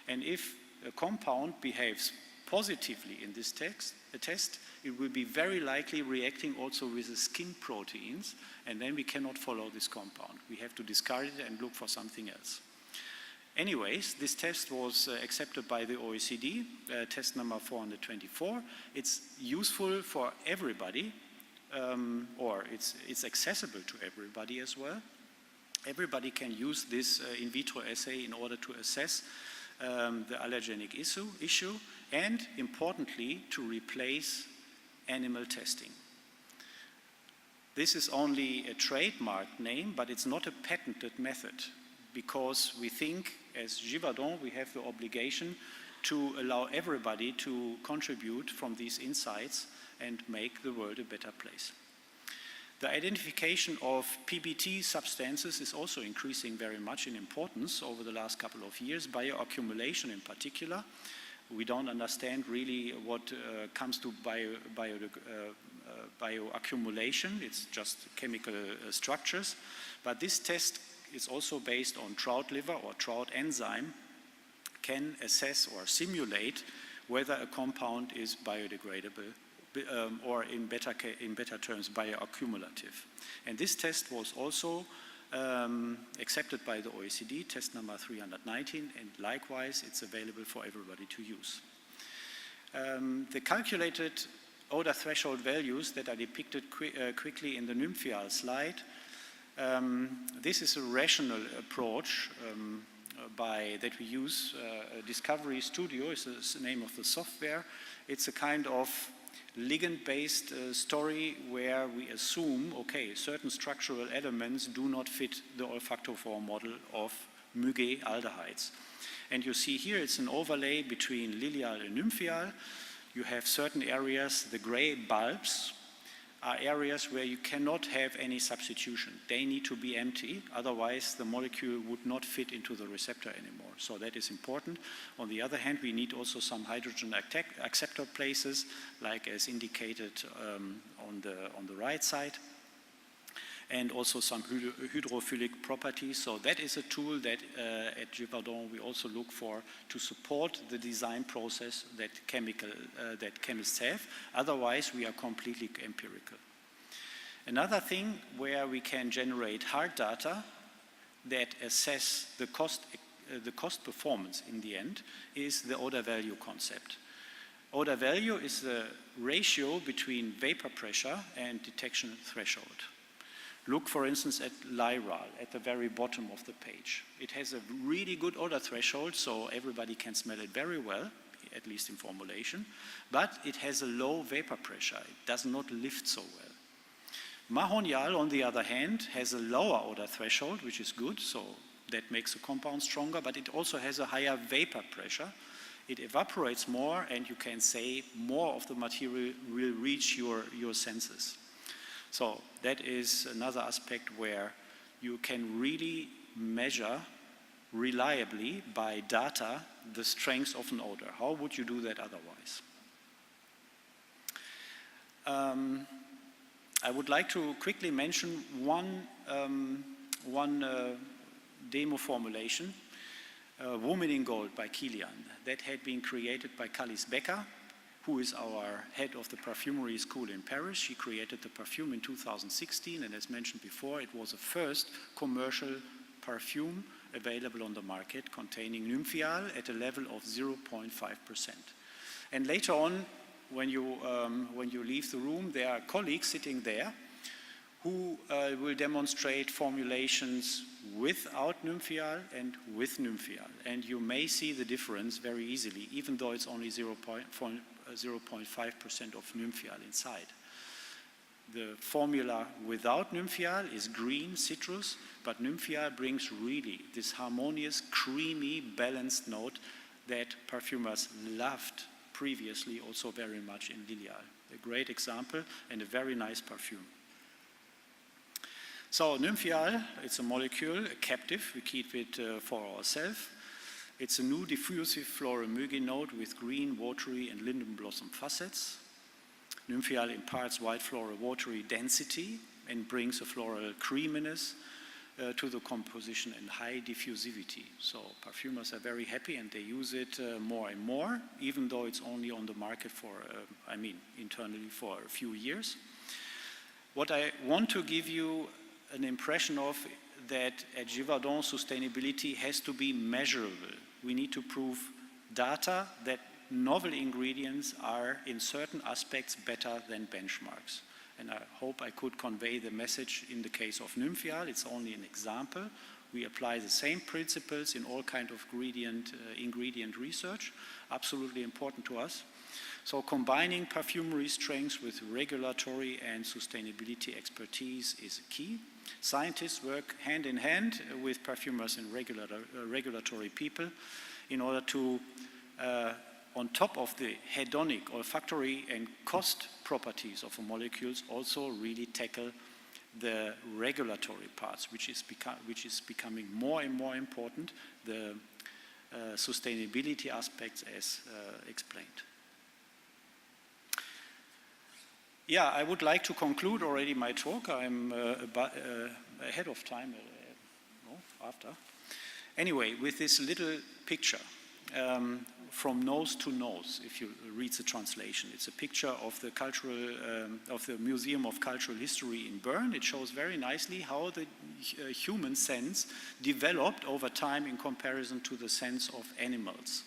and if a compound behaves positively in this test, it will be very likely reacting also with the skin proteins, and then we cannot follow this compound. We have to discard it and look for something else. Anyways, this test was accepted by the OECD, test number 424. It's useful for everybody, or it's accessible to everybody as well. Everybody can use this in vitro assay in order to assess the allergenic issue, and importantly, to replace animal testing. This is only a trademark name, but it's not a patented method, because we think, as Givaudan, we have the obligation to allow everybody to contribute from these insights and make the world a better place. The identification of PBT substances is also increasing very much in importance over the last couple of years, bioaccumulation in particular. We don't understand really what comes to bioaccumulation. It's just chemical structures. But this test is also based on trout liver or trout enzyme, can assess or simulate whether a compound is biodegradable or in better terms, bioaccumulative. And this test was also accepted by the OECD, test number 319, and likewise it's available for everybody to use. The calculated odor threshold values that are depicted quickly in the nymphial slide, this is a rational approach that we use. Discovery Studio is the name of the software. It's a kind of ligand-based story where we assume, okay, certain structural elements do not fit the olfactophore model of mugealdehydes. And you see here it's an overlay between lilial and nymphial. You have certain areas, the gray bulbs are areas where you cannot have any substitution. They need to be empty, otherwise the molecule would not fit into the receptor anymore. So that is important. On the other hand, we need also some hydrogen acceptor places, like as indicated on the right side, and also some hydrophilic properties. So that is a tool that at Givaudan we also look for to support the design process that chemists have. Otherwise, we are completely empirical. Another thing where we can generate hard data that assess the cost performance in the end is the odor value concept. Odor value is the ratio between vapor pressure and detection threshold. Look, for instance, at Lyral at the very bottom of the page. It has a really good odor threshold, so everybody can smell it very well, at least in formulation, but it has a low vapor pressure. It does not lift so well. Mahonial, on the other hand, has a lower odor threshold, which is good, so that makes the compound stronger, but it also has a higher vapor pressure. It evaporates more, and you can say more of the material will reach your senses. So that is another aspect where you can really measure reliably by data the strength of an odor. How would you do that otherwise? I would like to quickly mention one demo formulation, Woman in Gold by Kilian, that had been created by Kalis Becker, who is our head of the perfumery school in Paris. She created the perfume in 2016, and as mentioned before, it was the first commercial perfume available on the market containing nymphial at a level of 0.5%. And later on, when you leave the room, there are colleagues sitting there who will demonstrate formulations without nymphial and with nymphial. And you may see the difference very easily, even though it's only 0.5% of nymphial inside. The formula without nymphial is green citrus, but nymphial brings really this harmonious, creamy, balanced note that perfumers loved previously also very much in lilial. A great example and a very nice perfume. So nymphial, it's a molecule, a captive, we keep it for ourselves. It's a new diffusive floral mugi note with green, watery and linden blossom facets. Nymphial imparts white floral watery density and brings a floral creaminess to the composition and high diffusivity. So perfumers are very happy and they use it more and more, even though it's only on the market for, internally for a few years. What I want to give you an impression of that at Givaudan sustainability has to be measurable. We need to prove data that novel ingredients are in certain aspects better than benchmarks. And I hope I could convey the message in the case of nymphial. It's only an example. We apply the same principles in all kind of ingredient research, absolutely important to us. So combining perfumery strengths with regulatory and sustainability expertise is key. Scientists work hand in hand with perfumers and regulatory people in order to, on top of the hedonic, olfactory and cost properties of molecules, also really tackle the regulatory parts, which is becoming more and more important, the sustainability aspects as explained. Yeah, I would like to conclude already my talk. I'm ahead of time, after. Anyway, with this little picture, from nose to nose, if you read the translation. It's a picture of the Museum of Cultural History in Bern. It shows very nicely how the human sense developed over time in comparison to the sense of animals.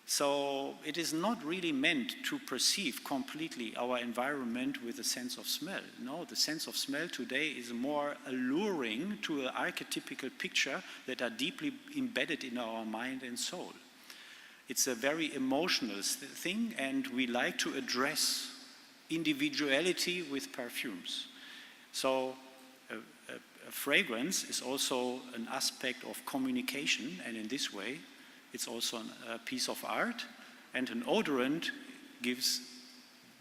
So it is not really meant to perceive completely our environment with a sense of smell. No, the sense of smell today is more alluring to an archetypical picture that are deeply embedded in our mind and soul. It's a very emotional thing, and we like to address individuality with perfumes. So fragrance is also an aspect of communication, and in this way, it's also a piece of art, and an odorant gives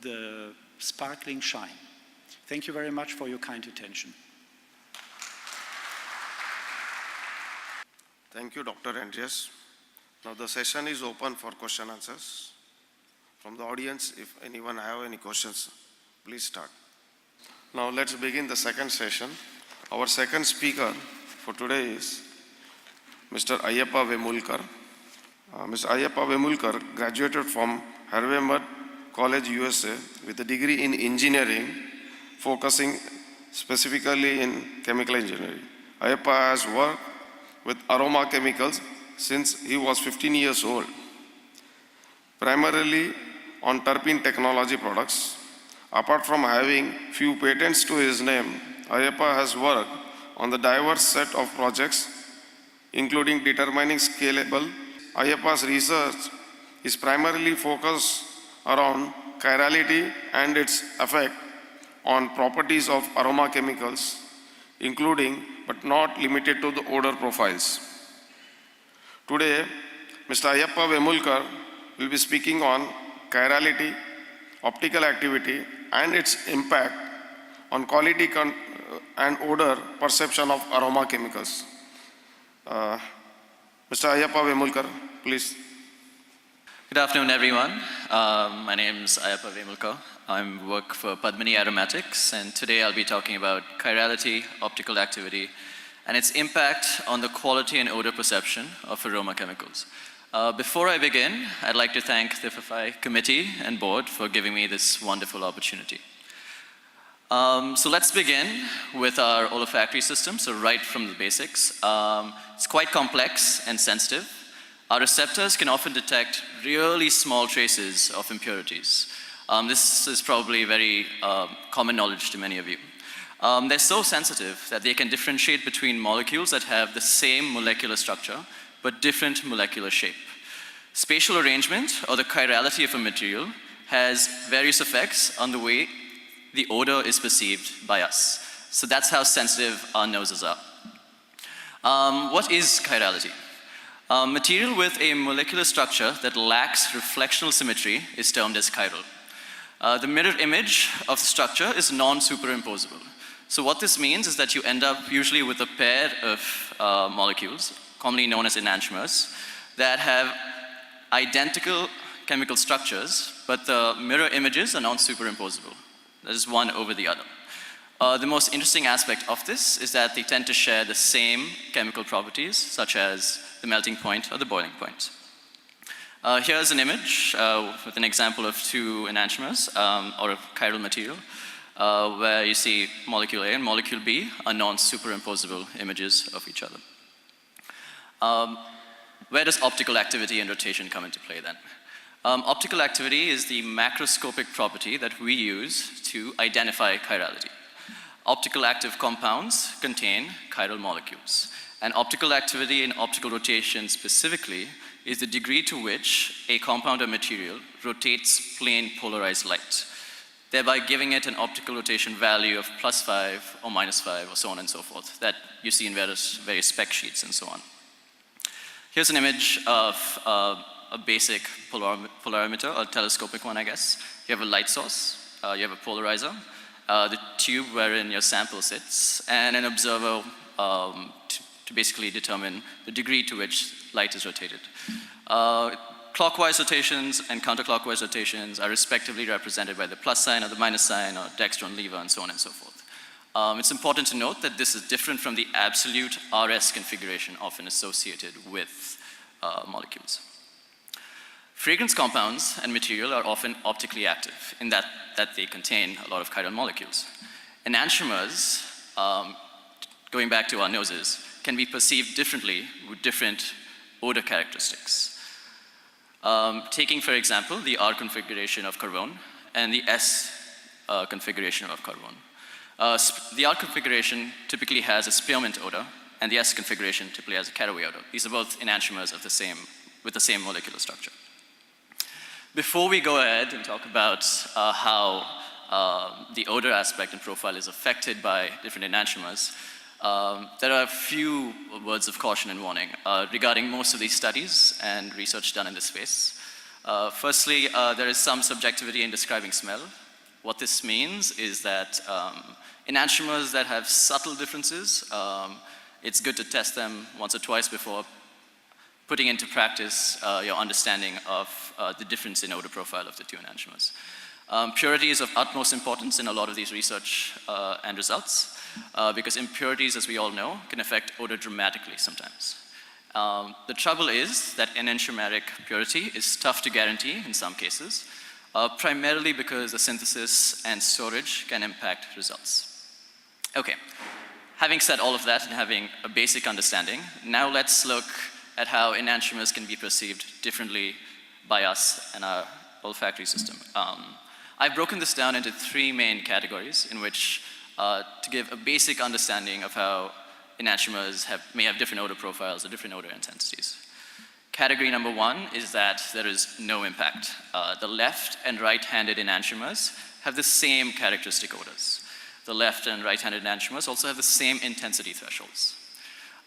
the sparkling shine. Thank you very much for your kind attention. Thank you, Dr. Andreas. Now the session is open for question answers. From the audience, if anyone have any questions, please start. Now let's begin the second session. Our second speaker for today is Mr. Ayyappa Vemulkar. Mr. Ayyappa Vemulkar graduated from Harvard College, USA with a degree in engineering, focusing specifically in chemical engineering. Ayyappa has worked with aroma chemicals since he was 15 years old, primarily on terpene technology products. Apart from having few patents to his name, Ayyappa has worked on the diverse set of projects, including determining scalable. Ayyappa's research is primarily focused around chirality and its effect on properties of aroma chemicals, including but not limited to the odor profiles. Today, Mr. Ayyappa Vemulkar will be speaking on chirality, optical activity, and its impact on quality and odor perception of aroma chemicals. Mr. Ayyappa Vemulkar, please. Good afternoon, everyone. My name is Ayyappa Vemulkar. I work for Padmini Aromatics, and today I'll be talking about chirality, optical activity, and its impact on the quality and odor perception of aroma chemicals. Before I begin, I'd like to thank the FAFAI committee and board for giving me this wonderful opportunity. So let's begin with our olfactory system, so right from the basics. It's quite complex and sensitive. Our receptors can often detect really small traces of impurities. This is probably very common knowledge to many of you. They're so sensitive that they can differentiate between molecules that have the same molecular structure but different molecular shape. Spatial arrangement, or the chirality of a material, has various effects on the way the odor is perceived by us. So that's how sensitive our noses are. What is chirality? Material with a molecular structure that lacks reflectional symmetry is termed as chiral. The mirror image of the structure is non-superimposable. So what this means is that you end up usually with a pair of molecules, commonly known as enantiomers, that have identical chemical structures, but the mirror images are non-superimposable. That is one over the other. The most interesting aspect of this is that they tend to share the same chemical properties, such as the melting point or the boiling point. Here's an image with an example of two enantiomers, or a chiral material, where you see molecule A and molecule B are non-superimposable images of each other. Where does optical activity and rotation come into play then? Optical activity is the macroscopic property that we use to identify chirality. Optical active compounds contain chiral molecules. And optical activity and optical rotation specifically is the degree to which a compound or material rotates plane polarized light, thereby giving it an optical rotation value of +5 or -5 or so on and so forth that you see in various spec sheets and so on. Here's an image of a basic polarimeter, or telescopic one, I guess. You have a light source, you have a polarizer, the tube wherein your sample sits, and an observer to basically determine the degree to which light is rotated. Clockwise rotations and counterclockwise rotations are respectively represented by the plus sign or the minus sign or dextron lever and so on and so forth. It's important to note that this is different from the absolute RS configuration often associated with molecules. Fragrance compounds and material are often optically active in that they contain a lot of chiral molecules. Enantiomers, going back to our noses, can be perceived differently with different odor characteristics. Taking, for example, the R configuration of carbone and the S configuration of carbone. The R configuration typically has a spearmint odor, and the S configuration typically has a caraway odor. These are both enantiomers with the same molecular structure. Before we go ahead and talk about how the odor aspect and profile is affected by different enantiomers, There are a few words of caution and warning regarding most of these studies and research done in this space. Firstly, there is some subjectivity in describing smell. What this means is that enantiomers that have subtle differences, it's good to test them once or twice before putting into practice your understanding of the difference in odor profile of the two enantiomers. Purity is of utmost importance in a lot of these research and results because impurities, as we all know, can affect odor dramatically sometimes. The trouble is that enantiomeric purity is tough to guarantee in some cases, primarily because the synthesis and storage can impact results. Okay, having said all of that and having a basic understanding, now let's look at how enantiomers can be perceived differently by us and our olfactory system. I've broken this down into three main categories in which to give a basic understanding of how enantiomers may have different odor profiles or different odor intensities. Category number one is that there is no impact. The left and right-handed enantiomers have the same characteristic odors. The left and right-handed enantiomers also have the same intensity thresholds.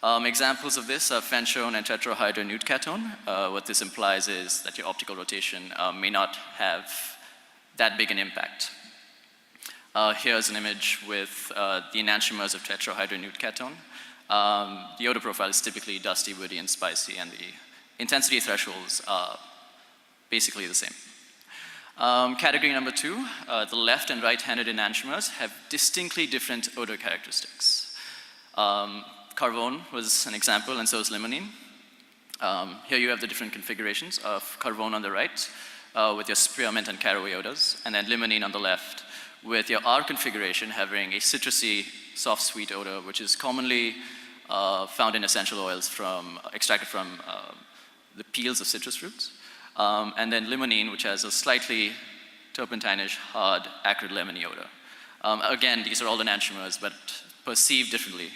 Examples of this are phenchone and tetrahydronucleocatone. What this implies is that your optical rotation may not have that big an impact. Here's an image with the enantiomers of tetrahydronucleocatone. The odor profile is typically dusty, woody, and spicy, and the intensity thresholds are basically the same. Category number two, the left and right-handed enantiomers have distinctly different odor characteristics. Carvone was an example, and so is limonene. Here you have the different configurations of carvone on the right with your spearmint and caraway odors, and then limonene on the left with your R configuration having a citrusy, soft, sweet odor, which is commonly found in essential oils extracted from the peels of citrus fruits. And then limonene, which has a slightly turpentinish, hard, acrid lemony odor. Again, these are all enantiomers, but perceived differently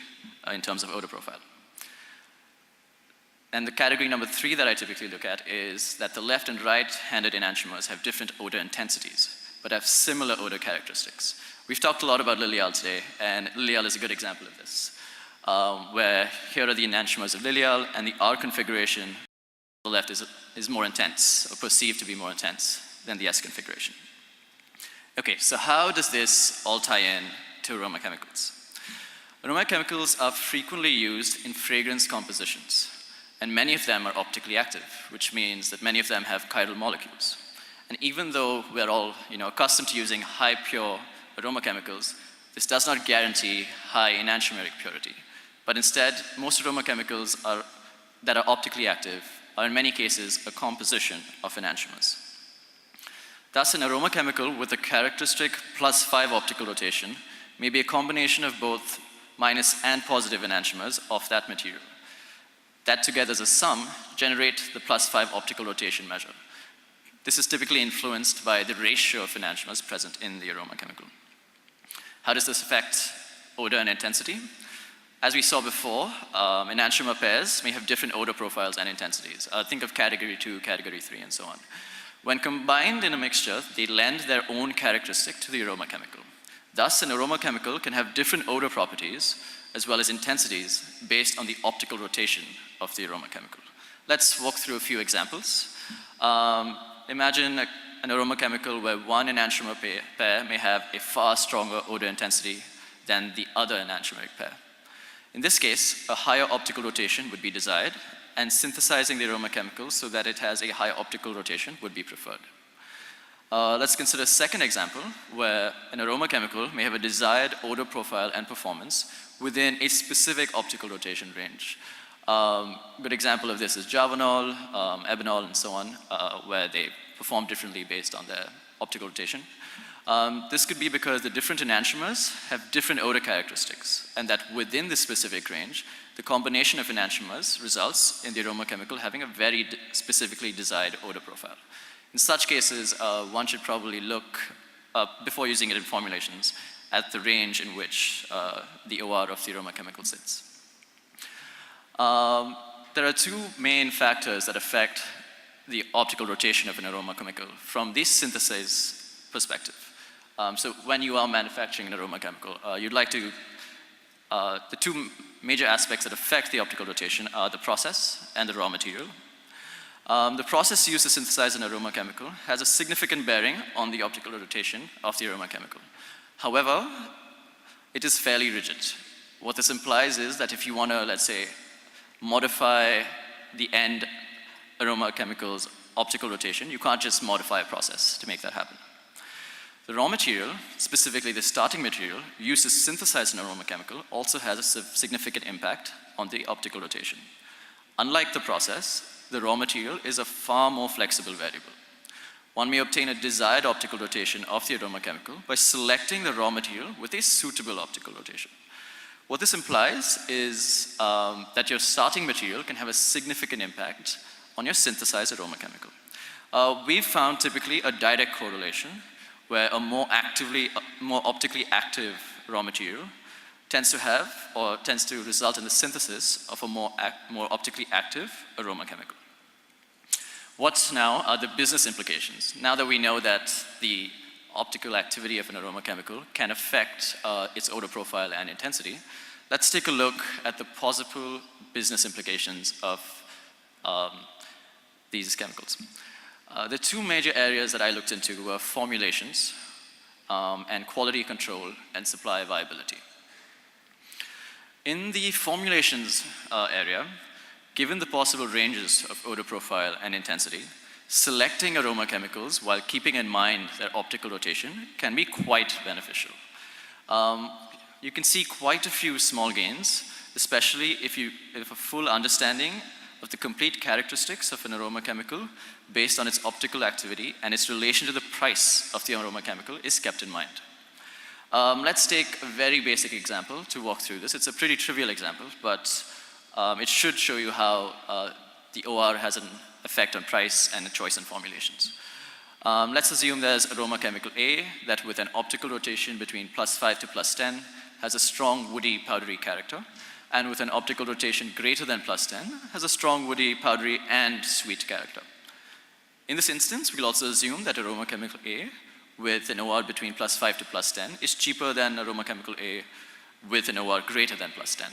in terms of odor profile. And the category number three that I typically look at is that the left and right-handed enantiomers have different odor intensities, but have similar odor characteristics. We've talked a lot about Lilial today, and Lilial is a good example of this, where here are the enantiomers of Lilial, and the R configuration on the left is more intense, or perceived to be more intense than the S configuration. Okay, so how does this all tie in to aroma chemicals? Aroma chemicals are frequently used in fragrance compositions, and many of them are optically active, which means that many of them have chiral molecules. And even though we're all accustomed to using high pure aroma chemicals, this does not guarantee high enantiomeric purity. But instead, most aroma chemicals that are optically active are in many cases a composition of enantiomers. Thus, an aroma chemical with a characteristic +5 optical rotation may be a combination of both minus and positive enantiomers of that material. That together as a sum generate the +5 optical rotation measure. This is typically influenced by the ratio of enantiomers present in the aroma chemical. How does this affect odor and intensity? As we saw before, enantiomer pairs may have different odor profiles and intensities. Think of category 2, category 3, and so on. When combined in a mixture, they lend their own characteristic to the aroma chemical. Thus, an aroma chemical can have different odor properties as well as intensities based on the optical rotation of the aroma chemical. Let's walk through a few examples. Imagine an aroma chemical where one enantiomer pair may have a far stronger odor intensity than the other enantiomeric pair. In this case, a higher optical rotation would be desired, and synthesizing the aroma chemical so that it has a higher optical rotation would be preferred. Let's consider a second example where an aroma chemical may have a desired odor profile and performance within a specific optical rotation range. Good example of this is Javanol, Ebanol, and so on, where they perform differently based on their optical rotation. This could be because the different enantiomers have different odor characteristics, and that within this specific range, the combination of enantiomers results in the aroma chemical having a very specifically desired odor profile. In such cases, one should probably look, before using it in formulations, at the range in which the OR of the aroma chemical sits. There are two main factors that affect the optical rotation of an aroma chemical from this synthesis perspective. So when you are manufacturing an aroma chemical, you'd like to The two major aspects that affect the optical rotation are the process and the raw material. The process used to synthesize an aroma chemical has a significant bearing on the optical rotation of the aroma chemical. However, it is fairly rigid. What this implies is that if you want to, let's say, modify the end aroma chemical's optical rotation, you can't just modify a process to make that happen. The raw material, specifically the starting material, used to synthesize an aroma chemical also has a significant impact on the optical rotation. Unlike the process, the raw material is a far more flexible variable. One may obtain a desired optical rotation of the aroma chemical by selecting the raw material with a suitable optical rotation. What this implies is that your starting material can have a significant impact on your synthesized aroma chemical. We've found typically a direct correlation where a more optically active raw material tends to result in the synthesis of a more optically active aroma chemical. What now are the business implications? Now that we know that the optical activity of an aroma chemical can affect its odor profile and intensity, let's take a look at the possible business implications of these chemicals. The two major areas that I looked into were formulations and quality control and supply viability. In the formulations area, given the possible ranges of odor profile and intensity, selecting aroma chemicals while keeping in mind their optical rotation can be quite beneficial. You can see quite a few small gains, especially if a full understanding of the complete characteristics of an aroma chemical based on its optical activity and its relation to the price of the aroma chemical is kept in mind. Let's take a very basic example to walk through this. It's a pretty trivial example, but it should show you how the OR has an effect on price and choice in formulations. Let's assume there's aroma chemical A that with an optical rotation between +5 to +10 has a strong woody powdery character, and with an optical rotation greater than +10 has a strong woody powdery and sweet character. In this instance, we'll also assume that aroma chemical A with an OR between +5 to +10 is cheaper than aroma chemical A with an OR greater than +10.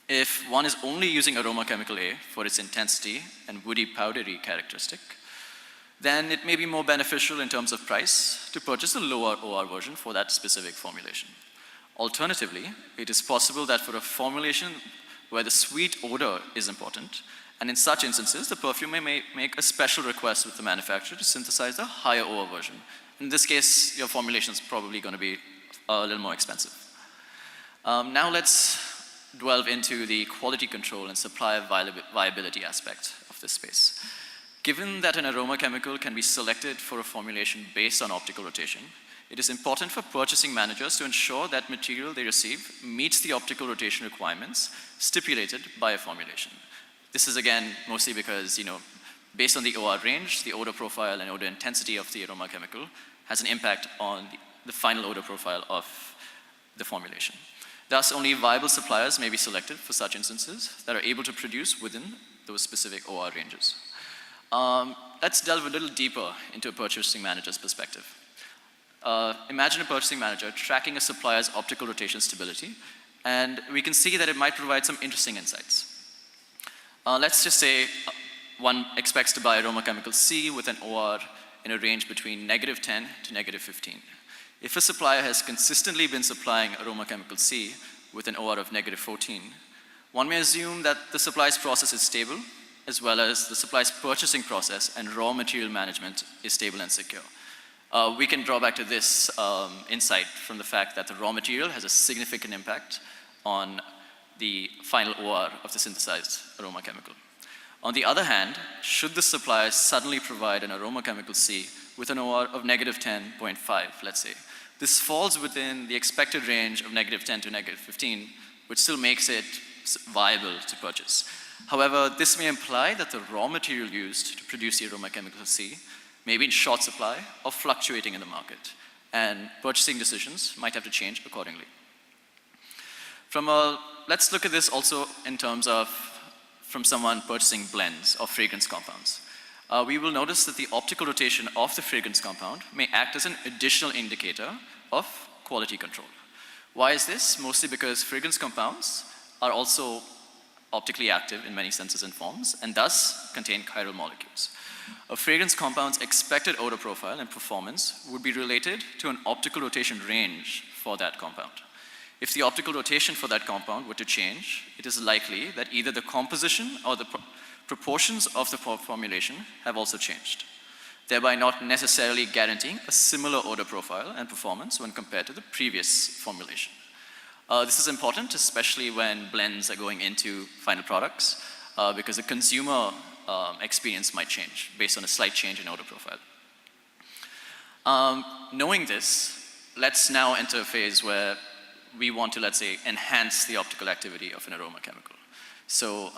If one is only using aroma chemical A for its intensity and woody powdery characteristic, then it may be more beneficial in terms of price to purchase a lower OR version for that specific formulation. Alternatively, it is possible that for a formulation where the sweet odor is important, and in such instances, the perfumer may make a special request with the manufacturer to synthesize a higher OR version. In this case, your formulation is probably going to be a little more expensive. Now let's delve into the quality control and supply viability aspect of this space. Given that an aroma chemical can be selected for a formulation based on optical rotation, it is important for purchasing managers to ensure that material they receive meets the optical rotation requirements stipulated by a formulation. This is again mostly because, based on the OR range, the odor profile and odor intensity of the aroma chemical has an impact on the final odor profile of the formulation. Thus, only viable suppliers may be selected for such instances that are able to produce within those specific OR ranges. Let's delve a little deeper into a purchasing manager's perspective. Imagine a purchasing manager tracking a supplier's optical rotation stability, and we can see that it might provide some interesting insights. Let's just say one expects to buy aroma chemical C with an OR in a range between -10 to -15. If a supplier has consistently been supplying aroma chemical C with an OR of -14, one may assume that the supply's process is stable, as well as the supply's purchasing process and raw material management is stable and secure. We can draw back to this insight from the fact that the raw material has a significant impact on the final OR of the synthesized aroma chemical. On the other hand, should the supplier suddenly provide an aroma chemical C with an OR of -10.5, let's say, this falls within the expected range of -10 to -15, which still makes it viable to purchase. However, this may imply that the raw material used to produce the aroma chemical C may be in short supply or fluctuating in the market, and purchasing decisions might have to change accordingly. Let's look at this also in terms of from someone purchasing blends of fragrance compounds. We will notice that the optical rotation of the fragrance compound may act as an additional indicator of quality control. Why is this? Mostly because fragrance compounds are also optically active in many senses and forms, and thus contain chiral molecules. A fragrance compound's expected odor profile and performance would be related to an optical rotation range for that compound. If the optical rotation for that compound were to change, it is likely that either the composition or the proportions of the formulation have also changed, thereby not necessarily guaranteeing a similar odor profile and performance when compared to the previous formulation. This is important, especially when blends are going into final products, because the consumer experience might change based on a slight change in odor profile. Knowing this, let's now enter a phase where we want to, let's say, enhance the optical activity of an aroma chemical. So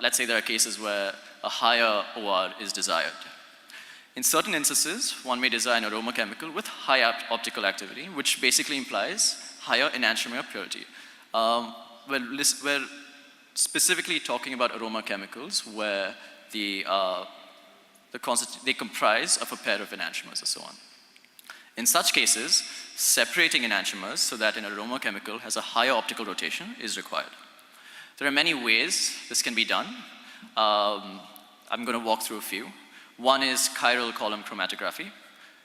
let's say there are cases where a higher OR is desired. In certain instances, one may desire an aroma chemical with high optical activity, which basically implies higher enantiomer purity. We're specifically talking about aroma chemicals where they comprise of a pair of enantiomers and so on. In such cases, separating enantiomers so that an aroma chemical has a higher optical rotation is required. There are many ways this can be done. I'm going to walk through a few. One is chiral column chromatography.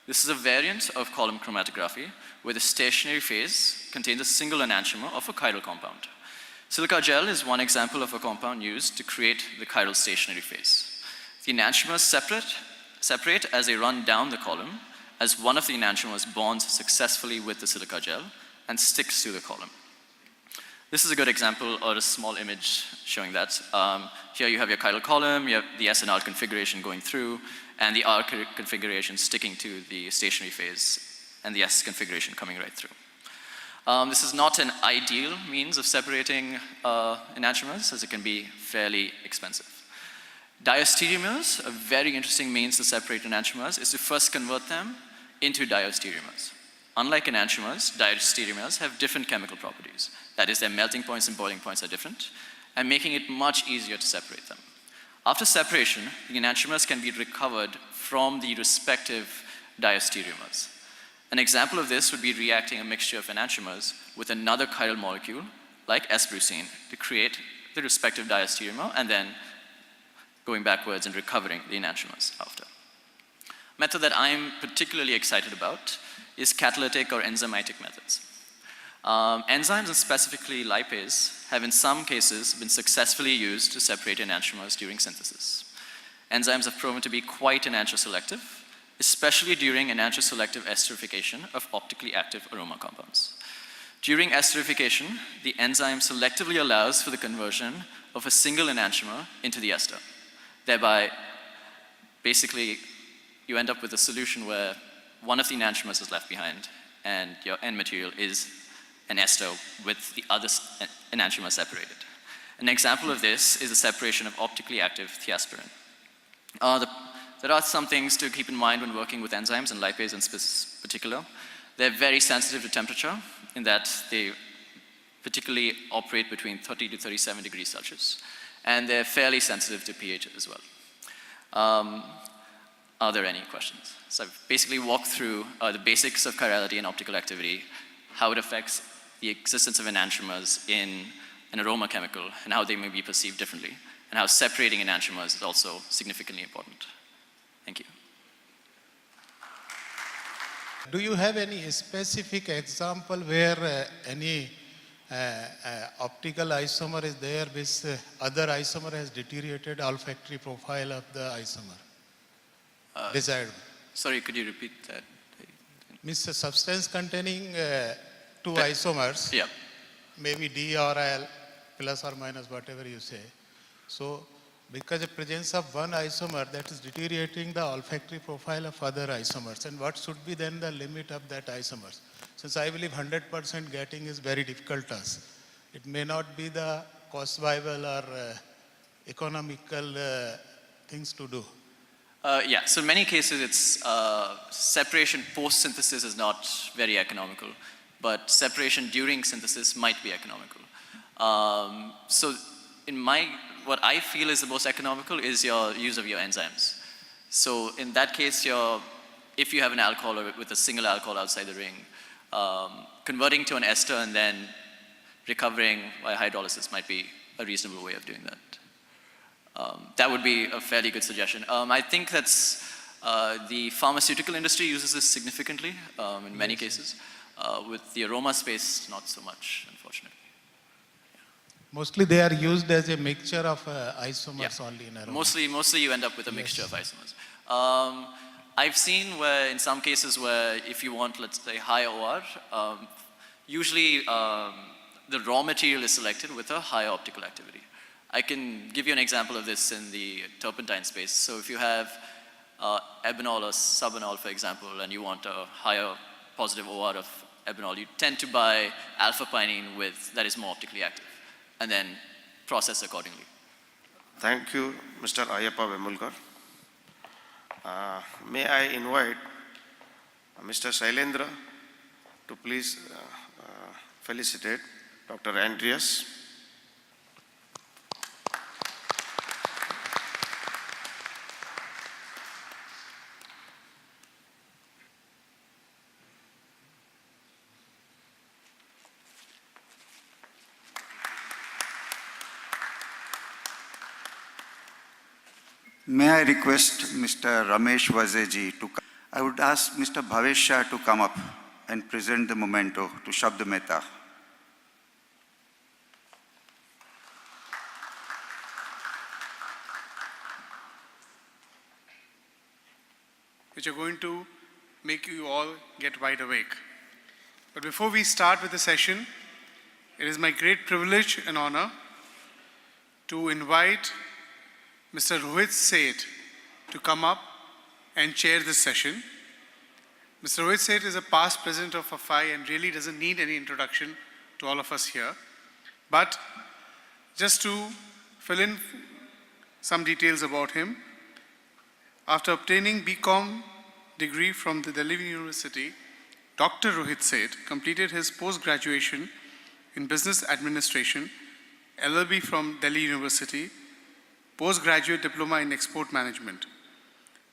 This is a variant of column chromatography where the stationary phase contains a single enantiomer of a chiral compound. Silica gel is one example of a compound used to create the chiral stationary phase. The enantiomers separate as they run down the column, as one of the enantiomers bonds successfully with the silica gel and sticks to the column. This is a good example or a small image showing that. Here you have your chiral column, you have the S and R configuration going through, and the R configuration sticking to the stationary phase, and the S configuration coming right through. This is not an ideal means of separating enantiomers, as it can be fairly expensive. Diastereomers, a very interesting means to separate enantiomers, is to first convert them into diastereomers. Unlike enantiomers, diastereomers have different chemical properties. That is, their melting points and boiling points are different, and making it much easier to separate them. After separation, the enantiomers can be recovered from the respective diastereomers. An example of this would be reacting a mixture of enantiomers with another chiral molecule, like S-brucine, to create the respective diastereomer, and then going backwards and recovering the enantiomers after. A method that I'm particularly excited about is catalytic or enzymatic methods. Enzymes, and specifically lipase, have in some cases been successfully used to separate enantiomers during synthesis. Enzymes have proven to be quite enantioselective, especially during enantioselective esterification of optically active aroma compounds. During esterification, the enzyme selectively allows for the conversion of a single enantiomer into the ester. Thereby, basically, you end up with a solution where one of the enantiomers is left behind, and your end material is an ester with the other enantiomer separated. An example of this is the separation of optically active thiaspirin. There are some things to keep in mind when working with enzymes, and lipase in particular. They're very sensitive to temperature in that they particularly operate between 30 to 37 degrees Celsius, and they're fairly sensitive to pH as well. Are there any questions? So I've basically walked through the basics of chirality and optical activity, how it affects the existence of enantiomers in an aroma chemical, and how they may be perceived differently, and how separating enantiomers is also significantly important. Thank you. Do you have any specific example where any optical isomer is there which other isomer has deteriorated olfactory profile of the isomer? Desired. Sorry, could you repeat that? Means a substance containing two isomers, yeah, maybe D or L, plus or minus, whatever you say. So, because the presence of one isomer that is deteriorating the olfactory profile of other isomers, and what should be then the limit of that isomers? Since I believe 100% getting is very difficult task. It may not be the cost viable or economical things to do. Yeah, so in many cases it's separation post-synthesis is not very economical, but separation during synthesis might be economical. So in what I feel is the most economical is your use of your enzymes. So in that case, if you have an alcohol with a single alcohol outside the ring, converting to an ester and then recovering by hydrolysis might be a reasonable way of doing that. That would be a fairly good suggestion. I think that's the pharmaceutical industry uses this significantly in many cases. With the aroma space, not so much, unfortunately. Mostly they are used as a mixture of isomers only in aroma. Mostly you end up with a mixture of isomers. I've seen where in some cases where if you want, let's say, high OR, usually the raw material is selected with a higher optical activity. I can give you an example of this in the turpentine space. So if you have ebanol or subanol, for example, and you want a higher positive OR of ebanol, you tend to buy alpha-pinene that is more optically active, and then process accordingly. Thank you, Mr. Ayappa Vemulkar. May I invite Mr. Shailendra to please felicitate Dr. Andreas. May I request Mr. Ramesh Vazeji to come? I would ask Mr. Bhavesh Shah to come up and present the memento to Shabd Mehta. Which are going to make you all get wide awake. But before we start with the session, it is my great privilege and honor to invite Mr. Rohit Seth to come up and chair this session. Mr. Rohit Seth is a past president of FAFAI and really doesn't need any introduction to all of us here. But just to fill in some details about him, after obtaining BCom degree from the Delhi University, Dr. Rohit Seth completed his post-graduation in business administration, LLB from Delhi University, postgraduate diploma in export management.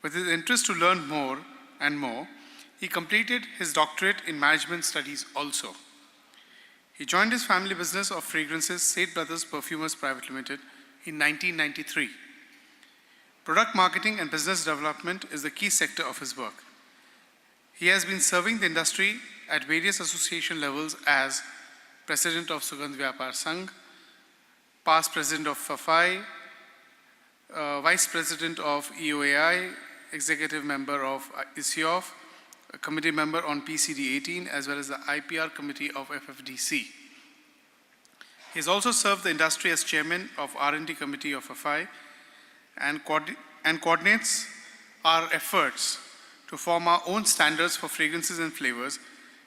With his interest to learn more and more, he completed his doctorate in management studies also. He joined his family business of fragrances, Seth Brothers Perfumers Private Limited, in 1993. Product marketing and business development is the key sector of his work. He has been serving the industry at various association levels as President of Sugandh Vyapar Sangh, past President of FAFAI, Vice President of EOAI, Executive Member of ISIOF, a Committee Member on PCD 18, as well as the IPR Committee of FFDC. He has also served the industry as Chairman of R&D Committee of FAFAI and coordinates our efforts to form our own standards for fragrances and flavors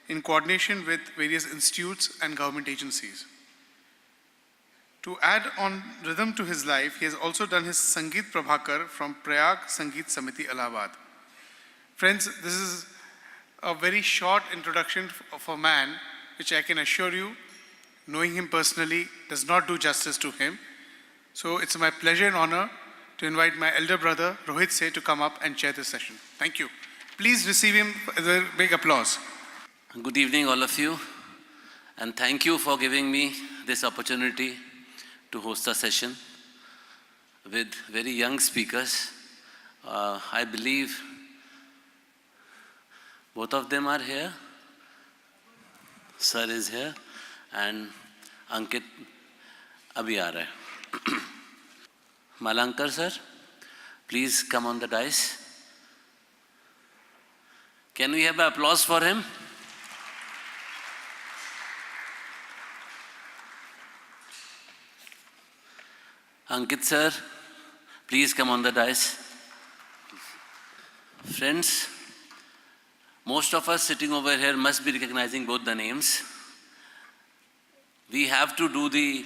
in coordination with various institutes and government agencies. To add on rhythm to his life, he has also done his Sangeet Prabhakar from Prayag Sangeet Samiti, Allahabad. Friends, this is a very short introduction of a man, which I can assure you, knowing him personally, does not do justice to him. So it's my pleasure and honor to invite my elder brother, Rohit Seth, to come up and chair this session. Thank you. Please receive him with a big applause. Good evening, all of you, and thank you for giving me this opportunity to host a session with very young speakers. I believe both of them are here. Sir is here, and Ankit abhi aa raha hai. Malankar sir, please come on the dais. Can we have an applause for him? Ankit sir, please come on the dais. Friends, most of us sitting over here must be recognizing both the names. We have to do the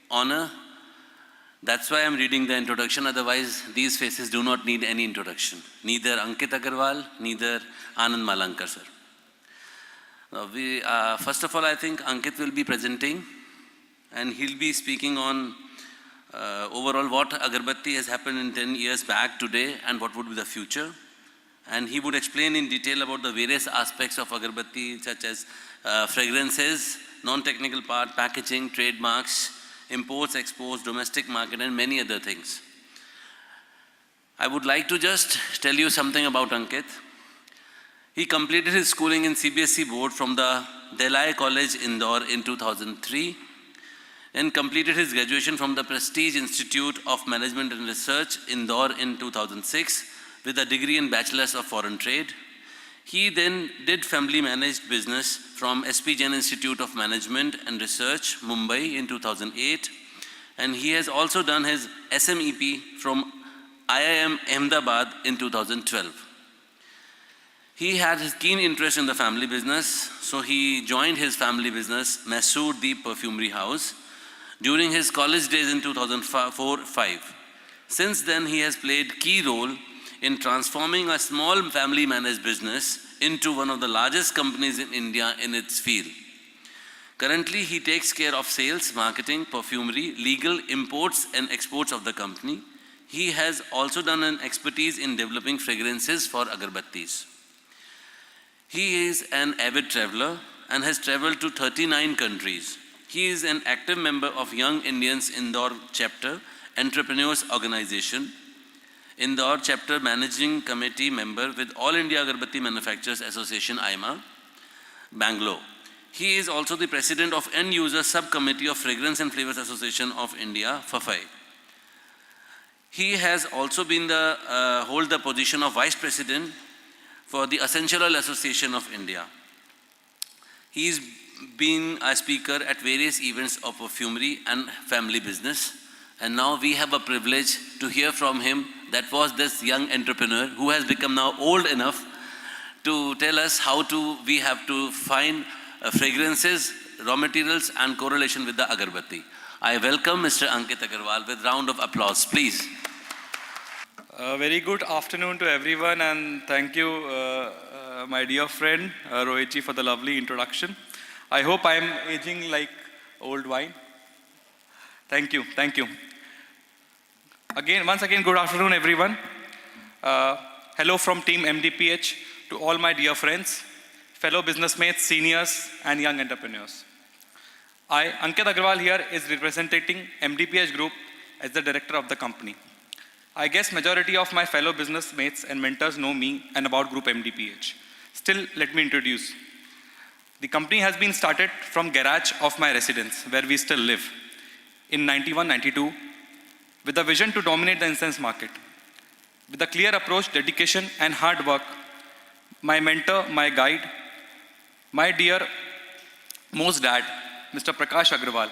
honor. That's why I'm reading the introduction, otherwise these faces do not need any introduction. Neither Ankit Agarwal, neither Anand Malankar sir. First of all, I think Ankit will be presenting and he'll be speaking on overall what agarbatti has happened in 10 years back today and what would be the future. And he would explain in detail about the various aspects of agarbatti, such as fragrances, non-technical part, packaging, trademarks, imports, exports, domestic market, and many other things. I would like to just tell you something about Ankit. He completed his schooling in CBSE board from the Delhi College, Indore in 2003 and completed his graduation from the Prestige Institute of Management and Research, Indore in 2006 with a degree in Bachelor's of Foreign Trade. He then did family managed business from SP Jain Institute of Management and Research, Mumbai in 2008. And he has also done his SMEP from IIM Ahmedabad in 2012. He had his keen interest in the family business, so he joined his family business, Masood Deep Perfumery House, during his college days in 2004-05. Since then, he has played key role in transforming a small family managed business into one of the largest companies in India in its field. Currently, he takes care of sales, marketing, perfumery, legal, imports and exports of the company. He has also done an expertise in developing fragrances for agarbattis. He is an avid traveler and has traveled to 39 countries. He is an active member of Young Indians Indore Chapter Entrepreneurs Organization, Indore Chapter Managing Committee member with All India Agarbatti Manufacturers Association, IMA, Bangalore. He is also the president of End User Subcommittee of Fragrance and Flavors Association of India, FAFAI. He has also been hold the position of vice president for the Essential Oil Association of India. He's been a speaker at various events of perfumery and family business. And now we have a privilege to hear from him. That was this young entrepreneur who has become now old enough to tell us how we have to find fragrances, raw materials and correlation with the agarbatti. I welcome Mr. Ankit Agarwal with round of applause, please. Very good afternoon to everyone, and thank you, my dear friend Rohitji, for the lovely introduction. I hope I am aging like old wine. Thank you, thank you. Once again, good afternoon, everyone. Hello from Team MDPH to all my dear friends, fellow businessmates, seniors, and young entrepreneurs. I, Ankit Agarwal here, is representing MDPH Group as the director of the company. I guess majority of my fellow business mates and mentors know me and about Group MDPH. Still, let me introduce. The company has been started from garage of my residence, where we still live, in 91-92, with a vision to dominate the incense market. With a clear approach, dedication, and hard work, my mentor, my guide, my dear most dad, Mr. Prakash Agrawal,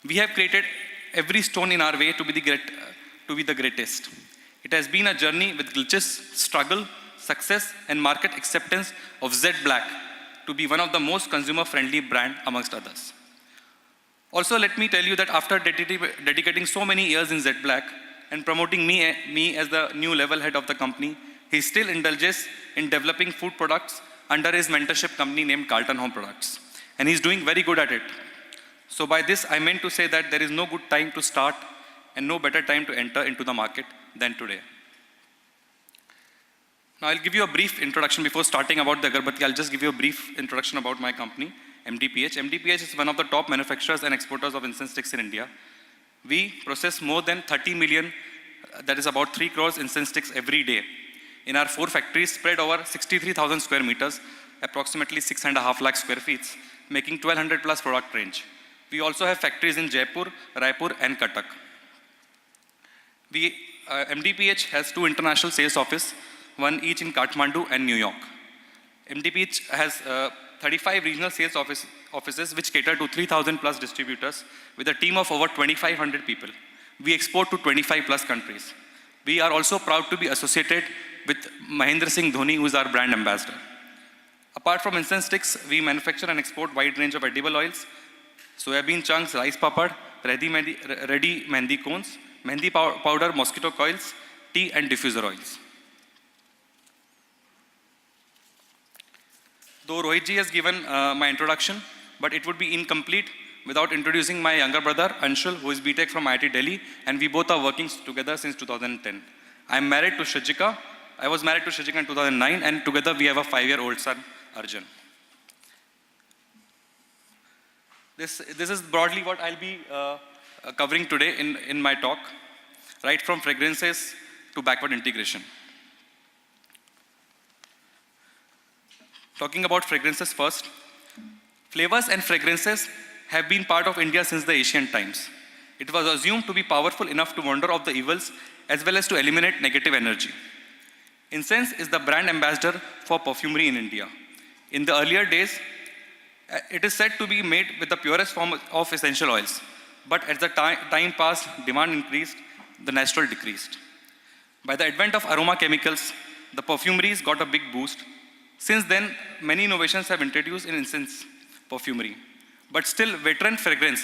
we have created every stone in our way to be the greatest. It has been a journey with glitches, struggle, success, and market acceptance of Z Black to be one of the most consumer-friendly brand amongst others. Also, let me tell you that after dedicating so many years in Z Black and promoting me as the new level head of the company, he still indulges in developing food products under his mentorship company named Carlton Home Products. And he's doing very good at it. So by this, I meant to say that there is no good time to start and no better time to enter into the market than today. Now I'll give you a brief introduction before starting about the agarbatti. I'll just give you a brief introduction about my company, MDPH. MDPH is one of the top manufacturers and exporters of incense sticks in India. We process more than 30 million, that is about 3 crores incense sticks every day in our 4 factories spread over 63,000 square meters, approximately 6.5 lakh square feet, making 1200 plus product range. We also have factories in Jaipur, Raipur and Cuttack. MDPH has 2 international sales offices, one each in Kathmandu and New York. MDPH has 35 regional sales offices which cater to 3,000 plus distributors with a team of over 2,500 people. We export to 25 plus countries. We are also proud to be associated with Mahendra Singh Dhoni, who is our brand ambassador. Apart from incense sticks, we manufacture and export wide range of edible oils, soybean chunks, rice papad, ready mehndi cones, mehndi powder, mosquito coils, tea and diffuser oils. Though Rohitji has given my introduction, but it would be incomplete without introducing my younger brother, Anshul, who is BTech from IIT Delhi, and we both are working together since 2010. I was married to Shrujika in 2009, and together we have a 5-year-old son, Arjun. This is broadly what I'll be covering today in my talk, right from fragrances to backward integration. Talking about fragrances first, flavors and fragrances have been part of India since the ancient times. It was assumed to be powerful enough to ward off the evils as well as to eliminate negative energy. Incense is the brand ambassador for perfumery in India. In the earlier days, it is said to be made with the purest form of essential oils. But as the time passed, demand increased, the natural decreased. By the advent of aroma chemicals, the perfumeries got a big boost. Since then, many innovations have introduced in incense perfumery. But still, veteran fragrance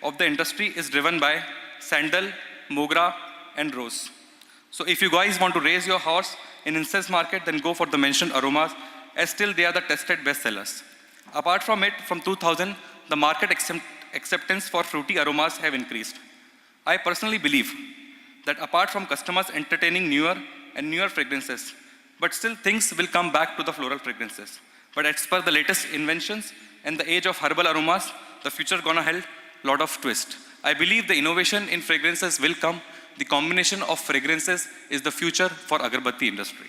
of the industry is driven by sandal, mogra, and rose. So if you guys want to raise your horse in incense market, then go for the mentioned aromas, as still they are the tested bestsellers. Apart from it, from 2000, the market acceptance for fruity aromas have increased. I personally believe that apart from customers entertaining newer and newer fragrances, but still things will come back to the floral fragrances. But as per the latest inventions and the age of herbal aromas, the future gonna hold a lot of twist. I believe the innovation in fragrances will come. The combination of fragrances is the future for agarbatti industry.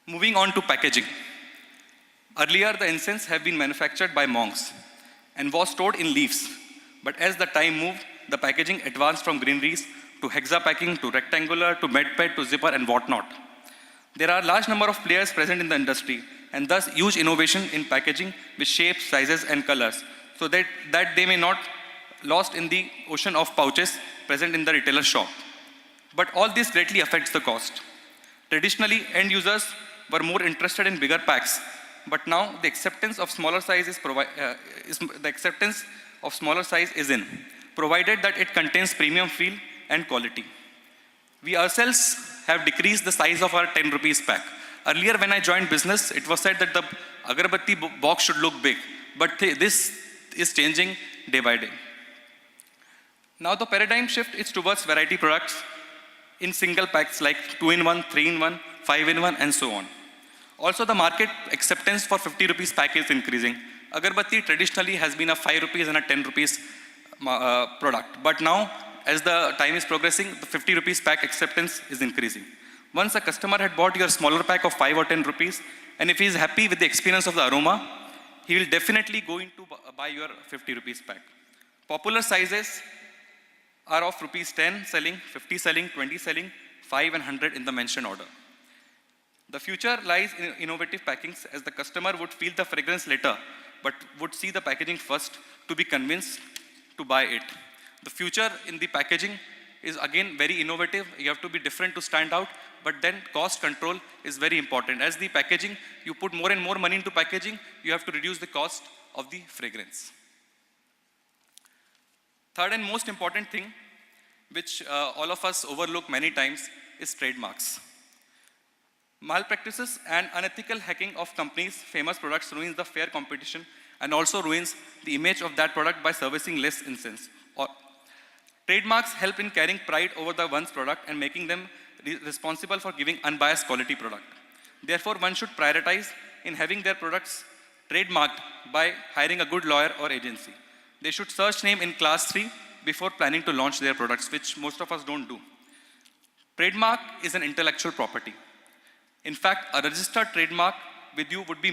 Moving on to packaging. Earlier, the incense have been manufactured by monks and was stored in leaves. But as the time moved, the packaging advanced from greeneries to hexa packing, to rectangular, to medped, to zipper and whatnot. There are a large number of players present in the industry and thus huge innovation in packaging with shapes, sizes and colors so that they may not lost in the ocean of pouches present in the retailer shop. But all this greatly affects the cost. Traditionally, end users were more interested in bigger packs, but now the acceptance of smaller size is in, provided that it contains premium feel and quality. We ourselves have decreased the size of our 10 rupees pack. Earlier when I joined business, it was said that the agarbatti box should look big, but this is changing day by day. Now the paradigm shift is towards variety products in single packs like 2-in-1, 3-in-1, 5-in-1 and so on. Also the market acceptance for 50 rupees pack is increasing. Agarbatti traditionally has been a 5 rupees and a 10 rupees product. But now as the time is progressing, the 50 rupees pack acceptance is increasing. Once a customer had bought your smaller pack of 5 or 10 rupees, and if he is happy with the experience of the aroma, he will definitely go into buy your 50 rupees pack. Popular sizes are of rupees 10 selling, 50 selling, 20 selling, 5 and 100 in the mentioned order. The future lies in innovative packings as the customer would feel the fragrance later, but would see the packaging first to be convinced to buy it. The future in the packaging is again very innovative. You have to be different to stand out, but then cost control is very important. As the packaging, you put more and more money into packaging, you have to reduce the cost of the fragrance. Third and most important thing, which all of us overlook many times, is trademarks. Malpractices and unethical hacking of companies' famous products ruins the fair competition and also ruins the image of that product by servicing less incense. Trademarks help in carrying pride over the one's product and making them responsible for giving unbiased quality product. Therefore, one should prioritize in having their products trademarked by hiring a good lawyer or agency. They should search name in class 3 before planning to launch their products, which most of us don't do. Trademark is an intellectual property. In fact, a registered trademark with you would be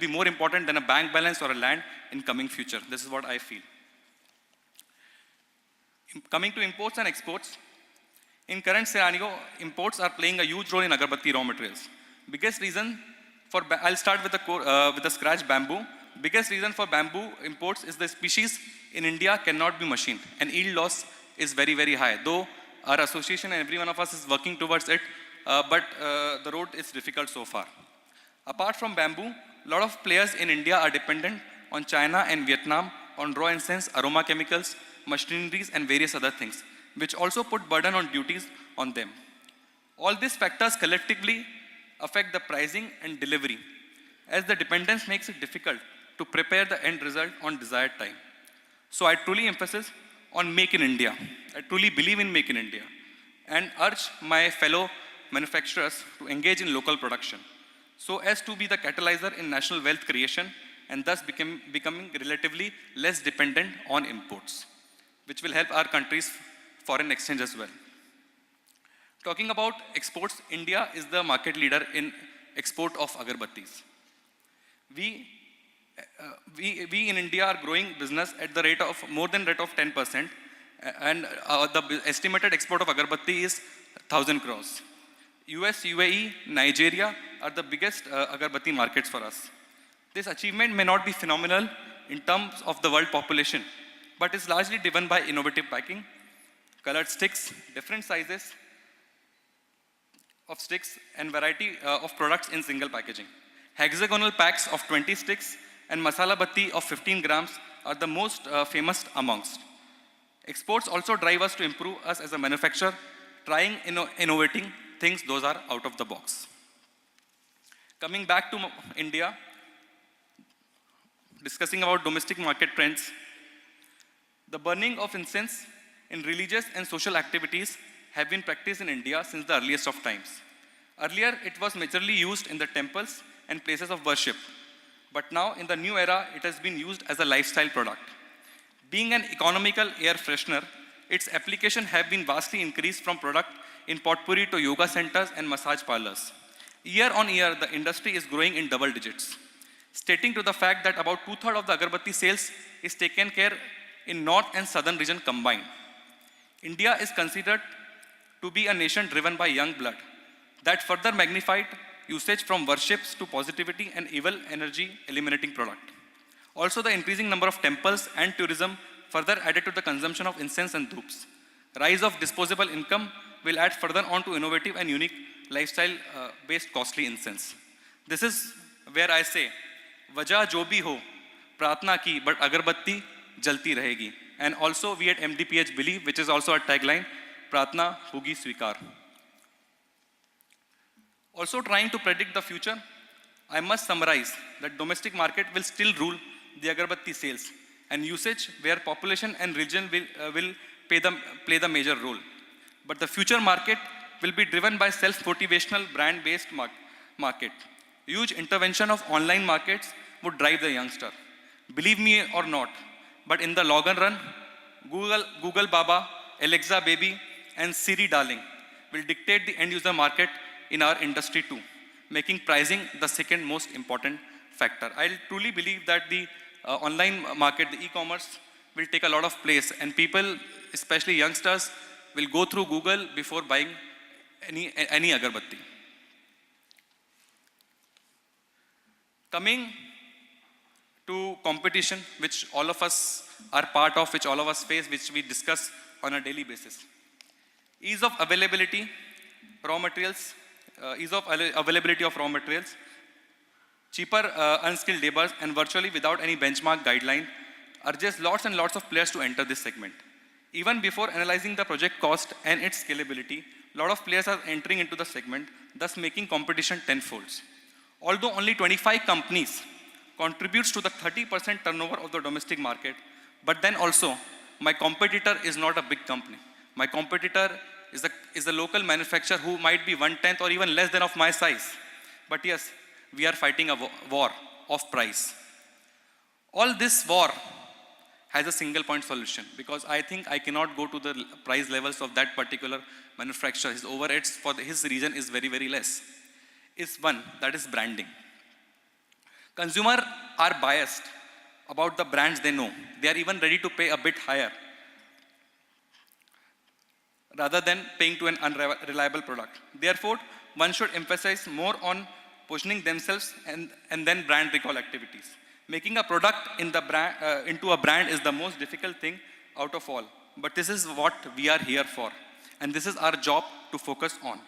more important than a bank balance or a land in coming future. This is what I feel. Coming to imports and exports, in current scenario, imports are playing a huge role in agarbatti raw materials. Biggest reason for, I'll start with the scratch bamboo. Biggest reason for bamboo imports is the species in India cannot be machined and yield loss is very, very high. Though our association and every one of us is working towards it, but the road is difficult so far. Apart from bamboo, a lot of players in India are dependent on China and Vietnam on raw incense, aroma chemicals, machineries and various other things, which also put burden on duties on them. All these factors collectively affect the pricing and delivery, as the dependence makes it difficult to prepare the end result on desired time. So I truly emphasize on Make in India. I truly believe in Make in India and urge my fellow manufacturers to engage in local production. so as to be the catalyzer in national wealth creation and thus becoming relatively less dependent on imports, which will help our country's foreign exchange as well. Talking about exports, India is the market leader in export of agarbattis. We in India are growing business at the rate of more than rate of 10%, and the estimated export of agarbatti is 1,000 crores. US, UAE, Nigeria are the biggest agarbatti markets for us. This achievement may not be phenomenal in terms of the world population, but is largely driven by innovative packing, colored sticks, different sizes of sticks, and variety of products in single packaging. Hexagonal packs of 20 sticks and masala batti of 15 grams are the most famous amongst. Exports also drive us to improve us as a manufacturer, trying innovating things those are out of the box. Coming back to India, discussing about domestic market trends, the burning of incense in religious and social activities have been practiced in India since the earliest of times. Earlier, it was majorly used in the temples and places of worship, but now in the new era, it has been used as a lifestyle product. Being an economical air freshener, its application have been vastly increased from product in potpourri to yoga centers and massage parlors. Year on year, the industry is growing in double digits, stating to the fact that about 2/3 of the agarbatti sales is taken care in north and southern region combined. India is considered to be a nation driven by young blood, that further magnified usage from worships to positivity and evil energy eliminating product. Also, the increasing number of temples and tourism further added to the consumption of incense and dhoops. Rise of disposable income will add further on to innovative and unique lifestyle-based costly incense. This is where I say, Vajah jo bhi ho, pratna ki, but agarbatti jalti rahegi. And also we at MDPH believe, which is also our tagline, pratna hogi swikar. Also trying to predict the future, I must summarize that domestic market will still rule the agarbatti sales and usage, where population and region will play the major role. But the future market will be driven by self-motivational brand-based market. Huge intervention of online markets would drive the youngster. Believe me or not, but in the long run, Google Baba, Alexa Baby, and Siri Darling will dictate the end-user market in our industry too, making pricing the second most important factor. I truly believe that the online market, the e-commerce, will take a lot of place, and people, especially youngsters, will go through Google before buying any agarbatti. Coming to competition, which all of us are part of, which all of us face, which we discuss on a daily basis. Ease of availability of raw materials, cheaper unskilled laborers, and virtually without any benchmark guideline, urges lots and lots of players to enter this segment. Even before analyzing the project cost and its scalability, a lot of players are entering into the segment, thus making competition tenfolds. Although only 25 companies contributes to the 30% turnover of the domestic market, but then also my competitor is not a big company. My competitor is a local manufacturer who might be 1/10 or even less than of my size. But yes, we are fighting a war of price. All this war has a single point solution, because I think I cannot go to the price levels of that particular manufacturer. His overheads for his region is very, very less. It's one, that is branding. Consumers are biased about the brands they know. They are even ready to pay a bit higher rather than paying to an unreliable product. Therefore, one should emphasize more on positioning themselves and then brand recall activities. Making a product into a brand is the most difficult thing out of all. But this is what we are here for. And this is our job to focus on.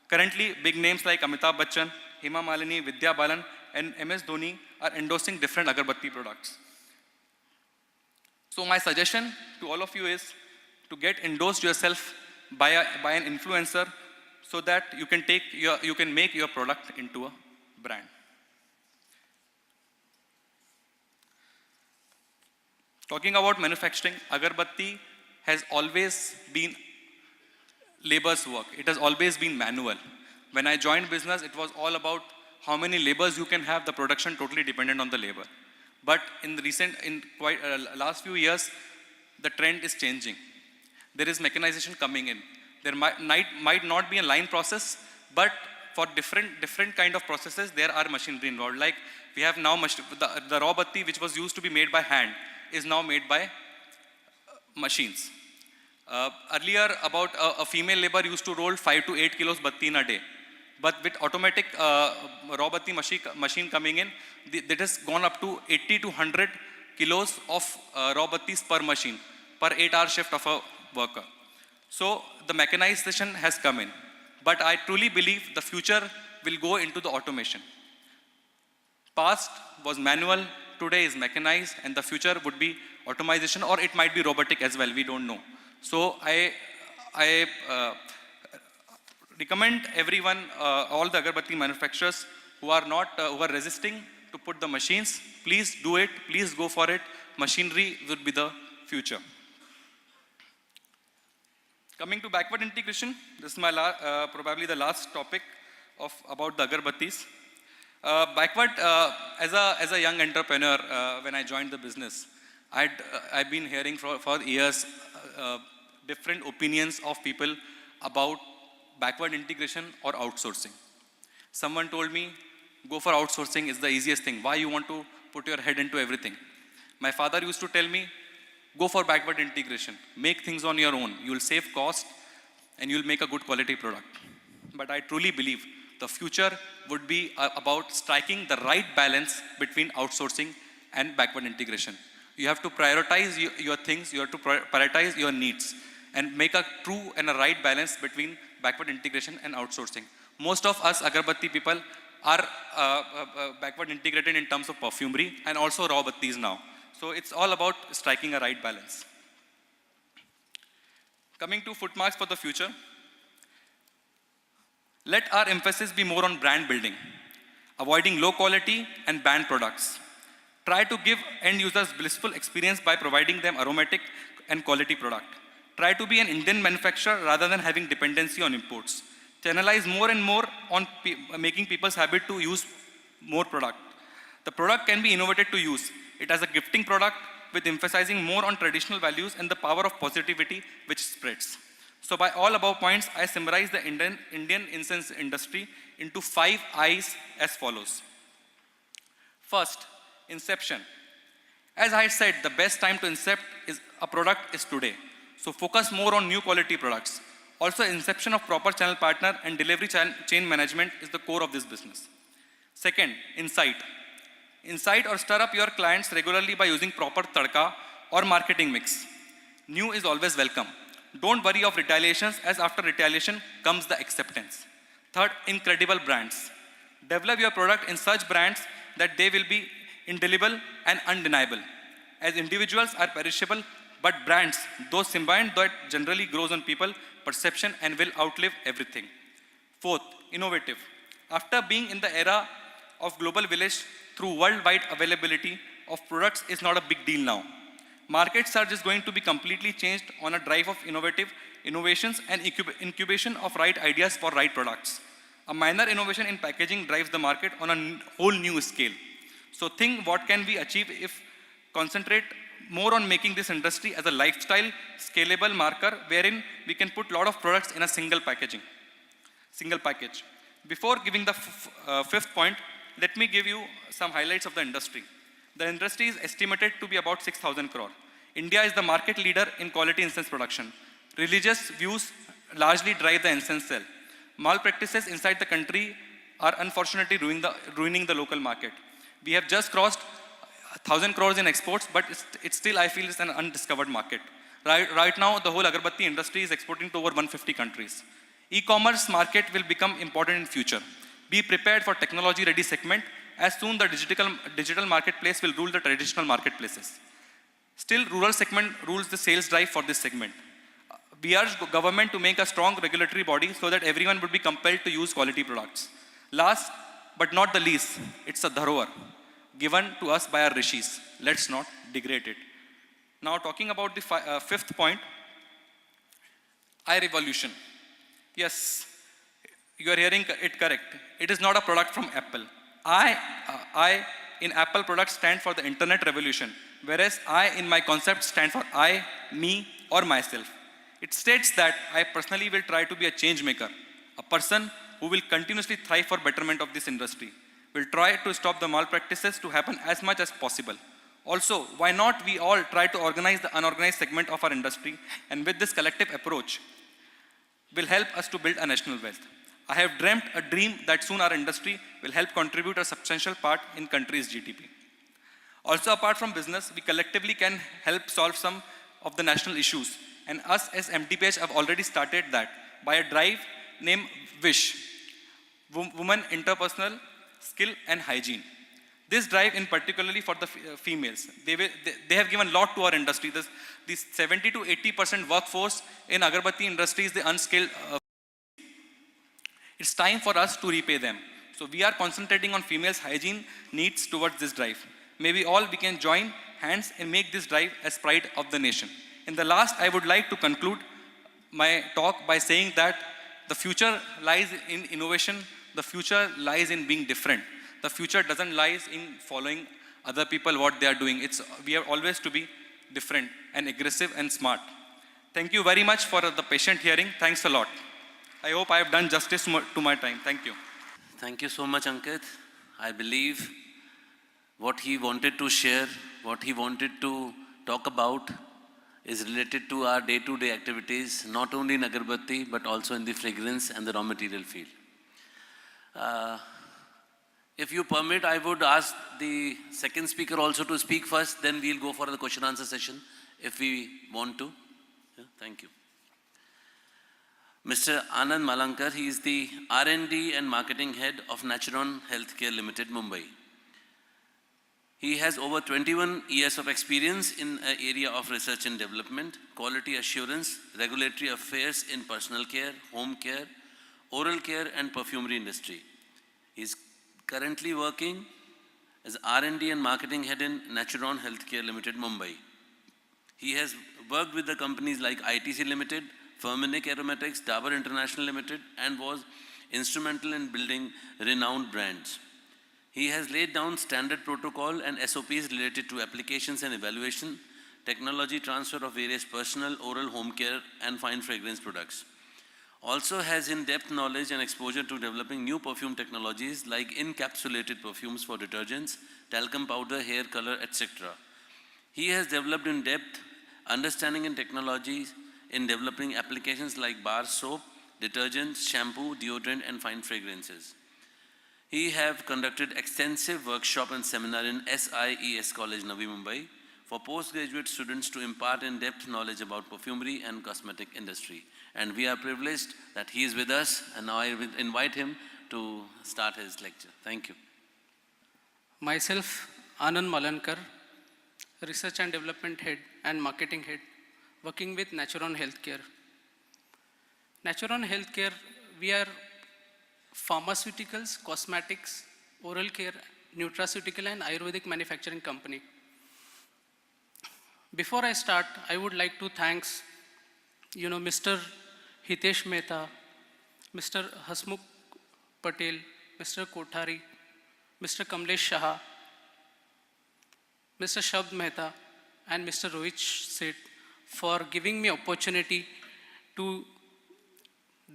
Currently, big names like Amitabh Bachchan, Hema Malini, Vidya Balan, and MS Dhoni are endorsing different agarbatti products. So my suggestion to all of you is to get endorsed yourself by an influencer, so that you can make your product into a brand. Talking about manufacturing, agarbatti has always been labor's work. It has always been manual. When I joined business, it was all about how many laborers you can have, the production totally dependent on the labor. But in the last few years, the trend is changing. There is mechanization coming in. There might not be a line process, but for different kind of processes, there are machinery involved. Like we have now the raw batti, which was used to be made by hand, is now made by machines. Earlier, about a female labor used to roll 5 to 8 kilos batti in a day. But with automatic raw batti machine coming in, that has gone up to 80 to 100 kilos of raw battis per machine, per 8-hour shift of a worker. So the mechanization has come in. But I truly believe the future will go into the automation. Past was manual, today is mechanized, and the future would be automation, or it might be robotic as well, we don't know. So I recommend everyone, all the agarbatti manufacturers who are resisting to put the machines, please do it, please go for it. Machinery would be the future. Coming to backward integration, this is my probably the last topic about the agarbattis. Backward, as a young entrepreneur, when I joined the business, I've been hearing for years different opinions of people about backward integration or outsourcing. Someone told me, go for outsourcing, is the easiest thing. Why you want to put your head into everything? My father used to tell me, go for backward integration. Make things on your own. You'll save cost and you'll make a good quality product. But I truly believe the future would be about striking the right balance between outsourcing and backward integration. You have to prioritize your things, you have to prioritize your needs and make a true and a right balance between backward integration and outsourcing. Most of us agarbatti people are backward integrated in terms of perfumery and also raw battis now. So it's all about striking a right balance. Coming to footmarks for the future, let our emphasis be more on brand building, avoiding low quality and banned products. Try to give end users blissful experience by providing them aromatic and quality product. Try to be an Indian manufacturer rather than having dependency on imports. Channelize more and more on making people's habit to use more product. The product can be innovated to use. It as a gifting product with emphasizing more on traditional values and the power of positivity which spreads. So by all above points, I summarize the Indian incense industry into 5 I's as follows. First, inception. As I said, the best time to incept a product is today. So focus more on new quality products. Also, inception of proper channel partner and delivery chain management is the core of this business. Second, insight. Incite or stir up your clients regularly by using proper tadka or marketing mix. New is always welcome. Don't worry of retaliations, as after retaliation comes the acceptance. Third, incredible brands. Develop your product in such brands that they will be indelible and undeniable. As individuals are perishable, but brands, those symbiote that generally grows on people perception and will outlive everything. Fourth, innovative. After being in the era of global village through worldwide availability of products is not a big deal now. Markets are just going to be completely changed on a drive of innovations and incubation of right ideas for right products. A minor innovation in packaging drives the market on a whole new scale. So think what can we achieve if concentrate more on making this industry as a lifestyle, scalable marker wherein we can put a lot of products in a single package. Before giving the fifth point, let me give you some highlights of the industry. The industry is estimated to be about 6,000 crore. India is the market leader in quality incense production. Religious views largely drive the incense sale. Malpractices inside the country are unfortunately ruining the local market. We have just crossed 1,000 crores in exports, but it's still, I feel, it's an undiscovered market. Right now, the whole agarbatti industry is exporting to over 150 countries. E-commerce market will become important in future. Be prepared for technology-ready segment, as soon the digital marketplace will rule the traditional marketplaces. Still, rural segment rules the sales drive for this segment. We urge government to make a strong regulatory body so that everyone would be compelled to use quality products. Last but not the least, it's a dharohar given to us by our rishis. Let's not degrade it. Now talking about the fifth point, I revolution. Yes, you are hearing it correct. It is not a product from Apple. I in Apple products stand for the internet revolution, whereas I in my concept stand for I, me, or myself. It states that I personally will try to be a change maker, a person who will continuously thrive for betterment of this industry, will try to stop the malpractices to happen as much as possible. Also, why not we all try to organize the unorganized segment of our industry, and with this collective approach will help us to build a national wealth. I have dreamt a dream that soon our industry will help contribute a substantial part in country's GDP. Also, apart from business, we collectively can help solve some of the national issues. And us as MTPH have already started that by a drive named WISH, Women Interpersonal Skill and Hygiene. This drive in particularly for the females, they have given a lot to our industry. This 70 to 80% workforce in agarbatti industry is the unskilled. It's time for us to repay them. So we are concentrating on females' hygiene needs towards this drive. Maybe all we can join hands and make this drive as pride of the nation. In the last, I would like to conclude my talk by saying that the future lies in innovation. The future lies in being different. The future doesn't lie in following other people, what they are doing. We have always to be different and aggressive and smart. Thank you very much for the patient hearing. Thanks a lot. I hope I have done justice to my time. Thank you. Thank you so much, Ankit. I believe what he wanted to share, what he wanted to talk about is related to our day-to-day activities, not only in agarbatti, but also in the fragrance and the raw material field. If you permit, I would ask the second speaker also to speak first, then we'll go for the question answer session if we want to. Yeah, thank you. Mr. Anand Malankar, he is the R&D and Marketing Head of Naturon Healthcare Limited, Mumbai. He has over 21 years of experience in an area of research and development, quality assurance, regulatory affairs in personal care, home care, oral care and perfumery industry. He is currently working as R&D and Marketing Head in Naturon Healthcare Limited, Mumbai. He has worked with the companies like ITC Limited, Firmenich Aromatics, Dabur International Limited, and was instrumental in building renowned brands. He has laid down standard protocol and SOPs related to applications and evaluation, technology transfer of various personal, oral, home care, and fine fragrance products. Also has in-depth knowledge and exposure to developing new perfume technologies like encapsulated perfumes for detergents, talcum powder, hair color, etc. He has developed in-depth understanding in technologies in developing applications like bar soap, detergents, shampoo, deodorant, and fine fragrances. He have conducted extensive workshop and seminar in SIES College, Navi Mumbai, for postgraduate students to impart in-depth knowledge about perfumery and cosmetic industry. And we are privileged that he is with us, and now I will invite him to start his lecture. Thank you. Myself, Anand Malankar, Research and Development Head and Marketing Head, working with Naturon Healthcare. Naturon Healthcare, we are pharmaceuticals, cosmetics, oral care, nutraceutical and Ayurvedic manufacturing company. Before I start, I would like to thank Mr. Hitesh Mehta, Mr. Hasmukh Patel, Mr. Kothari, Mr. Kamlesh Shah, Mr. Shabd Mehta, and Mr. Rohit Seth for giving me opportunity to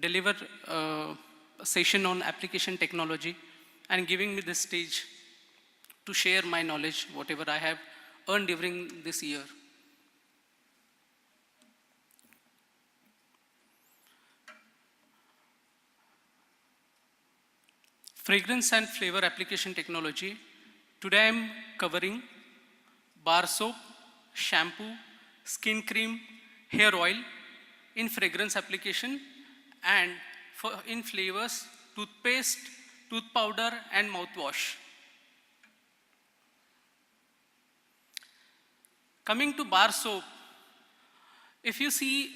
deliver a session on application technology and giving me this stage to share my knowledge, whatever I have earned during this year. Fragrance and flavor application technology. Today I am covering bar soap, shampoo, skin cream, hair oil in fragrance application and in flavors, toothpaste, tooth powder and mouthwash. Coming to bar soap, if you see,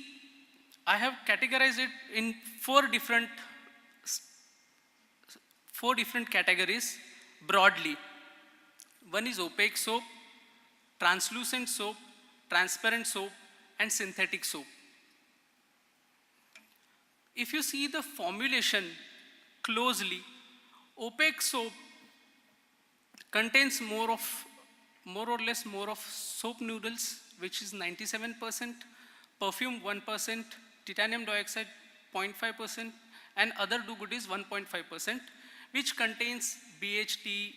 I have categorized it in four different categories broadly. One is opaque soap, translucent soap, transparent soap, and synthetic soap. If you see the formulation, closely, opaque soap contains more or less more of soap noodles, which is 97%, perfume 1%, titanium dioxide 0.5%, and other do goodies 1.5%, which contains BHT,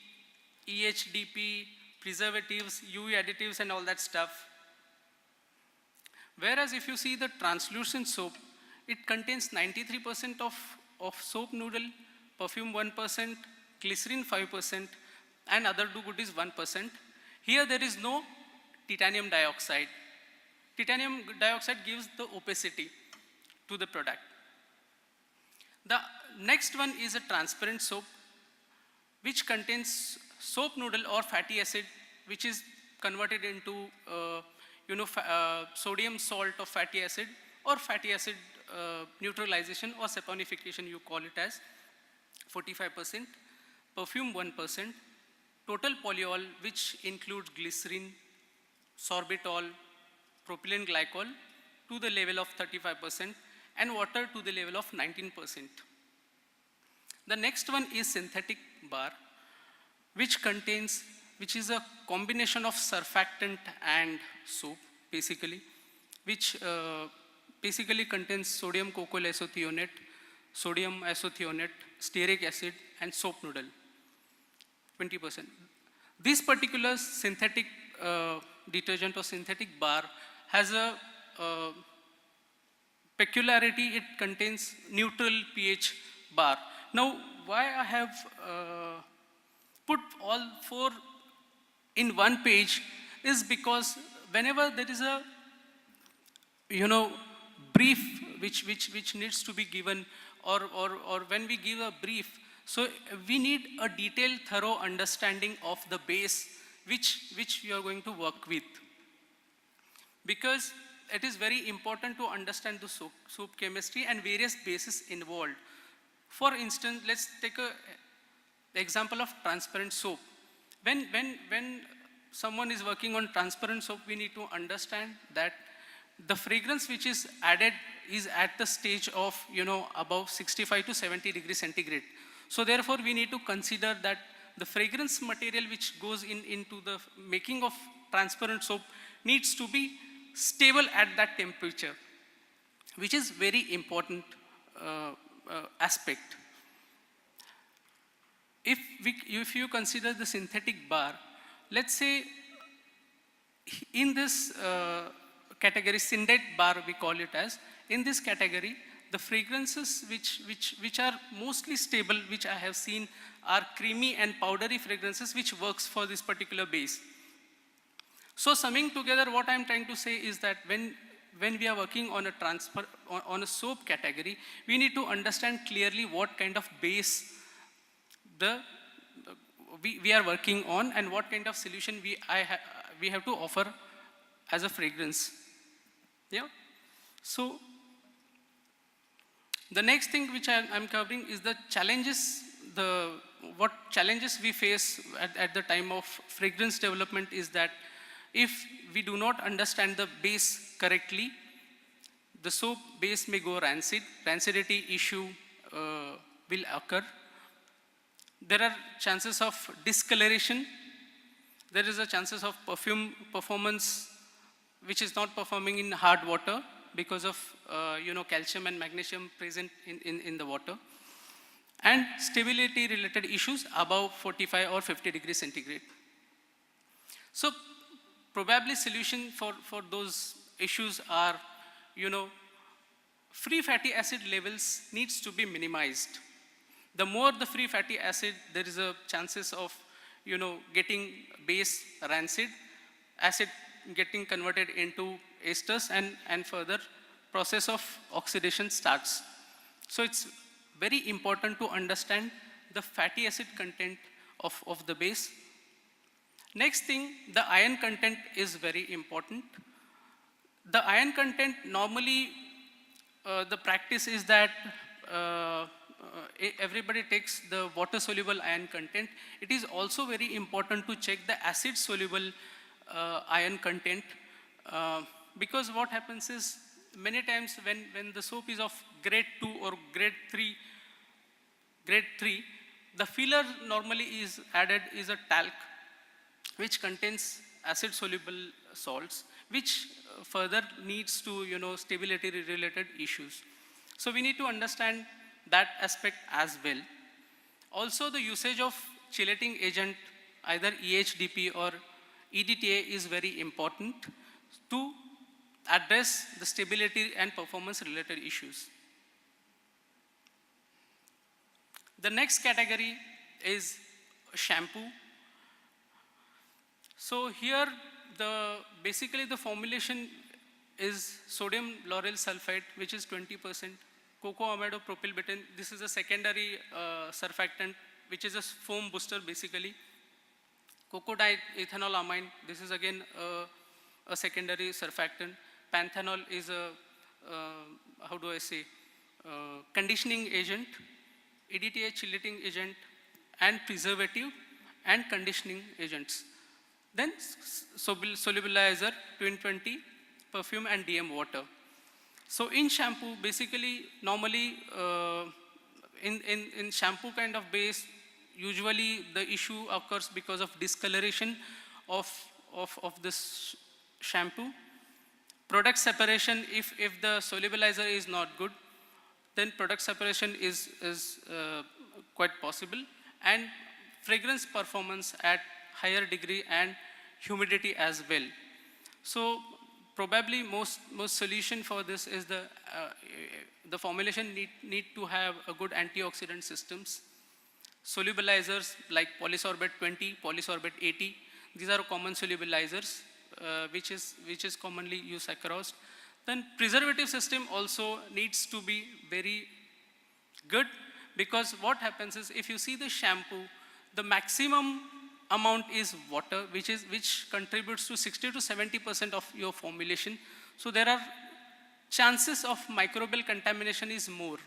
EHDP, preservatives, UV additives, and all that stuff. Whereas if you see the translucent soap, it contains 93% of soap noodle, perfume 1%, glycerin 5%, and other do goodies 1%. Here there is no titanium dioxide. Titanium dioxide gives the opacity to the product. The next one is a transparent soap, which contains soap noodle or fatty acid, which is converted into sodium salt of fatty acid, or fatty acid neutralization or saponification, you call it as, 45%, perfume 1%, total polyol, which includes glycerin, sorbitol, propylene glycol to the level of 35%, and water to the level of 19%. The next one is synthetic bar, which is a combination of surfactant and soap, basically, which basically contains sodium cocoyl isothionate, sodium isothionate, stearic acid, and soap noodle, 20%. This particular synthetic detergent or synthetic bar has a peculiarity. It contains neutral pH bar. Now, why I have put all four in one page is because whenever there is a brief which needs to be given, or when we give a brief, so we need a detailed, thorough understanding of the base which we are going to work with, because it is very important to understand the soap chemistry and various bases involved. For instance, let's take an example of transparent soap. When someone is working on transparent soap, we need to understand that the fragrance which is added is at the stage of above 65 to 70 degrees centigrade. So therefore, we need to consider that the fragrance material which goes into the making of transparent soap needs to be stable at that temperature, which is very important aspect. If you consider the synthetic bar, let's say in this category, syndet bar we call it as, in this category, the fragrances which are mostly stable, which I have seen, are creamy and powdery fragrances which works for this particular base. So summing together, what I'm trying to say is that when we are working on a soap category, we need to understand clearly what kind of base we are working on and what kind of solution we have to offer as a fragrance. Yeah. So the next thing which I'm covering is the challenges. What challenges we face at the time of fragrance development is that if we do not understand the base correctly, the soap base may go rancid. Rancidity issue will occur. There are chances of discoloration. There is a chances of perfume performance which is not performing in hard water because of calcium and magnesium present in the water, and stability related issues above 45 or 50 degrees centigrade. So probably solution for those issues are, free fatty acid levels needs to be minimized. The more the free fatty acid, there is a chances of, getting base rancid, acid getting converted into esters, and further process of oxidation starts. So it's very important to understand the fatty acid content of the base. Next thing, the iron content is very important. The iron content, normally the practice is that everybody takes the water soluble iron content. It is also very important to check the acid soluble iron content, because what happens is many times when the soap is of grade 2 or grade 3, Grade 3, the filler normally is added is a talc, which contains acid soluble salts, which further needs to, stability related issues. So we need to understand that aspect as well. Also, the usage of chelating agent, either EHDP or EDTA, is very important to address the stability and performance related issues. The next category is shampoo. So here, basically the formulation is sodium lauryl sulfate, which is 20%, cocoamidopropylbutane, this is a secondary surfactant, which is a foam booster basically. Cocodieethanolamine, this is again a secondary surfactant. Panthenol is a, conditioning agent. EDTA chelating agent, and preservative and conditioning agents. Then solubilizer, 20, perfume and DM water. So in shampoo, basically, normally in shampoo kind of base, usually the issue occurs because of discoloration of this shampoo. Product separation, if the solubilizer is not good, then product separation is quite possible, and fragrance performance at higher degree and humidity as well. So probably most solution for this is the formulation need to have a good antioxidant systems. Solubilizers like polysorbate 20, polysorbate 80, these are common solubilizers which is commonly used across. Then preservative system also needs to be very good, because what happens is, if you see the shampoo, the maximum amount is water, which contributes to 60 to 70% of your formulation. So there are chances of microbial contamination is more.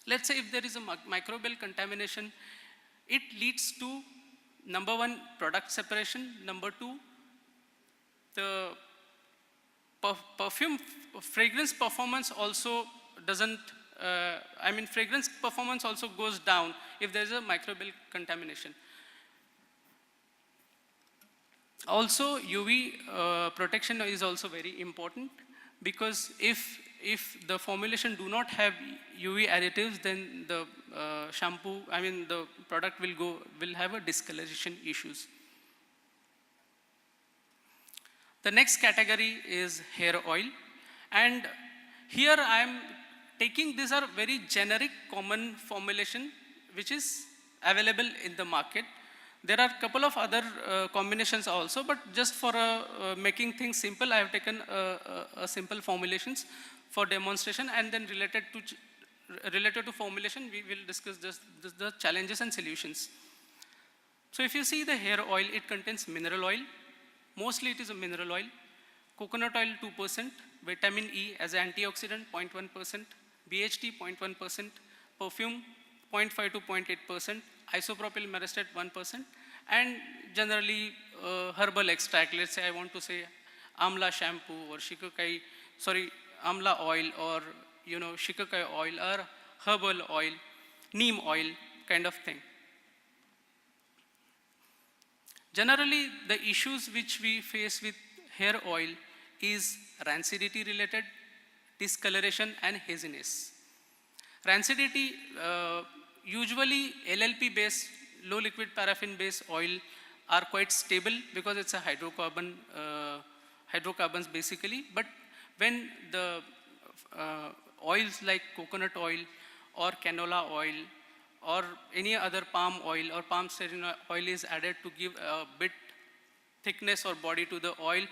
Let's say if there is a microbial contamination, it leads to, number one, product separation, number two, the fragrance performance also doesn't, fragrance performance also goes down if there is a microbial contamination. Also, UV protection is also very important, because if the formulation do not have UV additives, then the shampoo, the product will have a discoloration issues. The next category is hair oil, and here I am taking, these are very generic common formulation which is available in the market. There are a couple of other combinations also, but just for making things simple, I have taken a simple formulations for demonstration, and then related to formulation, we will discuss just the challenges and solutions. So if you see the hair oil, it contains mineral oil. Mostly it is a mineral oil. Coconut oil 2%, vitamin E as an antioxidant 0.1%, BHT 0.1%, perfume 0.5 to 0.8%, isopropyl myristate 1%, and generally herbal extract. Let's say I want to say amla shampoo or amla oil, or shikakai oil, or herbal oil, neem oil kind of thing. Generally, the issues which we face with hair oil is rancidity related, discoloration, and haziness. Rancidity, usually LLP based, low liquid paraffin based oil are quite stable because it's a hydrocarbons basically. But when the oils like coconut oil or canola oil or any other palm oil or palm stearin oil is added to give a bit thickness or body to the oil,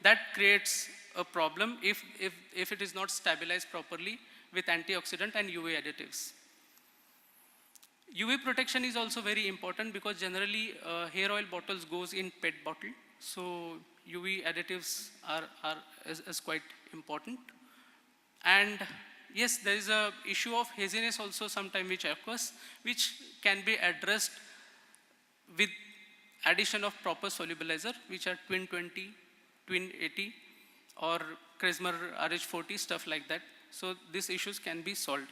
that creates a problem if it is not stabilized properly with antioxidant and UV additives. UV protection is also very important, because generally hair oil bottles goes in PET bottle, so UV additives is quite important. And yes, there is a issue of haziness also sometimes which occurs, which can be addressed with addition of proper solubilizer, which are Twin 20, Twin 80, or Kresmer RH40, stuff like that. So these issues can be solved.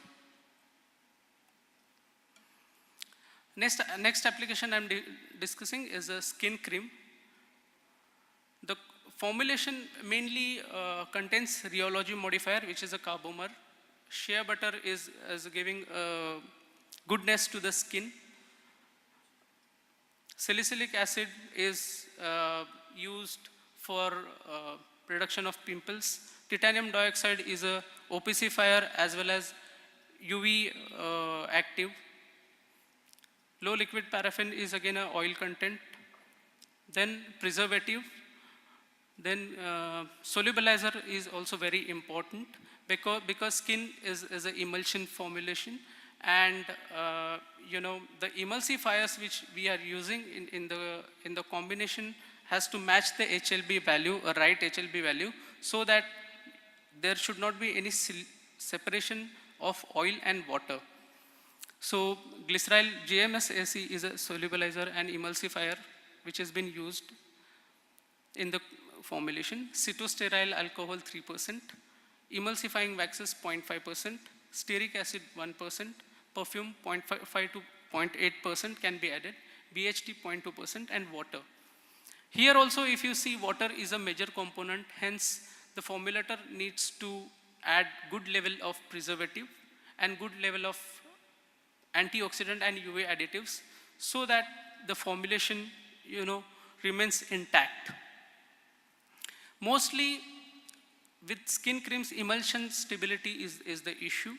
Next application I'm discussing is a skin cream. The formulation mainly contains rheology modifier, which is a carbomer. Shea butter is giving goodness to the skin. Salicylic acid is used for reduction of pimples. Titanium dioxide is a opacifier as well as UV active. Low liquid paraffin is again a oil content. Then preservative. Then solubilizer is also very important because skin is an emulsion formulation, and the emulsifiers which we are using in the combination has to match the HLB value, a right HLB value, so that there should not be any separation of oil and water. So glyceryl GMSAC is a solubilizer and emulsifier which has been used in the formulation. Cytostearyl alcohol 3%, emulsifying waxes 0.5%, stearic acid 1%, perfume 0.5 to 0.8% can be added, BHT 0.2%, and water. Here also, if you see, water is a major component, hence the formulator needs to add good level of preservative and good level of antioxidant and UV additives so that the formulation remains intact. Mostly with skin creams, emulsion stability is the issue.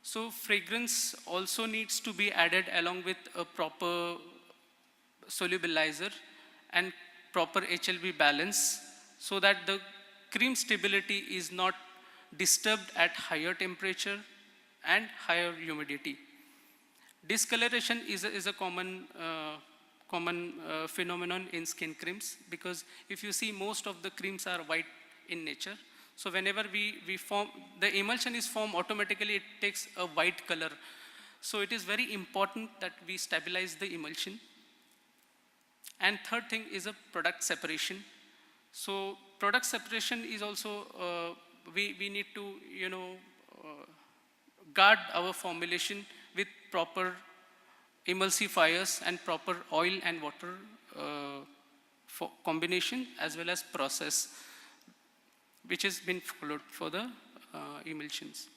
So fragrance also needs to be added along with a proper solubilizer and proper HLB balance so that the cream stability is not disturbed at higher temperature and higher humidity. Discoloration is a common phenomenon in skin creams, because if you see, most of the creams are white in nature. So whenever we form, the emulsion is formed automatically, it takes a white color. So it is very important that we stabilize the emulsion. And third thing is a product separation. So product separation is also, we need to guard our formulation with proper emulsifiers and proper oil and water combination as well as process, which has been followed for the emulsions.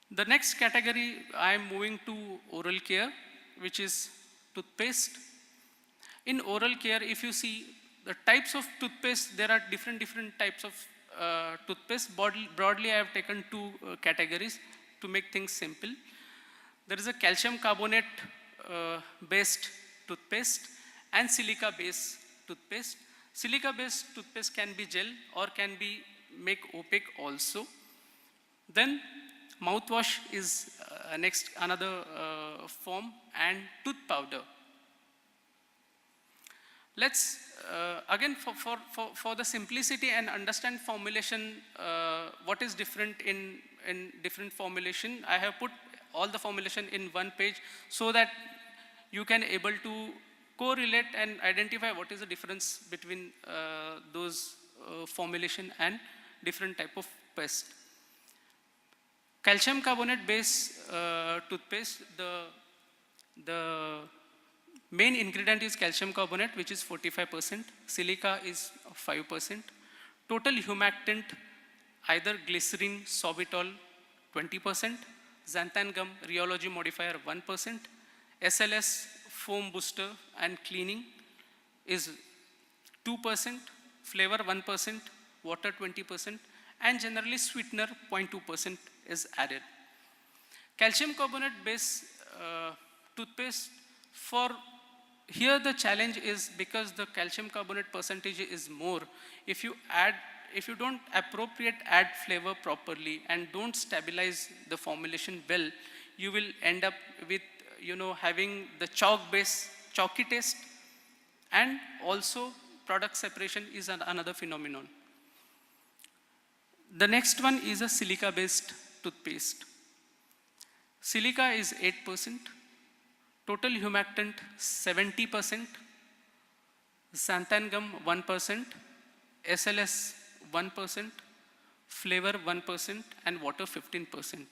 The next category, I am moving to oral care, which is toothpaste. In oral care, if you see the types of toothpaste, there are different types of toothpaste. Broadly, I have taken two categories to make things simple. There is a calcium carbonate based toothpaste and silica based toothpaste. Silica based toothpaste can be gel or can be make opaque also. Then mouthwash is next another form, and tooth powder. Let's again for the simplicity and understand formulation, what is different in different formulation. I have put all the formulation in one page so that you can able to correlate and identify what is the difference between those formulation and different type of paste. Calcium carbonate based toothpaste, the main ingredient is calcium carbonate, which is 45%, silica is 5%, total humectant, either glycerin, sorbitol 20%, xanthan gum, rheology modifier 1%, SLS, foam booster and cleaning is 2%, flavor 1%, water 20%, and generally sweetener 0.2% is added. Calcium carbonate based toothpaste, for here the challenge is because the calcium carbonate percentage is more. If you don't appropriate add flavor properly and don't stabilize the formulation well, you will end up with having the chalky taste, and also product separation is another phenomenon. The next one is a silica based toothpaste. Silica is 8%, total humectant 70%, xanthan gum 1%, SLS 1%, flavor 1%, and water 15%.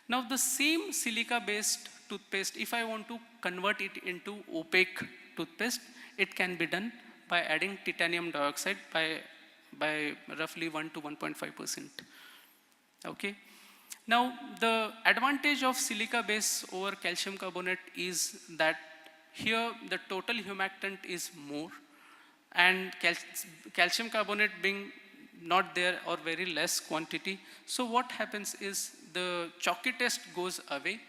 Now the same silica-based toothpaste, if I want to convert it into opaque toothpaste, it can be done by adding titanium dioxide by roughly 1 to 1.5%. Okay. Now the advantage of silica base over calcium carbonate is that here the total humectant is more, and calcium carbonate being not there or very less quantity. So what happens is the chalky taste goes away,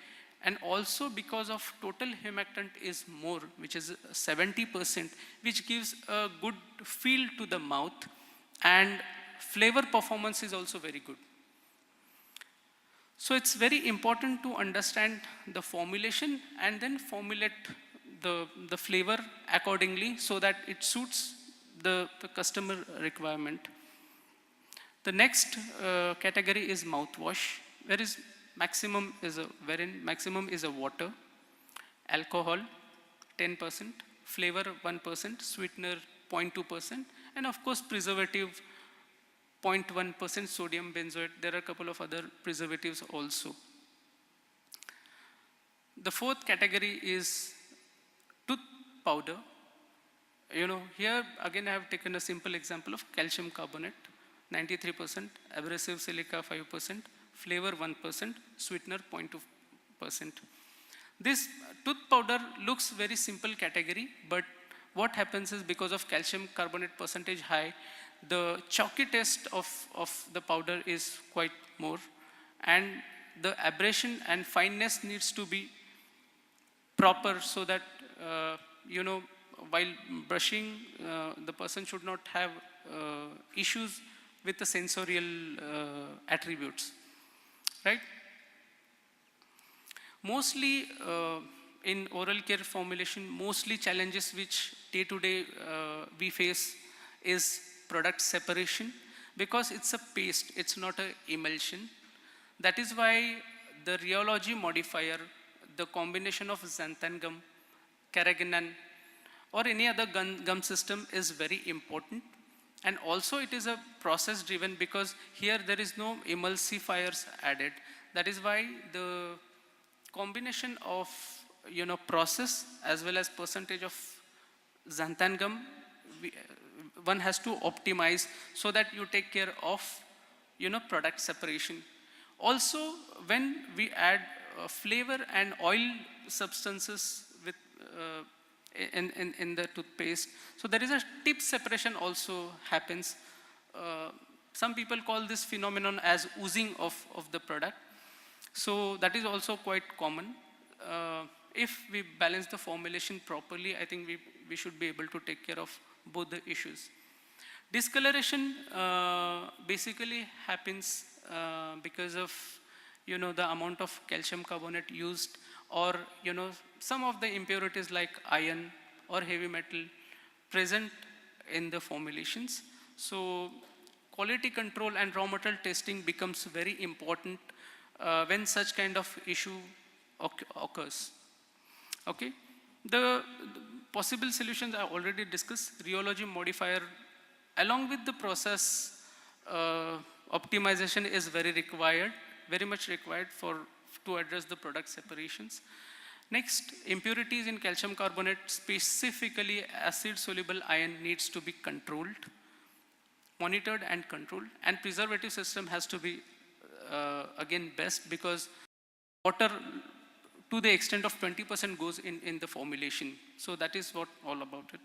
and also because of total humectant is more, which is 70%, which gives a good feel to the mouth, and flavor performance is also very good. So it's very important to understand the formulation and then formulate the flavor accordingly so that it suits the customer requirement. The next category is mouthwash, wherein maximum is a water, alcohol 10%, flavor 1%, sweetener 0.2%, and of course preservative 0.1% sodium benzoate. There are a couple of other preservatives also. The fourth category is tooth powder. Here again I have taken a simple example of calcium carbonate, 93%, abrasive silica 5%, flavor 1%, sweetener 0.2%. This tooth powder looks very simple category, but what happens is because of calcium carbonate percentage high, the chalky taste of the powder is quite more, and the abrasion and fineness needs to be proper so that while brushing the person should not have issues with the sensorial attributes, right? Mostly in oral care formulation, mostly challenges which day to day we face is product separation, because it's a paste, it's not an emulsion. That is why the rheology modifier, the combination of xanthan gum, carrageenan, or any other gum system is very important. And also it is a process driven, because here there is no emulsifiers added. That is why the combination of process as well as percentage of xanthan gum, one has to optimize so that you take care of product separation. Also, when we add flavor and oil substances with in the toothpaste, so there is a tip separation also happens. Some people call this phenomenon as oozing of the product. So that is also quite common. If we balance the formulation properly, I think we should be able to take care of both the issues. Discoloration basically happens because of the amount of calcium carbonate used, or some of the impurities like iron or heavy metal present in the formulations. So quality control and raw material testing becomes very important when such kind of issue occurs. Okay, the possible solutions I already discussed. Rheology modifier along with the process optimization is very much required to address the product separations. Next, impurities in calcium carbonate, specifically acid soluble iron, needs to be controlled, monitored and controlled, and preservative system has to be again best, because water to the extent of 20% goes in the formulation. So that is what all about it.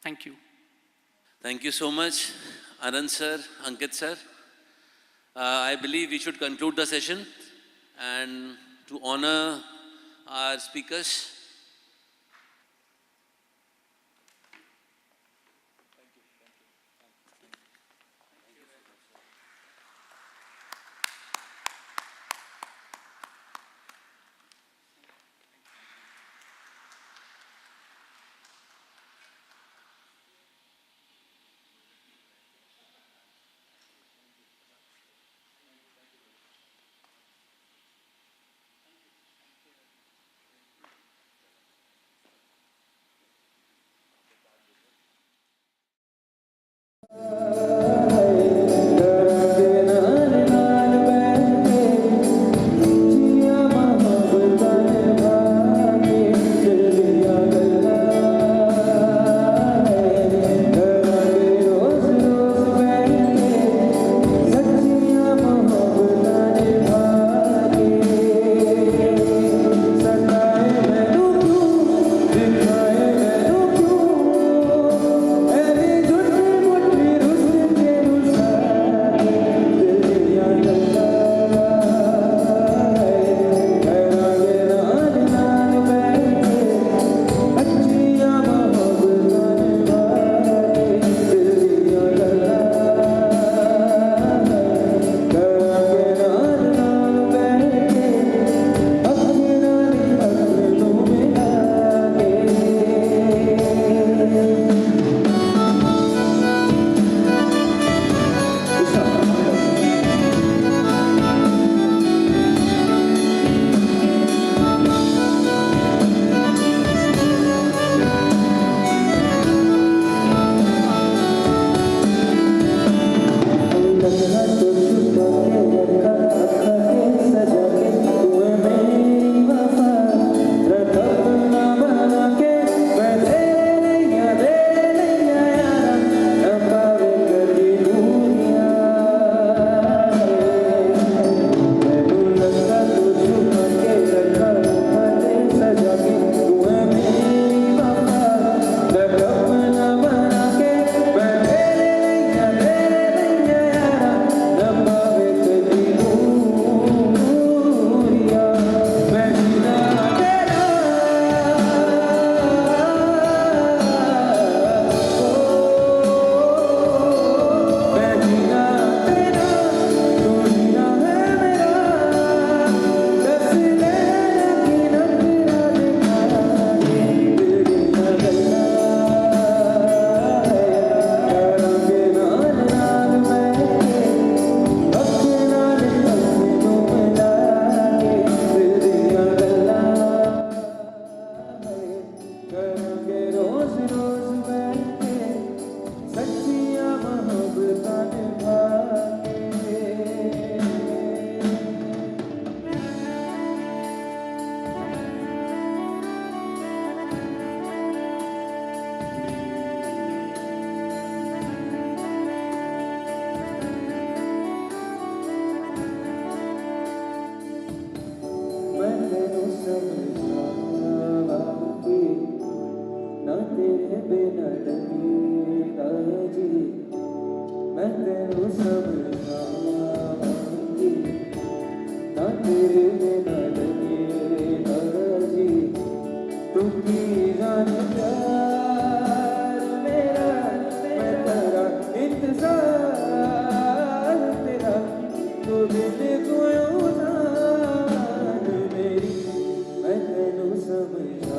Thank you. Thank you so much, Anand sir, Ankit sir. I believe we should conclude the session, and to honor our speakers, बिना लगेगा जी मैं तेनू समझावांगी ना तेरे बिना लगेगा जी तू की जान प्यार मेरा मैं तेरा इंतजार तेरा तू दिल को जान मेरी मैं तेनू समझावांगी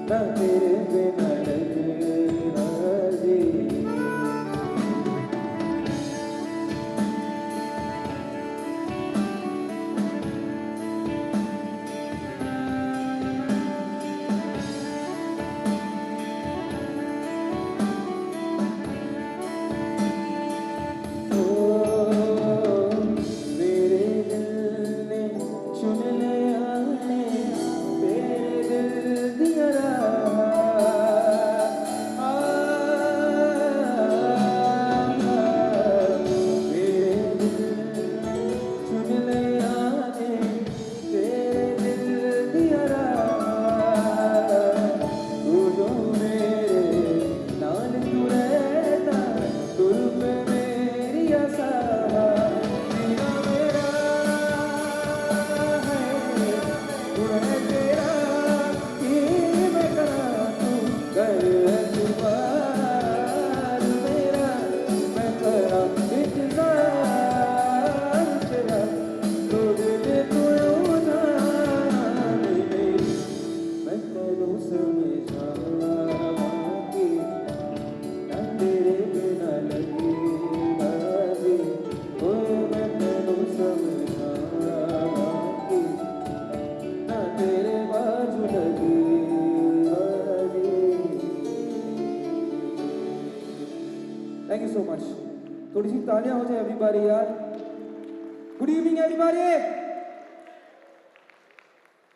ना तेरे बिना लगेगा जी मेरे दिल ने चुन लिया है तेरे दिल दिया मेरे दिल चुन लिया है तेरे दिल दिया तू जो मेरे नाल तू रहता तुल पे मेरी आशा जीना मेरा है तू है तेरा कि मैं करा तू कर एतबार मेरा मैं करा इंतजार तेरा तू दिल को जान मेरी मैं तेनू समझावांगी ना तेरे बिना लगेगा जी ओए मैं तेनू समझावांगी ना तेरे बाजू लगेगा जी थैंक यू सो मच थोड़ी सी तालियां हो जाए एवरीबॉडी यार गुड इवनिंग एवरीबॉडी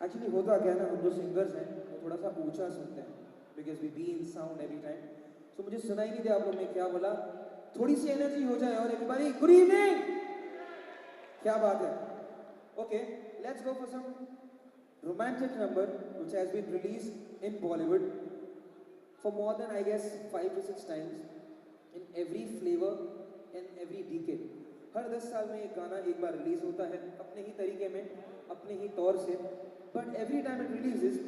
एक्चुअली होता क्या है ना हम जो सिंगर्स हैं वो थोड़ा सा ऊंचा सुनते हैं because we be in sound every time so मुझे सुनाई नहीं दिया आप लोग ने क्या बोला थोड़ी सी एनर्जी हो जाए और एवरीबॉडी गुड इवनिंग क्या बात है okay let's go for some romantic number which has been released in Bollywood for more than I guess 5 to 6 times in every flavor in every decade हर 10 साल में एक गाना एक बार रिलीज होता है अपने ही तरीके में अपने ही तौर से but every time it releases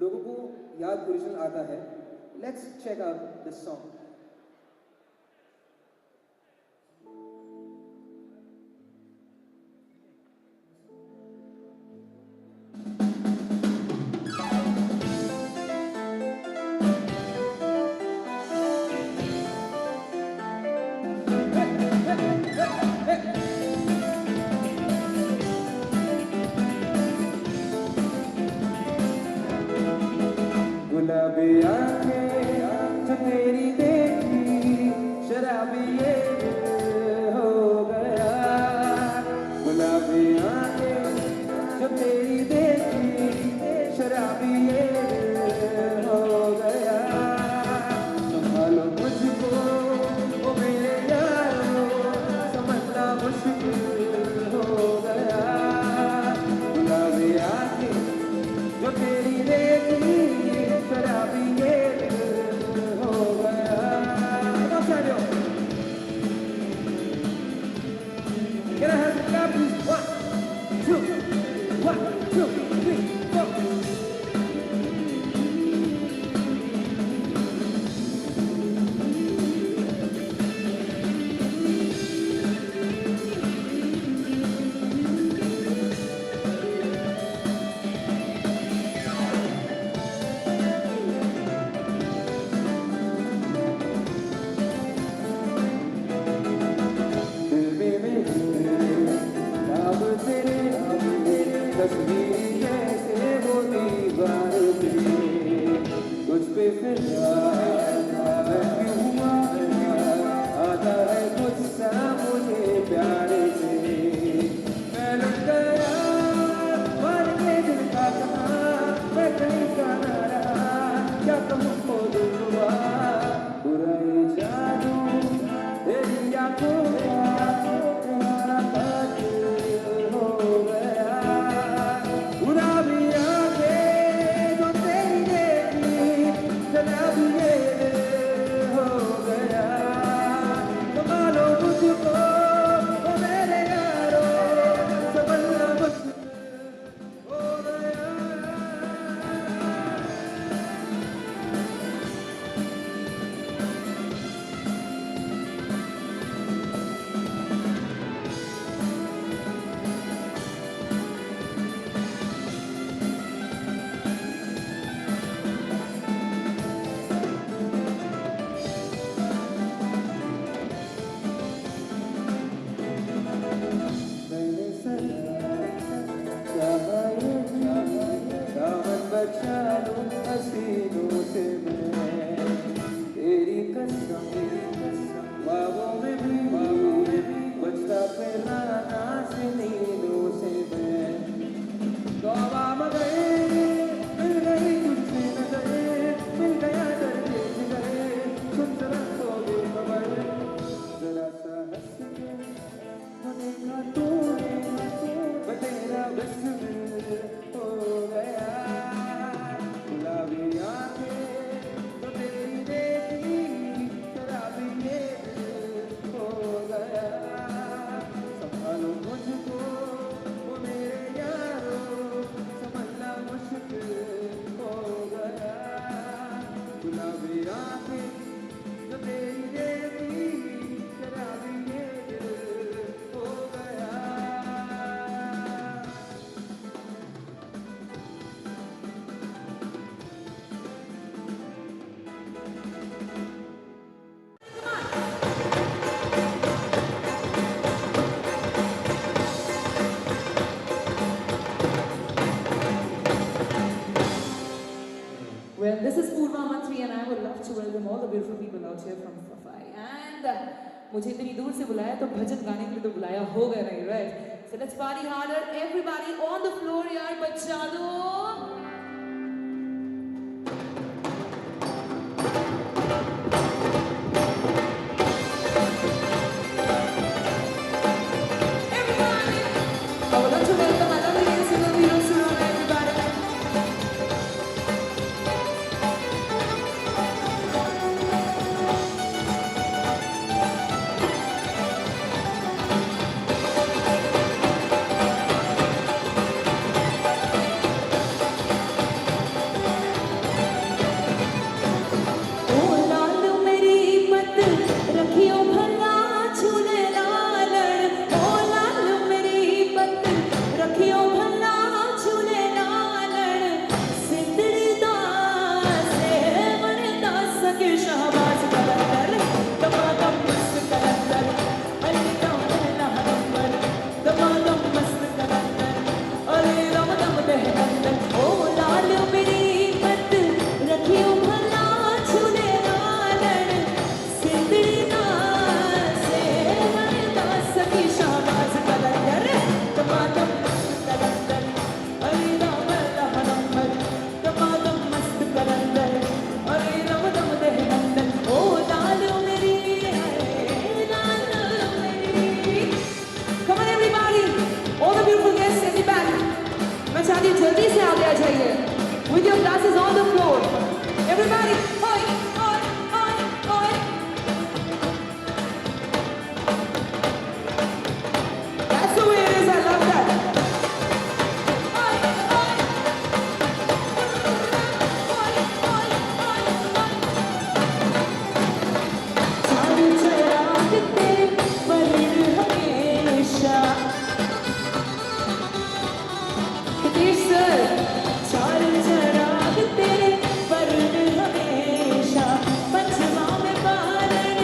लोगों को याद ओरिजिनल आता है let's check out this song गुलाबी आंखें जो तेरी देखी शराबी ये दिल हो गया गुलाबी आंखें जो तेरी देखी शराबी ये दिल हो गया संभालो मुझको ओ मेरे यारो समझना मुश्किल हो गया गुलाबी आंखें जो तेरी देखी शराबी ये दिल हो गया Can I have some clap, please? 1, 2, 3, 4. दिल में मेरे अब तेरे तस्वीर जैसे वो दीवार पे कुछ पे फिदा मैं क्यों हुआ आता है गुस्सा मुझे प्यार से मैं लुट गया मर के दिल का कहा मैं कहीं का ना रहा क्या तुमको दिल हुआ बुरा ये जादू तेरी आंखों का तुम्हारा कातिल हो गया गुलाबी आंखें जो तेरी देखी the beautiful people out here from FAFAI. And मुझे इतनी दूर से बुलाया तो भजन गाने के लिए तो बुलाया होगा नहीं, right? So let's party harder. Everybody on the floor यार बचा दो. I would like to welcome my lovely and single heroes around everybody. With your glasses on the floor. Everybody, oi, oi, oi, oi. That's the way it is, I love that. Oi, oi. Oi, oi, oi, oi. चार चराग तेरे पर हमेशा. Hitesh sir. चार चराग तेरे पर हमेशा पंचमा में बालन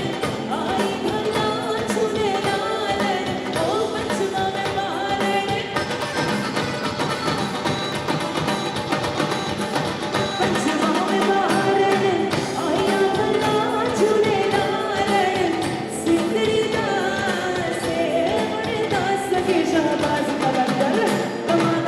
आई भला छुने लालन ओ पंचमा में बालन पंचमा में बालन आया भला छुने लालन सिंदरी दास से मन दास के शहबाज कलंदर कमाल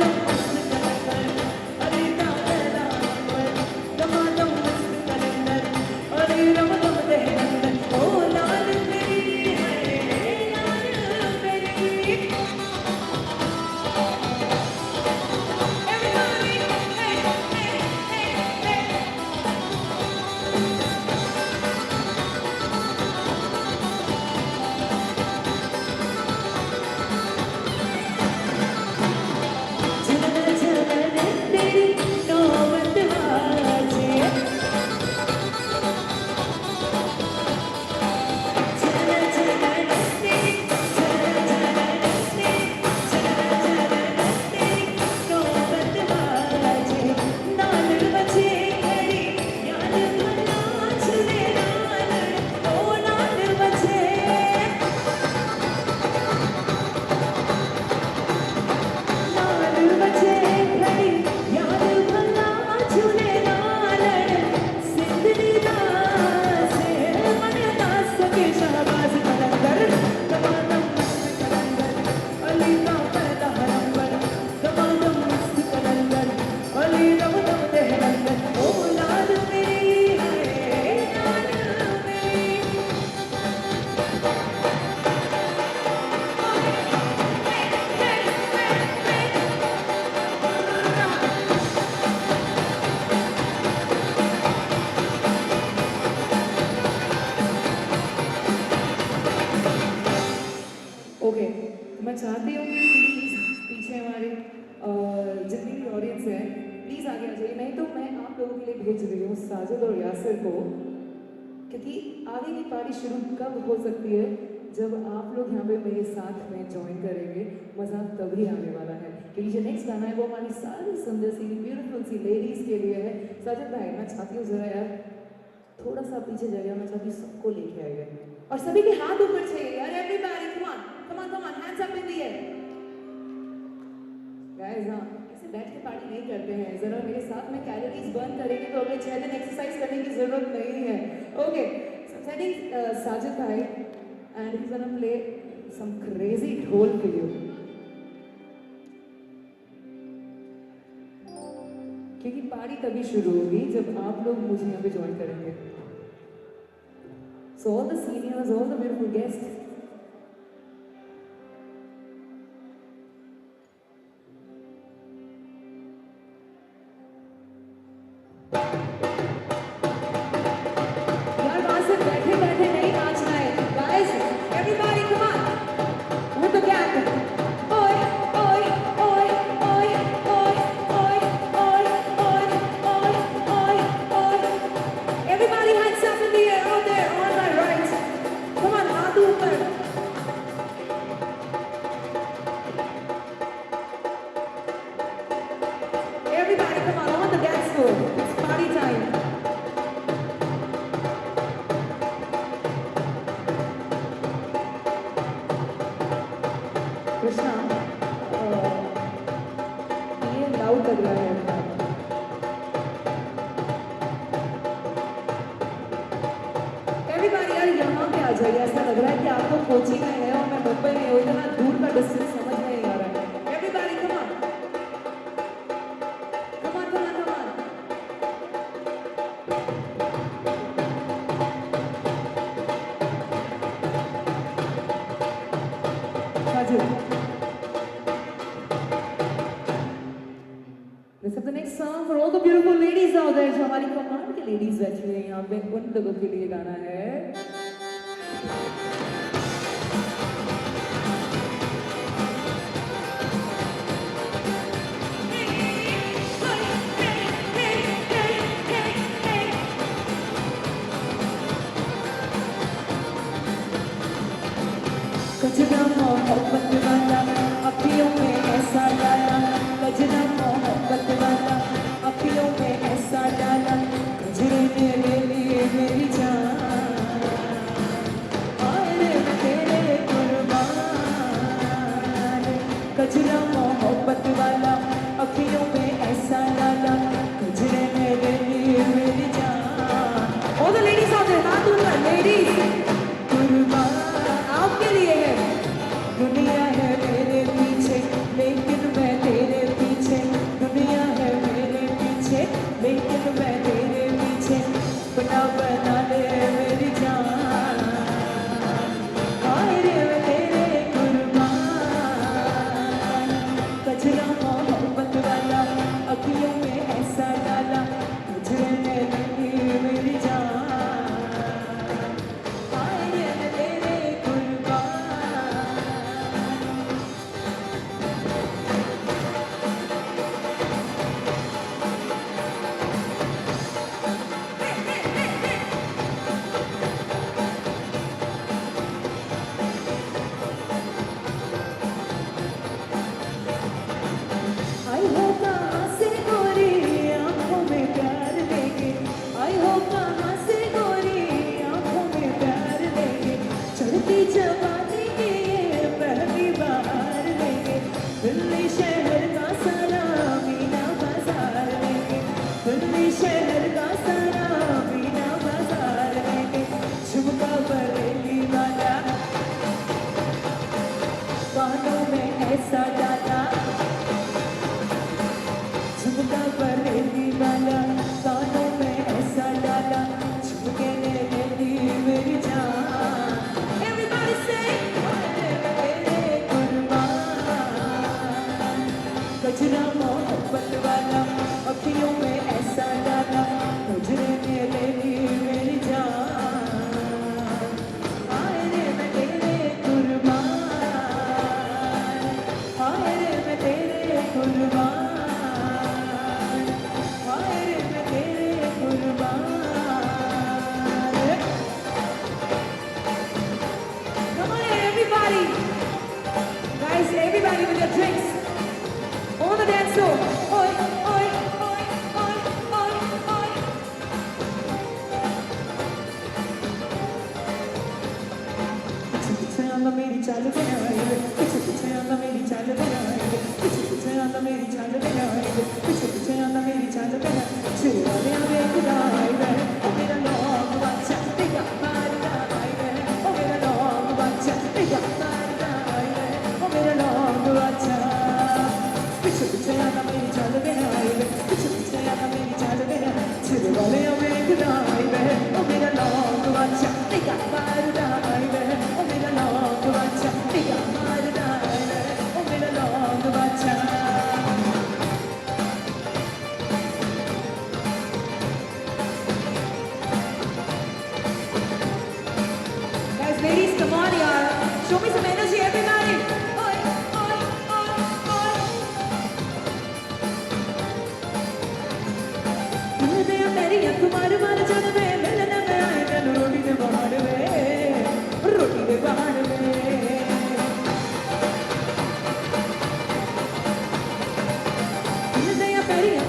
ओके मैं चाहती हूँ कि प्लीज़ पीछे हमारे जितनी भी ऑडियंस है प्लीज़ आगे आ जाइए. नहीं तो मैं आप लोगों के लिए भेज रही हूँ साजिद और यासिर को, क्योंकि आगे की पार्टी शुरू कब हो सकती है जब आप लोग यहाँ पे मेरे साथ में ज्वाइन करेंगे. मज़ा तभी आने वाला है, क्योंकि जो नेक्स्ट गाना है वो हमारी सारी सुंदर सी ब्यूटीफुल सी लेडीज़ के लिए है. साजिद भाई मैं चाहती हूँ ज़रा यार थोड़ा सा पीछे जाइए. मैं चाहती हूँ सबको लेके आइए और सभी के हाथ ऊपर चाहिए यार. Everybody come on come on come on, hands up in the air. Guys हाँ ऐसे बैठ के पार्टी नहीं करते हैं. जरा मेरे साथ में कैलोरीज बर्न करेंगे तो अगले 6 दिन एक्सरसाइज करने की जरूरत नहीं है. Okay, so I'm setting Sajid Bhai, and he's gonna play some crazy dhol for you. क्योंकि पार्टी तभी शुरू होगी जब आप लोग मुझे यहाँ पे ज्वाइन करेंगे. So all the seniors, all the beautiful guests. यार वहाँ से बैठे बैठे नहीं नाचना है. Guys, everybody come on with the gang. Oi, oi, oi, oi, oi, oi, oi, oi, oi, oi, oi. Everybody hands up in the air out there on my right. Come on, हाथ ऊपर. Everybody come on the dance floor. It's party time. Krishna, ये loud लग रहा है. Everybody यार यहाँ पे आ जाइए. ऐसा लग रहा है कि आप लोग कोची में हैं और मैं मुंबई में हूँ. इतना दूर का डिस्टेंस समझ में नहीं आ रहा है. Everybody come on. Come on, come on, come on. Sajid. Let's have the next song for all the beautiful ladies out there. जो हमारी कमाल की ladies बैठी हुई हैं यहाँ पे, उन लोगों के लिए गाना है. कजना मोहब्बत वाला अखियों में ऐसा डाला. कजना मोहब्बत वाला अखियों में ऐसा डाला. कजरे ने ले लिए मेरी जान. आए रे मैं तेरे कुर्बान. कजना मोहब्बत वाला अखियों में ऐसा डाला. कजरे ने ले लिए मेरी जान. All the ladies out there, हाथ ऊपर, ladies. कुर्बान आपके लिए है. दुनिया है मेरे पीछे लेकिन मैं तेरे पीछे. दुनिया है मेरे पीछे लेकिन मैं तेरे पीछे. बना बना ले मेरी जान. हाय रे मैं तेरे कुर्बान. कजरा मोहब्बत वाला अखियों में ऐसा डाला. कजरे ने लगी मेरी जान. हाय रे मैं तेरे आई हो कहाँ से गोरी आँखों में प्यार लेके. आई हो कहाँ से गोरी आँखों में प्यार लेके. चढ़ती जवानी की ये पहली बार लेके. दिल्ली शहर का सारा मीना बाजार लेके. दिल्ली शहर का सारा मीना बाजार लेके. झुमका बरेली वाला कानों में ऐसा डाला. झुमका बरेली वाला कानों में ऐसा डाला. झुमके ने ले ली मेरी जान. Everybody say, तेरे कुर्बान. कजरा मोहब्बत वाला अखियों में ऐसा डाला. कजरे ने ले ली मेरी जान. हाय रे मैं तेरे कुर्बान. हाय रे मैं तेरे कुर्बान. हाय रे मैं तेरे कुर्बान. Come on everybody. Guys, everybody with your drinks. On the dance floor. Oi, oi, oi, oi, oi, oi. पीछे आंदा मेरी चाल पे आए. पीछे आंदा मेरी चाल पे आए. पीछे आंदा मेरी चाल पे आए. पीछे आंदा मेरी चाल पे आए. चुरा ले खुदा है. मेरा लोग बच्चा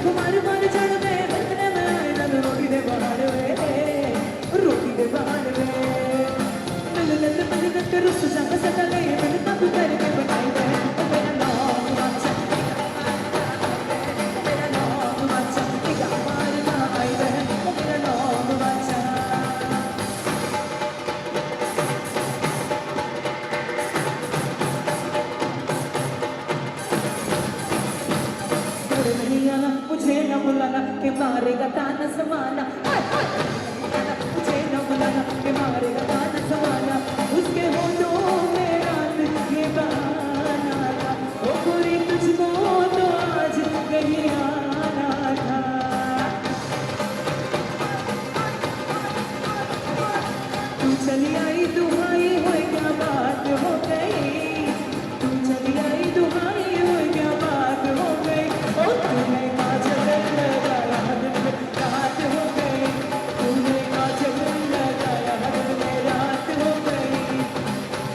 कुमार मार चढ़ में बंदने में आए ना रोटी दे बाहर वे रोटी दे बाहर वे मिल के रुस जाग सकले मिल का तू करके बनाई दे मेरा नाम अच्छा मेरा नाम अच्छा तेरा मार ना आई दे मेरा नाम अच्छा नहीं आना मुझे न बुलाना कि मारेगा ताना समाना मुझे न बुलाना कि मारेगा ताना समाना उसके होठों में रात ये बहाना था वो पूरी तुझको तो आज कहीं आना था तू चली आई दुहाई हो क्या बात हो गई तू चली आई दुहाई हो क्या बात हो गई ओ तूने काजल लगाया दिल में रात हो गई तूने काजल लगाया दिल में रात हो गई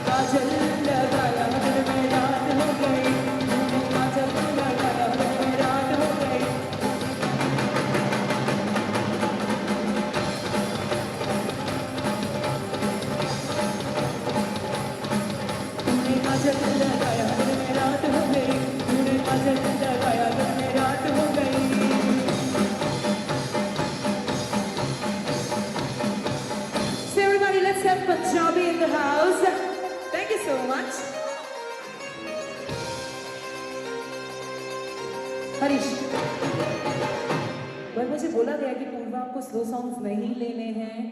काजल लगाया दिल में रात हो गई तूने काजल लगाया दिल में रात हो गई तूने काजल लगाया दिल में रात हो गई तूने काजल लगाया दिल में रात हो गई So everybody, let's have Punjabi in the house. Thank you so much. Harish पर मुझे बोला गया कि पूर्वा आपको स्लो सॉन्ग्स नहीं लेने हैं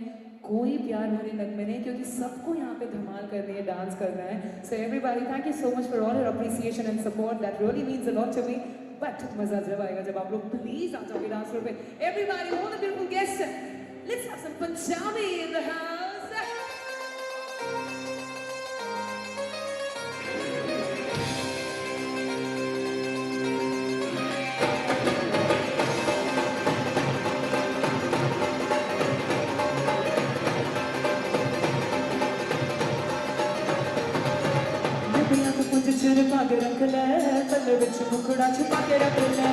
कोई प्यार भरे नगमे नहीं क्योंकि सबको यहाँ पे धमाल करनी है डांस करना है so everybody thank you so much for all your appreciation and support that really means a lot to me but मजा जब आएगा जब आप लोग प्लीज आ जाओगे डांस फ्लोर पे everybody all the beautiful guests let's have some Punjabi in the house निबिया को कुछ छिपा के रख ले पल्ले विच मुखड़ा छुपा के रख ले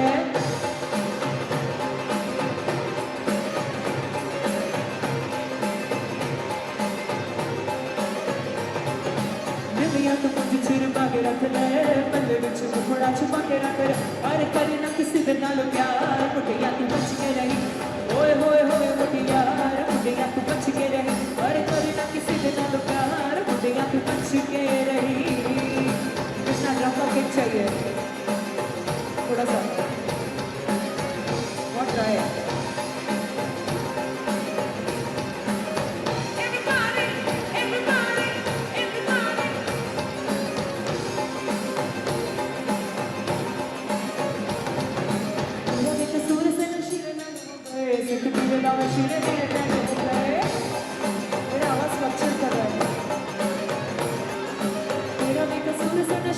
निबिया को कुछ छिपा के रख ले पल्ले विच मुखड़ा छुपा के रख ले अरे करे ना किसी दे नाल प्यार मुटिया तू बच के रही ओए होए होए मुटिया तू बच के रही अरे करे ना किसी दे नाल प्यार मुटिया तू बच के रही कृष्णा ड्रम का किक चाहिए थोड़ा सा what try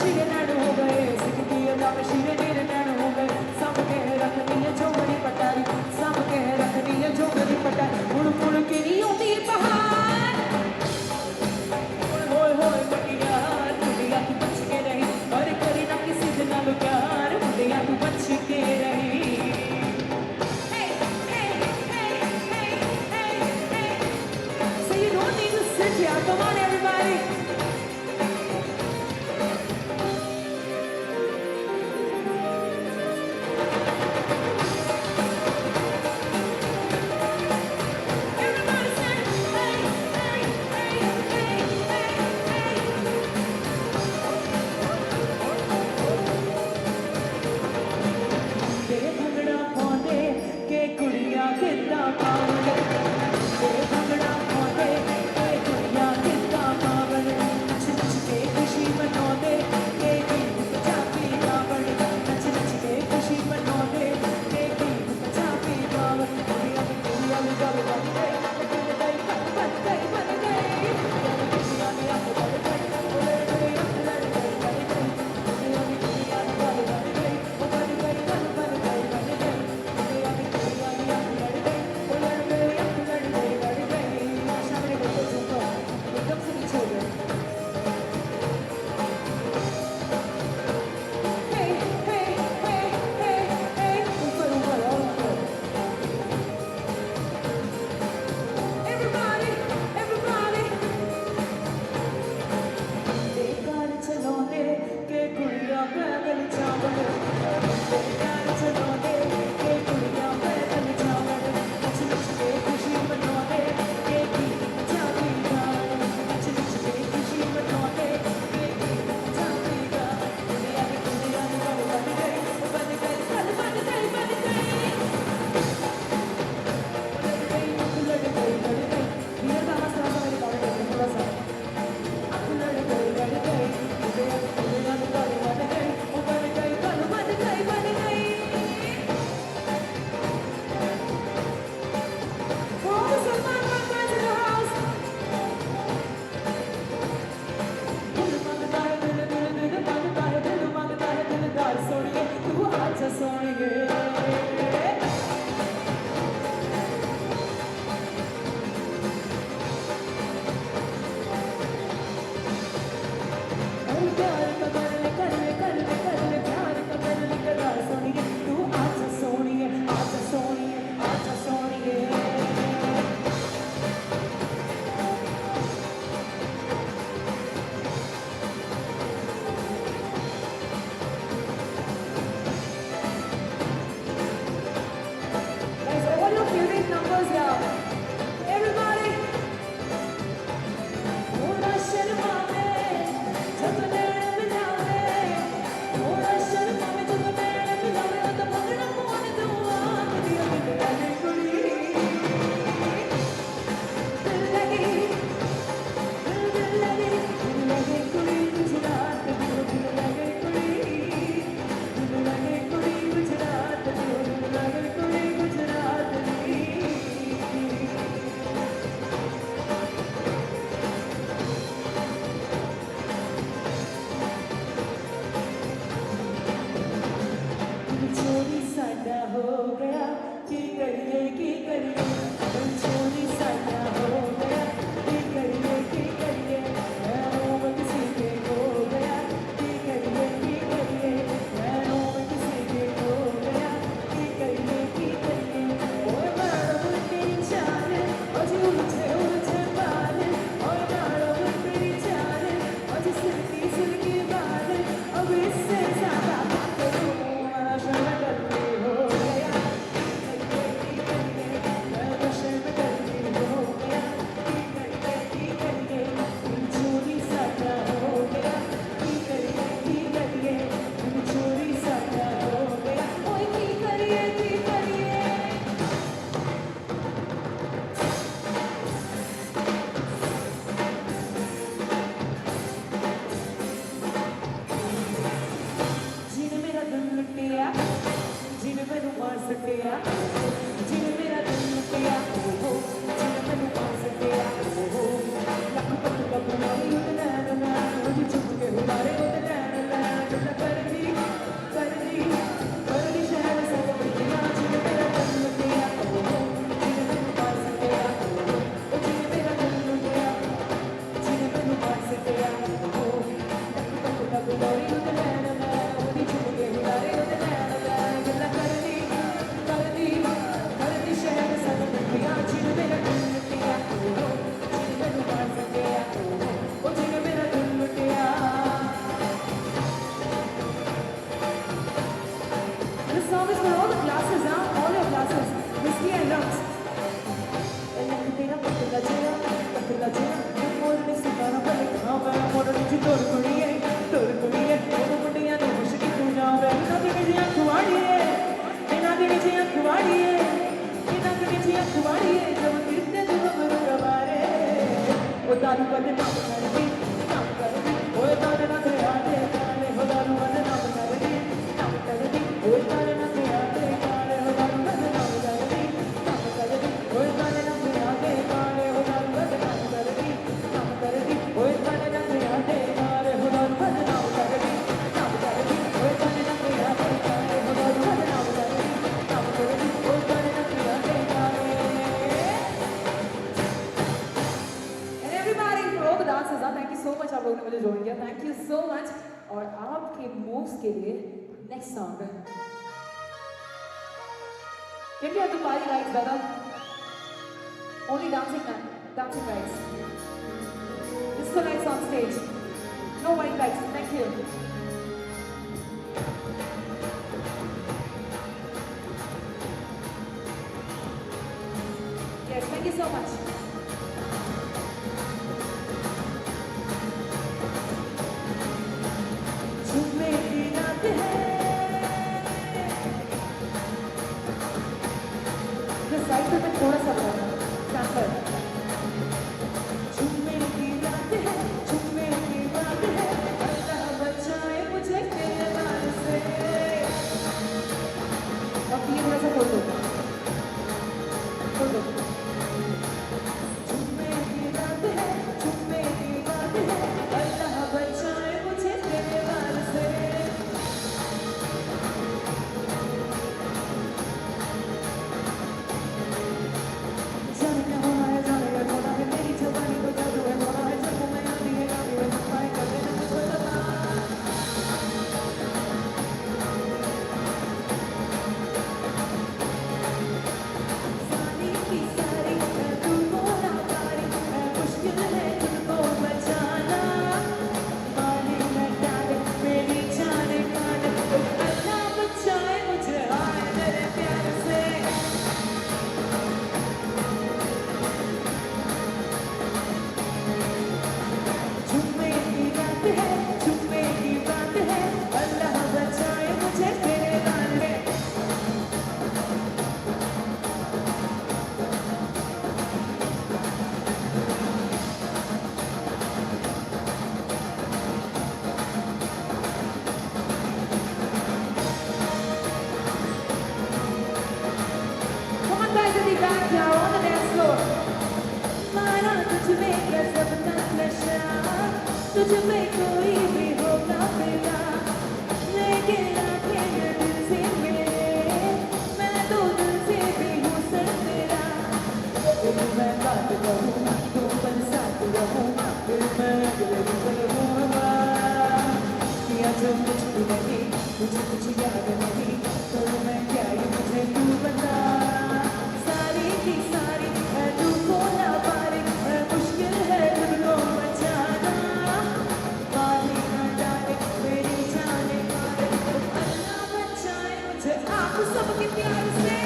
Shire nadu ho gaye, sikhi Allah shire nadu ho gaye. सटिया जिने मेरा दिल लुटिया जिने मैनू पा सटिया लख पत कबूली उते नैन नैन उते चुप के हुलारे उते नैन नैन जिन्ना करदी शहर सब दुनिया जिने मेरा दिल लुटिया जिने मैनू पा सटिया जिने मेरा दिल लुटिया जिने मैनू पा सटिया लख पत कबूली उते नैन नैन उते चुप के हुलारे उते नैन नैन जिन्ना करदी शहर सब दुनिया जिने मेरा दिल लुटिया जिने मैनू पा सटिया जिने मेरा दिल लुटिया. This song is for all the classes, huh? All your classes. Whiskey and rums. दारू बंद नाम कर दी ओए तारे ना थे आते काले हो दारू बंद नाम कर दी ओए तारे ना थे आते काले हो दारू बंद नाम कर दी ओए तारे ना थे आते काले हो दारू बंद नाम कर दी ओए तारे ना थे आते काले हो दारू बंद नाम कर दी ओए तारे ना थे आते काले हो दारू बंद नाम कर दी ओए तारे ना थे आते काले. And everybody for all the dancers, thank you so much आप लोगों ने मुझे join किया, thank you so much. और आपके moves के लिए next song. Can we have the party lights, brother? Only dancing lights. Disco lights on stage. No white lights. Thank you. Yes, thank you so much. Side पे मैं थोड़ा सा sample झूमे की रात है अल्लाह बचाए मुझे तेरे नाम से. अब ये थोड़ा सा खोल दो झूमे की रात है अल्लाह बचाए मुझे तेरे नाम से. Guys in the back here on the dance floor. माना तुझ में क्या सपना नशा, तुझ में कोई भी होगा मेरा, लेकिन आंखें ये दिल से मिले, मैं तो दिल से भी हूँ सर तेरा. फिर मैं बात करूँ, तुम पर साथ रहूँ, फिर मैं अगले पल होगा. किया जो कुछ भी नहीं, मुझे कुछ याद नहीं, तो मैं क्या ये मुझे तू बता. सारी है तू बोला पारी है मुश्किल है तुझ को बचाना. पानी न डाले मेरी जाने मारे, अल्लाह बचाए मुझे आप सबके प्यार से.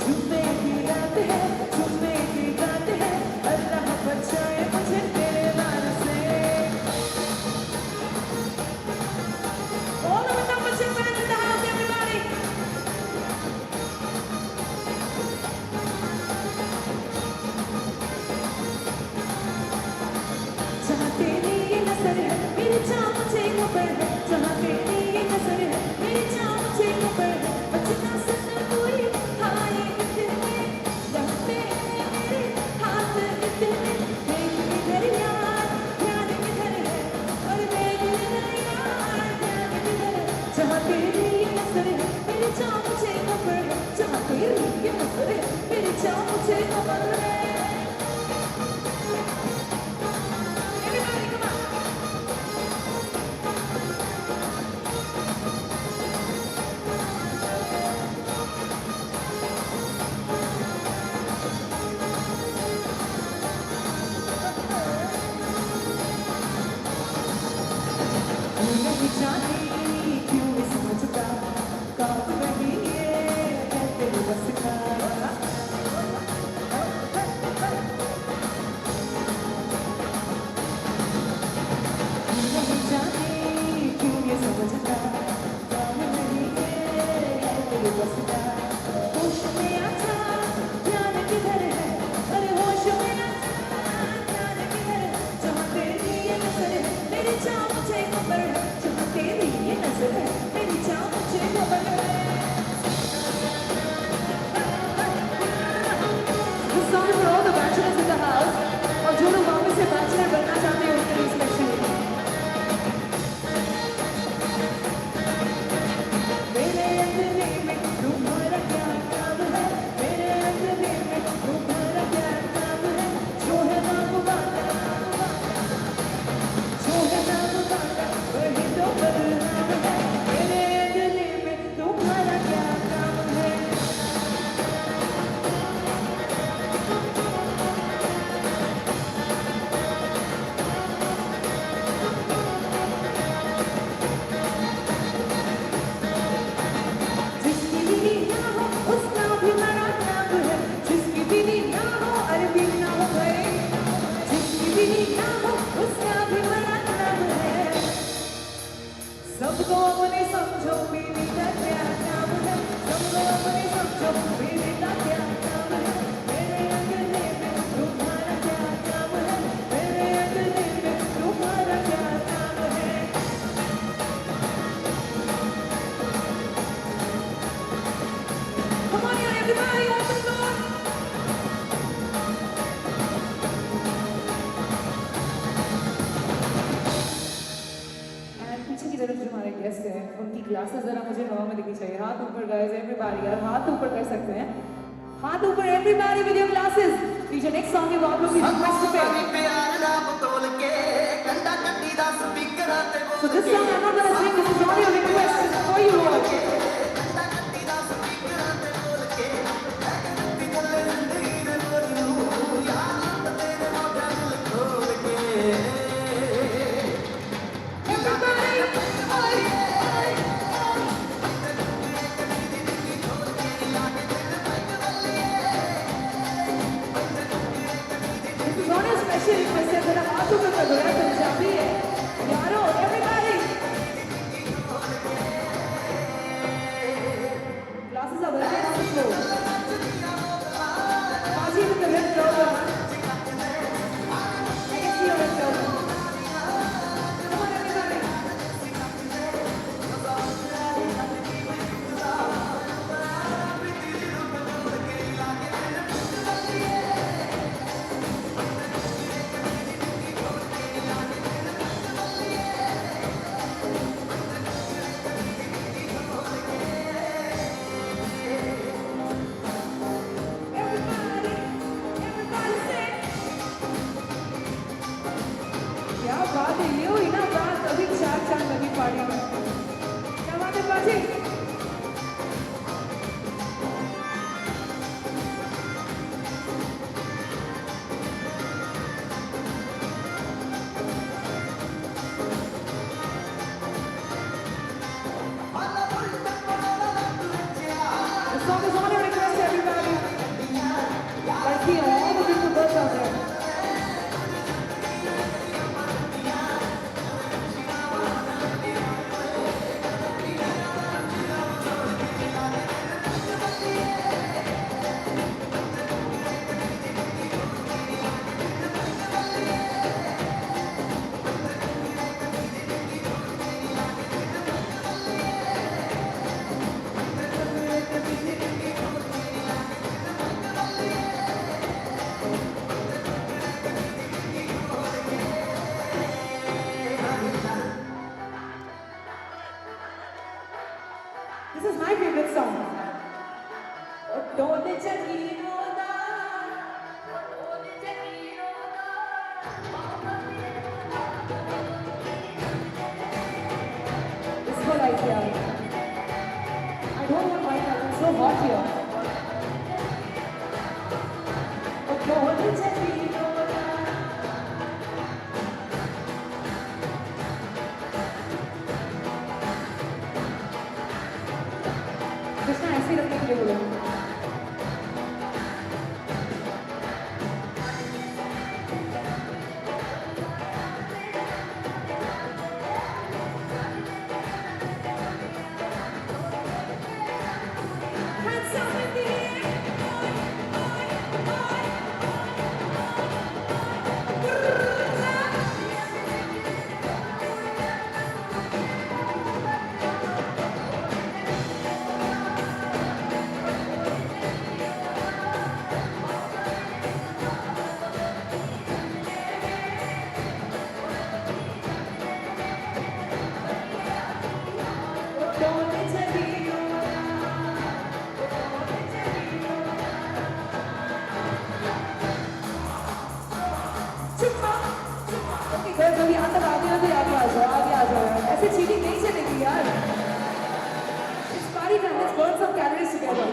झूमे की रात है अल्लाह बचाए जाने क्यों ये समझता काम नहीं है तेरे बस का नहीं जाने क्यों ये समझता काम नहीं है तेरे बस का होश में आता ध्यान किधर है अरे होश में आता ध्यान किधर है जहाँ तेरी ये नजर है मेरी जान मुझे खबर है जहाँ तेरी ये नजर है मेरी जान मुझे खबर है This song is for all the bachelors in the house और जो लोग वापस से बैचलर बनना चाहते हैं उनके लिए स्पेशली मेरे अंगने में तुम्हारा क्या काम है मेरे अंगने में तुम्हारा क्या काम है जो है नाम वाला वही तो बदनाम है मेरे अंगने में तुम्हारा क्या काम है जिसकी बीवी ना हो उसका भी बड़ा नाम है जिसकी बीवी ना हो अरे बीवी ना हो भाई जिसकी बीवी ना हो उसका भी बड़ा नाम है सबको अपने समझो बीवी का क्या नाम है सबको अपने समझो बीवी का क्या नाम है मेरे अंगने में तुम्हारा क्या नाम है मेरे अंगने में तुम्हारा क्या नाम है Come on here, everybody, open the door. And पीछे की तरफ जो हमारे गेस्ट हैं उनकी ग्लासेस जरा मुझे हवा में दिखनी चाहिए हाथ ऊपर गाइस एवरीबॉडी यार हाथ ऊपर कर सकते हैं हाथ ऊपर everybody with your glasses DJ next song है वो आप लोग की रिक्वेस्ट पे So this song I'm not going to sing, this is only a request for you all. Special request है जरा हाथ ऊपर कर दो यार पंजाबी है यारो everybody glasses are very on the floor Baji with the red flower I can see your red flower come on everybody क्या बात है ये हुई ना बात अभी चार चांद लगी पार्टी में क्या बात है बाजी The song is on your request, everybody. Let's see all the beautiful girls out there. Okay girls अभी अंदर आगे आ जाओ आगे आ जाओ ऐसे चीटिंग नहीं चलेगी यार it's party time let's burn some calories together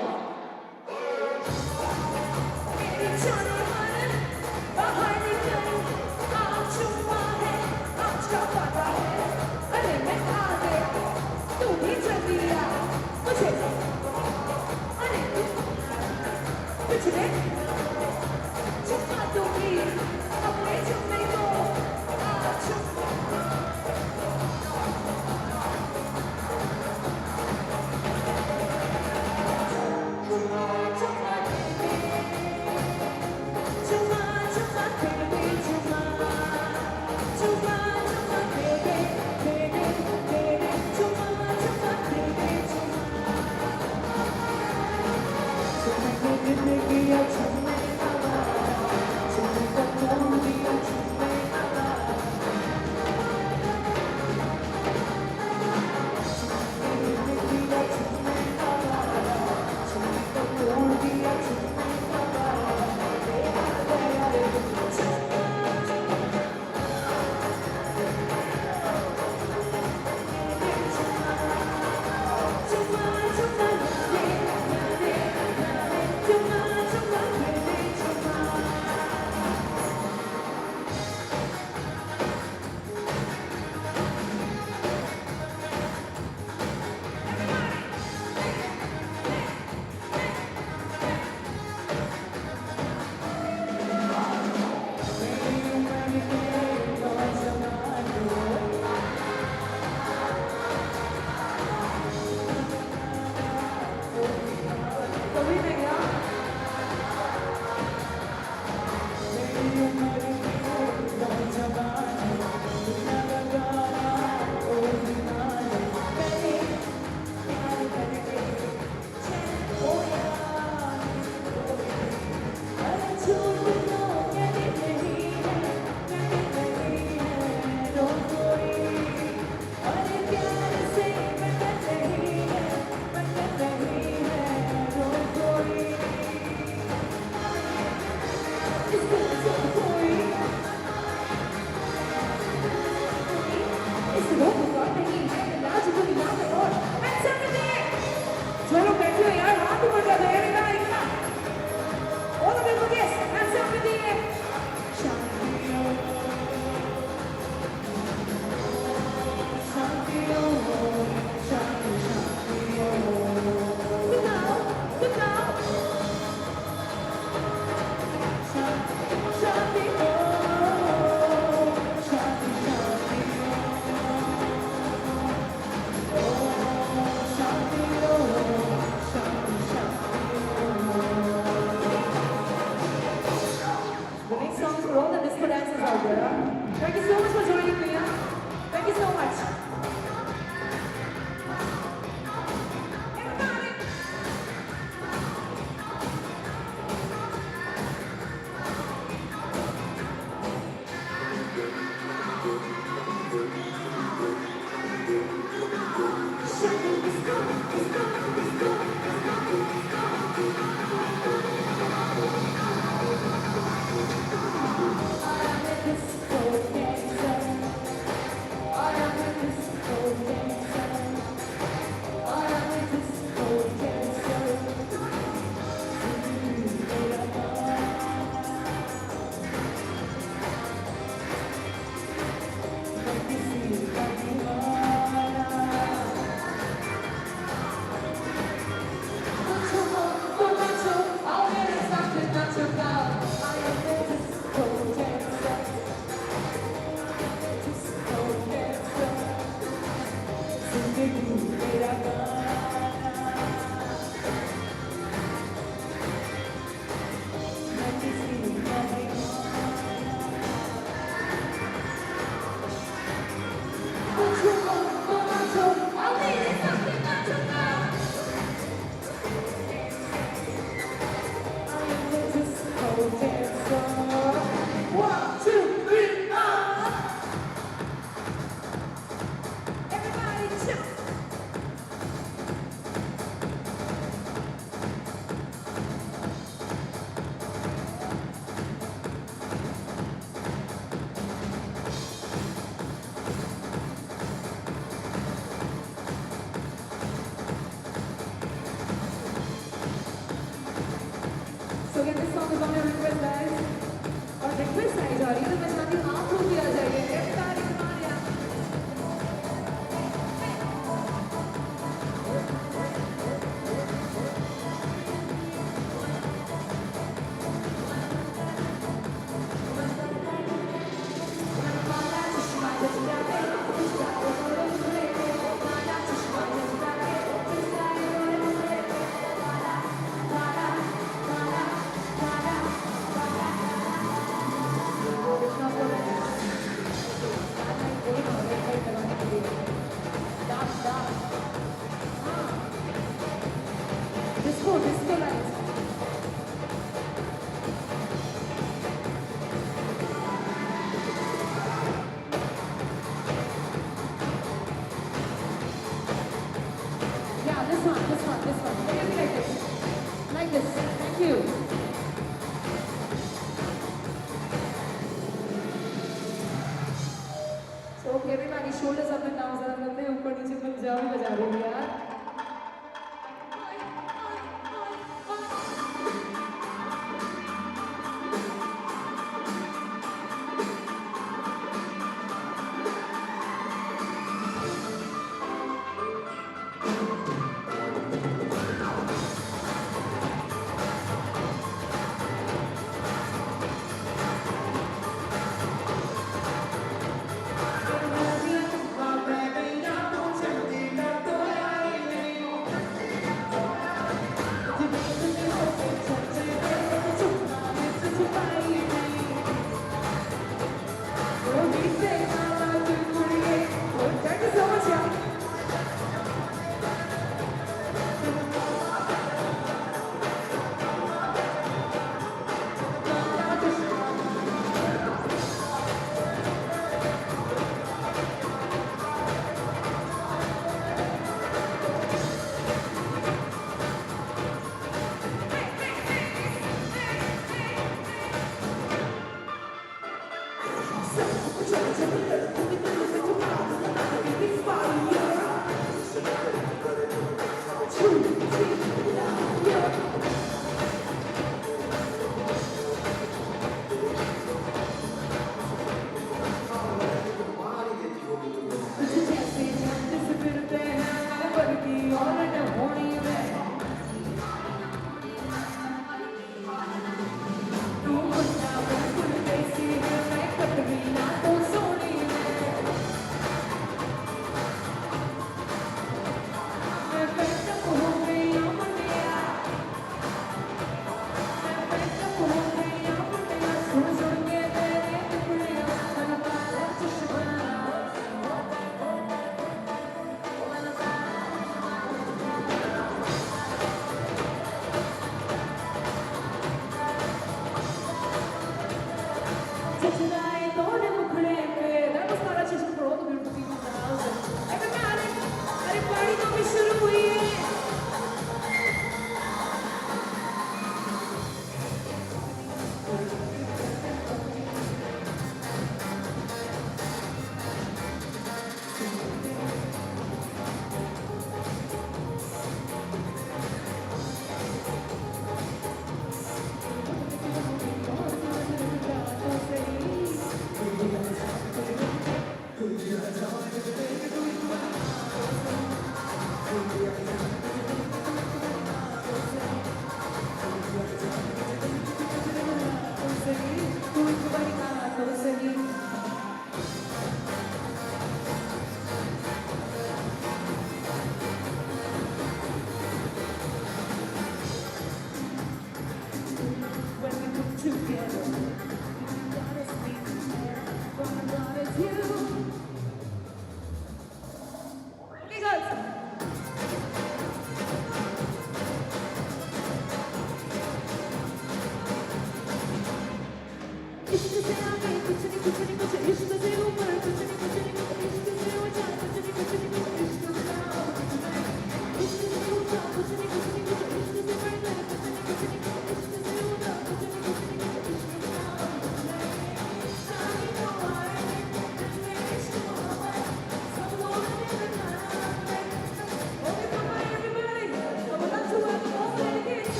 everybody, shoulders up and down. जरा करते हैं ऊपर नीचे पंजाबी बजा रहे हो यार.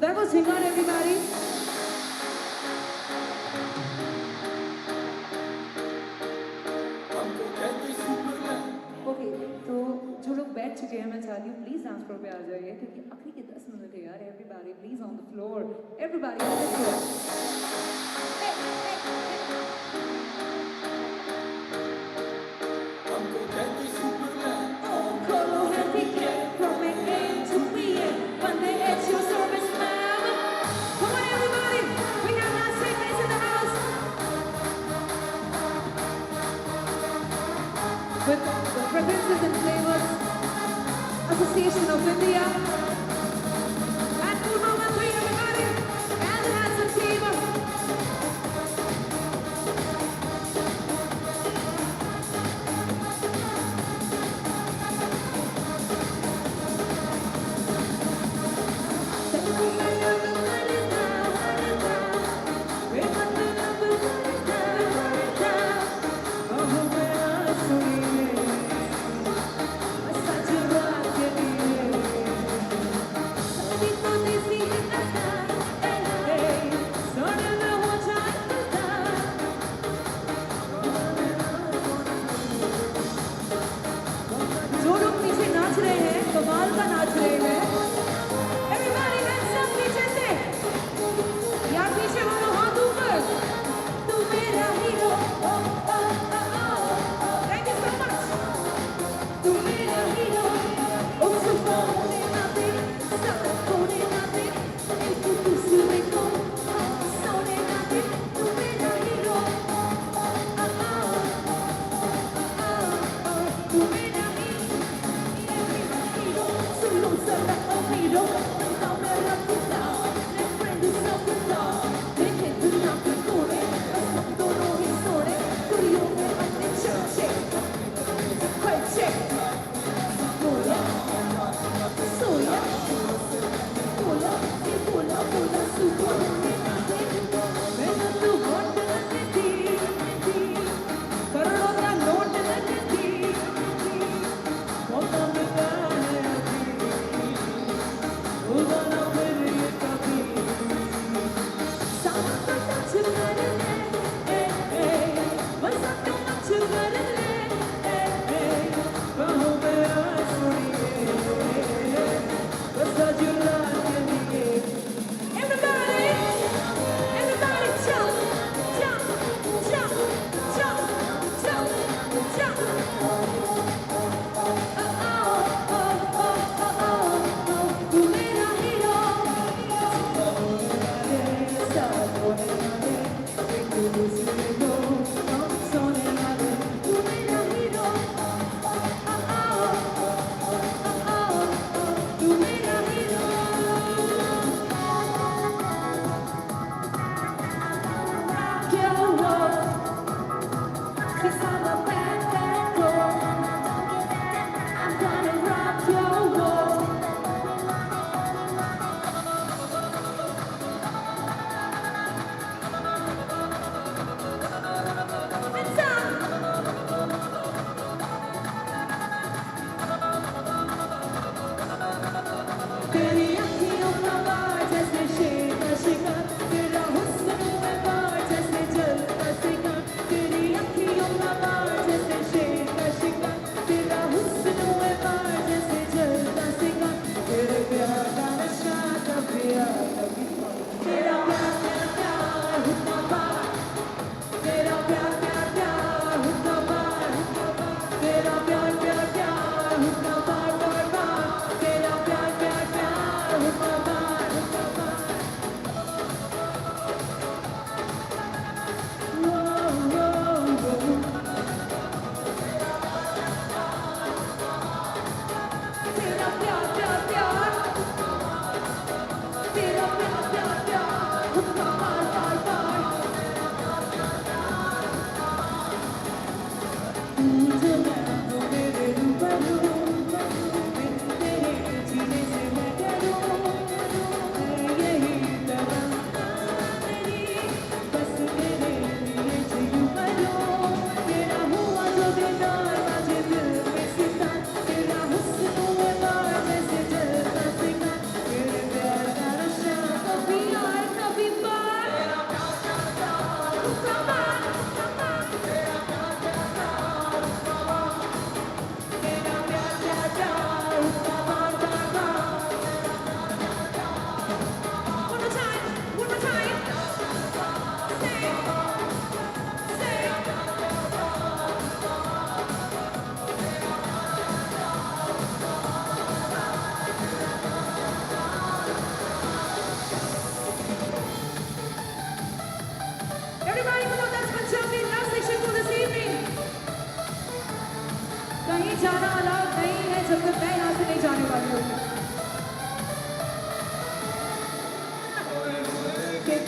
That was Hingan, everybody. Okay, तो जो लोग बैठ चुके हैं मैं चाहती हूँ प्लीज डांस फ्लोर पे आ जाइए क्योंकि आखिरी के 10 मिनट है यार. Everybody please on the floor. Everybody on the floor. Oh, Colo happy cat from A to B. One day at your service, ma'am. Come on, everybody. We have last segments in the house. With the Fragrances and Flavors Association of India. And full moment 3, everybody. And the handsome team.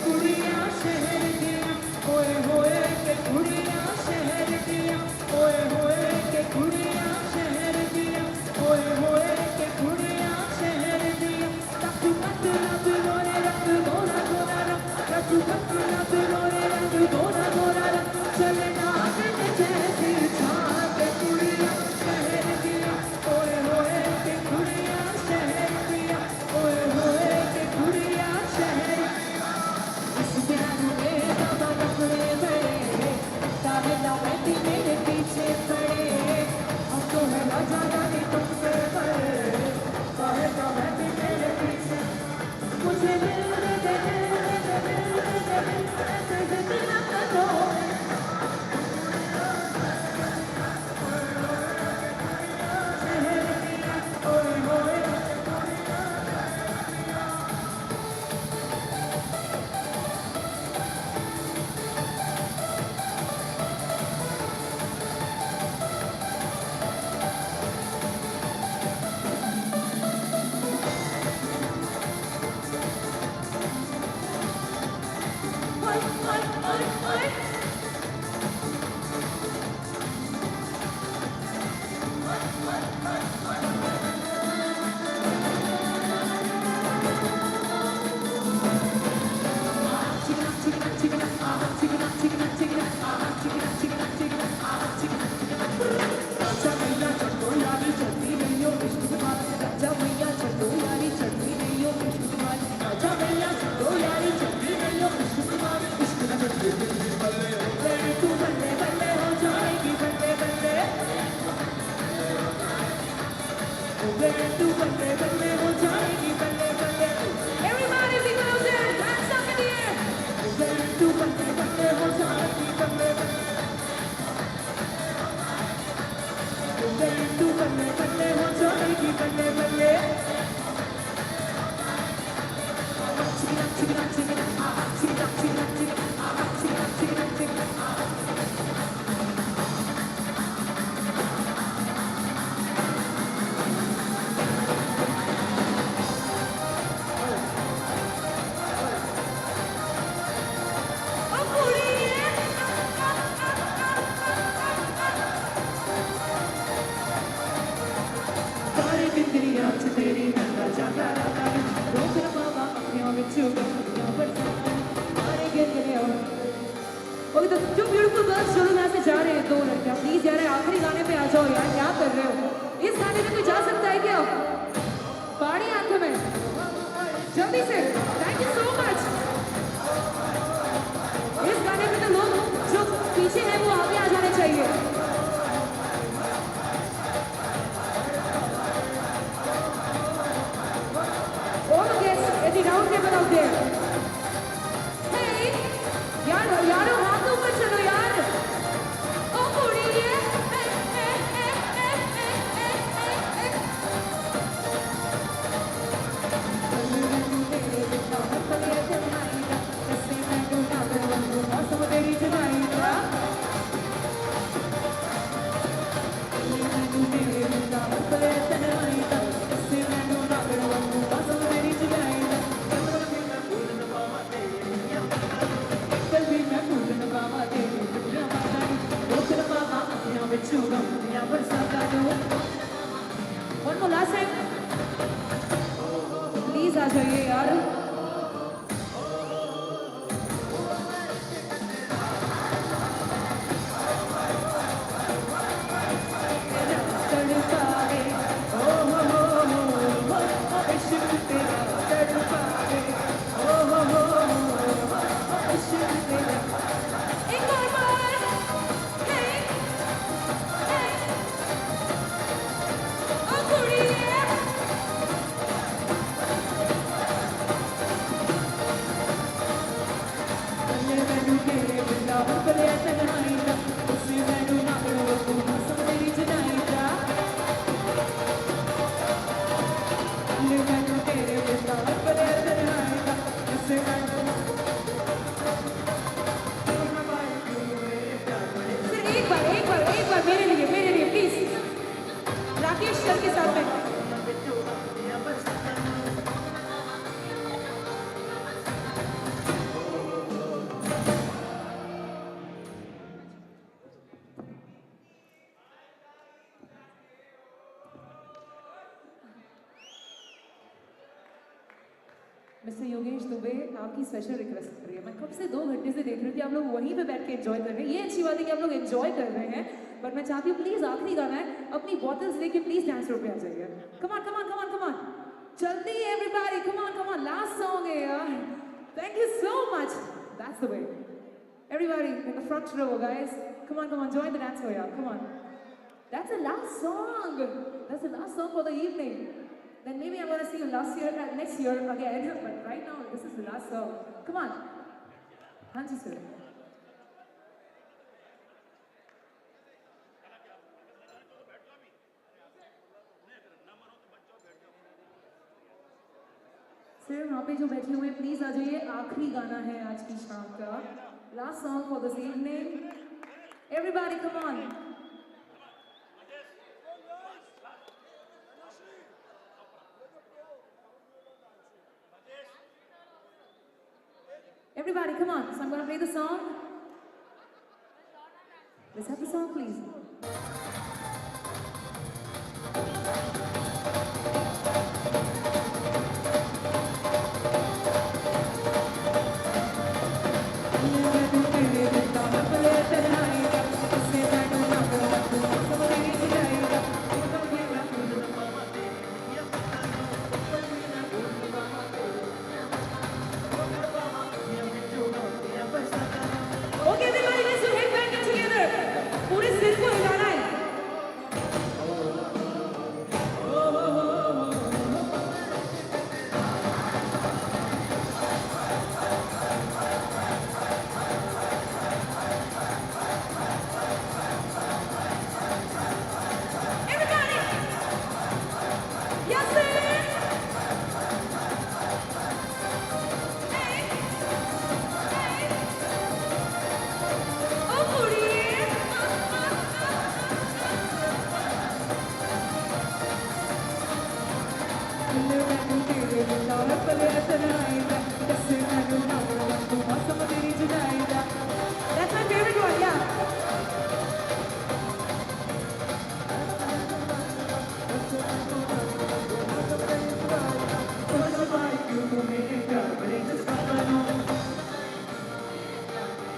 कुड़ियां शहर दियां ओए होए के कुड़ियां शहर दियां ओए होए के कुड़ियां शहर दियां ओए होए के कुड़ियां शहर दियां रख रख रख गोरे रख गोरा गोरा रख रख रख रोरे रख गोरा गोरा चले नागन जैसी छाप कुड़ियां शहर दियां ओए होए के कुड़ियां शहर दियां ओए होए के कुड़ियां शहर इस प्यार में बाबा रखड़े बड़े तारे लावती मेरे पीछे पड़े हम तो है राजा रानी तुमसे बड़े तारे लावती मेरे पीछे मुझे मिलने दे ऐसे जितना करो Everybody be closer, hands up in the air. तू बल्ले बल्ले हो जाएगी बल्ले बल्ले तू बल्ले बल्ले हो जाएगी बल्ले बल्ले चिकना चिकना चिकना चिकना चिकना चिकना चिकना चिकना जो ब्यूटीफुल गर्ल्स जो लोग यहाँ से जा रहे हैं 2 लड़कियाँ प्लीज यार आखिरी गाने पे आ जाओ यार क्या कर रहे हो इस गाने में कोई जा सकता है क्या पानी आंखों में जल्दी से थैंक यू सो मच इस गाने में तो लोग जो पीछे हैं वो आगे आ जाने चाहिए all the guests at the round table out there hey यारो हाथ ऊपर चलो यार ओ कुड़ी ये One more last time. Please आ जाइए यार एक बार मेरे लिए प्लीज राकेश सर के साथ में मिस्टर योगेश दुबे आपकी स्पेशल रिक्वेस्ट कर रही है। मैं कब से 2 घंटे से देख रही हूँ कि आप लोग वहीं पे बैठ के एंजॉय कर रहे हैं। ये अच्छी बात है कि आप लोग एंजॉय कर रहे हैं, बट मैं चाहती हूँ प्लीज आखिरी गाना है, अपनी बॉटल्स लेके प्लीज डांस फ्लोर पे आ जाइए। Come on come on come on come on, जल्दी everybody, come on, last song है यार। Thank you so much, that's the way. Everybody in the front row, guys. Come on, join the dance floor, y'all. Come on. That's the last song. That's the last song for the evening. Then maybe I'm gonna see you next year again. But right now, this is the last song. Come on. Hanji sir. Sir वहाँ पे जो बैठे हुए please आ जाइए, आखिरी गाना है आज की शाम का, last song for this evening. Everybody come on. Everybody, come on. So I'm going to play the song. Let's have the song, please. Okay, everybody, let's do headbanging together. पूरे सिर को हिलाना है। Everybody, yes sir. Hey, hey. Oh, booty. That's my favorite one, yeah.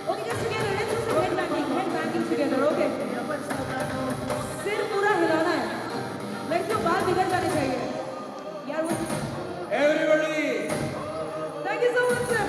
Okay, just together, let's do some headbanging together, okay? सिर पूरा हिलाना है, लड़कियों बाल बिगड़ जाने चाहिए यार वो। Everybody, thank you so much sir.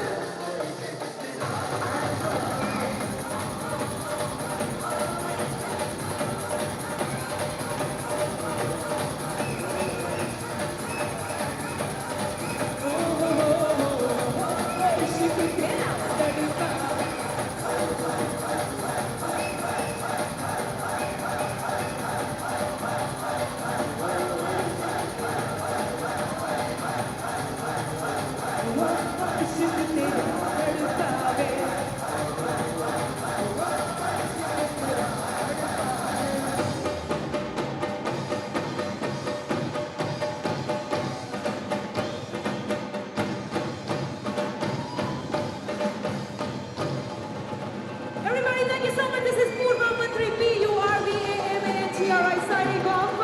Everybody, thank you so much. This is Purva Mantri, P-U-R-V-A-M-A-N-T-R-I signing off.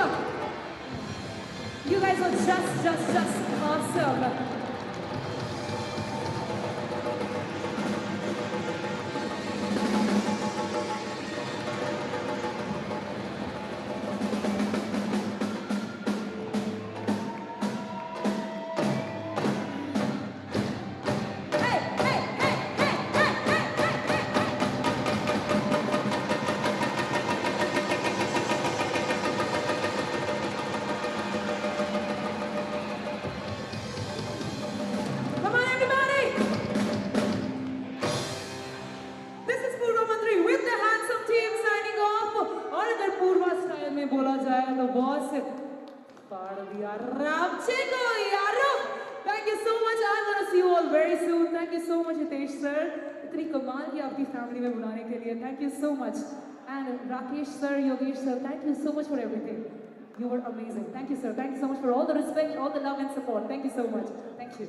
You guys are just awesome. Come on, everybody! This is Purva Mantri with the handsome team signing off. और अगर पूर्वा style में बोला जाए तो boss फाड़ दिया रामचे को यारो। Thank you so much. I'm gonna see you all very soon. Thank you so much, Hitesh sir. इतनी कमाल की आपकी फैमिली में बुलाने के लिए. Thank you so much. And Rakesh sir, Yogesh sir, thank you so much for everything. You were amazing. Thank you sir. Thank you so much for all the respect, all the love and support. Thank you so much. Thank you.